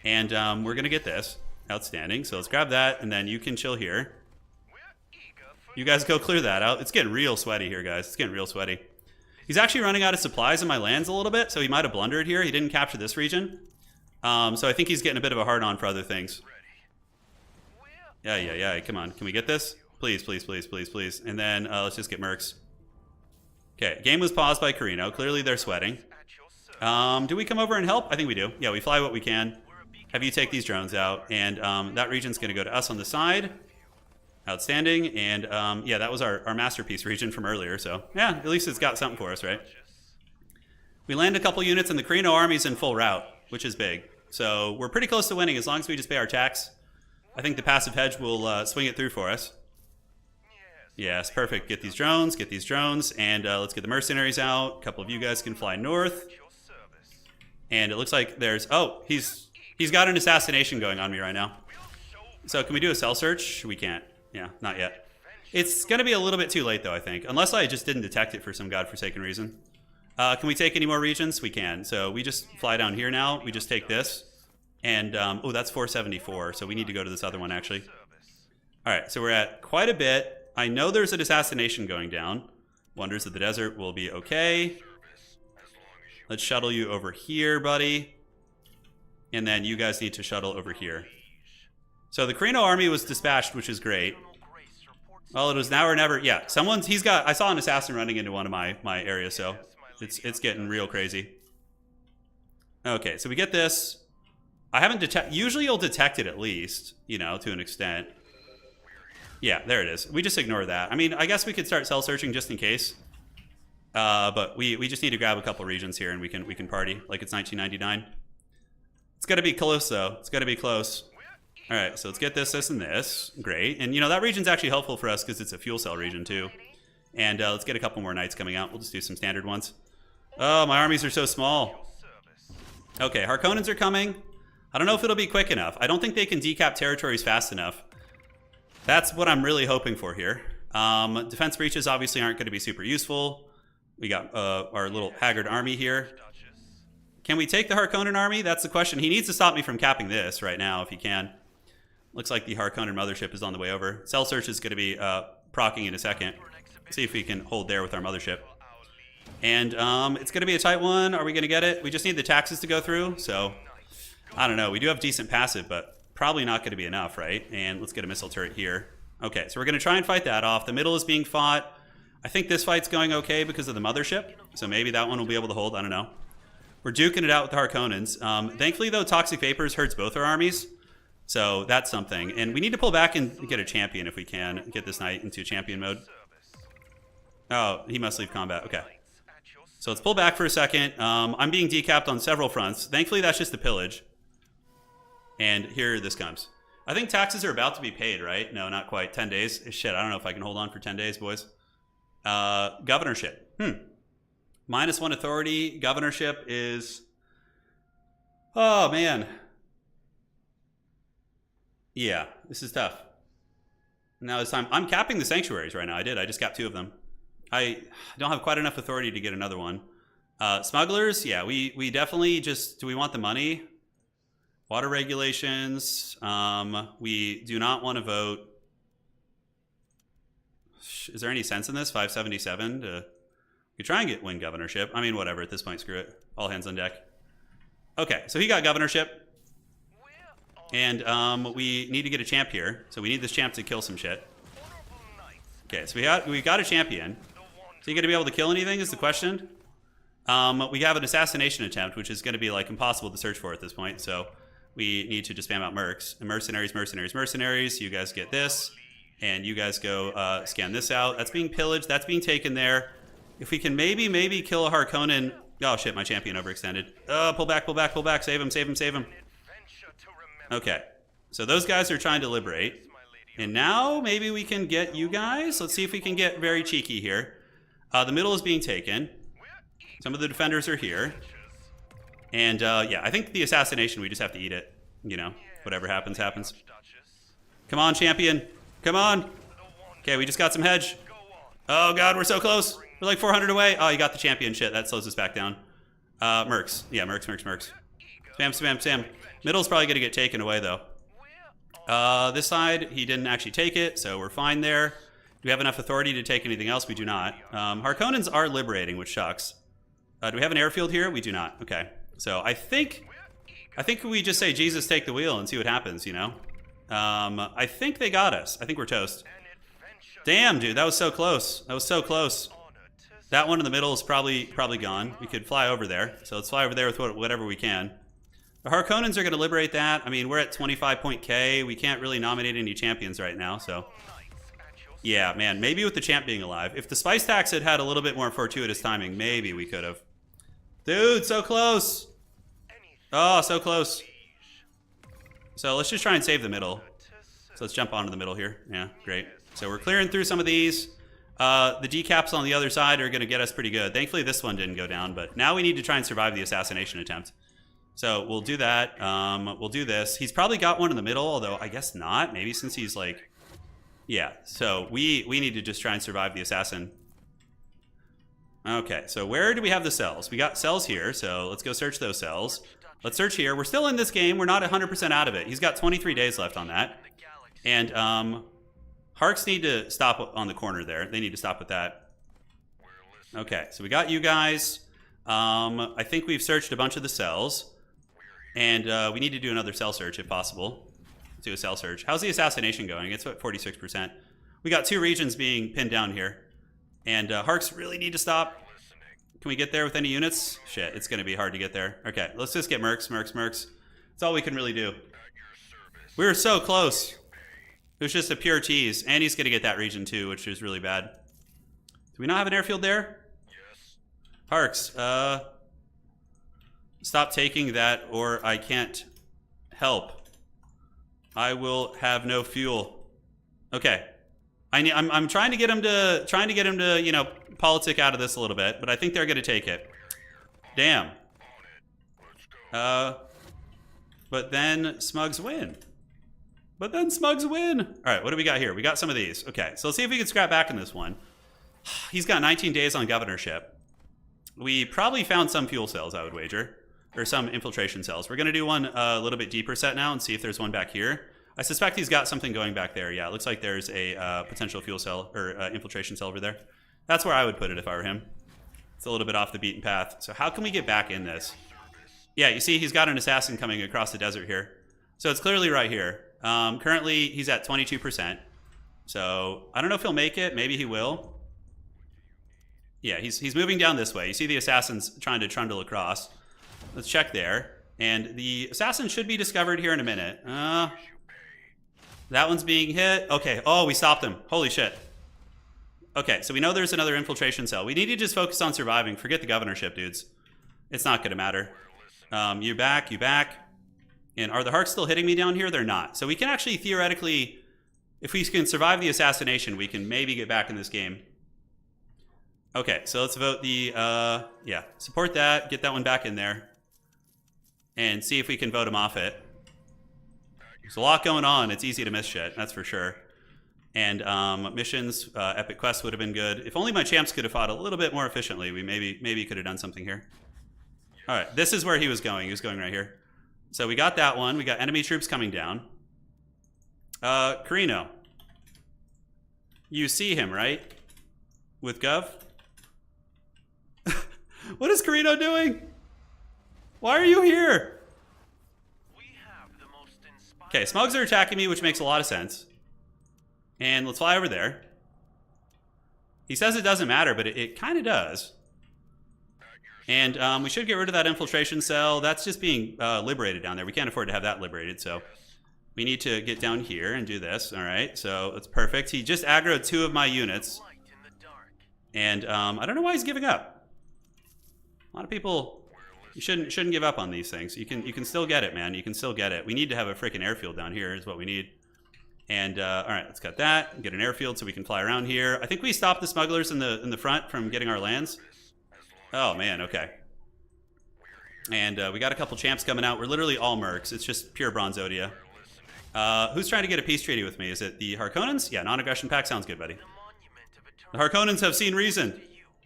And we're going to get this. Outstanding. So let's grab that, and then you can chill here. You guys go clear that out. It's getting real sweaty here, guys. It's getting real sweaty. He's actually running out of supplies in my lands a little bit, so he might have blundered here. He didn't capture this region. So I think he's getting a bit of a hard-on for other things. Yeah. Come on. Can we get this? Please, please, please, please, please. And then let's just get mercs. Okay, game was paused by Carino. Clearly they're sweating. Do we come over and help? I think we do. Yeah, we fly what we can. Have you take these drones out. And that region's going to go to us on the side. Outstanding. And yeah, that was our masterpiece region from earlier. So yeah, at least it's got something for us, right? We land a couple units and the Carino army's in full route, which is big. So we're pretty close to winning as long as we just pay our tax. I think the passive hedge will swing it through for us. Yes, perfect. Get these drones, and let's get the mercenaries out. A couple of you guys can fly north. And it looks like there's... Oh, he's got an assassination going on me right now. So can we do a cell search? We can't. Yeah, not yet. It's going to be a little bit too late, though, I think. Unless I just didn't detect it for some godforsaken reason. Can we take any more regions? We can. So we just fly down here now. We just take this. And, oh, that's 474. So we need to go to this other one, actually. All right, so we're at quite a bit. I know there's an assassination going down. Wonders of the Desert will be okay. Let's shuttle you over here, buddy. And then you guys need to shuttle over here. So the Carino army was dispatched, which is great. Well, it was now or never. Yeah, I saw an assassin running into one of my areas, so it's getting real crazy. Okay, so we get this. I haven't detected, usually you'll detect it at least, you know, to an extent. Yeah, there it is. We just ignore that. I mean, I guess we could start cell searching just in case. But we just need to grab a couple regions here and we can party like it's 1999. It's got to be close though. It's got to be close. All right, so let's get this, and this. Great. And you know, that region's actually helpful for us because it's a fuel cell region too. And let's get a couple more knights coming out. We'll just do some standard ones. Oh, my armies are so small. Okay, Harkonnens are coming. I don't know if it'll be quick enough. I don't think they can decap territories fast enough. That's what I'm really hoping for here. Defense breaches obviously aren't going to be super useful. We got our little haggard army here. Can we take the Harkonnen army? That's the question. He needs to stop me from capping this right now if he can. Looks like the Harkonnen mothership is on the way over. Cell search is going to be procking in a second. See if we can hold there with our mothership. And it's going to be a tight one. Are we going to get it? We just need the taxes to go through. So I don't know. We do have decent passive, but probably not going to be enough, right? And let's get a missile turret here. Okay, so we're going to try and fight that off. The middle is being fought. I think this fight's going okay because of the mothership. So maybe that one will be able to hold. I don't know. We're duking it out with the Harkonnens. Thankfully, though, Toxic Vapors hurts both our armies. So that's something. And we need to pull back and get a champion if we can. Get this knight into champion mode. Oh, he must leave combat. Okay. So let's pull back for a second. I'm being decapped on several fronts. Thankfully, that's just the pillage. And here this comes. I think taxes are about to be paid, right? No, not quite. 10 days. Shit, I don't know if I can hold on for 10 days, boys. Governorship. -1 authority. Governorship is... Oh, man. Yeah, this is tough. Now it's time. I'm capping the sanctuaries right now. I just capped 2 of them. I don't have quite enough authority to get another one. Smugglers, yeah, we definitely just... Do we want the money? Water regulations. We do not want to vote. Is there any sense in this? 577 we try and win governorship. I mean, whatever. At this point, screw it. All hands on deck. Okay, so he got governorship. And we need to get a champ here. So we need this champ to kill some shit. Okay, so we got a champion. So you going to be able to kill anything is the question. We have an assassination attempt, which is going to be like impossible to search for at this point. So we need to just spam out mercs. And mercenaries, mercenaries, mercenaries. You guys get this. And you guys go scan this out. That's being pillaged. That's being taken there. If we can maybe kill a Harkonnen. Oh, shit, my champion overextended. Pull back, pull back, pull back. Save him, save him, save him. Okay. So those guys are trying to liberate. And now maybe we can get you guys. Let's see if we can get very cheeky here. The middle is being taken. Some of the defenders are here. And yeah, I think the assassination, we just have to eat it. You know, whatever happens, happens. Come on, champion. Come on. Okay, we just got some hedge. Oh, God, we're so close. We're like 400 away. Oh, you got the champion shit. That slows us back down. Mercs. Yeah, mercs, mercs, mercs. Spam, spam, spam. Middle's probably going to get taken away, though. This side, he didn't actually take it, so we're fine there. we have enough authority to take anything else? We do not. Harkonnens are liberating, which sucks. Do we have an airfield here? We do not. Okay. So I think we just say, Jesus, take the wheel and see what happens, you know? I think they got us. I think we're toast. Damn, dude, that was so close. That was so close. That one in the middle is probably gone. We could fly over there. So let's fly over there with whatever we can. The Harkonnens are going to liberate that. I mean, we're at 25 point K. We can't really nominate any champions right now, so... Yeah, man, maybe with the champ being alive. If the spice tax had had a little bit more fortuitous timing, maybe we could have. Dude, so close. Oh, so close. So let's just try and save the middle. So let's jump onto the middle here. Yeah, great. So we're clearing through some of these. The decaps on the other side are going to get us pretty good. Thankfully, this one didn't go down, but now we need to try and survive the assassination attempt. So we'll do that. We'll do this. He's probably got one in the middle, although I guess not. Maybe since he's like... Yeah, so we need to just try and survive the assassin. Okay, so where do we have the cells? We got cells here, so let's go search those cells. Let's search here. We're still in this game. We're not 100% out of it. He's got 23 days left on that. And Harks need to stop on the corner there. They need to stop with that. Okay, so we got you guys. I think we've searched a bunch of the cells. And we need to do another cell search if possible. Let's do a cell search. How's the assassination going? It's at 46%. We got 2 regions being pinned down here. And Harks really need to stop. Can we get there with any units? Shit, it's going to be hard to get there. Okay, let's just get mercs. That's all we can really do. We were so close. It was just a pure tease. And he's going to get that region too, which is really bad. Do we not have an airfield there? Yes. Harks, stop taking that or I can't help. I will have no fuel. Okay. I'm trying to get him to, you know, politic out of this a little bit, but I think they're going to take it. Damn. But then Smugs win. All right, what do we got here? We got some of these. Okay, so let's see if we can scrap back in this one. He's got 19 days on governorship. We probably found some fuel cells, I would wager. Or some infiltration cells. We're going to do one a little bit deeper set now and see if there's one back here. I suspect he's got something going back there. Yeah, it looks like there's a potential fuel cell or infiltration cell over there. That's where I would put it if I were him. It's a little bit off the beaten path. So how can we get back in this? Yeah, you see he's got an assassin coming across the desert here. So it's clearly right here. Currently, he's at 22%. So I don't know if he'll make it. Maybe he will. Yeah, he's moving down this way. You see the assassins trying to trundle across. Let's check there. And the assassin should be discovered here in a minute. That one's being hit. Okay. Oh, we stopped him. Holy shit. Okay, so we know there's another infiltration cell. We need to just focus on surviving. Forget the governorship, dudes. It's not going to matter. You back. And are the Harks still hitting me down here? They're not. So we can actually theoretically, if we can survive the assassination, we can maybe get back in this game. Okay, so let's vote the, yeah, support that, get that one back in there, and see if we can vote him off it. There's a lot going on. It's easy to miss shit, that's for sure. And missions, epic quests would have been good. If only my champs could have fought a little bit more efficiently, we maybe could have done something here. All right, this is where he was going. He was going right here. So we got that one. We got enemy troops coming down. Carino. You see him, right? With Gov? What is Carino doing? Why are you here? Okay, Smugs are attacking me, which makes a lot of sense. And let's fly over there. He says it doesn't matter, but it kind of does. And we should get rid of that infiltration cell. That's just being liberated down there. We can't afford to have that liberated, so we need to get down here and do this. All right, so it's perfect. He just aggroed 2 of my units. And I don't know why he's giving up. A lot of people, you shouldn't give up on these things. You can still get it, man. You can still get it. We need to have a freaking airfield down here is what we need. And all right, let's cut that. Get an airfield so we can fly around here. I think we stopped the smugglers in the front from getting our lands. Oh man, okay. And we got a couple champs coming out. We're literally all mercs. It's just pure Bronzodia. Who's trying to get a peace treaty with me? Is it the Harkonnens? Yeah, non-aggression pact sounds good, buddy. The Harkonnens have seen reason.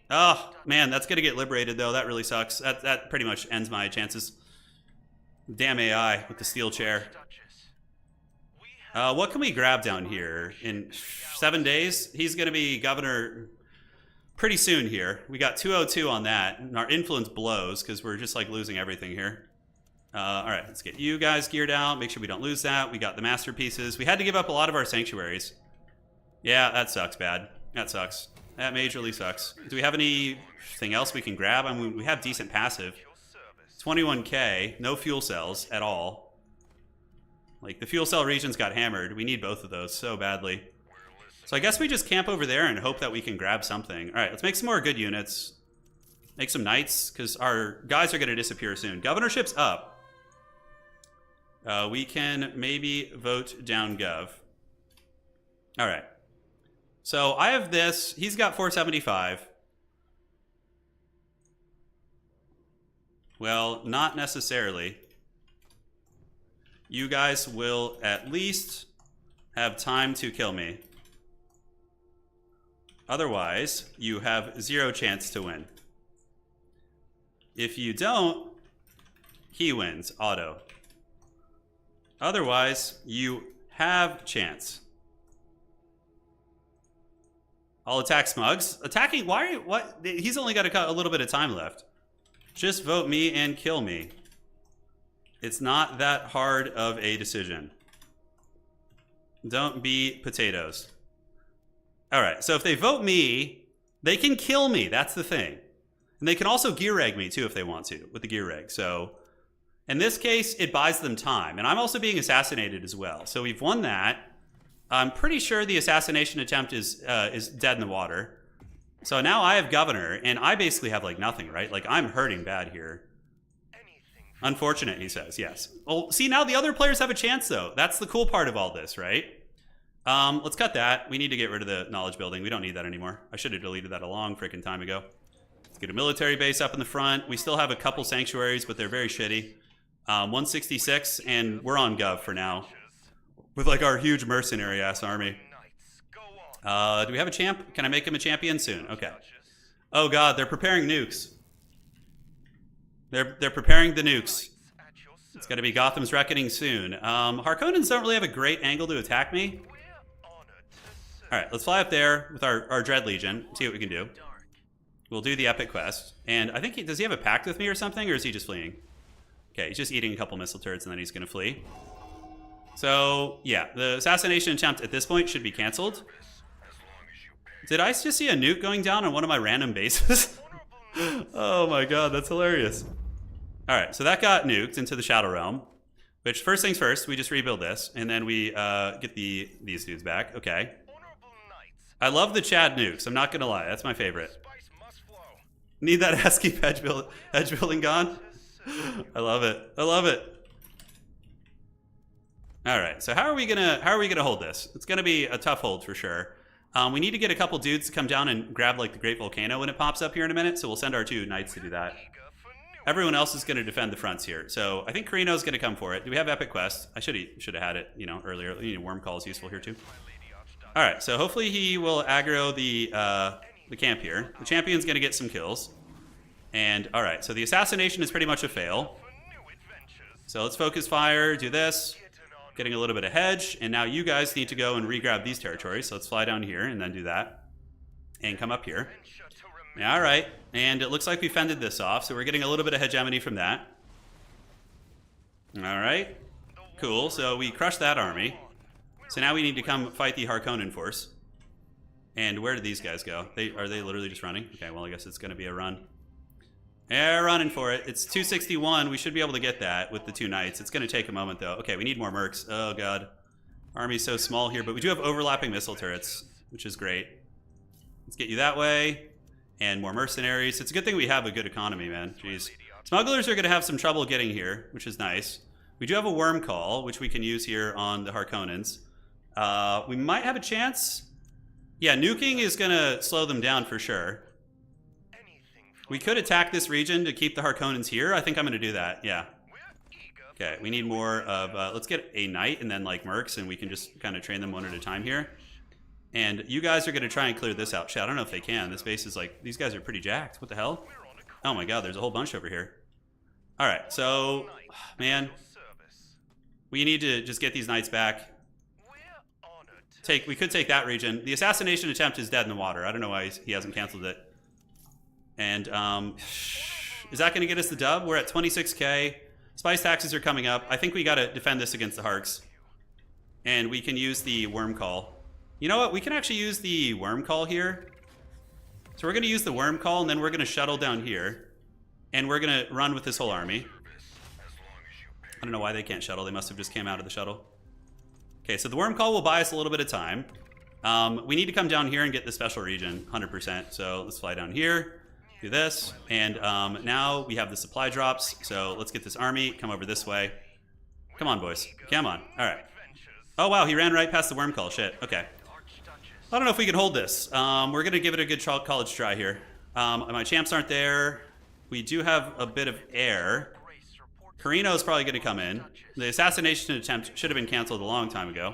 Oh, man, that's going to get liberated, though. That really sucks. That pretty much ends my chances. Damn AI with the steel chair. What can we grab down here? In 7 days, he's going to be governor pretty soon here. We got 202 on that, and our influence blows because we're just like losing everything here. All right, let's get you guys geared out. Make sure we don't lose that. We got the masterpieces. We had to give up a lot of our sanctuaries. Yeah, that sucks bad. That sucks. That majorly sucks. Do we have anything else we can grab? I mean, we have decent passive. 21k, no fuel cells at all. Like, the fuel cell regions got hammered. We need both of those so badly. So I guess we just camp over there and hope that we can grab something. All right, let's make some more good units. Make some knights, because our guys are going to disappear soon. Governorship's up. We can maybe vote down Gov. All right. So I have this. He's got 475. Well, not necessarily. You guys will at least have time to kill me. Otherwise, you have 0 chance to win. If you don't, he wins, auto. Otherwise, you have chance. I'll attack Smugs. Attacking, why, what? He's only got a little bit of time left. Just vote me and kill me. It's not that hard of a decision. Don't be potatoes. All right, so if they vote me, they can kill me. That's the thing. And they can also gear reg me too if they want to with the gear reg. So in this case, it buys them time. And I'm also being assassinated as well. So we've won that. I'm pretty sure the assassination attempt is dead in the water. So now I have governor, and I basically have like nothing, right? Like I'm hurting bad here. Unfortunate, he says, yes. Well, see, now the other players have a chance, though. That's the cool part of all this, right? Let's cut that. We need to get rid of the knowledge building. We don't need that anymore. I should have deleted that a long freaking time ago. Let's get a military base up in the front. We still have a couple sanctuaries, but they're very shitty. 166, and we're on Gov for now. With like our huge mercenary-ass army. Do we have a champ? Can I make him a champion soon? Okay. Oh god, they're preparing nukes. They're preparing the nukes. It's going to be Gotham's Reckoning soon. Harkonnens don't really have a great angle to attack me. All right, let's fly up there with our Dread Legion. See what we can do. We'll do the epic quest. And I think does he have a pact with me or something, or is he just fleeing? Okay, he's just eating a couple missile turrets and then he's going to flee. So yeah, the assassination attempt at this point should be canceled. Did I just see a nuke going down on one of my random bases? Oh my god, that's hilarious. Alright, so that got nuked into the Shadow Realm. Which, first things first, we just rebuild this, and then we get these dudes back. Okay. I love the Chad nukes, I'm not gonna lie, that's my favorite. Need that ASCII edge building gone? I love it. I love it. Alright, so how are we gonna hold this? It's gonna be a tough hold for sure. We need to get a couple dudes to come down and grab like the Great Volcano when it pops up here in a minute, so we'll send our 2 knights to do that. Everyone else is going to defend the fronts here, so I think Carino's going to come for it. Do we have Epic Quest? I should have had it, earlier. Worm Call is useful here too. All right, so hopefully he will aggro the camp here. The champion's going to get some kills, and all right, so the assassination is pretty much a fail. So let's focus fire, do this. Getting a little bit of hedge, and now you guys need to go and re-grab these territories. So let's fly down here and then do that. And come up here. Yeah, all right, and it looks like we fended this off, so we're getting a little bit of hegemony from that. All right, cool, so we crushed that army. So now we need to come fight the Harkonnen force. And where did these guys go? Are they literally just running? Okay, well I guess it's gonna be a run. Yeah, running for it. It's 261. We should be able to get that with the 2 knights. It's going to take a moment, though. Okay, we need more mercs. Oh, God. Army's so small here, but we do have overlapping missile turrets, which is great. Let's get you that way. And more mercenaries. It's a good thing we have a good economy, man. Jeez. Smugglers are going to have some trouble getting here, which is nice. We do have a worm call, which we can use here on the Harkonnens. We might have a chance. Yeah, nuking is going to slow them down for sure. We could attack this region to keep the Harkonnens here. I think I'm going to do that, yeah. Okay, we need more of... let's get a knight and then, like, mercs, and we can just kind of train them one at a time here. And you guys are going to try and clear this out. Shit, I don't know if they can. This base is, like... These guys are pretty jacked. What the hell? Oh, my God, there's a whole bunch over here. All right, so... Man. We need to just get these knights back. we could take that region. The assassination attempt is dead in the water. I don't know why he hasn't canceled it. And is that going to get us the dub? We're at 26k. Spice taxes are coming up. I think we got to defend this against the Harks. And we can use the worm call. You know what? We can actually use the worm call here. So we're going to use the worm call, and then we're going to shuttle down here. And we're going to run with this whole army. I don't know why they can't shuttle. They must have just came out of the shuttle. Okay, so the worm call will buy us a little bit of time. We need to come down here and get the special region, 100%. So let's fly down here, do this. And now we have the supply drops. So let's get this army, come over this way. Come on, boys. Come on. All right. Oh, wow, he ran right past the worm call. Shit. Okay. I don't know if we can hold this. We're going to give it a good college try here. My champs aren't there. We do have a bit of air. Carino is probably going to come in. The assassination attempt should have been canceled a long time ago.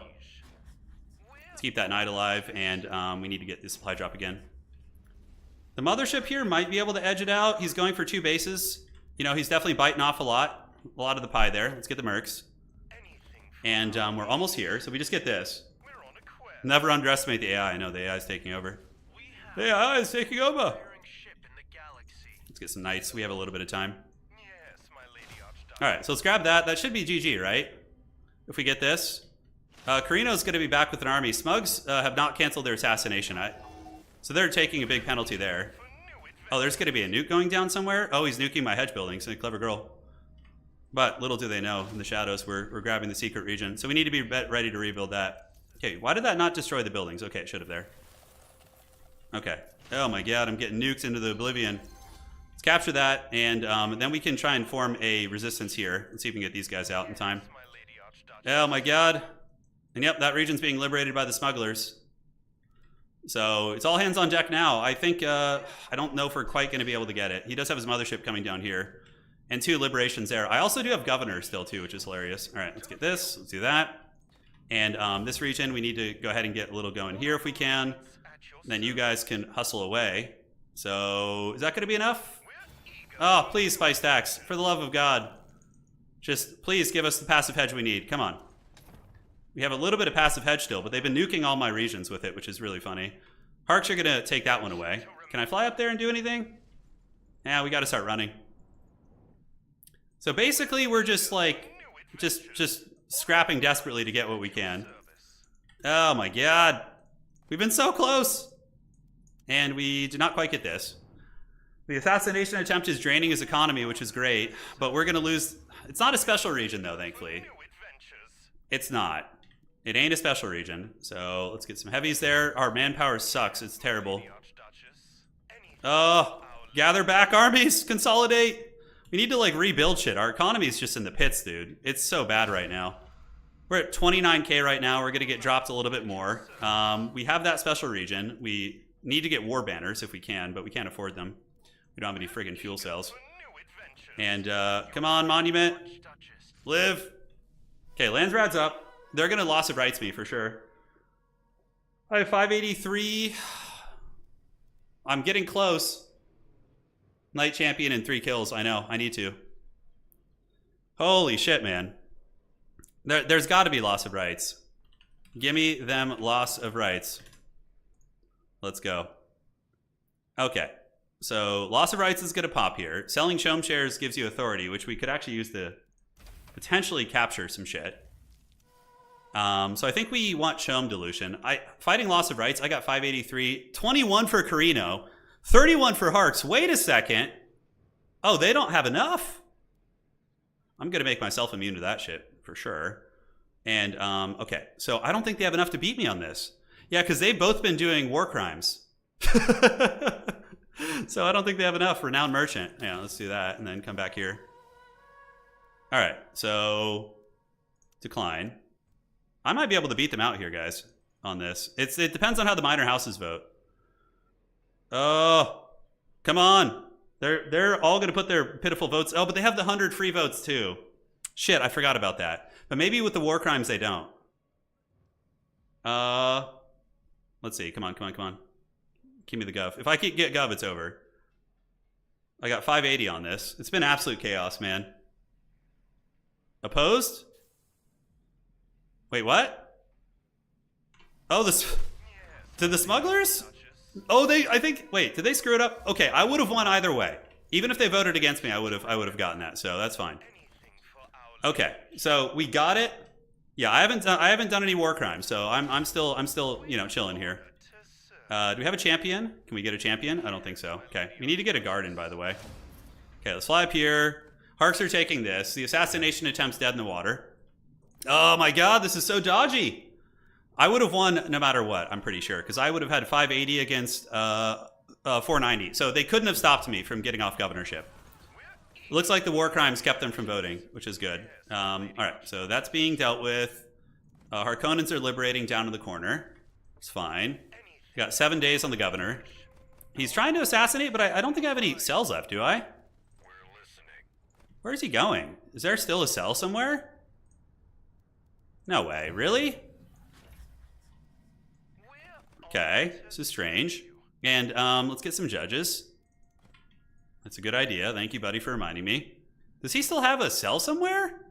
Let's keep that knight alive, and we need to get the supply drop again. The mothership here might be able to edge it out. He's going for 2 bases. You know, he's definitely biting off a lot of the pie there. Let's get the mercs. And we're almost here, so we just get this. Never underestimate the AI. I know the AI is taking over. The AI is taking over. Let's get some knights. We have a little bit of time. All right, so let's grab that. That should be GG, right? If we get this. Carino's going to be back with an army. Smugs have not canceled their assassination. So they're taking a big penalty there. Oh, there's going to be a nuke going down somewhere? Oh, he's nuking my hedge buildings. A clever girl. But little do they know, in the shadows, we're grabbing the secret region. So we need to be ready to rebuild that. Okay, why did that not destroy the buildings? Okay, it should have there. Okay. Oh my god, I'm getting nukes into the oblivion. Let's capture that, and then we can try and form a resistance here. Let's see if we can get these guys out in time. Oh my god. And yep, that region's being liberated by the smugglers. So it's all hands on deck now. I think, I don't know if we're quite going to be able to get it. He does have his mothership coming down here. And 2 liberations there. I also do have governors still too, which is hilarious. All right, let's get this. Let's do that. And this region, we need to go ahead and get a little going here if we can. Then you guys can hustle away. So is that going to be enough? Oh, please, Spice Tax. For the love of God. Just please give us the passive hedge we need. Come on. We have a little bit of passive hedge still, but they've been nuking all my regions with it, which is really funny. Harks are going to take that one away. Can I fly up there and do anything? Yeah, we got to start running. So basically, we're just like, just scrapping desperately to get what we can. Oh my god. We've been so close. And we did not quite get this. The assassination attempt is draining his economy, which is great. But we're going to lose. It's not a special region, though, thankfully. It's not. It ain't a special region. So let's get some heavies there. Our manpower sucks. It's terrible. Oh, gather back armies. Consolidate. We need to like rebuild shit. Our economy is just in the pits, dude. It's so bad right now. We're at 29k right now. We're going to get dropped a little bit more. We have that special region. We need to get war banners if we can, but we can't afford them. We don't have any friggin' fuel cells. And come on, Monument. Live. Okay, Landsrad's up. They're going to loss of rights me for sure. I have 583. I'm getting close. Knight champion and 3 kills. I know. I need to. Holy shit, man. There's got to be loss of rights. Gimme them loss of rights. Let's go. Okay. So loss of rights is going to pop here. Selling Chom shares gives you authority, which we could actually use to potentially capture some shit. So I think we want Chom dilution. Fighting loss of rights, I got 583. 21 for Carino. 31 for Harks. Wait a second. Oh, they don't have enough? I'm going to make myself immune to that shit for sure. And, okay. So I don't think they have enough to beat me on this. Yeah, because they've both been doing war crimes. So I don't think they have enough. Renowned Merchant. Yeah, let's do that and then come back here. All right. So decline. I might be able to beat them out here, guys, on this. It depends on how the minor houses vote. Oh, come on. They're all going to put their pitiful votes. Oh, but they have the 100 free votes too. Shit, I forgot about that. But maybe with the war crimes they don't. Let's see. Come on. Give me the gov. If I can get gov, it's over. I got 580 on this. It's been absolute chaos, man. Opposed? Wait, what? Oh, this... Did the smugglers? Oh, I think... Wait, did they screw it up? Okay, I would have won either way. Even if they voted against me, I would have gotten that, so that's fine. Okay, so we got it. Yeah, I haven't done any war crimes, so I'm still you know, chilling here. Do we have a champion? Can we get a champion? I don't think so. Okay, we need to get a garden, by the way. Okay, let's fly up here. Harks are taking this. The assassination attempt's dead in the water. Oh my god, this is so dodgy. I would have won no matter what, I'm pretty sure, because I would have had 580 against 490. So they couldn't have stopped me from getting off governorship. Looks like the war crimes kept them from voting, which is good. All right, so that's being dealt with. Harkonnens are liberating down in the corner. It's fine. We got 7 days on the governor. He's trying to assassinate, but I don't think I have any cells left, do I? Where is he going? Is there still a cell somewhere? No way, really? Okay, this is strange. And let's get some judges. That's a good idea. Thank you, buddy, for reminding me. Does he still have a cell somewhere?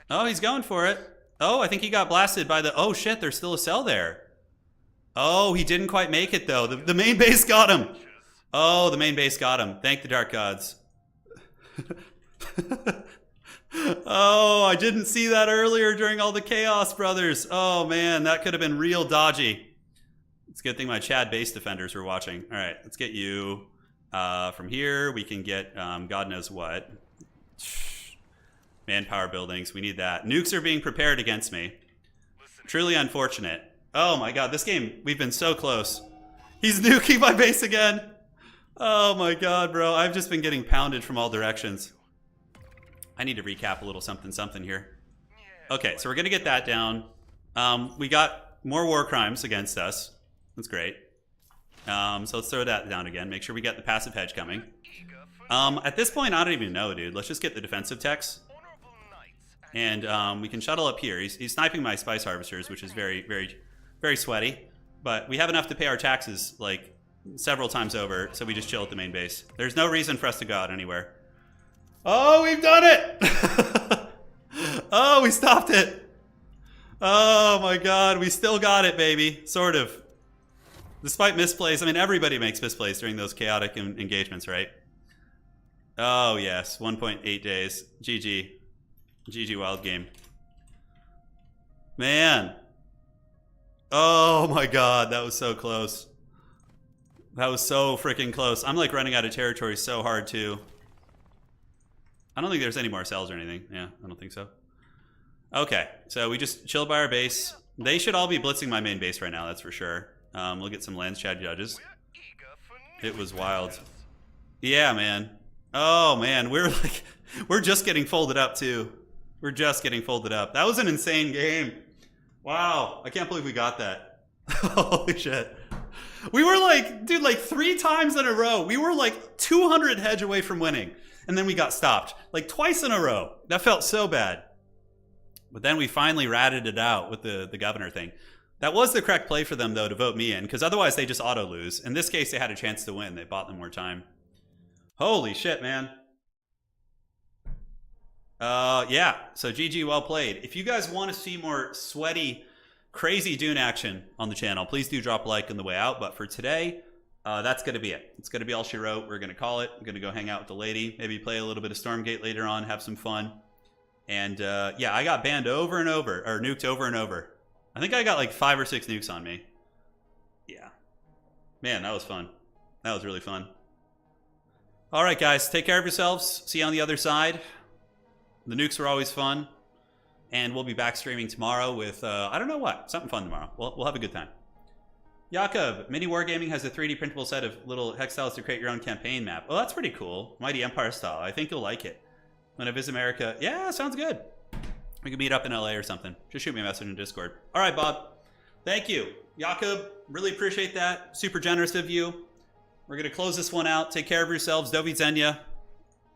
Oh, he's going for it. Oh, I think he got blasted by the... Oh, shit, there's still a cell there. Oh, he didn't quite make it, though. The main base got him. Oh, the main base got him. Thank the dark gods. Oh, I didn't see that earlier during all the chaos, brothers. Oh, man, that could have been real dodgy. It's a good thing my Chad base defenders were watching. All right, let's get you from here. We can get God knows what. Manpower buildings, we need that. Nukes are being prepared against me. Truly unfortunate. Oh my god, this game, we've been so close. He's nuking my base again. Oh my god, bro. I've just been getting pounded from all directions. I need to recap a little something here. Okay, so we're going to get that down. We got more war crimes against us. That's great. So let's throw that down again. Make sure we get the passive hedge coming. At this point, I don't even know, dude. Let's just get the defensive techs. And we can shuttle up here. He's sniping my spice harvesters, which is very, very, very sweaty. But we have enough to pay our taxes, like, several times over, so we just chill at the main base. There's no reason for us to go out anywhere. Oh, we've done it! Oh, we stopped it! Oh my god, we still got it, baby. Sort of. Despite misplays, I mean, everybody makes misplays during those chaotic engagements, right? Oh, yes. 1.8 days. GG. GG wild game. Man. Oh my god, that was so close. That was so freaking close. I'm like running out of territory so hard too. I don't think there's any more cells or anything. Yeah, I don't think so. Okay, so we just chill by our base. They should all be blitzing my main base right now, that's for sure. We'll get some lands Chad judges. It was wild. Yeah, man. Oh man, we're just getting folded up too. We're just getting folded up. That was an insane game. Wow, I can't believe we got that. Holy shit. We were like, dude, like 3 times in a row. We were like 200 hedge away from winning. And then we got stopped. Like twice in a row. That felt so bad. But then we finally ratted it out with the governor thing. That was the correct play for them, though, to vote me in. Because otherwise they just auto-lose. In this case, they had a chance to win. They bought them more time. Holy shit, man. Yeah. So GG, well played. If you guys want to see more sweaty, crazy Dune action on the channel, please do drop a like on the way out. But for today, that's going to be it. It's going to be all she wrote. We're going to call it. I'm going to go hang out with the lady. Maybe play a little bit of Stormgate later on. Have some fun. And yeah, I got banned over and over. Or nuked over and over. I think I got like 5 or 6 nukes on me. Yeah. Man, that was fun. That was really fun. All right, guys. Take care of yourselves. See you on the other side. The nukes were always fun. And we'll be back streaming tomorrow with, I don't know what. Something fun tomorrow. We'll have a good time. Jakob, Mini Wargaming has a 3D printable set of little hex tiles to create your own campaign map. Oh, that's pretty cool. Mighty Empire style. I think you'll like it. When I visit America. Yeah, sounds good. We can meet up in LA or something. Just shoot me a message in Discord. All right, Bob. Thank you. Jakob, really appreciate that. Super generous of you. We're going to close this one out. Take care of yourselves. Do widzenia.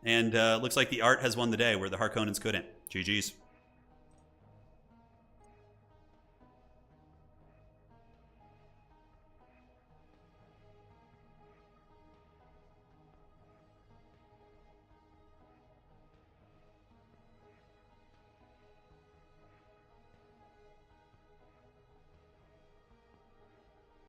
And looks like the art has won the day where the Harkonnens couldn't. GG's.